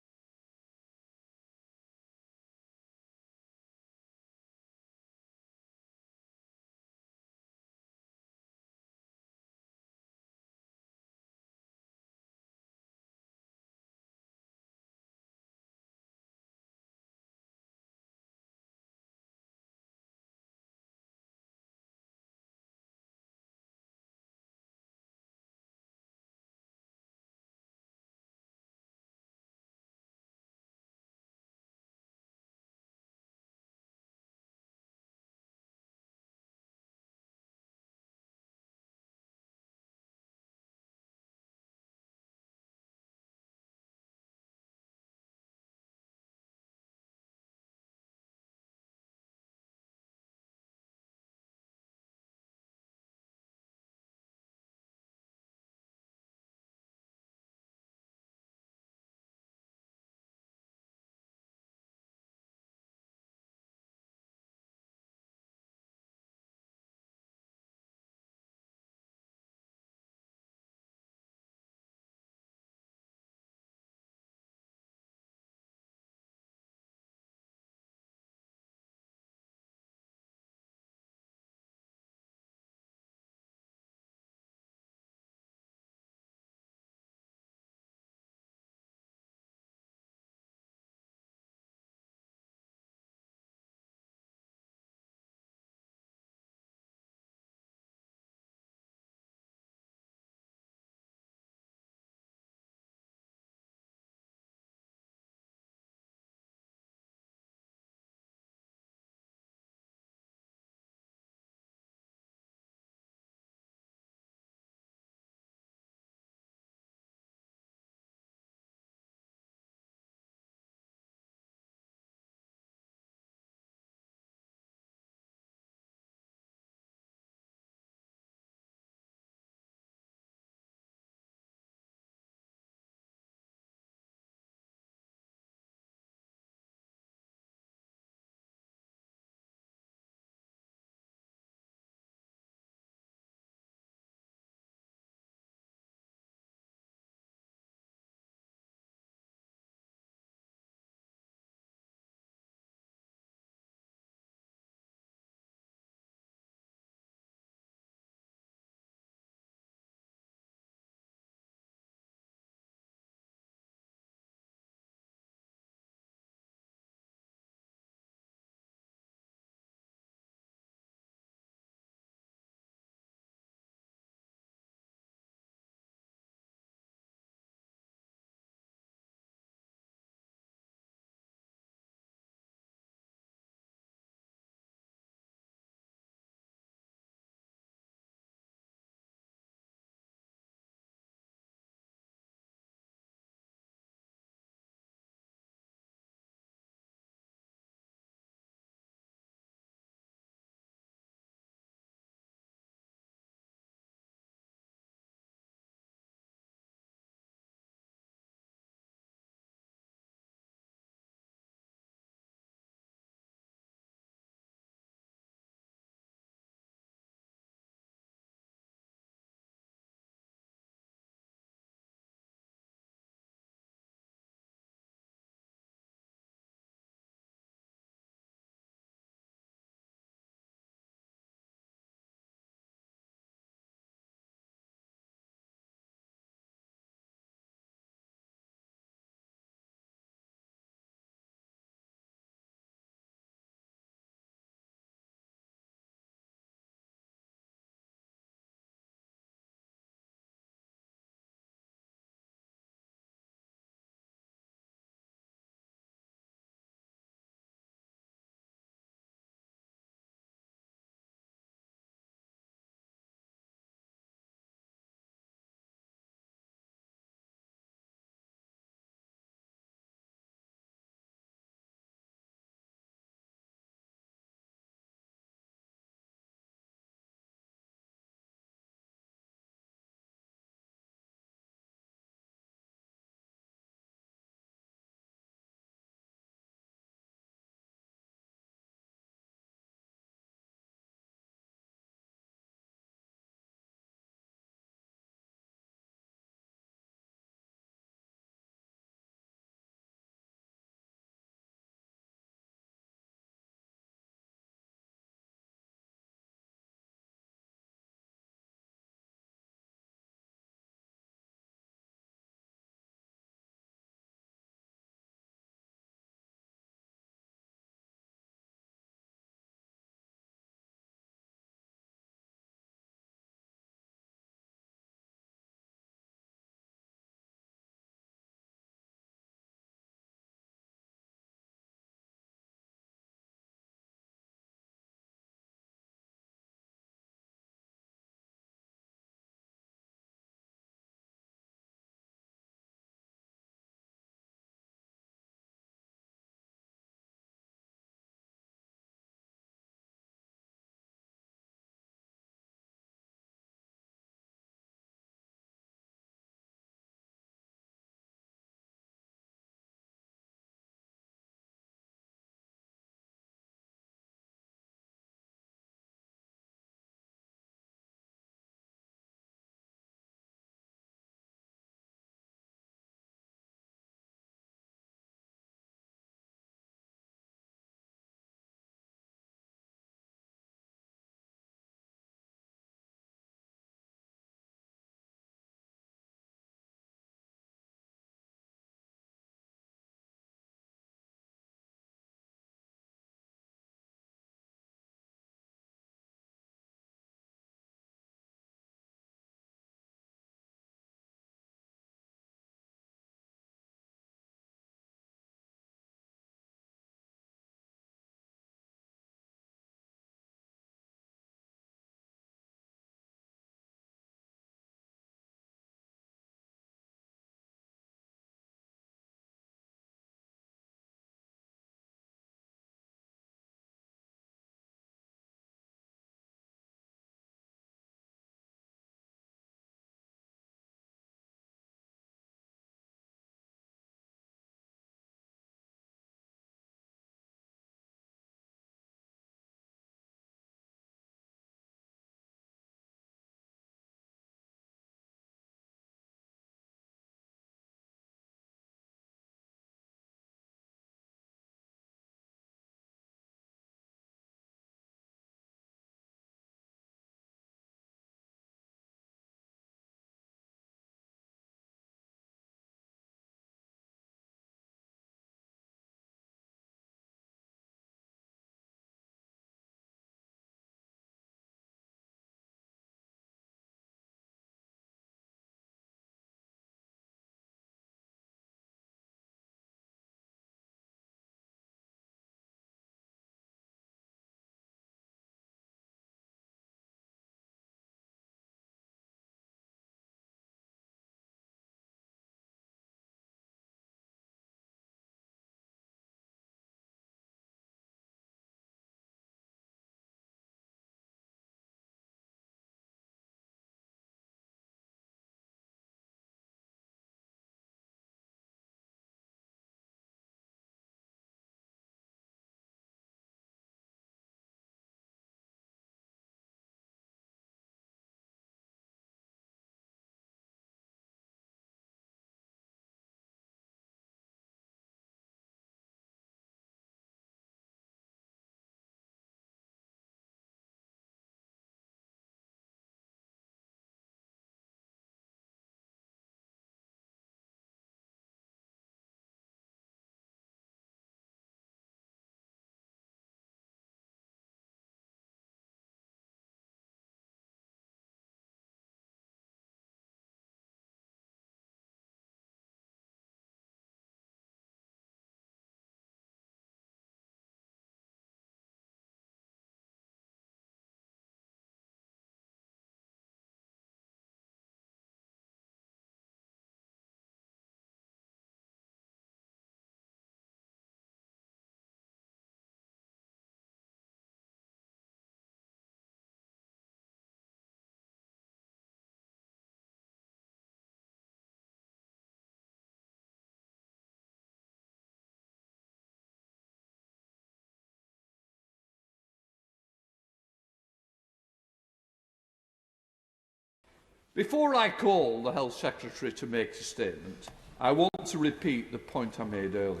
Before I call the Health Secretary to make a statement, I want to repeat the point I made earlier.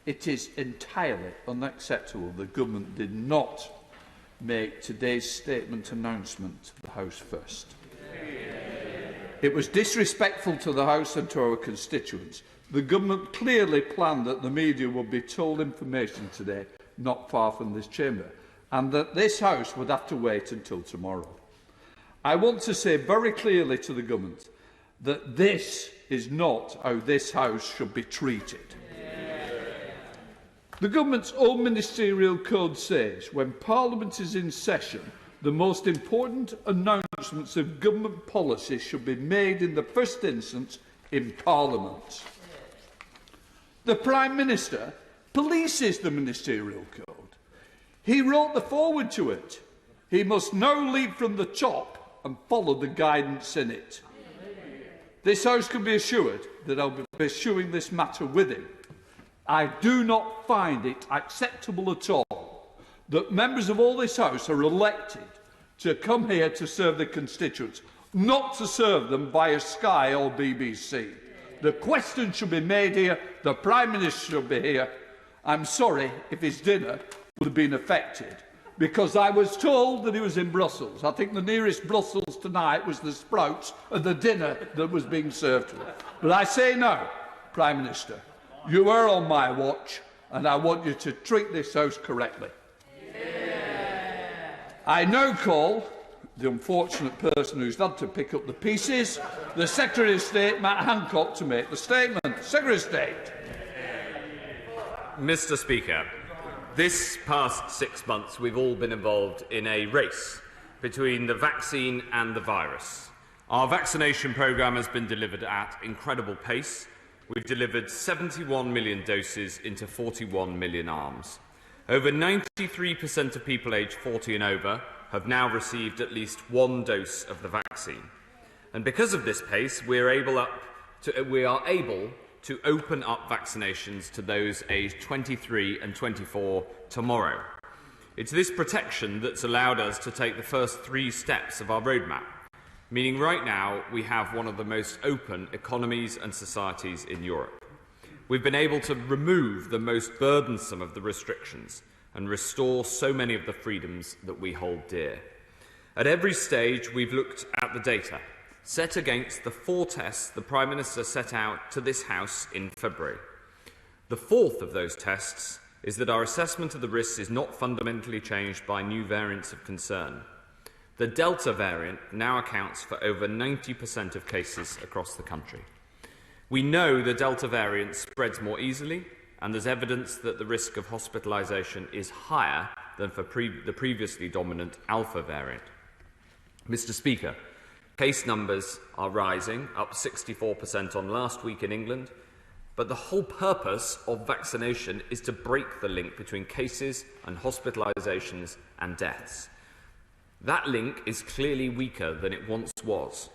It is entirely unacceptable the Government did not make today's statement announcement to the House first. It was disrespectful to the House and to our constituents. The Government clearly planned that the media would be told information today, not far from this chamber, and that this House would have to wait until tomorrow. I want to say very clearly to the Government that this is not how this House should be treated. The Government's own ministerial code says when Parliament is in session, the most important announcements of government policy should be made in the first instance in Parliament. The Prime Minister polices the ministerial code. He wrote the foreword to it. He must now leap from the top and follow the guidance in it. This House can be assured that I will be pursuing this matter with him. I do not find it acceptable at all that members of all this House are elected to come here to serve the constituents, not to serve them via Sky or BBC. The question should be made here. The Prime Minister should be here. I'm sorry if his dinner would have been affected, because I was told that he was in Brussels. I think the nearest Brussels tonight was the Sprouts and the dinner that was being served to him. But I say no, Prime Minister. You are on my watch, and I want you to treat this House correctly. I now call the unfortunate person who's had to pick up the pieces, the Secretary of State, Matt Hancock, to make the statement. Secretary of State. Mr. Speaker, this past 6 months we've all been involved in a race between the vaccine and the virus. Our vaccination programme has been delivered at incredible pace. We've delivered 71 million doses into 41 million arms. Over 93% of people aged 40 and over have now received at least one dose of the vaccine. And because of this pace, we are able to open up vaccinations to those aged 23 and 24 tomorrow. It's this protection that's allowed us to take the first 3 steps of our roadmap, meaning right now we have one of the most open economies and societies in Europe. We've been able to remove the most burdensome of the restrictions and restore so many of the freedoms that we hold dear. At every stage, we've looked at the data, set against the 4 tests the Prime Minister set out to this House in February. The 4th of those tests is that our assessment of the risks is not fundamentally changed by new variants of concern. The Delta variant now accounts for over 90% of cases across the country. We know the Delta variant spreads more easily, and there's evidence that the risk of hospitalisation is higher than for the previously dominant Alpha variant. Mr. Speaker, case numbers are rising, up 64% on last week in England, but the whole purpose of vaccination is to break the link between cases and hospitalisations and deaths. That link is clearly weaker than it once was.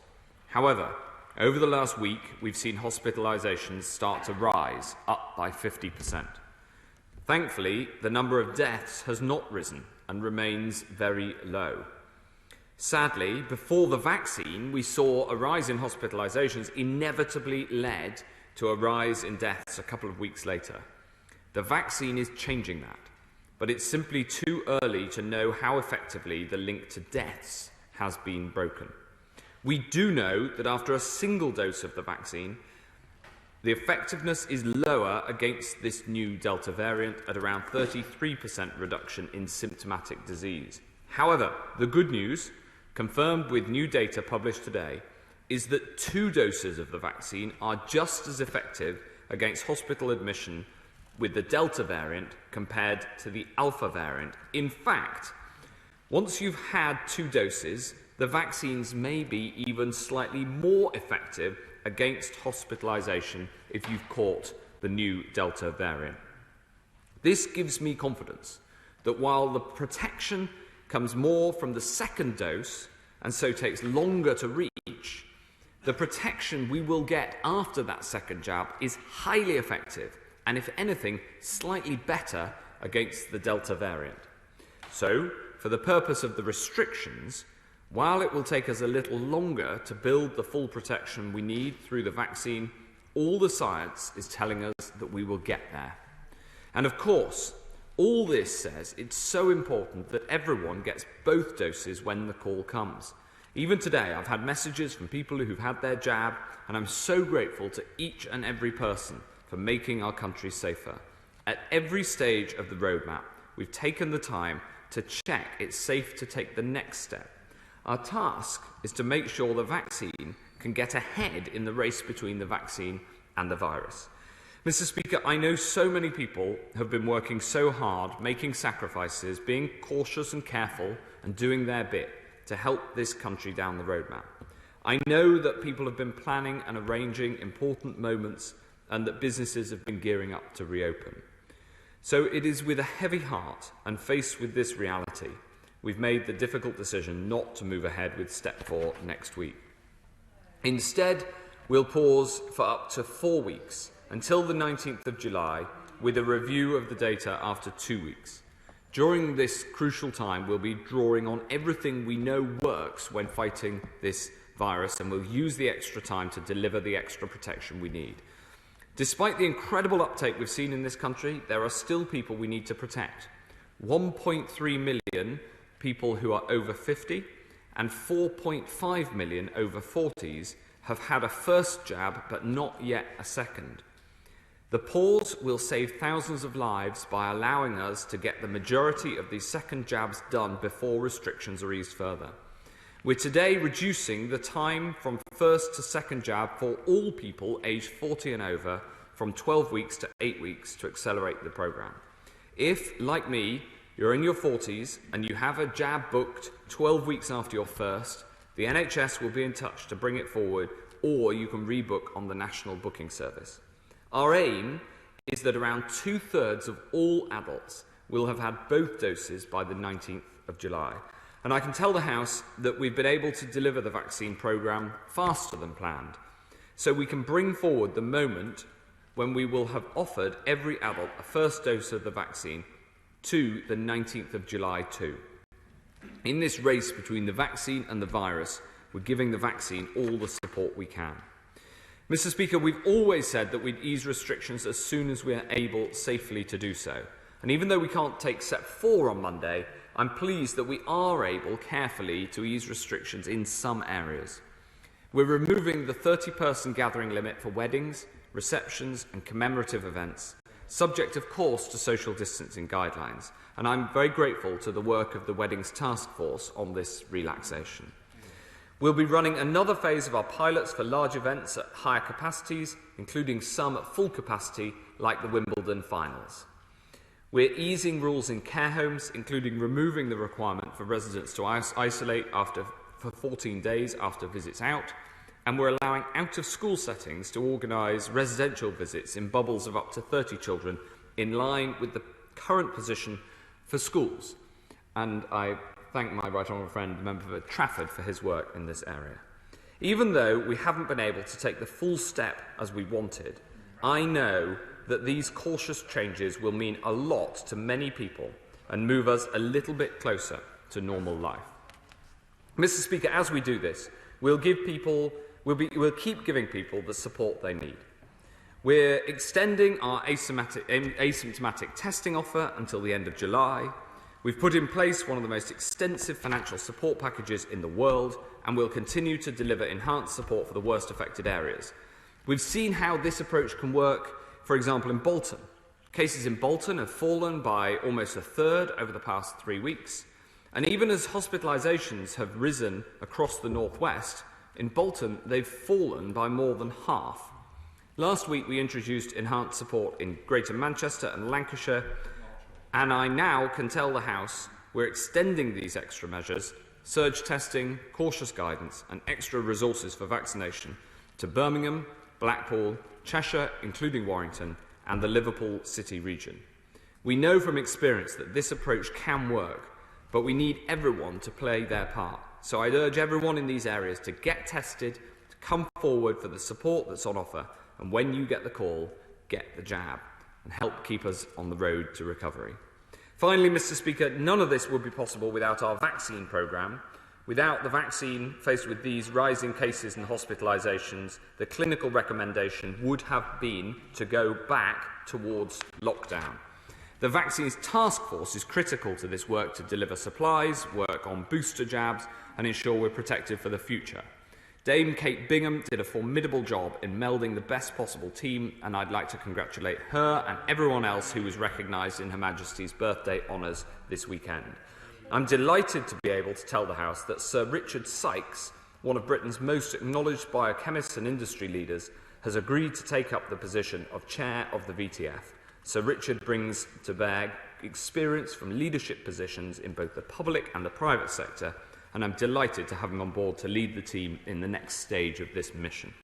However, over the last week, we've seen hospitalisations start to rise, up by 50%. Thankfully, the number of deaths has not risen and remains very low. Sadly, before the vaccine, we saw a rise in hospitalisations inevitably led to a rise in deaths a couple of weeks later. The vaccine is changing that, but it's simply too early to know how effectively the link to deaths has been broken. We do know that after a single dose of the vaccine, the effectiveness is lower against this new Delta variant at around 33% reduction in symptomatic disease. However, the good news, confirmed with new data published today, is that 2 doses of the vaccine are just as effective against hospital admission with the Delta variant compared to the Alpha variant. In fact, once you've had 2 doses, the vaccines may be even slightly more effective against hospitalisation if you've caught the new Delta variant. This gives me confidence that while the protection comes more from the second dose and so takes longer to reach, the protection we will get after that second jab is highly effective and, if anything, slightly better against the Delta variant. So, for the purpose of the restrictions, While it will take us a little longer to build the full protection we need through the vaccine, all the science is telling us that we will get there. And of course, all this says it's so important that everyone gets both doses when the call comes. Even today, I've had messages from people who've had their jab, and I'm so grateful to each and every person for making our country safer. At every stage of the roadmap, we've taken the time to check it's safe to take the next step. Our task is to make sure the vaccine can get ahead in the race between the vaccine and the virus. Mr. Speaker, I know so many people have been working so hard, making sacrifices, being cautious and careful, and doing their bit to help this country down the roadmap. I know that people have been planning and arranging important moments and that businesses have been gearing up to reopen. So it is with a heavy heart and faced with this reality, we've made the difficult decision not to move ahead with Step 4 next week. Instead, we'll pause for up to 4 weeks until the 19th of July with a review of the data after 2 weeks. During this crucial time, we'll be drawing on everything we know works when fighting this virus, and we'll use the extra time to deliver the extra protection we need. Despite the incredible uptake we've seen in this country, there are still people we need to protect. 1.3 million people who are over 50 and 4.5 million over 40s have had a first jab but not yet a second. The pause will save thousands of lives by allowing us to get the majority of these second jabs done before restrictions are eased further. We're today reducing the time from first to second jab for all people aged 40 and over from 12 weeks to 8 weeks to accelerate the programme. If, like me, you're in your 40s and you have a jab booked 12 weeks after your first, the NHS will be in touch to bring it forward, or you can rebook on the National Booking Service. Our aim is that around 2/3 of all adults will have had both doses by the 19th of July. And I can tell the House that we've been able to deliver the vaccine programme faster than planned, so we can bring forward the moment when we will have offered every adult a first dose of the vaccine to the 19th of July too. In this race between the vaccine and the virus, we're giving the vaccine all the support we can. Mr. Speaker, we've always said that we'd ease restrictions as soon as we are able safely to do so. And even though we can't take Step 4 on Monday, I'm pleased that we are able carefully to ease restrictions in some areas. We're removing the 30-person gathering limit for weddings, receptions and commemorative events, subject of course to social distancing guidelines, and I'm very grateful to the work of the Weddings Task Force on this relaxation. We'll be running another phase of our pilots for large events at higher capacities, including some at full capacity, like the Wimbledon finals. We're easing rules in care homes, including removing the requirement for residents to isolate for 14 days after visits out, and we're allowing out-of-school settings to organise residential visits in bubbles of up to 30 children, in line with the current position for schools. And I thank my right honourable friend, the member for Trafford, for his work in this area. Even though we haven't been able to take the full step as we wanted, I know that these cautious changes will mean a lot to many people and move us a little bit closer to normal life. Mr. Speaker, as we do this, we'll keep giving people the support they need. We're extending our asymptomatic testing offer until the end of July. We've put in place one of the most extensive financial support packages in the world, and we'll continue to deliver enhanced support for the worst affected areas. We've seen how this approach can work, for example, in Bolton. Cases in Bolton have fallen by almost a third over the past 3 weeks, and even as hospitalisations have risen across the northwest, in Bolton they've fallen by more than half. Last week we introduced enhanced support in Greater Manchester and Lancashire, and I now can tell the House we're extending these extra measures, surge testing, cautious guidance and extra resources for vaccination to Birmingham, Blackpool, Cheshire, including Warrington, and the Liverpool City region. We know from experience that this approach can work, but we need everyone to play their part. So I'd urge everyone in these areas to get tested, to come forward for the support that's on offer, and when you get the call, get the jab, and help keep us on the road to recovery. Finally, Mr. Speaker, none of this would be possible without our vaccine programme, Without the vaccine, faced with these rising cases and hospitalisations, the clinical recommendation would have been to go back towards lockdown. The Vaccines Task Force is critical to this work to deliver supplies, work on booster jabs and ensure we're protected for the future. Dame Kate Bingham did a formidable job in melding the best possible team, and I'd like to congratulate her and everyone else who was recognised in Her Majesty's birthday honours this weekend. I'm delighted to be able to tell the House that Sir Richard Sykes, one of Britain's most acknowledged biochemists and industry leaders, has agreed to take up the position of Chair of the VTF. Sir Richard brings to bear experience from leadership positions in both the public and the private sector, and I'm delighted to have him on board to lead the team in the next stage of this mission.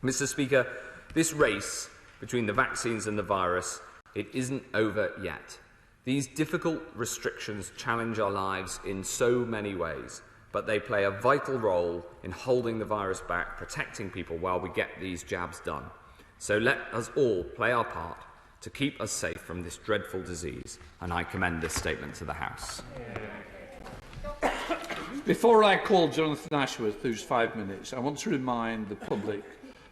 Mr. Speaker, this race between the vaccines and the virus, it isn't over yet. These difficult restrictions challenge our lives in so many ways, but they play a vital role in holding the virus back, protecting people while we get these jabs done. So let us all play our part to keep us safe from this dreadful disease, and I commend this statement to the House. Before I call Jonathan Ashworth, who's 5 minutes, I want to remind the public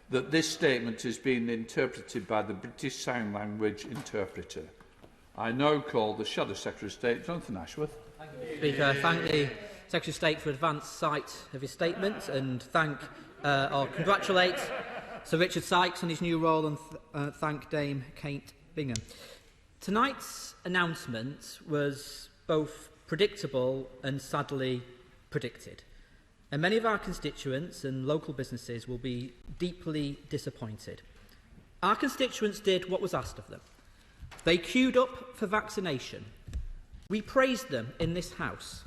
that this statement is being interpreted by the British Sign Language interpreter. I now call the Shadow Secretary of State, Jonathan Ashworth. Thank you, Speaker. I thank the Secretary of State for advanced sight of his statement and congratulate Sir Richard Sykes on his new role and thank Dame Kate Bingham. Tonight's announcement was both predictable and sadly predicted. And many of our constituents and local businesses will be deeply disappointed. Our constituents did what was asked of them. They queued up for vaccination. We praised them in this House.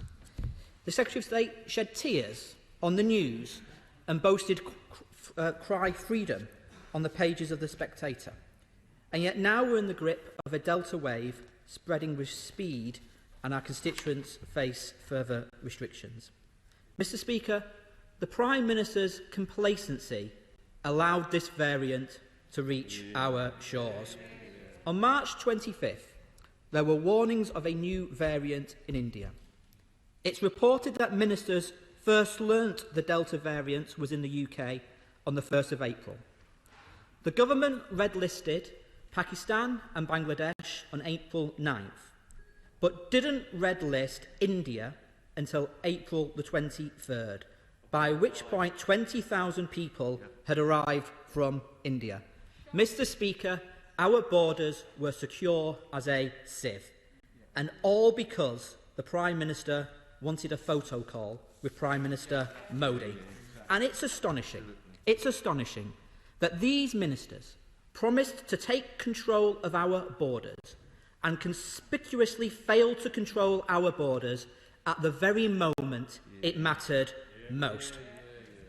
The Secretary of State shed tears on the news and boasted cry freedom on the pages of The Spectator. And yet now we're in the grip of a Delta wave spreading with speed, and our constituents face further restrictions. Mr. Speaker, the Prime Minister's complacency allowed this variant to reach our shores. On March 25th, there were warnings of a new variant in India. It's reported that ministers first learnt the Delta variant was in the UK on the 1st of April. The government red-listed Pakistan and Bangladesh on April 9th, but didn't red-list India until April the 23rd, by which point 20,000 people had arrived from India. Mr. Speaker, our borders were secure as a sieve, and all because the Prime Minister wanted a photo call with Prime Minister Modi. And it's astonishing that these ministers promised to take control of our borders and conspicuously failed to control our borders at the very moment it mattered most.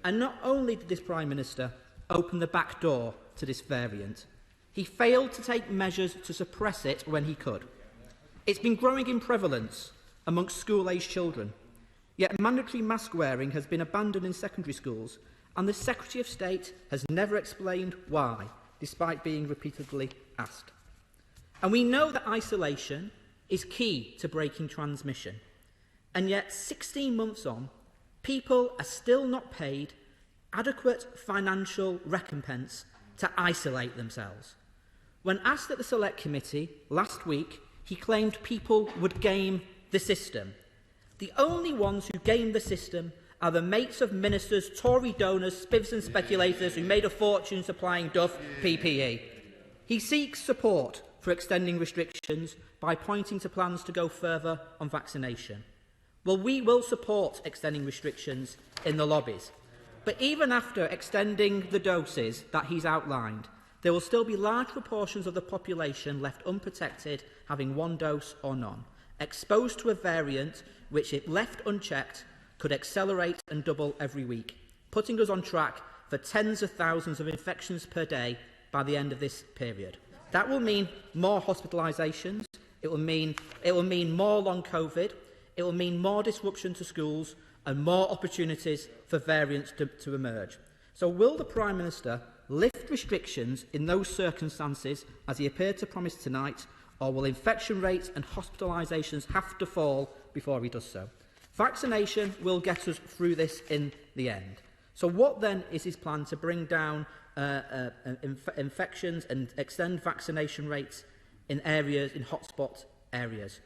And not only did this Prime Minister open the back door to this variant, he failed to take measures to suppress it when he could. It's been growing in prevalence amongst school-aged children, yet mandatory mask wearing has been abandoned in secondary schools, and the Secretary of State has never explained why, despite being repeatedly asked. And we know that isolation is key to breaking transmission, and yet 16 months on, people are still not paid adequate financial recompense to isolate themselves. When asked at the Select Committee last week, he claimed people would game the system. The only ones who game the system are the mates of ministers, Tory donors, spivs and speculators who made a fortune supplying Duff PPE. He seeks support for extending restrictions by pointing to plans to go further on vaccination. Well, we will support extending restrictions in the lobbies. But even after extending the doses that he's outlined, there will still be large proportions of the population left unprotected, having one dose or none, exposed to a variant which, if left unchecked, could accelerate and double every week, putting us on track for tens of thousands of infections per day by the end of this period. That will mean more hospitalisations, it will mean more long COVID, it will mean more disruption to schools and more opportunities for variants to emerge. So will the Prime Minister lift restrictions in those circumstances, as he appeared to promise tonight, or will infection rates and hospitalisations have to fall before he does so? Vaccination will get us through this in the end. So what then is his plan to bring down infections and extend vaccination rates in hotspot areas?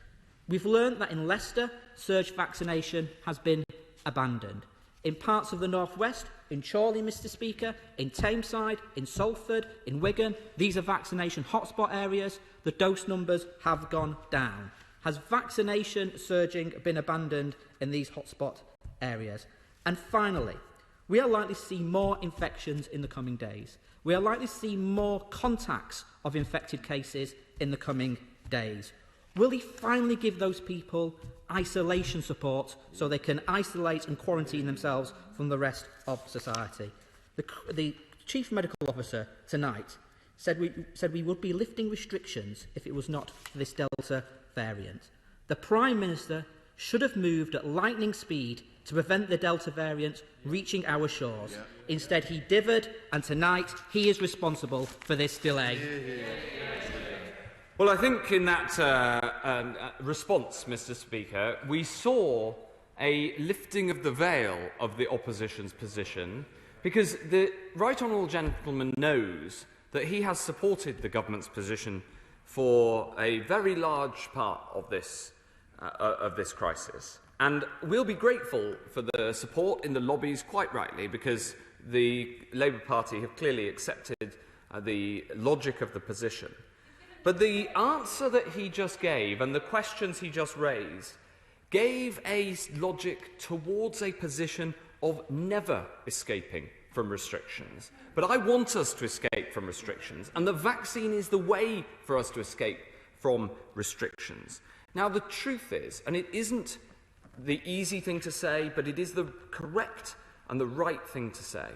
We've learned that in Leicester, surge vaccination has been abandoned. In parts of the North West, in Chorley, Mr Speaker, in Tameside, in Salford, in Wigan, these are vaccination hotspot areas. The dose numbers have gone down. Has vaccination surging been abandoned in these hotspot areas? And finally, we are likely to see more infections in the coming days. We are likely to see more contacts of infected cases in the coming days. Will he finally give those people isolation support so they can isolate and quarantine themselves from the rest of society? The Chief Medical Officer tonight said we would be lifting restrictions if it was not for this Delta variant. The Prime Minister should have moved at lightning speed to prevent the Delta variant reaching our shores. Instead, he divvied, and tonight he is responsible for this delay. Well, I think in that response, Mr Speaker, we saw a lifting of the veil of the opposition's position, because the right honourable gentleman knows that he has supported the government's position for a very large part of this crisis. And we'll be grateful for the support in the lobbies, quite rightly, because the Labour Party have clearly accepted the logic of the position. But the answer that he just gave and the questions he just raised gave a logic towards a position of never escaping from restrictions. But I want us to escape from restrictions, and the vaccine is the way for us to escape from restrictions. Now, the truth is, and it isn't the easy thing to say, but it is the correct and the right thing to say,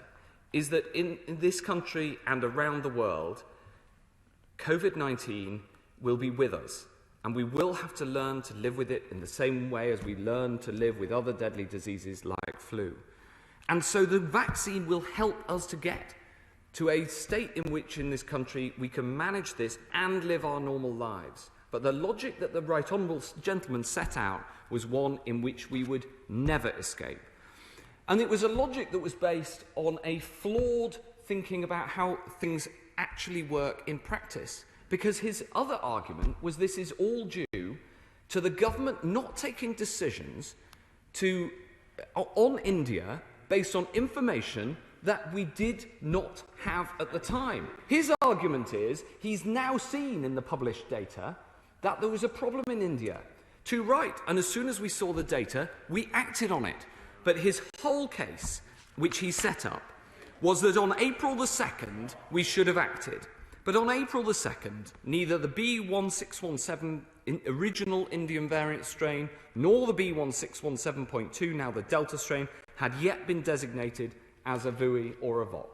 is that in this country and around the world, COVID-19 will be with us, and we will have to learn to live with it in the same way as we learn to live with other deadly diseases like flu. And so the vaccine will help us to get to a state in which in this country we can manage this and live our normal lives. But the logic that the right honourable gentleman set out was one in which we would never escape. And it was a logic that was based on a flawed thinking about how things actually work in practice, because his other argument was this is all due to the government not taking decisions on India based on information that we did not have at the time. His argument is he's now seen in the published data that there was a problem in India. Too right, and as soon as we saw the data, we acted on it. But his whole case, which he set up, was that on April the 2nd, we should have acted. But on April the 2nd, neither the B1617 original Indian variant strain, nor the B1617.2, now the Delta strain, had yet been designated as a VUI or a VOC.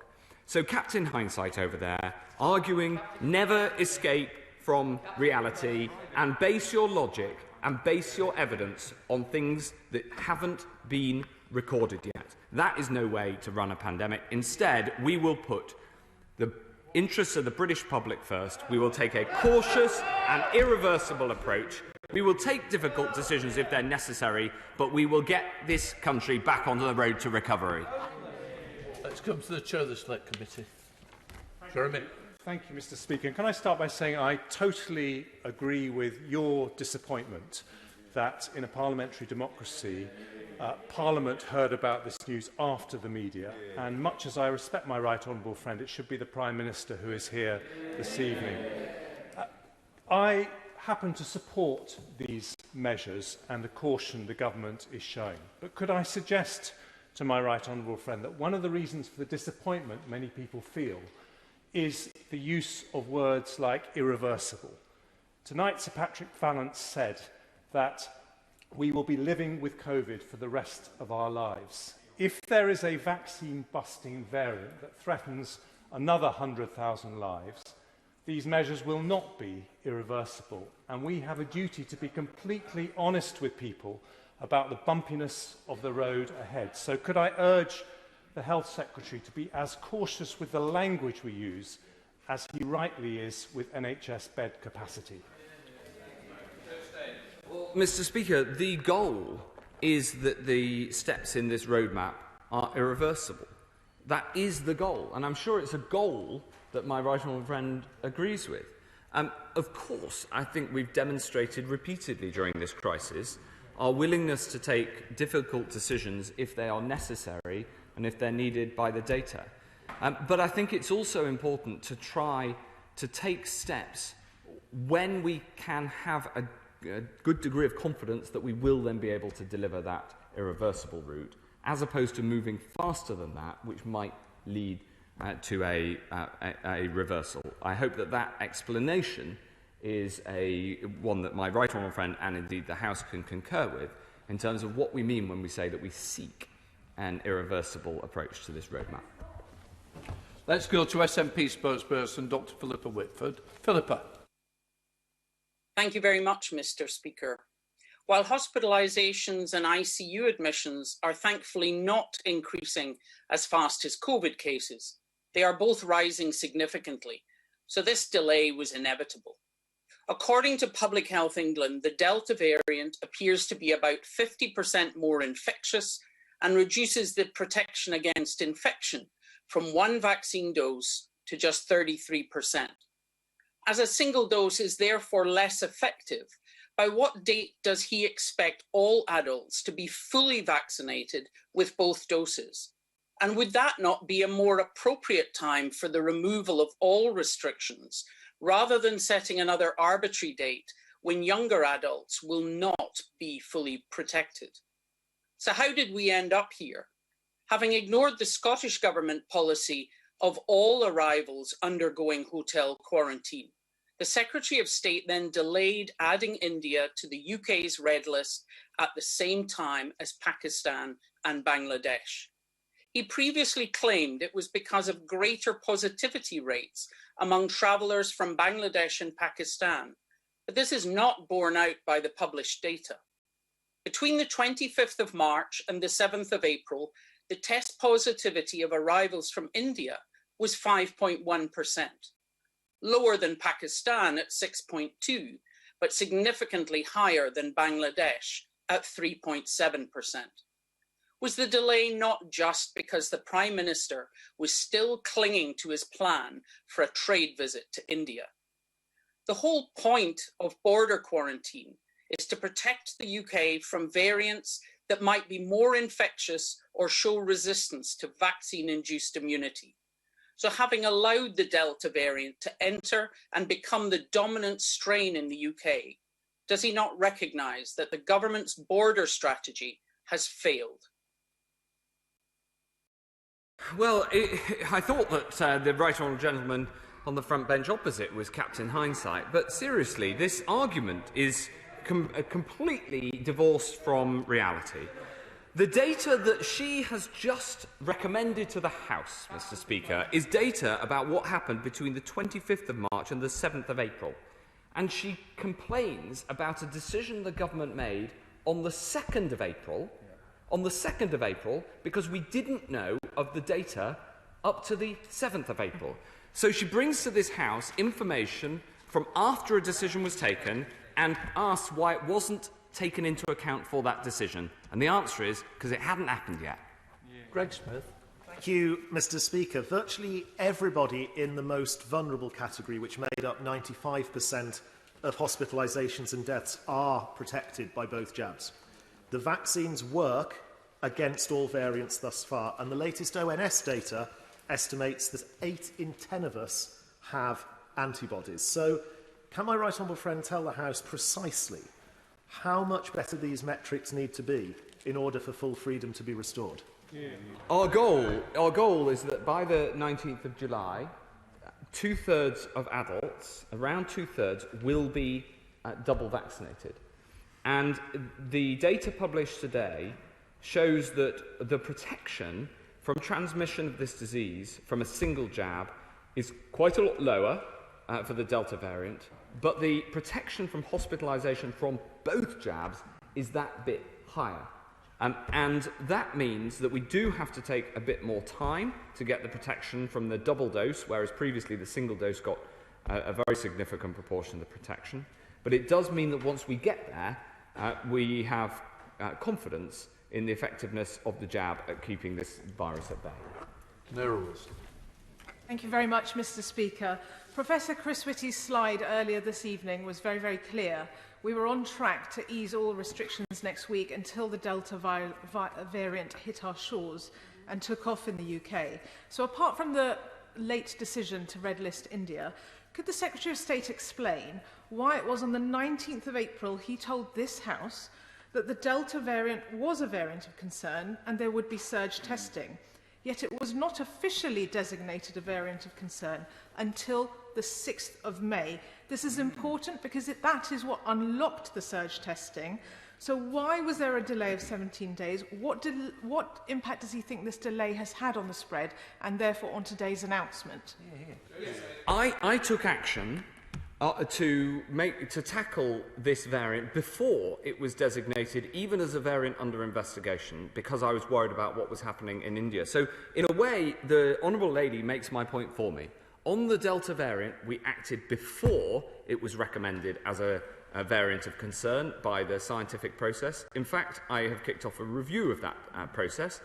So Captain Hindsight over there, arguing never escape from reality, and base your logic and base your evidence on things that haven't been recorded yet. That is no way to run a pandemic. Instead, we will put the interests of the British public first. We will take a cautious and irreversible approach. We will take difficult decisions if they're necessary, but we will get this country back onto the road to recovery. Let's come to the Chair of the Select Committee. Jeremy. Thank you, Mr. Speaker. And can I start by saying I totally agree with your disappointment that in a parliamentary democracy, Parliament heard about this news after the media. And much as I respect my right honourable friend, it should be the Prime Minister who is here this evening. I happen to support these measures and the caution the government is showing. But could I suggest to my right honourable friend that one of the reasons for the disappointment many people feel is the use of words like irreversible. Tonight, Sir Patrick Vallance said that we will be living with COVID for the rest of our lives. If there is a vaccine-busting variant that threatens another 100,000 lives, these measures will not be irreversible. And we have a duty to be completely honest with people about the bumpiness of the road ahead. So could I urge the Health Secretary to be as cautious with the language we use as he rightly is with NHS bed capacity? Well, Mr. Speaker, the goal is that the steps in this roadmap are irreversible. That is the goal, and I'm sure it's a goal that my right honourable friend agrees with. Of course, I think we've demonstrated repeatedly during this crisis our willingness to take difficult decisions if they are necessary and if they're needed by the data. But I think it's also important to try to take steps when we can have a good degree of confidence that we will then be able to deliver that irreversible route, as opposed to moving faster than that, which might lead to a reversal. I hope that that explanation is one that my right honourable friend and indeed the House can concur with in terms of what we mean when we say that we seek an irreversible approach to this roadmap. Let's go to SNP spokesperson Dr Philippa Whitford. Philippa. Thank you very much, Mr Speaker. While hospitalisations and ICU admissions are thankfully not increasing as fast as COVID cases, they are both rising significantly, so this delay was inevitable. According to Public Health England, the Delta variant appears to be about 50% more infectious and reduces the protection against infection from one vaccine dose to just 33%. As a single dose is therefore less effective, by what date does he expect all adults to be fully vaccinated with both doses? And would that not be a more appropriate time for the removal of all restrictions, rather than setting another arbitrary date when younger adults will not be fully protected? So how did we end up here? Having ignored the Scottish Government policy of all arrivals undergoing hotel quarantine, the Secretary of State then delayed adding India to the UK's red list at the same time as Pakistan and Bangladesh. He previously claimed it was because of greater positivity rates among travellers from Bangladesh and Pakistan, but this is not borne out by the published data. Between the 25th of March and the 7th of April, the test positivity of arrivals from India was 5.1%. Lower than Pakistan at 6.2%, but significantly higher than Bangladesh at 3.7%. Was the delay not just because the Prime Minister was still clinging to his plan for a trade visit to India? The whole point of border quarantine is to protect the UK from variants that might be more infectious or show resistance to vaccine-induced immunity. So having allowed the Delta variant to enter and become the dominant strain in the UK, does he not recognise that the government's border strategy has failed? Well, I thought that the right honourable gentleman on the front bench opposite was Captain Hindsight, but seriously, this argument is completely divorced from reality. The data that she has just recommended to the House, Mr Speaker, is data about what happened between the 25th of March and the 7th of April. And she complains about a decision the government made on the 2nd of April, because we didn't know of the data up to the 7th of April. So she brings to this House information from after a decision was taken and asks why it wasn't taken into account for that decision. And the answer is because it hadn't happened yet. Greg Smith. Thank you, Mr Speaker. Virtually everybody in the most vulnerable category, which made up 95% of hospitalisations and deaths, are protected by both jabs. The vaccines work against all variants thus far, and the latest ONS data estimates that 8 in 10 of us have antibodies. So can my right honourable friend tell the House precisely how much better these metrics need to be in order for full freedom to be restored? Our goal is that by the 19th of July, two-thirds of adults, around two-thirds, will be double vaccinated. And the data published today shows that the protection from transmission of this disease from a single jab is quite a lot lower for the Delta variant, but the protection from hospitalisation from both jabs is that bit higher. And that means that we do have to take a bit more time to get the protection from the double dose, whereas previously the single dose got a very significant proportion of the protection. But it does mean that once we get there, we have confidence in the effectiveness of the jab at keeping this virus at bay. Thank you very much, Mr. Speaker. Professor Chris Whitty's slide earlier this evening was very, very clear. We were on track to ease all restrictions next week until the Delta variant hit our shores and took off in the UK. So apart from the late decision to red list India, could the Secretary of State explain why it was on the 19th of April he told this House that the Delta variant was a variant of concern and there would be surge testing, yet it was not officially designated a variant of concern until the 6th of May. This is important because that is what unlocked the surge testing. So why was there a delay of 17 days? What impact does he think this delay has had on the spread and therefore on today's announcement? I took action to tackle this variant before it was designated even as a variant under investigation, because I was worried about what was happening in India. So in a way, the Honourable Lady makes my point for me. On the Delta variant, we acted before it was recommended as a variant of concern by the scientific process. In fact, I have kicked off a review of that process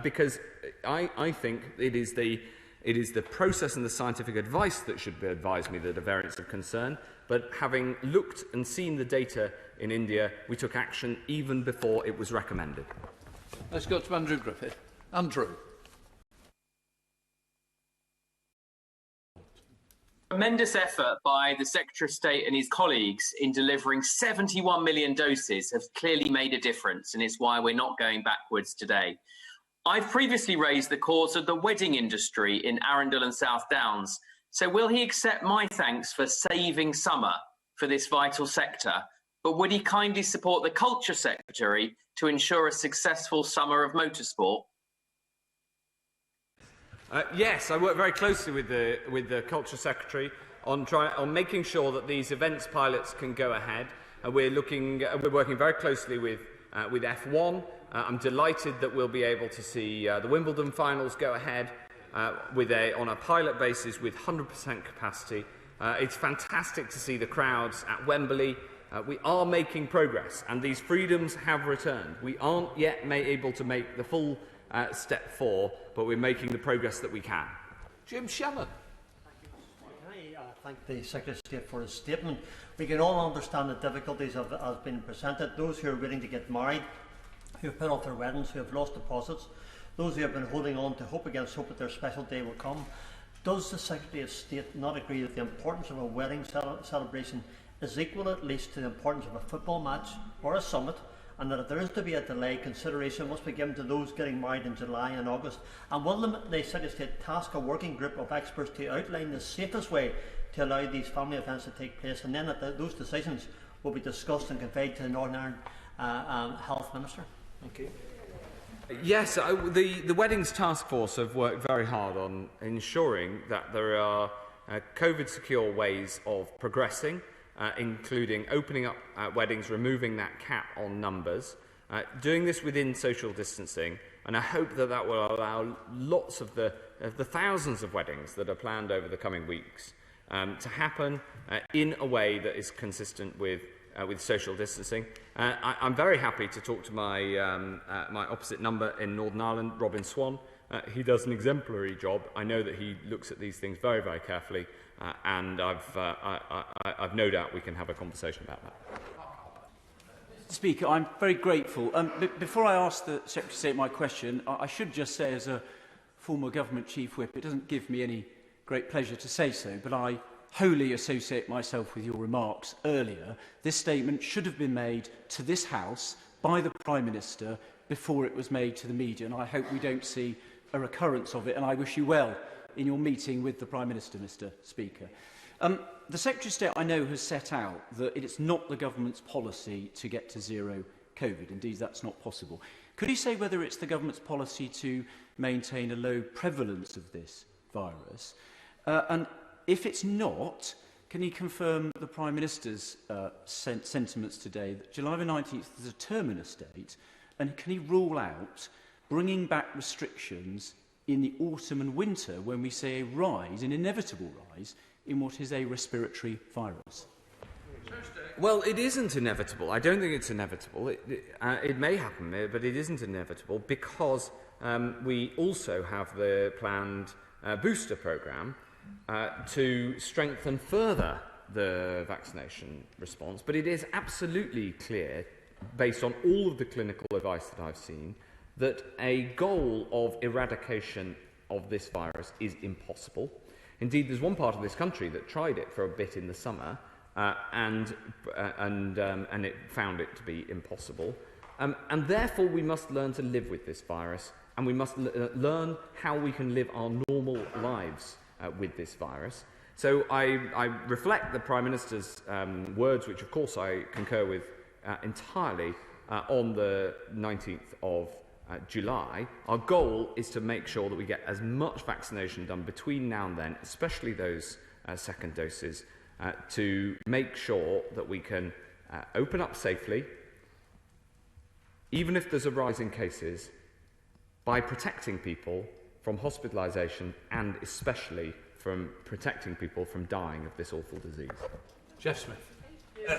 because I think it is the process and the scientific advice that should advise me that a variant of concern. But having looked and seen the data in India, we took action even before it was recommended. Let's go to Andrew Griffith. Andrew. Tremendous effort by the Secretary of State and his colleagues in delivering 71 million doses has clearly made a difference, and it's why we're not going backwards today. I've previously raised the cause of the wedding industry in Arundel and South Downs, so will he accept my thanks for saving summer for this vital sector, but would he kindly support the Culture Secretary to ensure a successful summer of motorsport? Yes, I work very closely with the Culture Secretary on making sure that these events pilots can go ahead. We're working very closely with F1. I'm delighted that we'll be able to see the Wimbledon finals go ahead on a pilot basis with 100% capacity. It's fantastic to see the crowds at Wembley. We are making progress, and these freedoms have returned. We aren't yet able to make the full step 4, but we're making the progress that we can. Jim Shannon. Can I thank the Secretary of State for his statement? We can all understand the difficulties of as been presented. Those who are willing to get married, who have put off their weddings, who have lost deposits, those who have been holding on to hope against hope that their special day will come. Does the Secretary of State not agree that the importance of a wedding celebration is equal at least to the importance of a football match or a summit, and that if there is to be a delay, consideration must be given to those getting married in July and August? And will the Secretary of State task a working group of experts to outline the safest way to allow these family events to take place, and then that those decisions will be discussed and conveyed to the Northern Ireland Health Minister? Thank you. Yes, the Weddings Task Force have worked very hard on ensuring that there are COVID-secure ways of progressing, including opening up weddings, removing that cap on numbers, doing this within social distancing, and I hope that that will allow lots of the thousands of weddings that are planned over the coming weeks to happen in a way that is consistent with social distancing. I'm very happy to talk to my opposite number in Northern Ireland, Robin Swan. He does an exemplary job. I know that he looks at these things very, very carefully, and I've no doubt we can have a conversation about that. Speaker, I'm very grateful. Before I ask the Secretary of State my question, I should just say, as a former Government Chief Whip, it doesn't give me any great pleasure to say so, but I wholly associate myself with your remarks earlier. This statement should have been made to this House by the Prime Minister before it was made to the media, and I hope we don't see a recurrence of it, and I wish you well in your meeting with the Prime Minister, Mr. Speaker. The Secretary of State, I know, has set out that it is not the government's policy to get to zero COVID. Indeed, that's not possible. Could he say whether it's the government's policy to maintain a low prevalence of this virus? And if it's not, can he confirm the Prime Minister's sentiments today that July the 19th is a terminus date? And can he rule out bringing back restrictions in the autumn and winter when we see a rise, an inevitable rise, in what is a respiratory virus? Well, it isn't inevitable. I don't think it's inevitable. It may happen, but it isn't inevitable because we also have the planned booster programme to strengthen further the vaccination response. But it is absolutely clear, based on all of the clinical advice that I've seen, that a goal of eradication of this virus is impossible. Indeed, there's one part of this country that tried it for a bit in the summer, and it found it to be impossible. And therefore, we must learn to live with this virus, and we must learn how we can live our normal lives with this virus. So I reflect the Prime Minister's words, which of course I concur with entirely, on the 19th of July. Our goal is to make sure that we get as much vaccination done between now and then, especially those second doses, to make sure that we can open up safely, even if there's a rise in cases, by protecting people from hospitalisation and especially from protecting people from dying of this awful disease. Jeff Smith.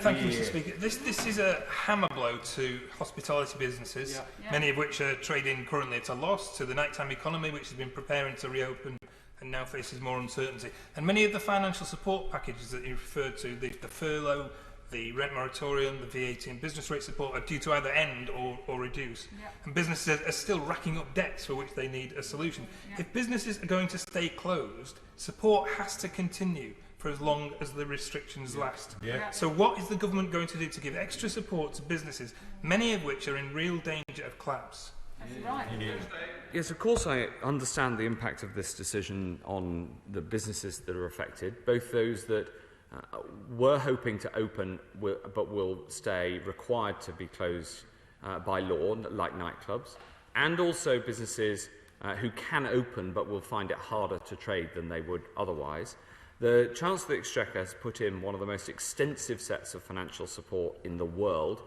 Thank you, Mr. Speaker. This is a hammer blow to hospitality businesses, many of which are trading currently at a loss, to the nighttime economy, which has been preparing to reopen and now faces more uncertainty. And many of the financial support packages that you referred to, the furlough, the rent moratorium, the VAT and business rate support, are due to either end or reduce. And businesses are still racking up debts for which they need a solution. If businesses are going to stay closed, support has to continue for as long as the restrictions last. So what is the government going to do to give extra support to businesses, many of which are in real danger of collapse? Yes, of course I understand the impact of this decision on the businesses that are affected, both those that were hoping to open but will stay required to be closed by law, like nightclubs, and also businesses who can open but will find it harder to trade than they would otherwise. The Chancellor of the Exchequer has put in one of the most extensive sets of financial support in the world,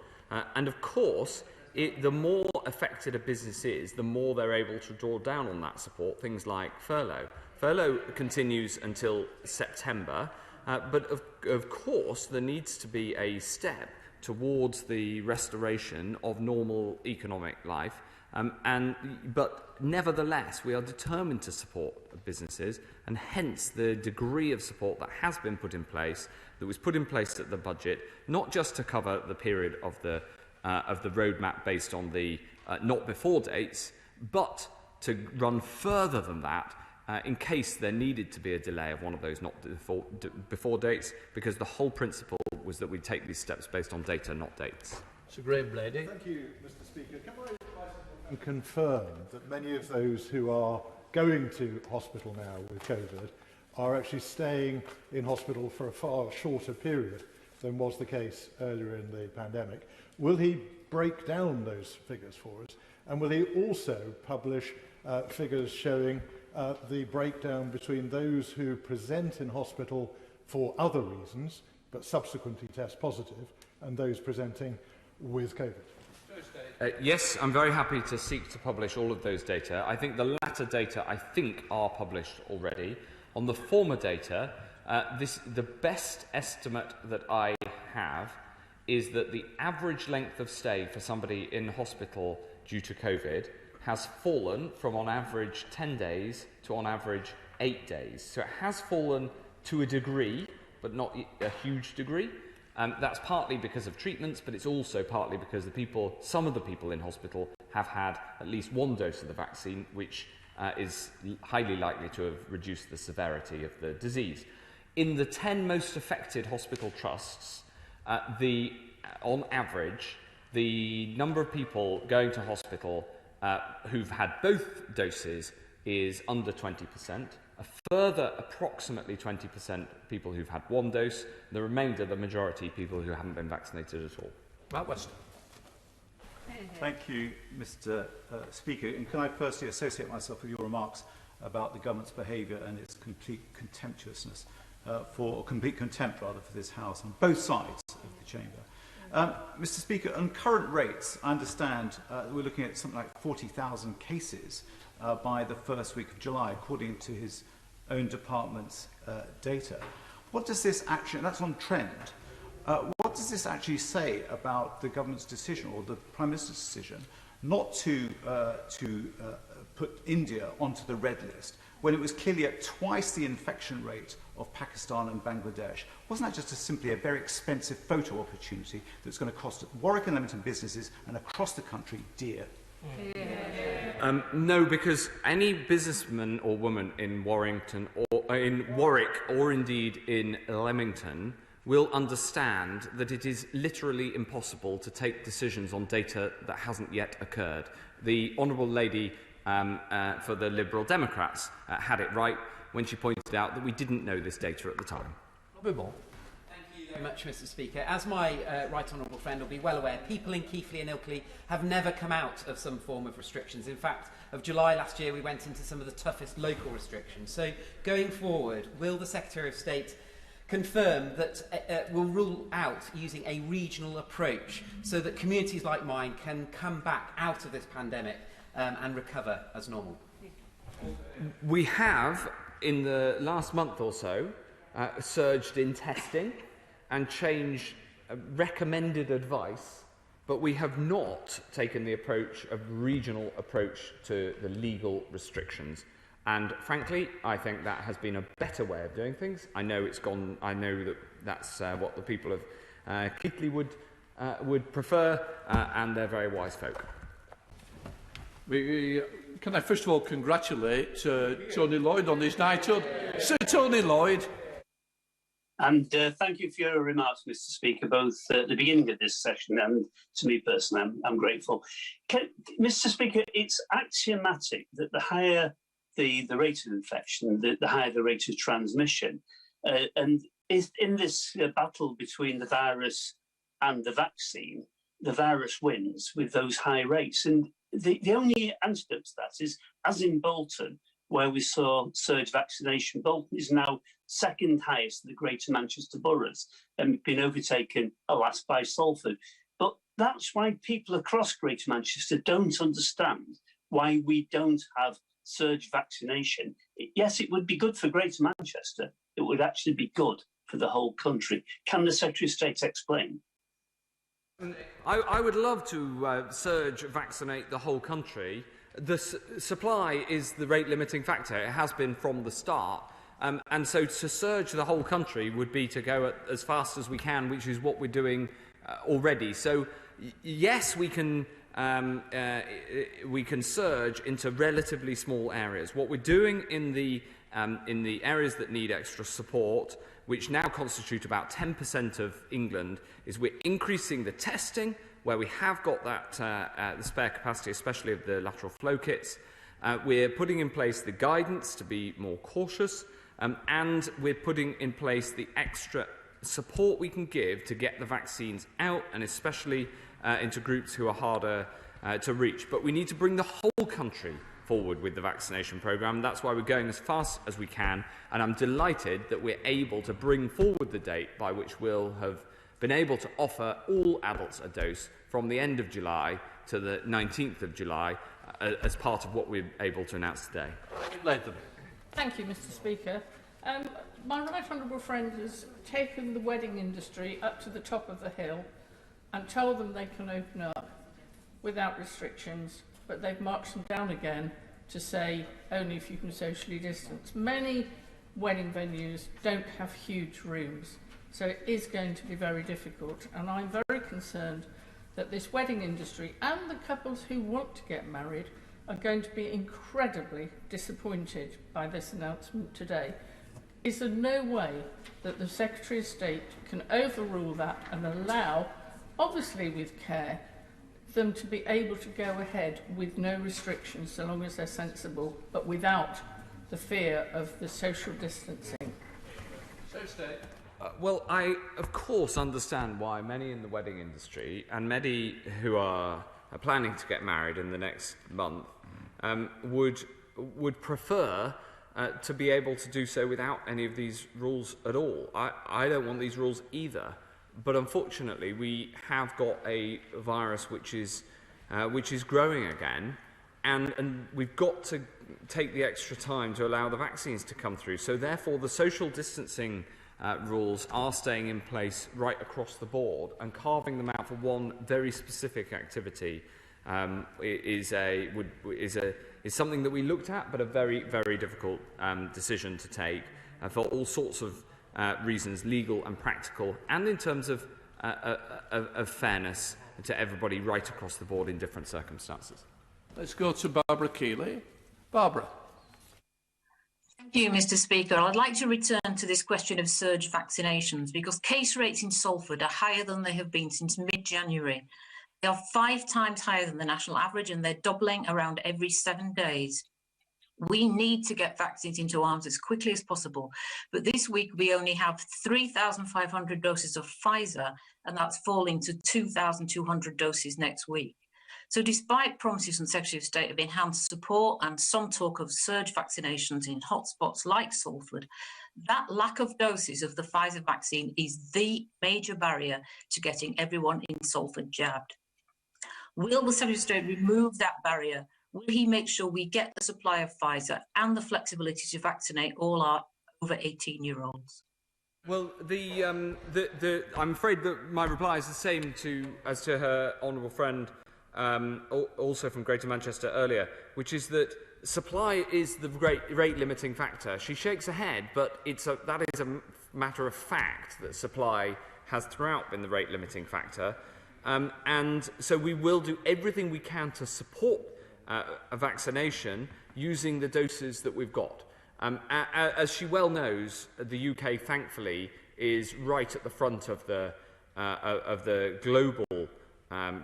and of course, the more affected a business is, the more they're able to draw down on that support, things like furlough. Furlough continues until September, but of course there needs to be a step towards the restoration of normal economic life. But nevertheless, we are determined to support businesses, and hence the degree of support that has been put in place, that was put in place at the budget, not just to cover the period of the roadmap based on the not before dates, but to run further than that in case there needed to be a delay of one of those not before dates, because the whole principle was that we take these steps based on data, not dates. Sir Graham Blady. Thank you, Mr. Speaker. Can I confirm that many of those who are going to hospital now with COVID are actually staying in hospital for a far shorter period than was the case earlier in the pandemic? Will he break down those figures for us? And will he also publish figures showing the breakdown between those who present in hospital for other reasons, but subsequently test positive, and those presenting with COVID? Yes, I'm very happy to seek to publish all of those data. I think the latter data, are published already. On the former data, the best estimate that I have is that the average length of stay for somebody in hospital due to COVID has fallen from on average 10 days to on average 8 days. So it has fallen to a degree, but not a huge degree. That's partly because of treatments, but it's also partly because some of the people in hospital have had at least one dose of the vaccine, which is highly likely to have reduced the severity of the disease. In the 10 most affected hospital trusts, on average, the number of people going to hospital who've had both doses is under 20%. A further approximately 20% people who've had one dose, the remainder, the majority, people who haven't been vaccinated at all. Matt Weston. Thank you, Mr. Speaker. And can I firstly associate myself with your remarks about the government's behaviour and its complete contemptuousness, complete contempt rather, for this House on both sides of the chamber. Mr. Speaker, on current rates, I understand we're looking at something like 40,000 cases by the first week of July, according to his own department's data. What does this action, that's on trend, What does this actually say about the government's decision, or the Prime Minister's decision, not to put India onto the red list, when it was clearly at twice the infection rate of Pakistan and Bangladesh? Wasn't that just simply a very expensive photo opportunity that's going to cost Warwick and Leamington businesses and across the country dear? No, because any businessman or woman in Warrington or in Warwick or indeed in Leamington will understand that it is literally impossible to take decisions on data that hasn't yet occurred. The Honourable Lady for the Liberal Democrats had it right when she pointed out that we didn't know this data at the time. Thank you very much, Mr. Speaker. As my right honourable friend will be well aware, people in Keighley and Ilkley have never come out of some form of restrictions. In fact, of July last year, we went into some of the toughest local restrictions. So, going forward, will the Secretary of State confirm that will rule out using a regional approach so that communities like mine can come back out of this pandemic and recover as normal? We have, in the last month or so, surged in testing and changed recommended advice, but we have not taken the approach of regional approach to the legal restrictions. And frankly, I think that has been a better way of doing things. I know it's gone. I know that that's what the people of Keighley would prefer, and they're very wise folk. Can I first of all congratulate Tony Lloyd on his knighthood? Sir Tony Lloyd. And thank you for your remarks, Mr. Speaker, both at the beginning of this session and to me personally. I'm grateful. Mr. Speaker, it's axiomatic that the higher the rate of infection, the higher the rate of transmission. And in this battle between the virus and the vaccine, the virus wins with those high rates. And the only antidote to that is, as in Bolton, where we saw surge vaccination, Bolton is now second highest of the Greater Manchester boroughs and been overtaken, alas, by Salford. But that's why people across Greater Manchester don't understand why we don't have surge vaccination. Yes, it would be good for Greater Manchester. It would actually be good for the whole country. Can the Secretary of State explain? I would love to surge vaccinate the whole country. The supply is the rate limiting factor. It has been from the start. And so to surge the whole country would be to go as fast as we can, which is what we're doing already. So yes, we can surge into relatively small areas. What we're doing in the areas that need extra support, which now constitute about 10% of England, is we're increasing the testing where we have got that the spare capacity, especially of the lateral flow kits. We're putting in place the guidance to be more cautious, and we're putting in place the extra support we can give to get the vaccines out, and especially into groups who are harder to reach. But we need to bring the whole country forward with the vaccination programme. That's why we're going as fast as we can, and I'm delighted that we're able to bring forward the date by which we'll have been able to offer all adults a dose from the end of July to the 19th of July as part of what we're able to announce today. Thank you, Mr. Speaker. My right honourable friend has taken the wedding industry up to the top of the hill and told them they can open up without restrictions, but they've marched them down again to say only if you can socially distance. Many wedding venues don't have huge rooms, so it is going to be very difficult, and I'm very concerned that this wedding industry and the couples who want to get married are going to be incredibly disappointed by this announcement today. Is there no way that the Secretary of State can overrule that and allow, obviously with care, them to be able to go ahead with no restrictions so long as they're sensible, but without the fear of the social distancing? Well, I, of course, understand why many in the wedding industry and many who are planning to get married in the next month would prefer to be able to do so without any of these rules at all. I don't want these rules either, but unfortunately we have got a virus which is growing again, and we've got to take the extra time to allow the vaccines to come through. So therefore the social distancing rules are staying in place right across the board, and carving them out for one very specific activity is something that we looked at, but a very, very difficult decision to take for all sorts of reasons, legal and practical, and in terms of fairness to everybody right across the board in different circumstances. Let's go to Barbara Keeley. Barbara. Thank you, Mr. Speaker. I'd like to return to this question of surge vaccinations, because case rates in Salford are higher than they have been since mid-January. They are 5 times higher than the national average, and they're doubling around every 7 days. We need to get vaccines into arms as quickly as possible, but this week we only have 3,500 doses of Pfizer, and that's falling to 2,200 doses next week. So despite promises from the Secretary of State of enhanced support and some talk of surge vaccinations in hotspots like Salford, that lack of doses of the Pfizer vaccine is the major barrier to getting everyone in Salford jabbed. Will the Secretary of State remove that barrier? Will he make sure we get the supply of Pfizer and the flexibility to vaccinate all our over 18-year-olds? Well, I'm afraid that my reply is the same as to her honourable friend, also from Greater Manchester earlier, which is that supply is the great rate-limiting factor. She shakes her head, but that is a matter of fact that supply has throughout been the rate-limiting factor. And so we will do everything we can to support a vaccination using the doses that we've got. As she well knows, the UK, thankfully, is right at the front of the global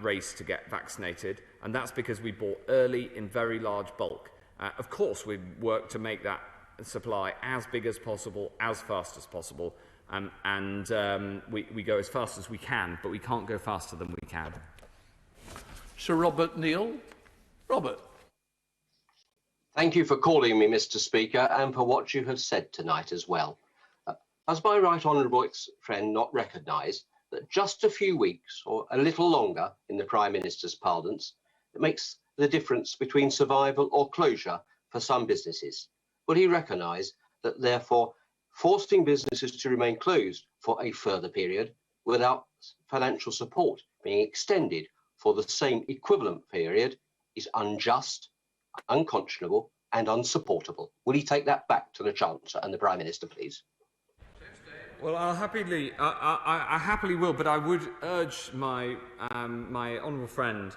race to get vaccinated, and that's because we bought early in very large bulk. Of course, we work to make that supply as big as possible, as fast as possible, and we go as fast as we can, but we can't go faster than we can. Sir Robert Neal. Robert. Thank you for calling me, Mr. Speaker, and for what you have said tonight as well. As my right honourable friend not recognise that just a few weeks or a little longer in the Prime Minister's parlance, it makes the difference between survival or closure for some businesses? Will he recognise that, therefore, forcing businesses to remain closed for a further period without financial support being extended for the same equivalent period is unjust, unconscionable and unsupportable? Will he take that back to the Chancellor and the Prime Minister, please? Well, I happily will, but I would urge my honourable friend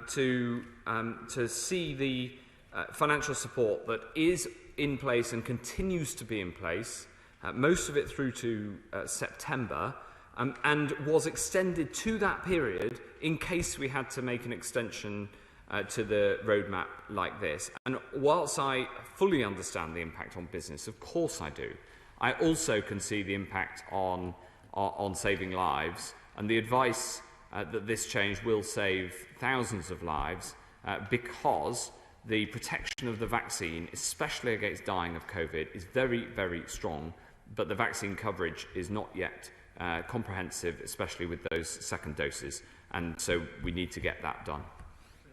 to see the financial support that is in place and continues to be in place, most of it through to September, and was extended to that period in case we had to make an extension to the roadmap like this. And whilst I fully understand the impact on business, of course I do, I also can see the impact on saving lives, and the advice that this change will save thousands of lives because the protection of the vaccine, especially against dying of COVID, is very, very strong, but the vaccine coverage is not yet comprehensive, especially with those second doses, and so we need to get that done.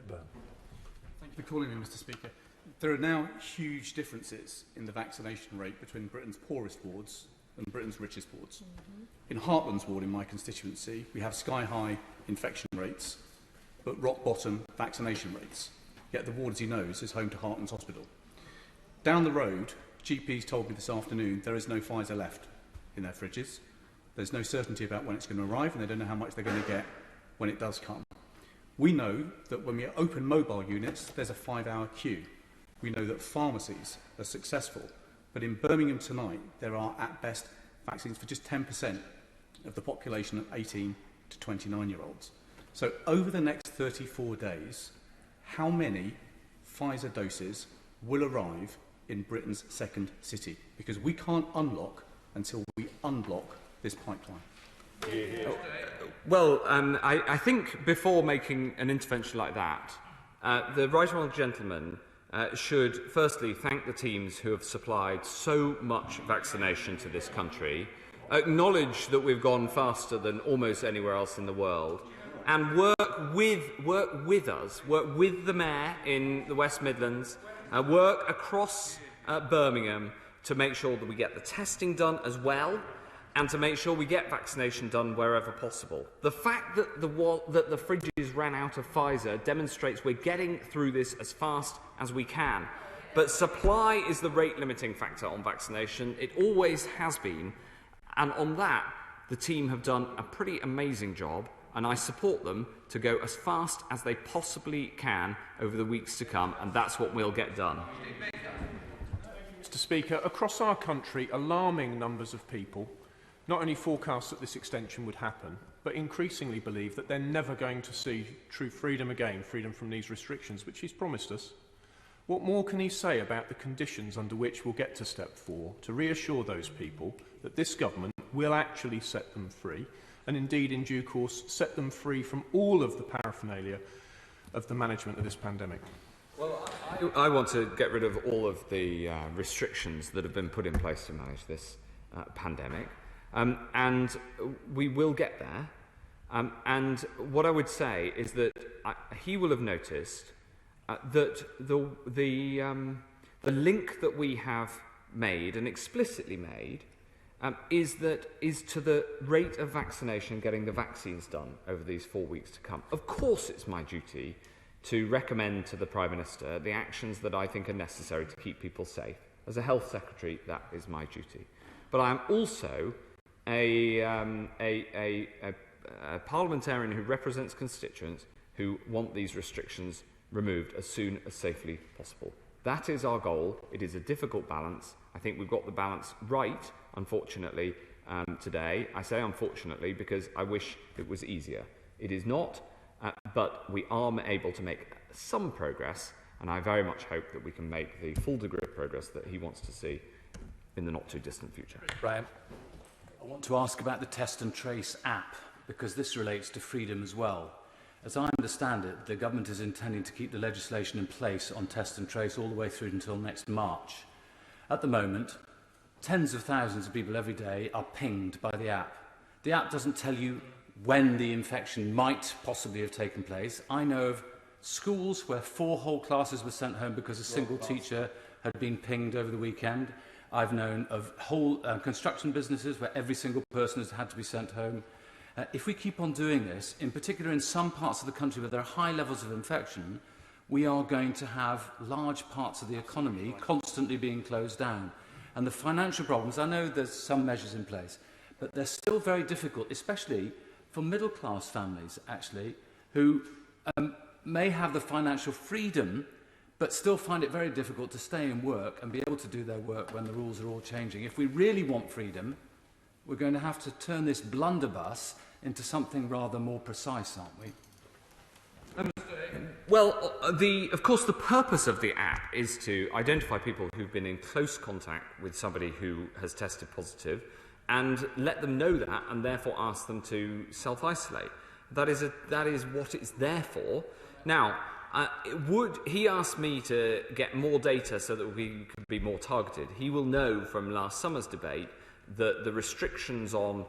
Thank you for calling me, Mr. Speaker. There are now huge differences in the vaccination rate between Britain's poorest wards and Britain's richest wards. In Heartlands ward in my constituency, we have sky-high infection rates, but rock-bottom vaccination rates. Yet the ward, as he knows, is home to Heartlands Hospital. Down the road, GPs told me this afternoon there is no Pfizer left in their fridges. There's no certainty about when it's going to arrive, and they don't know how much they're going to get when it does come. We know that when we open mobile units, there's a 5-hour queue. We know that pharmacies are successful, but in Birmingham tonight, there are, at best, vaccines for just 10% of the population of 18 to 29-year-olds. So over the next 34 days, how many Pfizer doses will arrive in Britain's second city? Because we can't unlock until we unblock this pipeline. Well, I think before making an intervention like that, the right honourable gentleman should firstly thank the teams who have supplied so much vaccination to this country, acknowledge that we've gone faster than almost anywhere else in the world, and work with us, work with the Mayor in the West Midlands, work across Birmingham to make sure that we get the testing done as well, and to make sure we get vaccination done wherever possible. The fact that the fridges ran out of Pfizer demonstrates we're getting through this as fast as we can. But supply is the rate-limiting factor on vaccination. It always has been. And on that, the team have done a pretty amazing job, and I support them to go as fast as they possibly can over the weeks to come, and that's what we'll get done. Mr. Speaker, across our country, alarming numbers of people not only forecast that this extension would happen, but increasingly believe that they're never going to see true freedom again, freedom from these restrictions, which he's promised us. What more can he say about the conditions under which we'll get to step 4 to reassure those people that this government will actually set them free, and indeed, in due course, set them free from all of the paraphernalia of the management of this pandemic? Well, I want to get rid of all of the restrictions that have been put in place to manage this pandemic. And we will get there. And what I would say is that he will have noticed that the link that we have made and explicitly made is to the rate of vaccination, getting the vaccines done over these 4 weeks to come. Of course, it's my duty to recommend to the Prime Minister the actions that I think are necessary to keep people safe. As a Health Secretary, that is my duty. But I am also a parliamentarian who represents constituents who want these restrictions removed as soon as safely possible. That is our goal. It is a difficult balance. I think we've got the balance right, unfortunately, today. I say unfortunately because I wish it was easier. It is not, but we are able to make some progress, and I very much hope that we can make the full degree of progress that he wants to see in the not-too-distant future. Brian. I want to ask about the Test and Trace app, because this relates to freedom as well. As I understand it, the government is intending to keep the legislation in place on Test and Trace all the way through until next March. At the moment, tens of thousands of people every day are pinged by the app. The app doesn't tell you when the infection might possibly have taken place. I know of schools where 4 whole classes were sent home because a single teacher had been pinged over the weekend. I've known of whole construction businesses where every single person has had to be sent home. If we keep on doing this, in particular in some parts of the country where there are high levels of infection, we are going to have large parts of the economy constantly being closed down. And the financial problems, I know there's some measures in place, but they're still very difficult, especially for middle-class families, actually, who may have the financial freedom but still find it very difficult to stay in work and be able to do their work when the rules are all changing. If we really want freedom, we're going to have to turn this blunderbuss into something rather more precise, aren't we? Well, of course, the purpose of the app is to identify people who've been in close contact with somebody who has tested positive and let them know that and therefore ask them to self-isolate. That is what it's there for. Now, he asked me to get more data so that we could be more targeted. He will know from last summer's debate that the restrictions on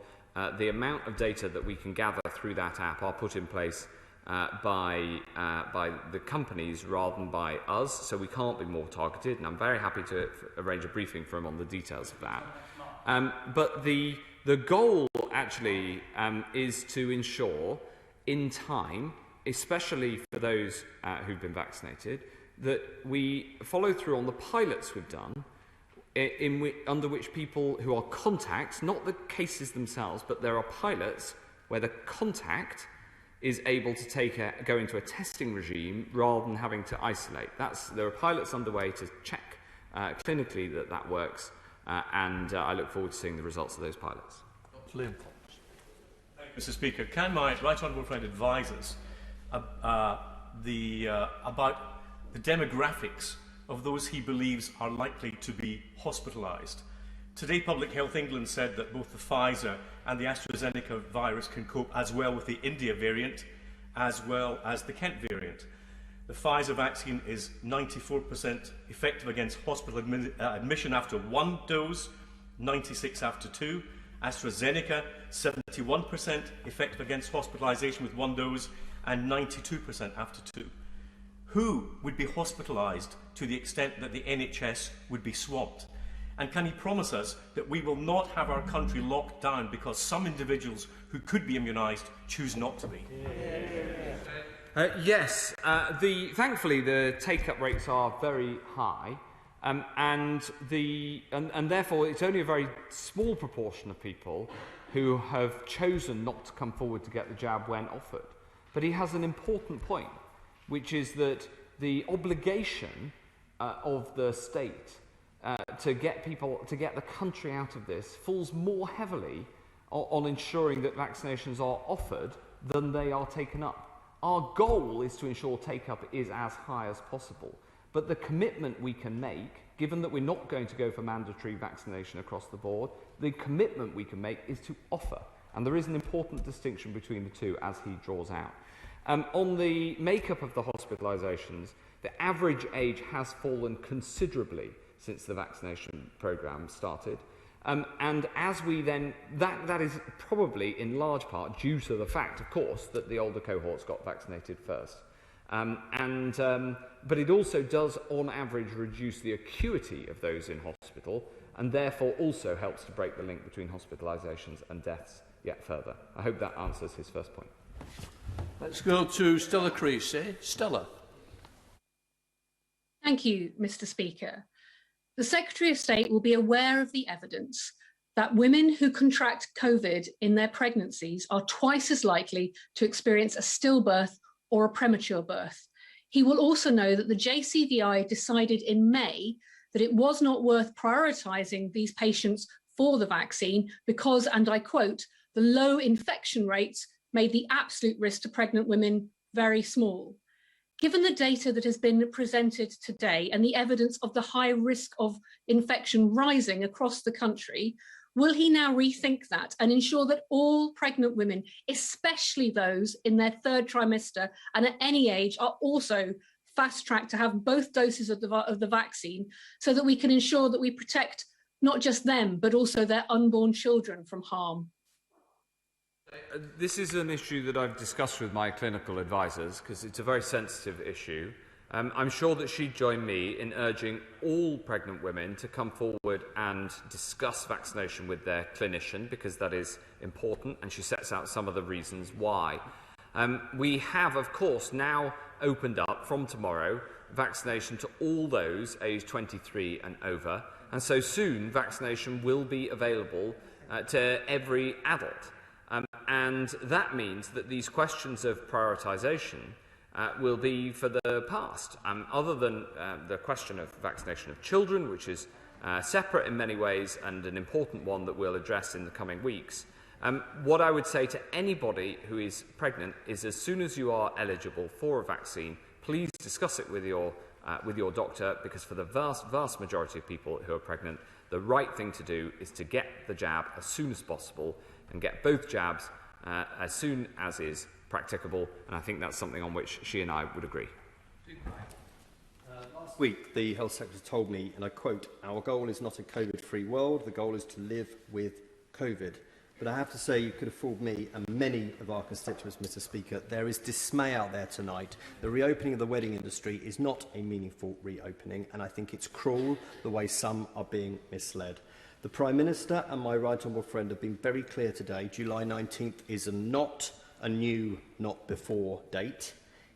the amount of data that we can gather through that app are put in place by the companies rather than by us, so we can't be more targeted, and I'm very happy to arrange a briefing for him on the details of that. But the goal actually is to ensure in time, especially for those who've been vaccinated, that we follow through on the pilots we've done, under which people who are contacts, not the cases themselves, but there are pilots where the contact is able to go into a testing regime rather than having to isolate. There are pilots underway to check clinically that works, and I look forward to seeing the results of those pilots. Liam. Thank you, Mr. Speaker. Can my right honourable friend advise us about the demographics of those he believes are likely to be hospitalised? Today, Public Health England said that both the Pfizer and the AstraZeneca virus can cope as well with the India variant as well as the Kent variant. The Pfizer vaccine is 94% effective against hospital admission after 1 dose, 96% after 2. AstraZeneca, 71% effective against hospitalisation with 1 dose and 92% after 2. Who would be hospitalised to the extent that the NHS would be swamped? And can he promise us that we will not have our country locked down because some individuals who could be immunised choose not to be? Yes. Thankfully, the take-up rates are very high, and therefore it's only a very small proportion of people who have chosen not to come forward to get the jab when offered. But he has an important point, which is that the obligation of the state to get the country out of this falls more heavily on ensuring that vaccinations are offered than they are taken up. Our goal is to ensure take-up is as high as possible, but the commitment we can make, given that we're not going to go for mandatory vaccination across the board, the commitment we can make is to offer. And there is an important distinction between the two, as he draws out. On the makeup of the hospitalisations, the average age has fallen considerably since the vaccination programme started. And as we then, that is probably in large part due to the fact, of course, that the older cohorts got vaccinated first. But it also does, on average, reduce the acuity of those in hospital, and therefore also helps to break the link between hospitalisations and deaths yet further. I hope that answers his first point. Let's go to Stella Creasy. Stella. Thank you, Mr. Speaker. The Secretary of State will be aware of the evidence that women who contract COVID in their pregnancies are twice as likely to experience a stillbirth or a premature birth. He will also know that the JCVI decided in May that it was not worth prioritising these patients for the vaccine because, and I quote, the low infection rates made the absolute risk to pregnant women very small. Given the data that has been presented today and the evidence of the high risk of infection rising across the country, will he now rethink that and ensure that all pregnant women, especially those in their third trimester and at any age, are also fast-tracked to have both doses of the vaccine so that we can ensure that we protect not just them, but also their unborn children from harm? This is an issue that I've discussed with my clinical advisors because it's a very sensitive issue. I'm sure that she'd join me in urging all pregnant women to come forward and discuss vaccination with their clinician because that is important, and she sets out some of the reasons why. We have, of course, now opened up from tomorrow vaccination to all those aged 23 and over, and so soon vaccination will be available to every adult. And that means that these questions of prioritisation will be for the past. Other than the question of vaccination of children, which is separate in many ways and an important one that we'll address in the coming weeks, what I would say to anybody who is pregnant is as soon as you are eligible for a vaccine, please discuss it with your doctor, because for the vast majority of people who are pregnant, the right thing to do is to get the jab as soon as possible and get both jabs as soon as is practicable, and I think that's something on which she and I would agree. Last week, the Health Secretary told me, and I quote, "Our goal is not a COVID-free world, the goal is to live with COVID." But I have to say, you could have fooled me and many of our constituents, Mr. Speaker. There is dismay out there tonight. The reopening of the wedding industry is not a meaningful reopening, and I think it's cruel the way some are being misled. The Prime Minister and my right honourable friend have been very clear today. July 19th is not a new, not before date.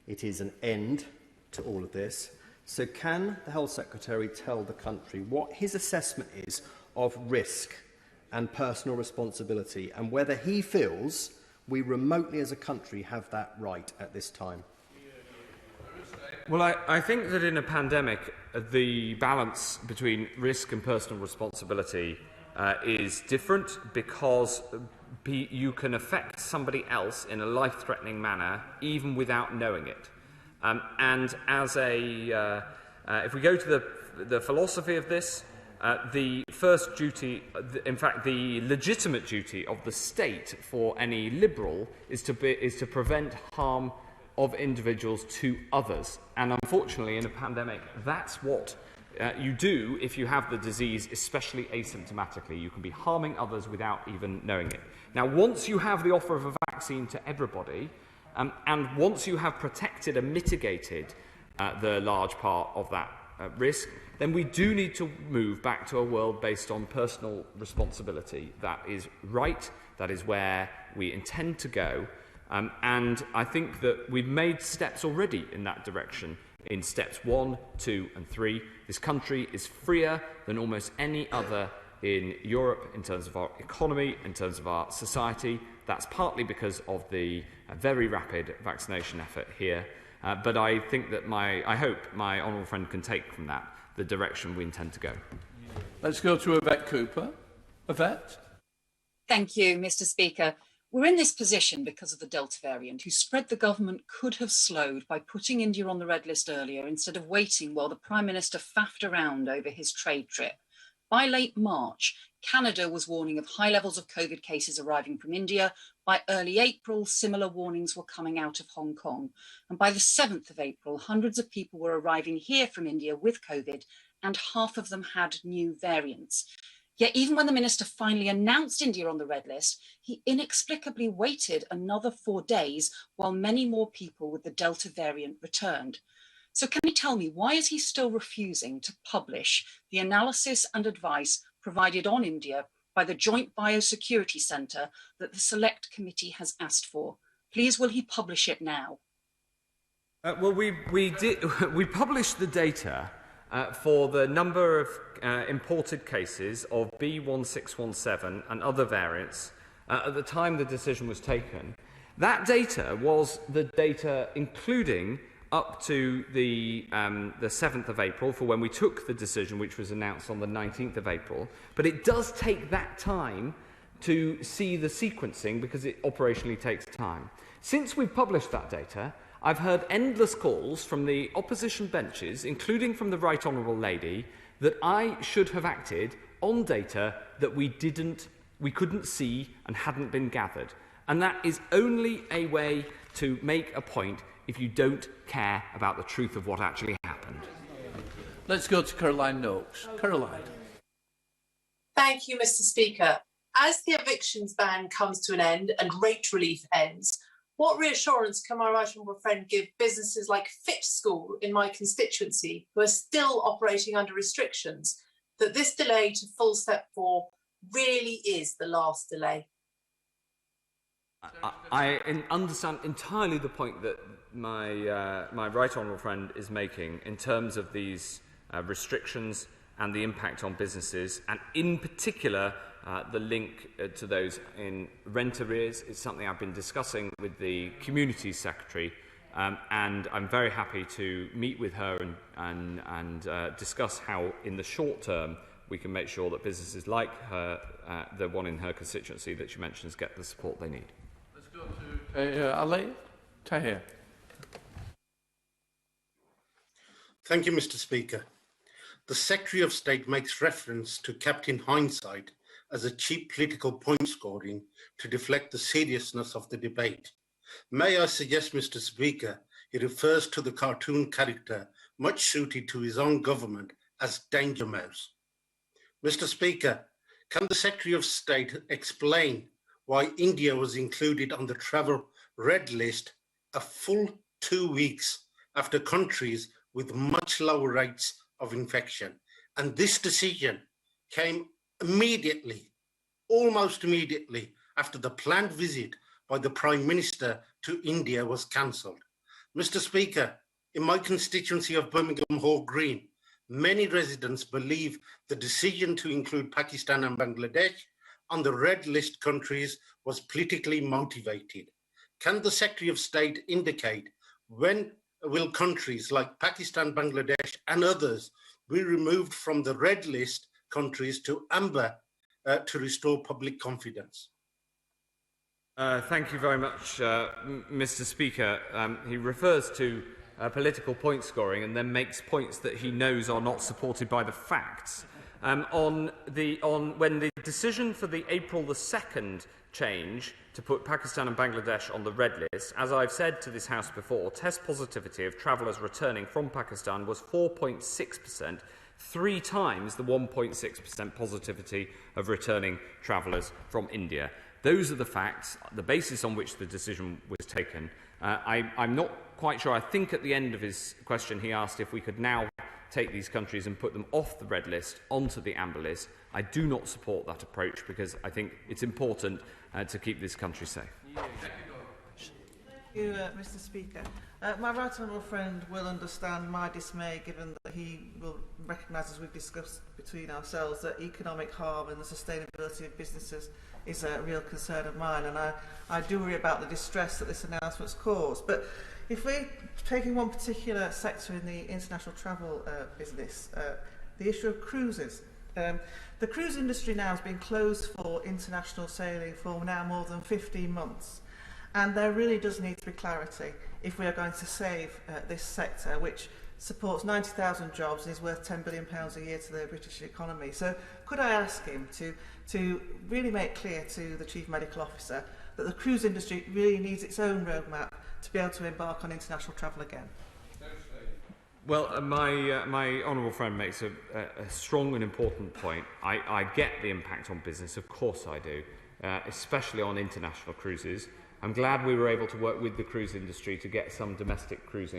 It is an end to all of this. So can the Health Secretary tell the country what his assessment is of risk and personal responsibility, and whether he feels we remotely as a country have that right at this time? Well, I think that in a pandemic, the balance between risk and personal responsibility is different, because you can affect somebody else in a life-threatening manner even without knowing it. And as if we go to the philosophy of this, the first duty, in fact, the legitimate duty of the state for any liberal is to prevent harm of individuals to others. And unfortunately, in a pandemic, that's what you do if you have the disease, especially asymptomatically. You can be harming others without even knowing it. Now, once you have the offer of a vaccine to everybody, and once you have protected and mitigated the large part of that risk, then we do need to move back to a world based on personal responsibility. That is right. That is where we intend to go. And I think that we've made steps already in that direction in steps 1, 2 and 3. This country is freer than almost any other in Europe in terms of our economy, in terms of our society. That's partly because of the very rapid vaccination effort here. But I think that I hope my honourable friend can take from that the direction we intend to go. Let's go to Yvette Cooper. Yvette? Thank you, Mr. Speaker. We're in this position because of the Delta variant, whose spread the government could have slowed by putting India on the red list earlier instead of waiting while the Prime Minister faffed around over his trade trip. By late March, Canada was warning of high levels of COVID cases arriving from India. By early April, similar warnings were coming out of Hong Kong. And by the 7th of April, hundreds of people were arriving here from India with COVID, and half of them had new variants. Yet even when the minister finally announced India on the red list, he inexplicably waited another 4 days while many more people with the Delta variant returned. So can you tell me, why is he still refusing to publish the analysis and advice provided on India by the Joint Biosecurity Centre that the Select Committee has asked for? Please, will he publish it now? Well, we published the data for the number of imported cases of B1617 and other variants at the time the decision was taken. That data was the data including up to the 7th of April for when we took the decision, which was announced on the 19th of April. But it does take that time to see the sequencing because it operationally takes time. Since we published that data, I've heard endless calls from the opposition benches, including from the Right Honourable Lady, that I should have acted on data that we couldn't see and hadn't been gathered. And that is only a way to make a point if you don't care about the truth of what actually happened. Let's go to Caroline Noakes. Caroline. Thank you, Mr. Speaker. As the evictions ban comes to an end and rate relief ends, what reassurance can my right honourable friend give businesses like Fit School in my constituency, who are still operating under restrictions, that this delay to full step 4 really is the last delay? I understand entirely the point that my right honourable friend is making in terms of these restrictions and the impact on businesses, and in particular the link to those in rent arrears. Is something I've been discussing with the Communities Secretary, and I'm very happy to meet with her and discuss how in the short term we can make sure that businesses like her, the one in her constituency that she mentions, get the support they need. Let's go to Ali Tahir. Thank you, Mr. Speaker. The Secretary of State makes reference to Captain Hindsight as a cheap political point scoring to deflect the seriousness of the debate. May I suggest, Mr. Speaker, he refers to the cartoon character much suited to his own government as Danger Mouse. Mr. Speaker, can the Secretary of State explain why India was included on the travel red list a full 2 weeks after countries with much lower rates of infection? And this decision came immediately, almost immediately, after the planned visit by the Prime Minister to India was cancelled. Mr. Speaker, in my constituency of Birmingham Hall Green, many residents believe the decision to include Pakistan and Bangladesh on the red list countries was politically motivated. Can the Secretary of State indicate when will countries like Pakistan, Bangladesh and others be removed from the red list countries to amber to restore public confidence? Thank you very much, Mr. Speaker. He refers to political point scoring and then makes points that he knows are not supported by the facts. When the decision for the April the 2nd change to put Pakistan and Bangladesh on the red list, as I've said to this House before, test positivity of travellers returning from Pakistan was 4.6%, 3 times the 1.6% positivity of returning travellers from India. Those are the facts, the basis on which the decision was taken. I'm not quite sure. I think at the end of his question he asked if we could now take these countries and put them off the red list onto the amber list. I do not support that approach because I think it's important to keep this country safe. Thank you, Mr. Speaker. My right honourable friend will understand my dismay, given that he will recognise, as we've discussed between ourselves, that economic harm and the sustainability of businesses is a real concern of mine, and I do worry about the distress that this announcement's caused. But if we're taking one particular sector in the international travel business, the issue of cruises. The cruise industry now has been closed for international sailing for now more than 15 months. And there really does need to be clarity if we are going to save this sector, which supports 90,000 jobs and is worth £10 billion a year to the British economy. So could I ask him to really make clear to the Chief Medical Officer that the cruise industry really needs its own roadmap to be able to embark on international travel again? Well, my honourable friend makes a strong and important point. I get the impact on business, of course I do, especially on international cruises. I'm glad we were able to work with the cruise industry to get some domestic cruise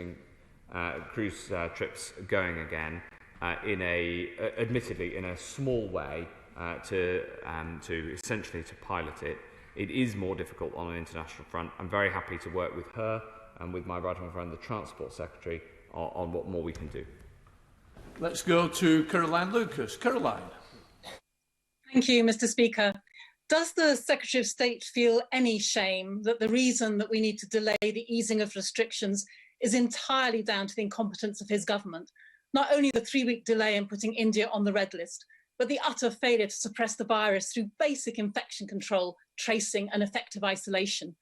trips going again, admittedly in a small way, to essentially to pilot it. It is more difficult on an international front. I'm very happy to work with her and with my right honourable friend, the Transport Secretary, on what more we can do. Let's go to Caroline Lucas. Caroline. Thank you, Mr. Speaker. Does the Secretary of State feel any shame that the reason that we need to delay the easing of restrictions is entirely down to the incompetence of his government? Not only the 3-week delay in putting India on the red list, but the utter failure to suppress the virus through basic infection control, tracing and effective isolation.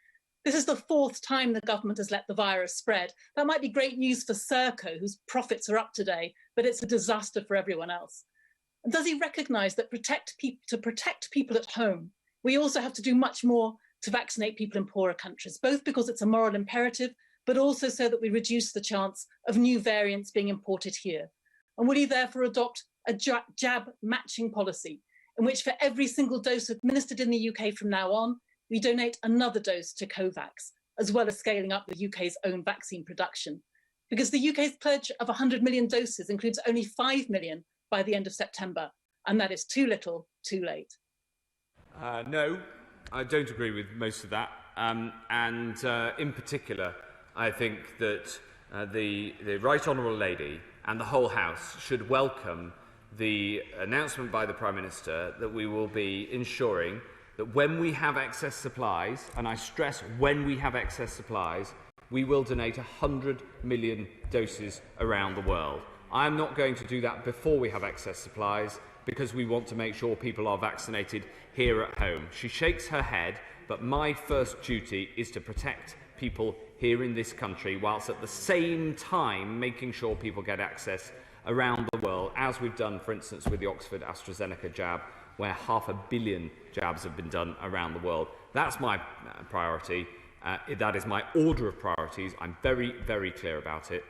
This is the 4th time the government has let the virus spread. That might be great news for Serco, whose profits are up today, but it's a disaster for everyone else. And does he recognise that to protect people at home, we also have to do much more to vaccinate people in poorer countries, both because it's a moral imperative, but also so that we reduce the chance of new variants being imported here? And will he therefore adopt a jab matching policy in which for every single dose administered in the UK from now on, we donate another dose to COVAX, as well as scaling up the UK's own vaccine production? Because the UK's pledge of 100 million doses includes only 5 million by the end of September, and that is too little, too late. No, I don't agree with most of that. In particular, I think that the Right Honourable Lady and the whole House should welcome the announcement by the Prime Minister that we will be ensuring that when we have excess supplies, and I stress when we have excess supplies, we will donate 100 million doses around the world. I'm not going to do that before we have excess supplies because we want to make sure people are vaccinated here at home. She shakes her head, but my first duty is to protect people here in this country, whilst at the same time making sure people get access around the world, as we've done, for instance, with the Oxford AstraZeneca jab, where 500 million jabs have been done around the world. That's my priority. That is my order of priorities. I'm very, very clear about it.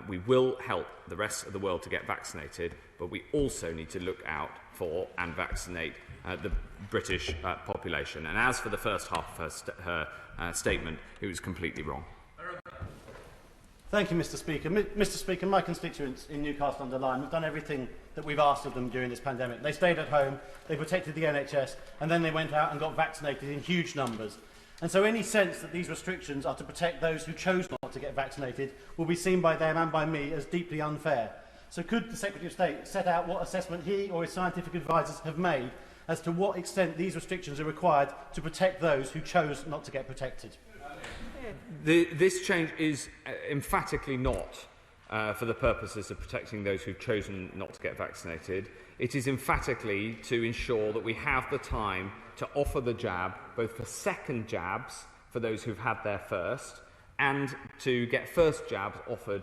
We will help the rest of the world to get vaccinated, but we also need to look out for and vaccinate the British population. And as for the first half of her statement, it was completely wrong. Thank you, Mr. Speaker. Mr. Speaker, my constituents in Newcastle-under-Lyme have done everything that we've asked of them during this pandemic. They stayed at home, they protected the NHS, and then they went out and got vaccinated in huge numbers. And so any sense that these restrictions are to protect those who chose not to get vaccinated will be seen by them and by me as deeply unfair. So could the Secretary of State set out what assessment he or his scientific advisers have made as to what extent these restrictions are required to protect those who chose not to get protected? This change is emphatically not for the purposes of protecting those who've chosen not to get vaccinated. It is emphatically to ensure that we have the time to offer the jab, both for second jabs for those who've had their first, and to get first jabs offered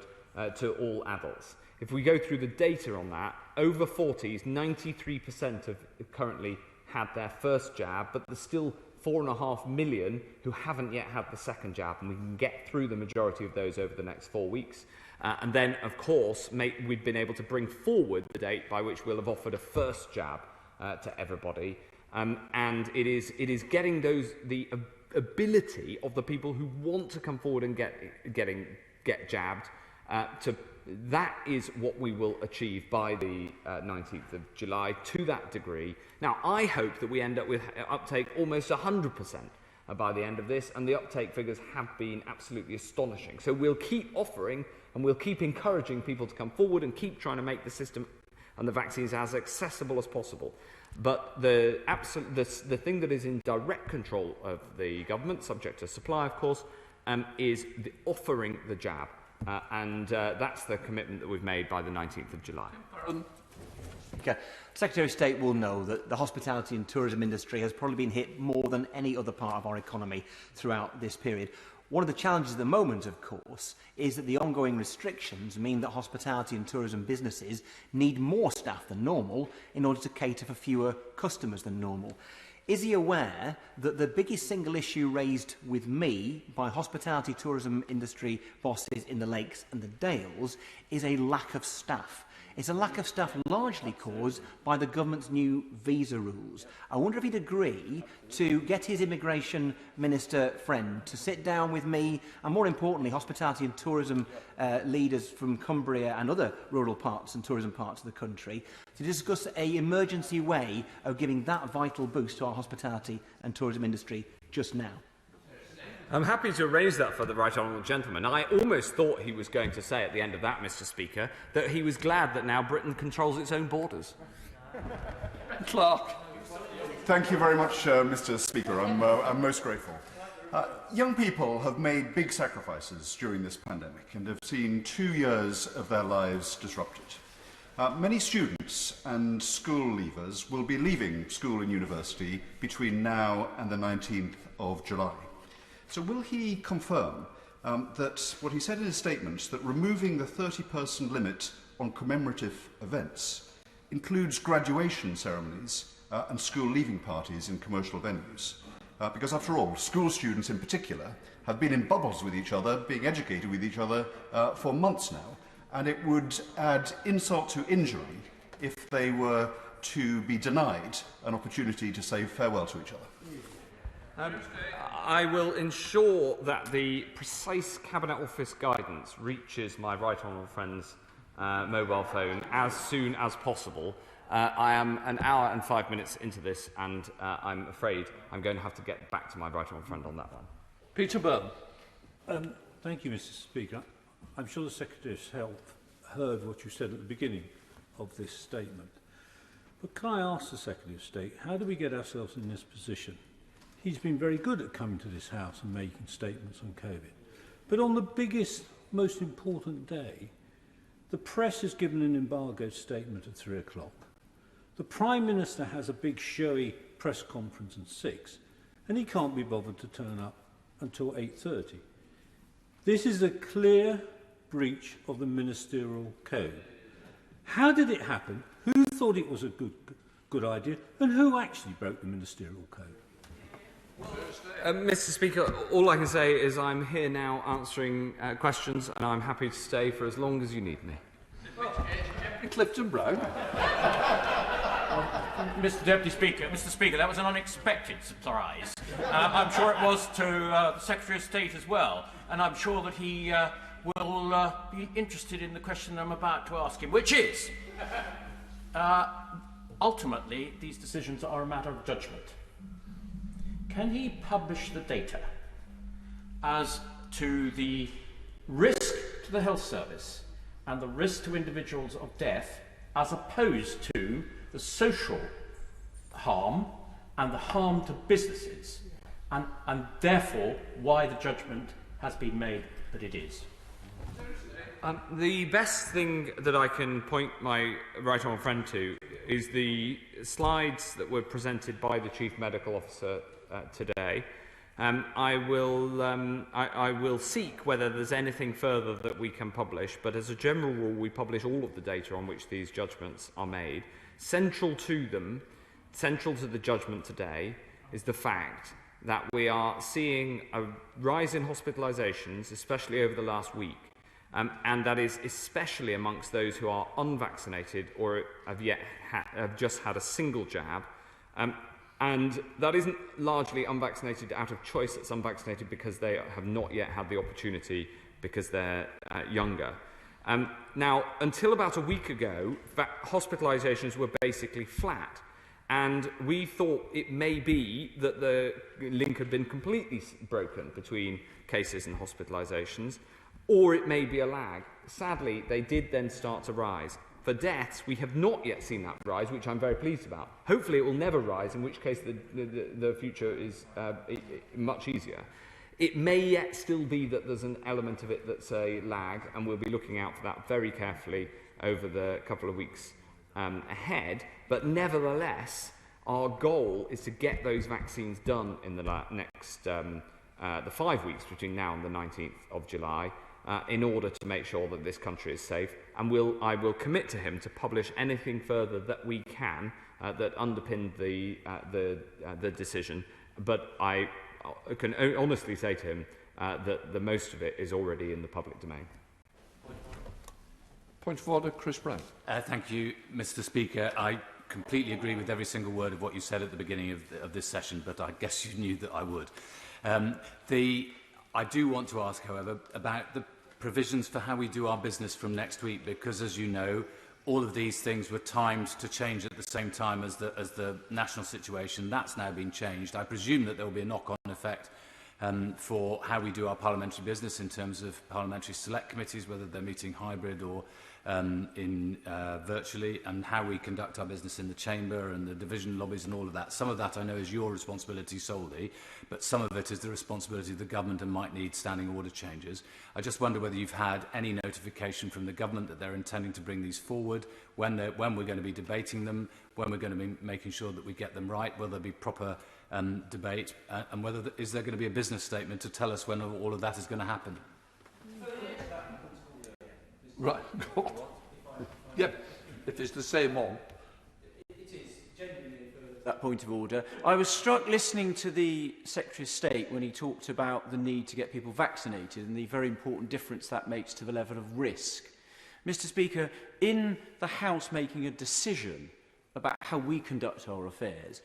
to all adults. If we go through the data on that, over 40s, 93% have currently had their first jab, but there's still 4.5 million who haven't yet had the second jab, and we can get through the majority of those over the next 4 weeks. And then, of course, we've been able to bring forward the date by which we'll have offered a first jab to everybody. And it is getting the ability of the people who want to come forward and get jabbed That is what we will achieve by the 19th of July, to that degree. Now, I hope that we end up with uptake almost 100% by the end of this, and the uptake figures have been absolutely astonishing. So we'll keep offering and we'll keep encouraging people to come forward and keep trying to make the system and the vaccines as accessible as possible. But the thing that is in direct control of the government, subject to supply, of course, is offering the jab. That's the commitment that we've made by the 19th of July. Okay. Secretary of State will know that the hospitality and tourism industry has probably been hit more than any other part of our economy throughout this period. One of the challenges at the moment, of course, is that the ongoing restrictions mean that hospitality and tourism businesses need more staff than normal in order to cater for fewer customers than normal. Is he aware that the biggest single issue raised with me by hospitality tourism industry bosses in the Lakes and the Dales is a lack of staff? It's a lack of staff largely caused by the government's new visa rules. I wonder if he'd agree to get his immigration minister friend to sit down with me and, more importantly, hospitality and tourism leaders from Cumbria and other rural parts and tourism parts of the country to discuss an emergency way of giving that vital boost to our hospitality and tourism industry just now. I'm happy to raise that for the right honourable gentleman. I almost thought he was going to say at the end of that, Mr. Speaker, that he was glad that now Britain controls its own borders. Clark. Thank you very much, Mr. Speaker. I'm most grateful. Young people have made big sacrifices during this pandemic and have seen 2 years of their lives disrupted. Many students and school leavers will be leaving school and university between now and the 19th of July. So will he confirm that what he said in his statement, that removing the 30-person limit on commemorative events includes graduation ceremonies and school leaving parties in commercial venues? Because after all, school students in particular have been in bubbles with each other, being educated with each other for months now, and it would add insult to injury if they were to be denied an opportunity to say farewell to each other. I will ensure that the precise Cabinet Office guidance reaches my right honourable friend's mobile phone as soon as possible. I am an hour and 5 minutes into this, and I'm afraid I'm going to have to get back to my right honourable friend on that one. Peter Byrne. Thank you, Mr. Speaker. I'm sure the Secretary of Health heard what you said at the beginning of this statement. But can I ask the Secretary of State, how do we get ourselves in this position? He's been very good at coming to this House and making statements on COVID. But on the biggest, most important day, the press has given an embargo statement at 3 o'clock. The Prime Minister has a big showy press conference at 6, and he can't be bothered to turn up until 8:30. This is a clear breach of the ministerial code. How did it happen? Who thought it was a good idea? And who actually broke the ministerial code? Mr. Speaker, all I can say is I'm here now answering questions, and I'm happy to stay for as long as you need me. Clifton Brown. Mr. Deputy Speaker, that was an unexpected surprise. I'm sure it was to the Secretary of State as well, and I'm sure that he will be interested in the question I'm about to ask him, which is, ultimately, these decisions are a matter of judgment. Can he publish the data as to the risk to the health service and the risk to individuals of death as opposed to the social harm and the harm to businesses, and therefore why the judgment has been made that it is? The best thing that I can point my right honourable friend to is the slides that were presented by the Chief Medical Officer today. I will seek whether there's anything further that we can publish, but as a general rule we publish all of the data on which these judgments are made. Central to the judgment today is the fact that we are seeing a rise in hospitalisations, especially over the last week, and that is especially amongst those who are unvaccinated or have just had a single jab. And that isn't largely unvaccinated out of choice, it's unvaccinated because they have not yet had the opportunity because they're younger. Now, until about a week ago, hospitalisations were basically flat. And we thought it may be that the link had been completely broken between cases and hospitalisations, or it may be a lag. Sadly, they did then start to rise. For deaths, we have not yet seen that rise, which I'm very pleased about. Hopefully it will never rise, in which case the future is much easier. It may yet still be that there's an element of it that's a lag, and we'll be looking out for that very carefully over the couple of weeks ahead. But nevertheless, our goal is to get those vaccines done in the next the 5 weeks between now and the 19th of July, in order to make sure that this country is safe. And I will commit to him to publish anything further that we can that underpin the decision. But I can honestly say to him that the most of it is already in the public domain. Point of order, Chris Brown. Thank you, Mr. Speaker. I completely agree with every single word of what you said at the beginning of this session, but I guess you knew that I would. I do want to ask, however, about the provisions for how we do our business from next week, because, as you know, all of these things were timed to change at the same time as the national situation. That's now been changed. I presume that there will be a knock-on effect for how we do our parliamentary business in terms of parliamentary select committees, whether they're meeting hybrid or virtually, and how we conduct our business in the chamber and the division lobbies and all of that. Some of that I know is your responsibility solely, but some of it is the responsibility of the government and might need standing order changes. I just wonder whether you've had any notification from the government that they're intending to bring these forward, when we're going to be debating them, when we're going to be making sure that we get them right, will there be proper debate, and whether is there going to be a business statement to tell us when all of that is going to happen? Right. Yep. If it's the same one. It is genuinely that point of order. I was struck listening to the Secretary of State when he talked about the need to get people vaccinated and the very important difference that makes to the level of risk. Mr. Speaker, in the House making a decision about how we conduct our affairs,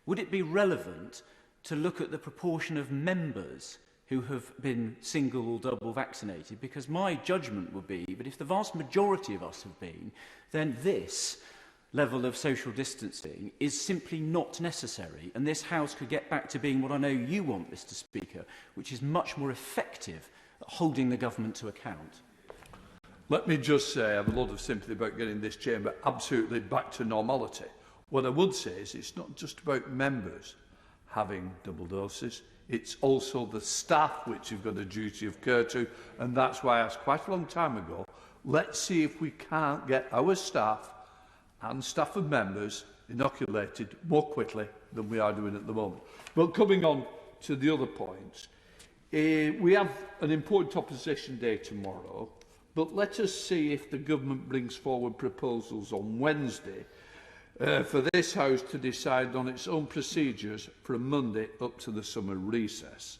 would it be relevant to look at the proportion of members who have been single or double vaccinated? Because my judgment would be that if the vast majority of us have been, then this level of social distancing is simply not necessary, and this House could get back to being what I know you want, Mr. Speaker, which is much more effective at holding the government to account. Let me just say I have a lot of sympathy about getting this chamber absolutely back to normality. What I would say is it's not just about members having double doses, it's also the staff which have got a duty of care to, and that's why I asked quite a long time ago, let's see if we can't get our staff and staff of members inoculated more quickly than we are doing at the moment. But coming on to the other points, we have an important opposition day tomorrow, but let us see if the government brings forward proposals on Wednesday for this House to decide on its own procedures from Monday up to the summer recess.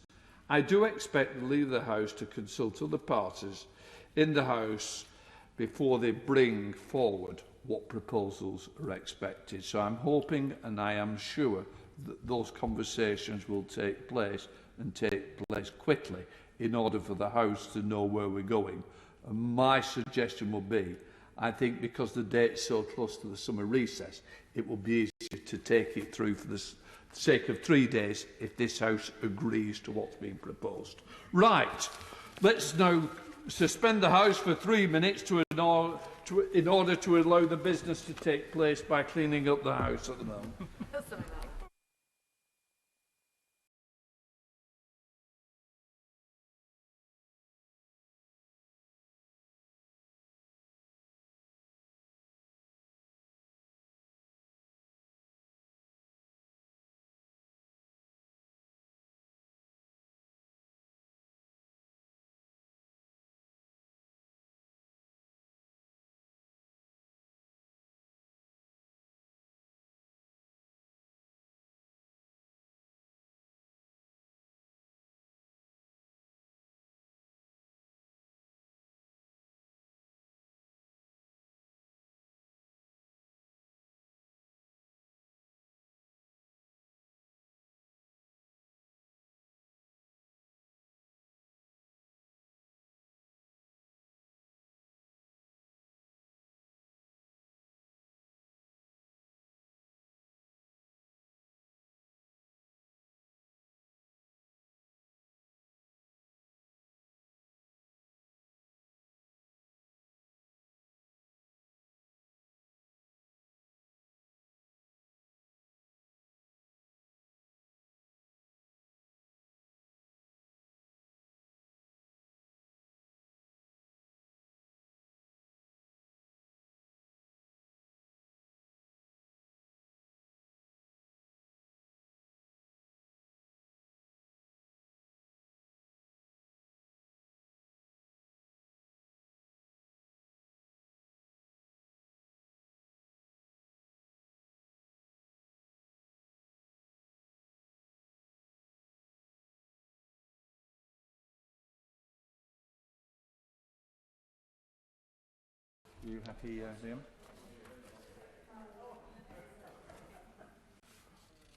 I do expect the Leader of the House to consult other parties in the House before they bring forward what proposals are expected. So I'm hoping and I am sure that those conversations will take place and take place quickly in order for the House to know where we're going. And my suggestion will be, I think because the date's so close to the summer recess, it will be easier to take it through for the sake of 3 days if this House agrees to what's being proposed. Right, let's now suspend the House for 3 minutes in order to allow the business to take place by cleaning up the House at the moment. You happy, Liam?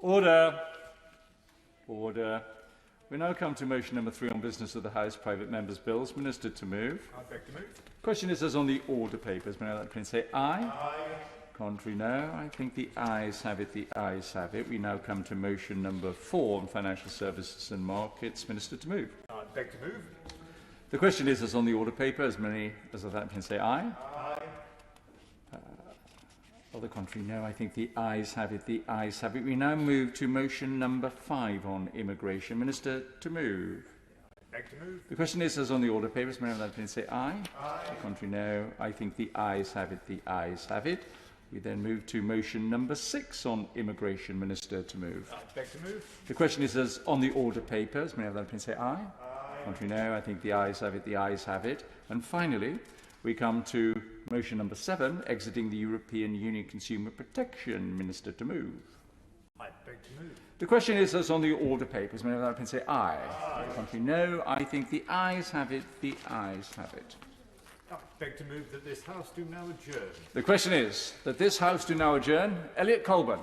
Order. Order. We now come to motion number 3 on business of the House, private members' bills. Minister to move. I beg to move. Question is as on the order papers. May I let please say aye? Aye. Contrary, no. I think the ayes have it. The ayes have it. We now come to motion number 4 on financial services and markets. Minister to move. I beg to move. The question is as on the order paper. As many as of that can say aye? Aye. On the contrary, no. I think the ayes have it. The ayes have it. We now move to motion number 5 on immigration. Minister to move. I beg to move. The question is as on the order papers. May I have that please say aye? Aye. On the contrary, no. I think the ayes have it. The ayes have it. We then move to motion number 6 on immigration. Minister to move. I beg to move. The question is as on the order papers. May I have that please say aye? Aye. Contrary, no. I think the ayes have it. The ayes have it. And finally, we come to motion number 7, exiting the European Union Consumer Protection. Minister to move. I beg to move. The question is as on the order papers. May I have that please say aye? Aye. Contrary, no. I think the ayes have it. The ayes have it. I beg to move that this House do now adjourn. The question is that this House do now adjourn. Elliot Colburn.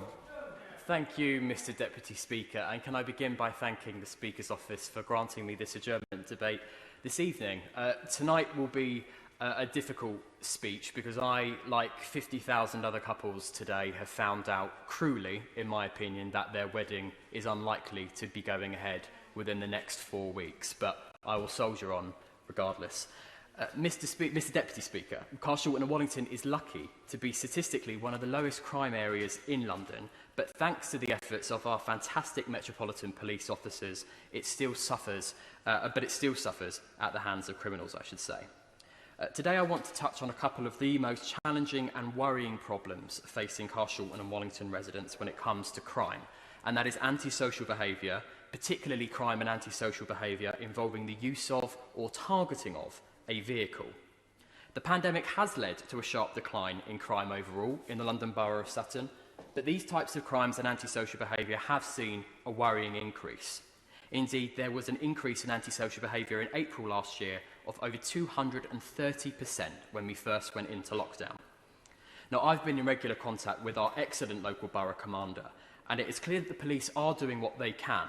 Thank you, Mr Deputy Speaker, and can I begin by thanking the Speaker's Office for granting me this adjournment debate this evening. Tonight will be a difficult speech because I, like 50,000 other couples today, have found out cruelly, in my opinion, that their wedding is unlikely to be going ahead within the next 4 weeks, but I will soldier on regardless. Mr Deputy Speaker, Carshalton and Wallington is lucky to be statistically one of the lowest crime areas in London, but thanks to the efforts of our fantastic Metropolitan Police officers, it still suffers at the hands of criminals, I should say. Today I want to touch on a couple of the most challenging and worrying problems facing Carshalton and Wallington residents when it comes to crime, and that is antisocial behaviour, particularly crime and antisocial behaviour involving the use of or targeting of a vehicle. The pandemic has led to a sharp decline in crime overall in the London Borough of Sutton, but these types of crimes and antisocial behaviour have seen a worrying increase. Indeed, there was an increase in antisocial behaviour in April last year of over 230% when we first went into lockdown. Now, I've been in regular contact with our excellent local borough commander, and it is clear that the police are doing what they can.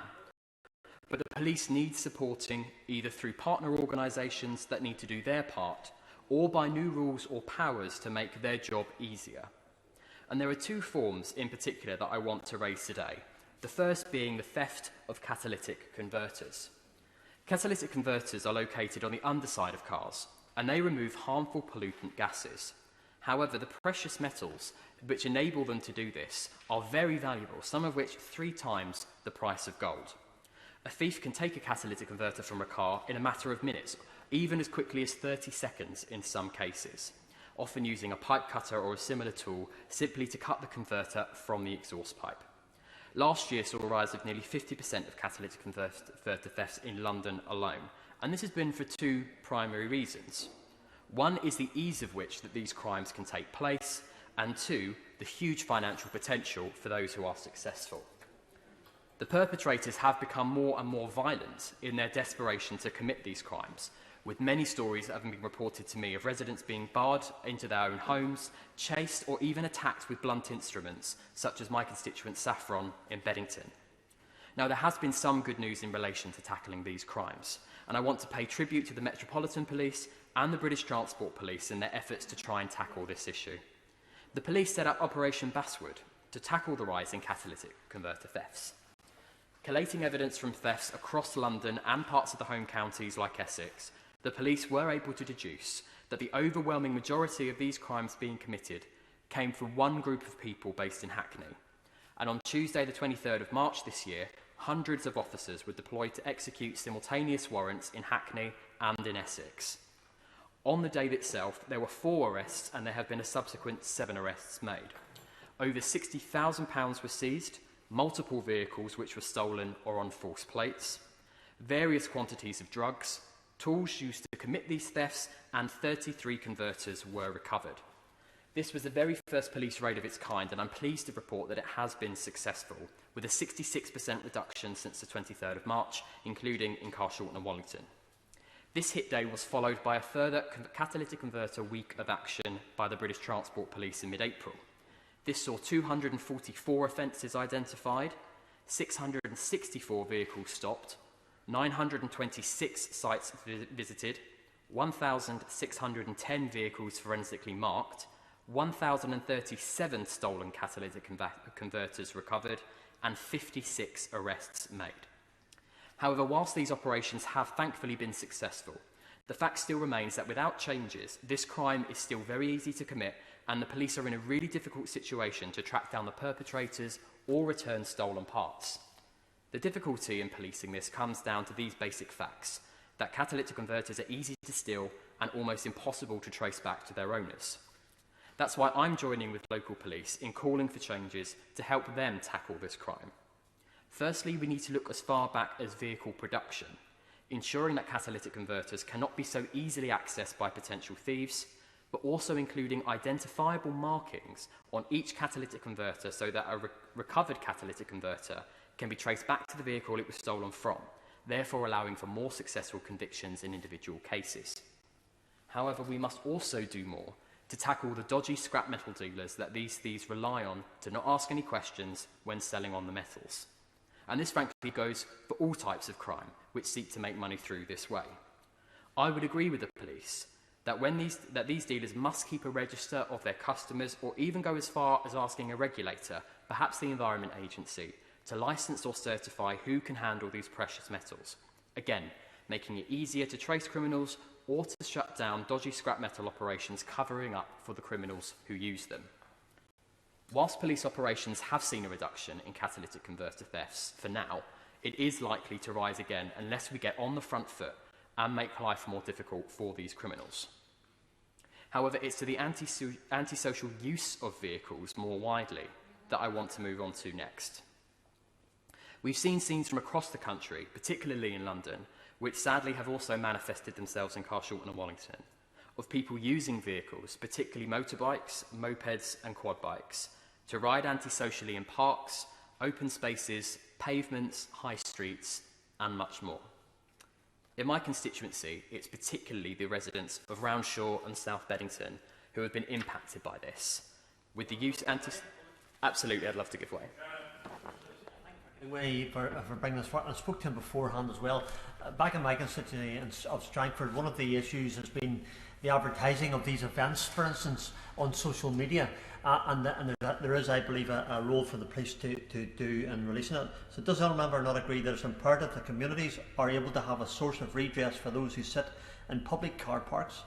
But the police need supporting either through partner organisations that need to do their part, or by new rules or powers to make their job easier. And there are 2 forms in particular that I want to raise today. The first being the theft of catalytic converters. Catalytic converters are located on the underside of cars, and they remove harmful pollutant gases. However, the precious metals which enable them to do this are very valuable, some of which 3 times the price of gold. A thief can take a catalytic converter from a car in a matter of minutes, even as quickly as 30 seconds in some cases, often using a pipe cutter or a similar tool simply to cut the converter from the exhaust pipe. Last year saw a rise of nearly 50% of catalytic converter thefts in London alone, and this has been for 2 primary reasons. One is the ease of which that these crimes can take place, and 2, the huge financial potential for those who are successful. The perpetrators have become more and more violent in their desperation to commit these crimes, with many stories that have been reported to me of residents being barred into their own homes, chased or even attacked with blunt instruments, such as my constituent Saffron in Beddington. Now, there has been some good news in relation to tackling these crimes, and I want to pay tribute to the Metropolitan Police and the British Transport Police in their efforts to try and tackle this issue. The police set up Operation Basswood to tackle the rise in catalytic converter thefts. Collating evidence from thefts across London and parts of the home counties like Essex, the police were able to deduce that the overwhelming majority of these crimes being committed came from one group of people based in Hackney. And on Tuesday, the 23rd of March this year, hundreds of officers were deployed to execute simultaneous warrants in Hackney and in Essex. On the day itself, there were 4 arrests and there have been a subsequent 7 arrests made. Over £60,000 were seized, multiple vehicles which were stolen or on false plates, various quantities of drugs, tools used to commit these thefts, and 33 converters were recovered. This was the very first police raid of its kind, and I'm pleased to report that it has been successful, with a 66% reduction since the 23rd of March, including in Carshalton and Wallington. This hit day was followed by a further catalytic converter week of action by the British Transport Police in mid-April. This saw 244 offences identified, 664 vehicles stopped, 926 sites visited, 1,610 vehicles forensically marked, 1,037 stolen catalytic converters recovered, and 56 arrests made. However, whilst these operations have thankfully been successful, the fact still remains that without changes, this crime is still very easy to commit, and the police are in a really difficult situation to track down the perpetrators or return stolen parts. The difficulty in policing this comes down to these basic facts, that catalytic converters are easy to steal and almost impossible to trace back to their owners. That's why I'm joining with local police in calling for changes to help them tackle this crime. Firstly, we need to look as far back as vehicle production, ensuring that catalytic converters cannot be so easily accessed by potential thieves, but also including identifiable markings on each catalytic converter so that a recovered catalytic converter can be traced back to the vehicle it was stolen from, therefore allowing for more successful convictions in individual cases. However, we must also do more to tackle the dodgy scrap metal dealers that these thieves rely on to not ask any questions when selling on the metals. And this frankly goes for all types of crime which seek to make money through this way. I would agree with the police that these dealers must keep a register of their customers, or even go as far as asking a regulator, perhaps the Environment Agency, to license or certify who can handle these precious metals. Again, making it easier to trace criminals or to shut down dodgy scrap metal operations covering up for the criminals who use them. Whilst police operations have seen a reduction in catalytic converter thefts for now, it is likely to rise again unless we get on the front foot and make life more difficult for these criminals. However, it's to the antisocial use of vehicles more widely that I want to move on to next. We've seen scenes from across the country, particularly in London, which sadly have also manifested themselves in Carshalton and Wallington, of people using vehicles, particularly motorbikes, mopeds and quad bikes, to ride antisocially in parks, open spaces, pavements, high streets, and much more. In my constituency, it's particularly the residents of Roundshaw and South Beddington who have been impacted by this. With the use Absolutely, I'd love to give way. Way for bringing this forward. I spoke to him beforehand as well. Back in my constituency of Strangford, one of the issues has been the advertising of these events, for instance, on social media, and there is, I believe, a role for the police to do in releasing it. So does the honourable member not agree that it's imperative that communities are able to have a source of redress for those who sit in public car parks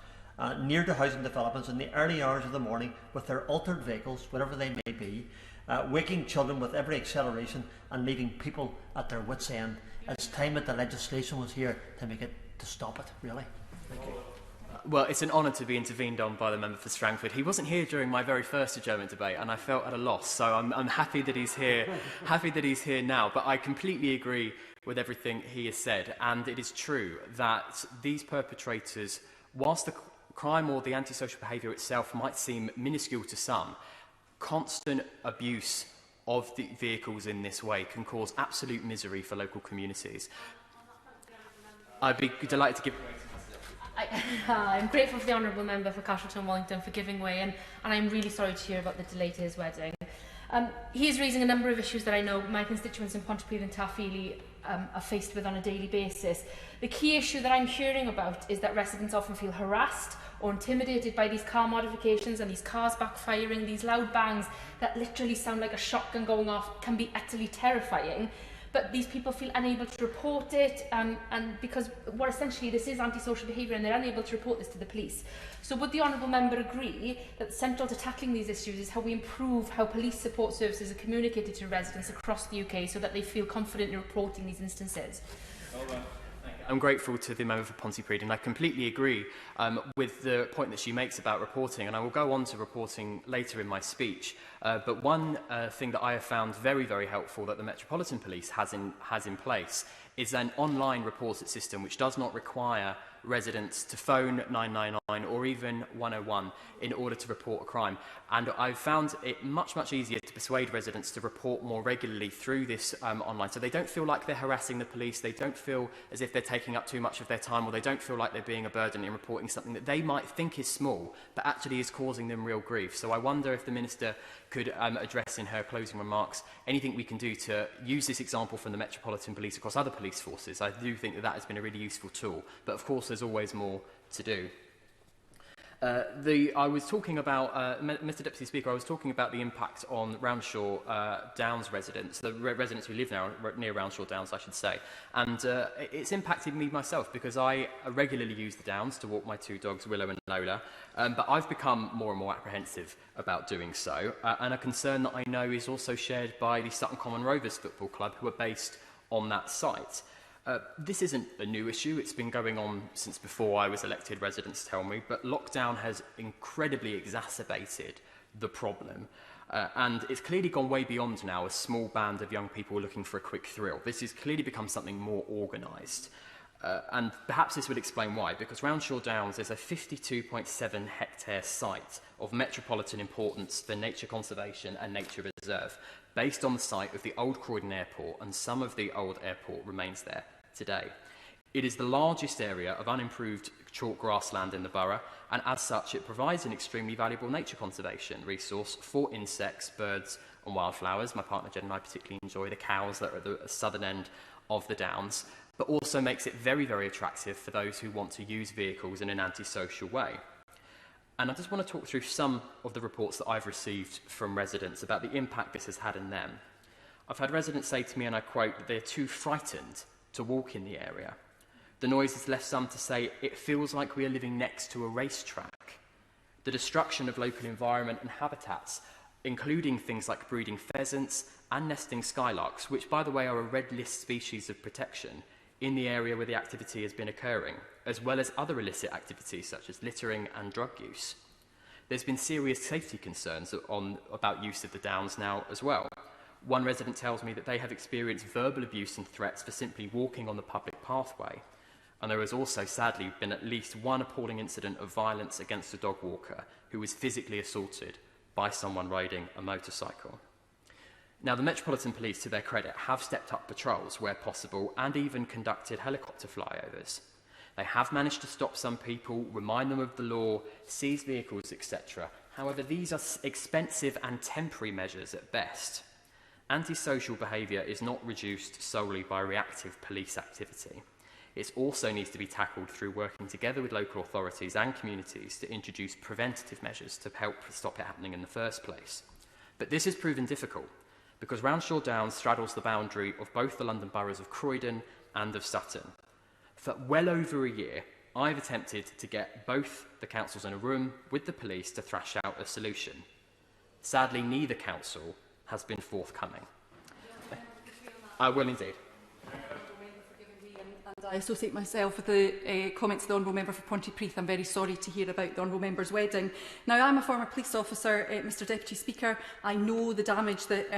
near to housing developments in the early hours of the morning with their altered vehicles, whatever they may be, waking children with every acceleration and leaving people at their wits' end? It's time that the legislation was here to make it, to stop it, really. Thank you. Well, it's an honour to be intervened on by the member for Strangford. He wasn't here during my very first adjournment debate, and I felt at a loss. So I'm happy that he's here. Happy that he's here now. But I completely agree with everything he has said, and it is true that these perpetrators, whilst the crime or the antisocial behaviour itself might seem minuscule to some, constant abuse of the vehicles in this way can cause absolute misery for local communities. I'd be delighted to give. I'm grateful for the Honourable Member for Carshalton and Wallington for giving way, and I'm really sorry to hear about the delay to his wedding. He is raising a number of issues that I know my constituents in Pontypridd and Taffili are faced with on a daily basis. The key issue that I'm hearing about is that residents often feel harassed or intimidated by these car modifications and these cars backfiring. These loud bangs that literally sound like a shotgun going off can be utterly terrifying. But these people feel unable to report it, and because what essentially this is antisocial behaviour, and they're unable to report this to the police. So would the Honourable Member agree that central to tackling these issues is how we improve how police support services are communicated to residents across the UK so that they feel confident in reporting these instances? I'm grateful to the member for Pontypridd, and I completely agree with the point that she makes about reporting, and I will go on to reporting later in my speech. But one thing that I have found very, very helpful that the Metropolitan Police has in place is an online reported system which does not require residents to phone 999 or even 101 in order to report a crime. And I've found it much, much easier to persuade residents to report more regularly through this online, so they don't feel like they're harassing the police, they don't feel as if they're taking up too much of their time, or they don't feel like they're being a burden in reporting something that they might think is small, but actually is causing them real grief. So I wonder if the Minister could address in her closing remarks anything we can do to use this example from the Metropolitan Police across other police forces. I do think that that has been a really useful tool, but of course there's always more to do. I was talking about, Mr Deputy Speaker, I was talking about the impact on Roundshaw Downs residents, the residents who live now near Roundshaw Downs, I should say. And it's impacted me myself because I regularly use the Downs to walk my two dogs, Willow and Lola, but I've become more and more apprehensive about doing so, and a concern that I know is also shared by the Sutton Common Rovers Football Club, who are based on that site. This isn't a new issue, it's been going on since before I was elected, residents tell me, but lockdown has incredibly exacerbated the problem. And it's clearly gone way beyond now a small band of young people looking for a quick thrill. This has clearly become something more organised. And perhaps this would explain why, because Roundshaw Downs is a 52.7 hectare site of metropolitan importance for nature conservation and nature reserve, based on the site of the old Croydon Airport, and some of the old airport remains there today. It is the largest area of unimproved chalk grassland in the borough, and as such it provides an extremely valuable nature conservation resource for insects, birds and wildflowers. My partner Jen and I particularly enjoy the cows that are at the southern end of the Downs, but also makes it very, very attractive for those who want to use vehicles in an antisocial way. And I just want to talk through some of the reports that I've received from residents about the impact this has had on them. I've had residents say to me, and I quote, that they're too frightened to walk in the area. The noise has left some to say, it feels like we are living next to a racetrack. The destruction of local environment and habitats, including things like breeding pheasants and nesting skylarks, which by the way are a red list species of protection in the area where the activity has been occurring, as well as other illicit activities such as littering and drug use. There's been serious safety concerns about use of the Downs now as well. One resident tells me that they have experienced verbal abuse and threats for simply walking on the public pathway. And there has also, sadly, been at least one appalling incident of violence against a dog walker who was physically assaulted by someone riding a motorcycle. Now, the Metropolitan Police, to their credit, have stepped up patrols where possible and even conducted helicopter flyovers. They have managed to stop some people, remind them of the law, seize vehicles, etc. However, these are expensive and temporary measures at best. Antisocial behaviour is not reduced solely by reactive police activity. It also needs to be tackled through working together with local authorities and communities to introduce preventative measures to help stop it happening in the first place. But this has proven difficult because Roundshaw Downs straddles the boundary of both the London boroughs of Croydon and of Sutton. For well over a year, I've attempted to get both the councils in a room with the police to thrash out a solution. Sadly, neither council has been forthcoming. I will indeed. And I associate myself with the comments of the Honourable Member for Pontypridd. I'm very sorry to hear about the Honourable Member's wedding. Now, I'm a former police officer, Mr Deputy Speaker. I know the damage that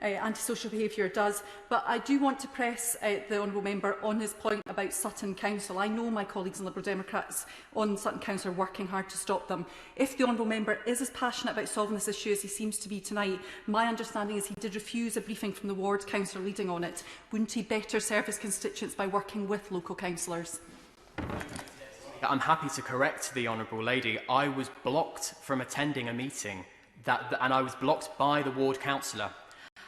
antisocial behaviour does, but I do want to press the Honourable Member on his point about Sutton Council. I know my colleagues in Liberal Democrats on Sutton Council are working hard to stop them. If the Honourable Member is as passionate about solving this issue as he seems to be tonight, my understanding is he did refuse a briefing from the ward councillor leading on it. Wouldn't he better serve his constituents by working with local councillors? I'm happy to correct the Honourable Lady. I was blocked from attending a meeting and I was blocked by the ward councillor.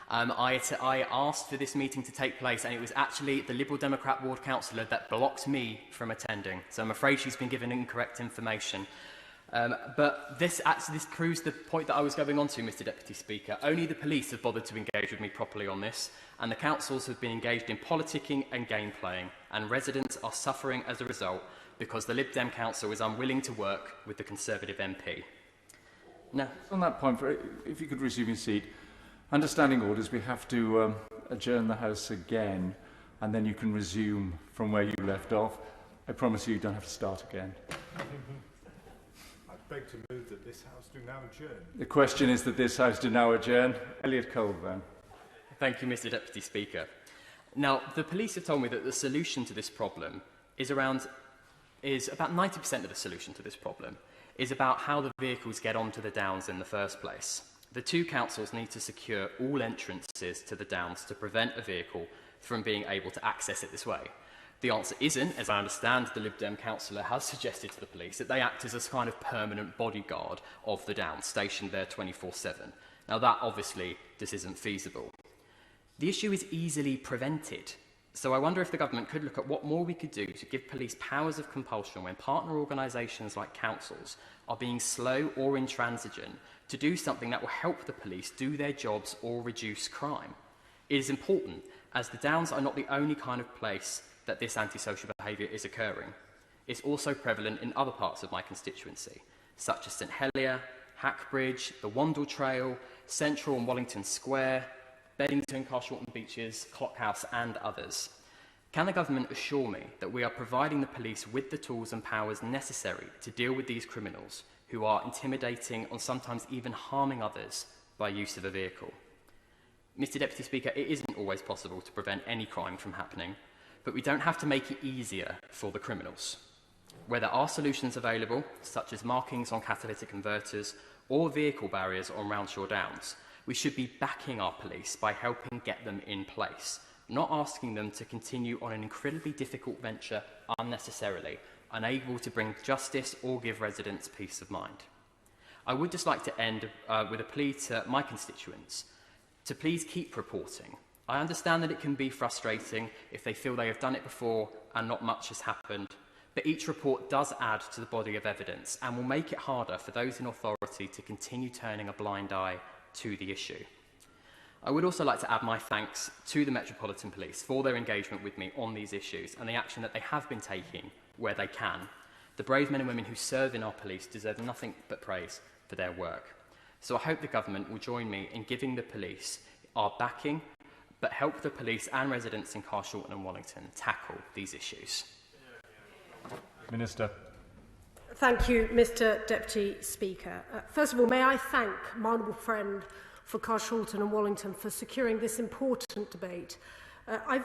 I asked for this meeting to take place and it was actually the Liberal Democrat ward councillor that blocked me from attending. So I'm afraid she's been given incorrect information. But this proves the point that I was going on to, Mr Deputy Speaker. Only the police have bothered to engage with me properly on this, and the councils have been engaged in politicking and game playing, and residents are suffering as a result because the Lib Dem Council is unwilling to work with the Conservative MP. No. On that point, if you could resume your seat, under standing orders, we have to adjourn the House again, and then you can resume from where you left off. I promise you don't have to start again. I beg to move that this House do now adjourn. The question is that this House do now adjourn. Elliot Colburn. Thank you, Mr Deputy Speaker. Now, the police have told me that the solution to this problem is about 90% of the solution to this problem is about how the vehicles get onto the downs in the first place. The two councils need to secure all entrances to the downs to prevent a vehicle from being able to access it this way. The answer isn't, as I understand the Lib Dem councillor has suggested to the police, that they act as a kind of permanent bodyguard of the downs, stationed there 24/7. Now that obviously just isn't feasible. The issue is easily prevented. So I wonder if the government could look at what more we could do to give police powers of compulsion when partner organisations like councils are being slow or intransigent to do something that will help the police do their jobs or reduce crime. It is important, as the downs are not the only kind of place that this antisocial behaviour is occurring. It's also prevalent in other parts of my constituency, such as St Helier, Hackbridge, the Wandle Trail, Central and Wellington Square, Beddington, Carshalton Beaches, Clockhouse and others. Can the government assure me that we are providing the police with the tools and powers necessary to deal with these criminals who are intimidating and sometimes even harming others by use of a vehicle? Mr Deputy Speaker, it isn't always possible to prevent any crime from happening, but we don't have to make it easier for the criminals. Where there are solutions available, such as markings on catalytic converters or vehicle barriers on Roundshaw Downs, we should be backing our police by helping get them in place, not asking them to continue on an incredibly difficult venture unnecessarily, unable to bring justice or give residents peace of mind. I would just like to end with a plea to my constituents to please keep reporting. I understand that it can be frustrating if they feel they have done it before and not much has happened, but each report does add to the body of evidence and will make it harder for those in authority to continue turning a blind eye to the issue. I would also like to add my thanks to the Metropolitan Police for their engagement with me on these issues and the action that they have been taking where they can. The brave men and women who serve in our police deserve nothing but praise for their work. So I hope the government will join me in giving the police our backing, but help the police and residents in Carshalton and Wallington tackle these issues. Minister. Thank you, Mr Deputy Speaker. First of all, may I thank my honourable friend for Carshalton and Wallington for securing this important debate. I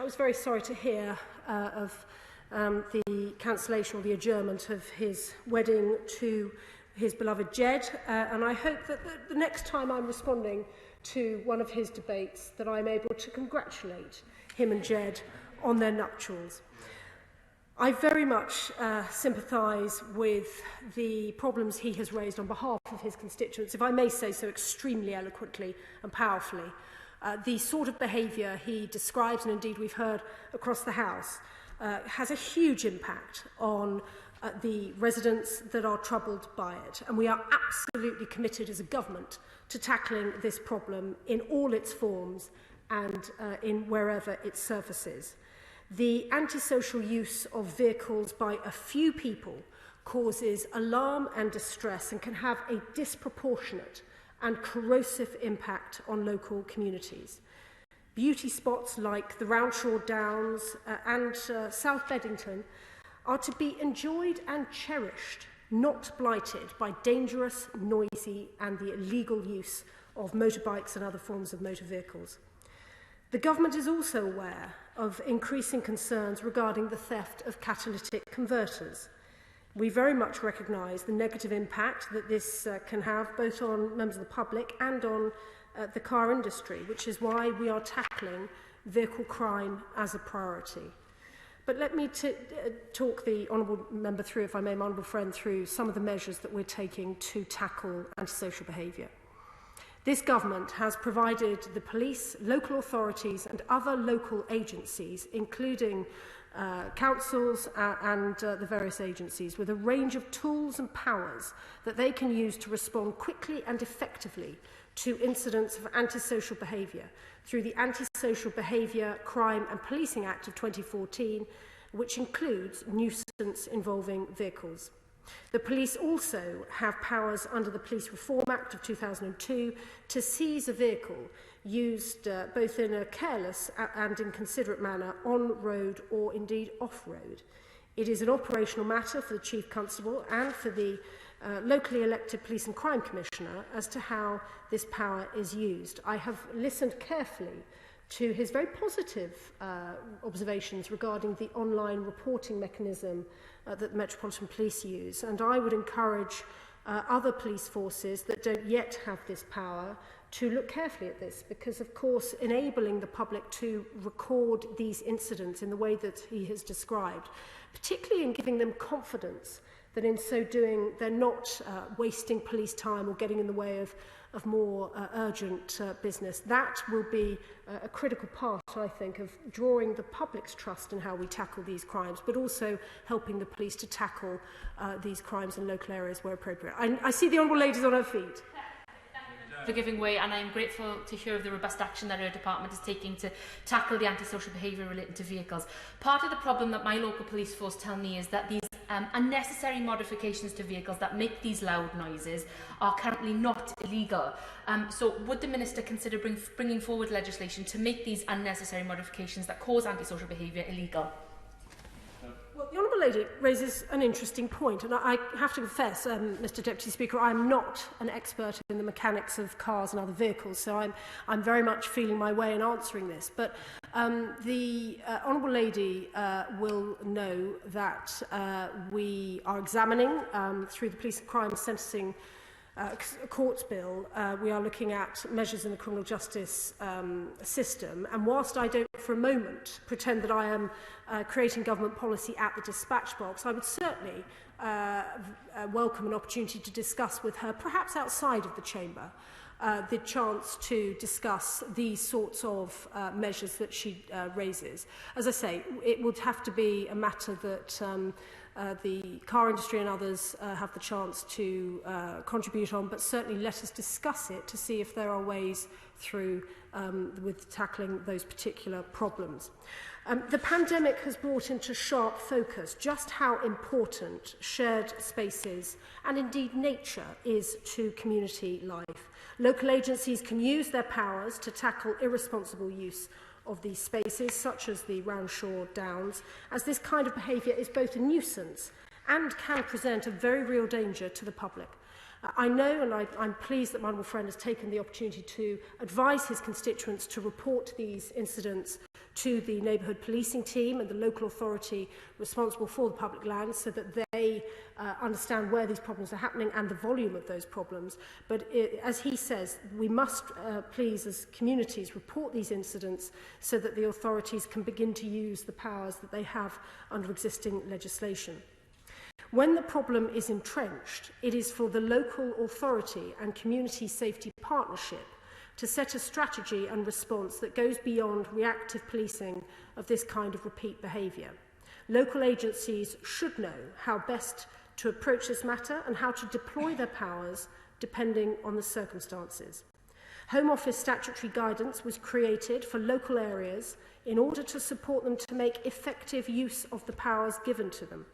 was very sorry to hear of the cancellation or the adjournment of his wedding to his beloved Jed, and I hope that the next time I'm responding to one of his debates that I'm able to congratulate him and Jed on their nuptials. I very much sympathise with the problems he has raised on behalf of his constituents, if I may say so extremely eloquently and powerfully. The sort of behaviour he describes, and indeed we've heard across the House, has a huge impact on the residents that are troubled by it. And we are absolutely committed as a government to tackling this problem in all its forms and in wherever it surfaces. The antisocial use of vehicles by a few people causes alarm and distress and can have a disproportionate and corrosive impact on local communities. Beauty spots like the Roundshaw Downs and South Beddington are to be enjoyed and cherished, not blighted by dangerous, noisy and the illegal use of motorbikes and other forms of motor vehicles. The government is also aware of increasing concerns regarding the theft of catalytic converters. We very much recognise the negative impact that this can have both on members of the public and on the car industry, which is why we are tackling vehicle crime as a priority. But let me talk the honourable member through, if I may, my honourable friend, through some of the measures that we're taking to tackle antisocial behaviour. This government has provided the police, local authorities and other local agencies, including councils and the various agencies, with a range of tools and powers that they can use to respond quickly and effectively to incidents of antisocial behaviour through the Antisocial Behaviour, Crime and Policing Act of 2014, which includes nuisance involving vehicles. The police also have powers under the Police Reform Act of 2002 to seize a vehicle used both in a careless and inconsiderate manner on road or indeed off road. It is an operational matter for the Chief Constable and for the locally elected Police and Crime Commissioner as to how this power is used. I have listened carefully to his very positive observations regarding the online reporting mechanism that the Metropolitan Police use. And I would encourage other police forces that don't yet have this power to look carefully at this, because of course enabling the public to record these incidents in the way that he has described, particularly in giving them confidence that in so doing they're not wasting police time or getting in the way of more urgent business. That will be a critical part, I think, of drawing the public's trust in how we tackle these crimes, but also helping the police to tackle these crimes in local areas where appropriate. I see the Honourable Lady's on her feet. For giving way, and I'm grateful to hear of the robust action that our department is taking to tackle the antisocial behaviour related to vehicles. Part of the problem that my local police force tell me is that these unnecessary modifications to vehicles that make these loud noises are currently not illegal. So would the Minister consider bringing forward legislation to make these unnecessary modifications that cause antisocial behaviour illegal? Well, the Honourable Lady raises an interesting point, and I have to confess, Mr Deputy Speaker, I'm not an expert in the mechanics of cars and other vehicles, so I'm very much feeling my way in answering this. But the Honourable Lady will know that we are examining, through the Police and Crime Sentencing Courts Bill, we are looking at measures in the criminal justice system, and whilst I don't for a moment pretend that I am creating government policy at the dispatch box, I would certainly welcome an opportunity to discuss with her, perhaps outside of the chamber, the chance to discuss these sorts of measures that she raises. As I say, it would have to be a matter that the car industry and others have the chance to contribute on, but certainly let us discuss it to see if there are ways through with tackling those particular problems. The pandemic has brought into sharp focus just how important shared spaces and indeed nature is to community life. Local agencies can use their powers to tackle irresponsible use of these spaces, such as the Roundshaw Downs, as this kind of behaviour is both a nuisance and can present a very real danger to the public. I know, and I'm pleased that my honourable friend has taken the opportunity to advise his constituents to report these incidents to the neighbourhood policing team and the local authority responsible for the public lands, so that they understand where these problems are happening and the volume of those problems. But as he says, we must please, as communities, report these incidents so that the authorities can begin to use the powers that they have under existing legislation. When the problem is entrenched, it is for the local authority and community safety partnership to set a strategy and response that goes beyond reactive policing of this kind of repeat behaviour. Local agencies should know how best to approach this matter and how to deploy their powers depending on the circumstances. Home Office statutory guidance was created for local areas in order to support them to make effective use of the powers given to them.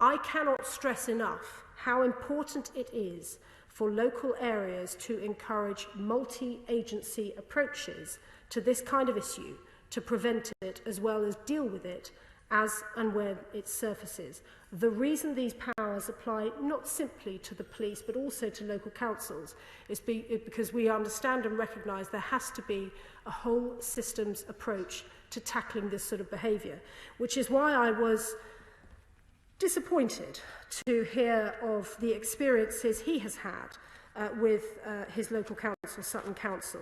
I cannot stress enough how important it is for local areas to encourage multi-agency approaches to this kind of issue to prevent it as well as deal with it as and when it surfaces. The reason these powers apply not simply to the police but also to local councils is because we understand and recognise there has to be a whole systems approach to tackling this sort of behaviour, which is why I was disappointed to hear of the experiences he has had with his local council, Sutton Council.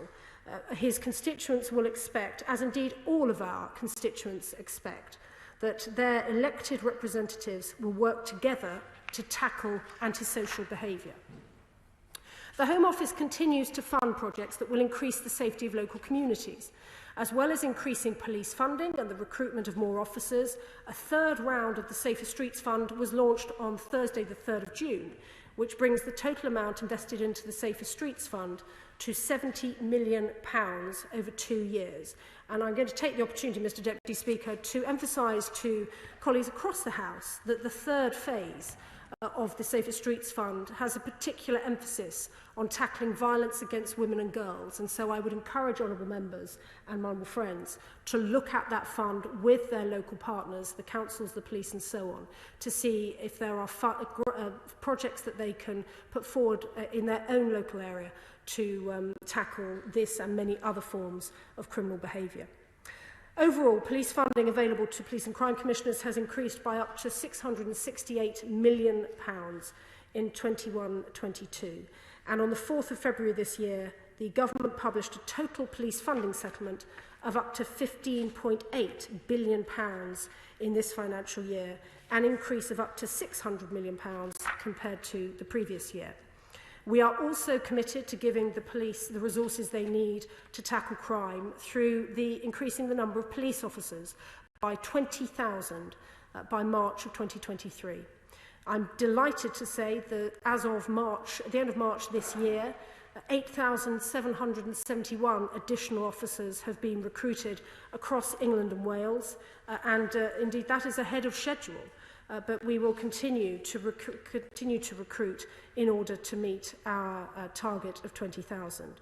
His constituents will expect, as indeed all of our constituents expect, that their elected representatives will work together to tackle antisocial behaviour. The Home Office continues to fund projects that will increase the safety of local communities. As well as increasing police funding and the recruitment of more officers, a third round of the Safer Streets Fund was launched on Thursday the 3rd of June, which brings the total amount invested into the Safer Streets Fund to £70 million over 2 years. And I'm going to take the opportunity, Mr Deputy Speaker, to emphasise to colleagues across the House that the third phase of the Safer Streets Fund has a particular emphasis on tackling violence against women and girls, and so I would encourage honourable members and my honourable friends to look at that fund with their local partners, the councils, the police and so on, to see if there are projects that they can put forward in their own local area to tackle this and many other forms of criminal behaviour. Overall, police funding available to police and crime commissioners has increased by up to £668 million in 21-22. And on the 4th of February this year, the government published a total police funding settlement of up to £15.8 billion in this financial year, an increase of up to £600 million compared to the previous year. We are also committed to giving the police the resources they need to tackle crime through increasing the number of police officers by 20,000 by March of 2023. I'm delighted to say that as of March, at the end of March this year, 8,771 additional officers have been recruited across England and Wales, and indeed that is ahead of schedule. But we will continue to recruit in order to meet our target of 20,000.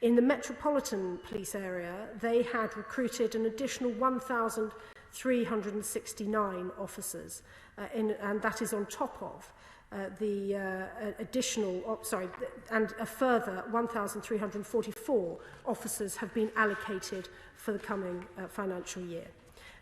In the Metropolitan Police area, they had recruited an additional 1,369 officers, and that is on top of the additional, and a further 1,344 officers have been allocated for the coming financial year.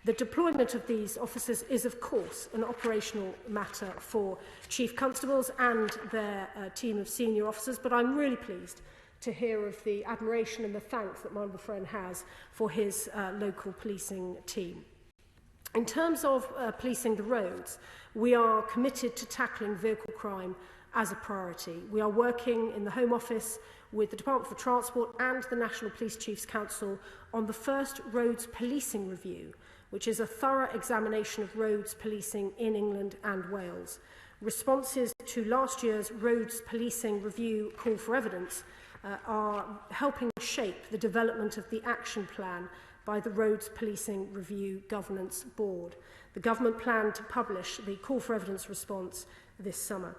The deployment of these officers is, of course, an operational matter for Chief Constables and their team of senior officers, but I'm really pleased to hear of the admiration and the thanks that my honourable friend has for his local policing team. In terms of policing the roads, we are committed to tackling vehicle crime as a priority. We are working in the Home Office with the Department for Transport and the National Police Chiefs Council on the first roads policing review, which is a thorough examination of roads policing in England and Wales. Responses to last year's roads policing review call for evidence are helping shape the development of the action plan by the Roads Policing Review Governance Board. The government planned to publish the call for evidence response this summer.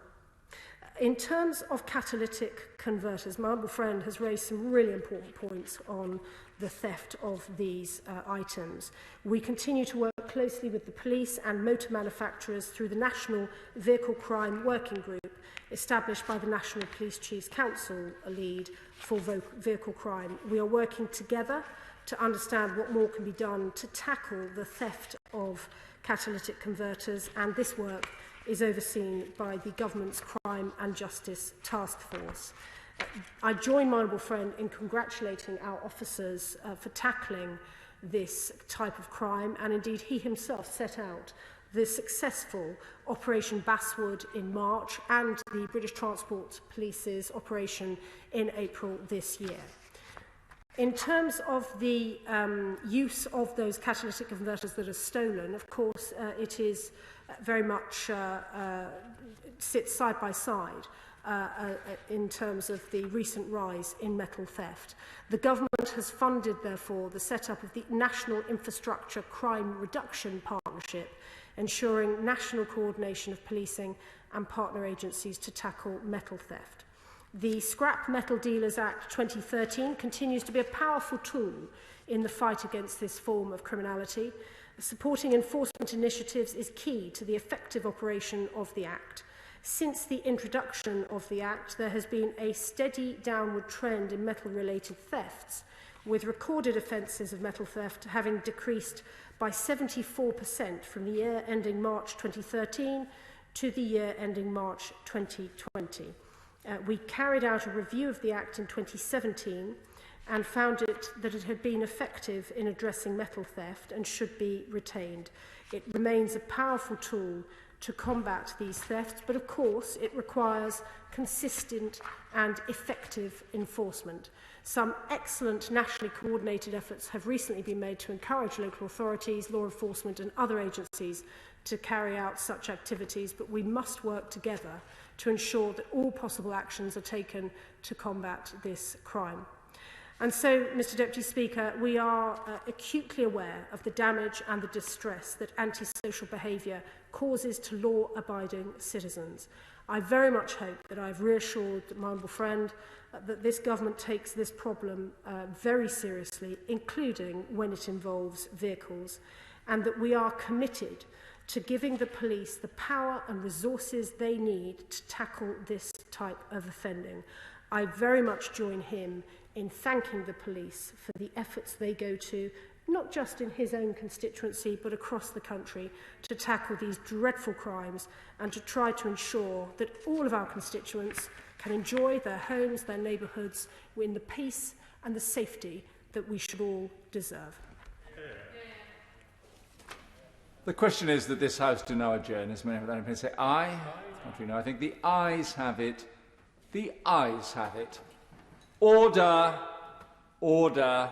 In terms of catalytic converters, my honourable friend has raised some really important points on the theft of these items. We continue to work closely with the police and motor manufacturers through the National Vehicle Crime Working Group established by the National Police Chiefs Council, a lead for vehicle crime. We are working together to understand what more can be done to tackle the theft of catalytic converters, and this work is overseen by the government's Crime and Justice Task Force. I join my honourable friend in congratulating our officers for tackling this type of crime, and indeed he himself set out the successful Operation Basswood in March and the British Transport Police's operation in April this year. In terms of the use of those catalytic converters that are stolen, of course, it is very much sits side by side in terms of the recent rise in metal theft. The government has funded, therefore, the setup of the National Infrastructure Crime Reduction Partnership, ensuring national coordination of policing and partner agencies to tackle metal theft. The Scrap Metal Dealers Act 2013 continues to be a powerful tool in the fight against this form of criminality. Supporting enforcement initiatives is key to the effective operation of the Act. Since the introduction of the Act, there has been a steady downward trend in metal-related thefts, with recorded offences of metal theft having decreased by 74% from the year ending March 2013 to the year ending March 2020. We carried out a review of the Act in 2017 and found that it had been effective in addressing metal theft and should be retained. It remains a powerful tool to combat these thefts, but of course it requires consistent and effective enforcement. Some excellent nationally coordinated efforts have recently been made to encourage local authorities, law enforcement and other agencies to carry out such activities, but we must work together to ensure that all possible actions are taken to combat this crime. And so, Mr Deputy Speaker, we are acutely aware of the damage and the distress that antisocial behaviour causes to law-abiding citizens. I very much hope that I've reassured my honourable friend that this government takes this problem very seriously, including when it involves vehicles, and that we are committed to giving the police the power and resources they need to tackle this type of offending. I very much join him in thanking the police for the efforts they go to, not just in his own constituency, but across the country, to tackle these dreadful crimes and to try to ensure that all of our constituents can enjoy their homes, their neighbourhoods, in the peace and the safety that we should all deserve. The question is that this House do now adjourn. As many of them say aye. No, I think the ayes have it. The ayes have it. Order. Order.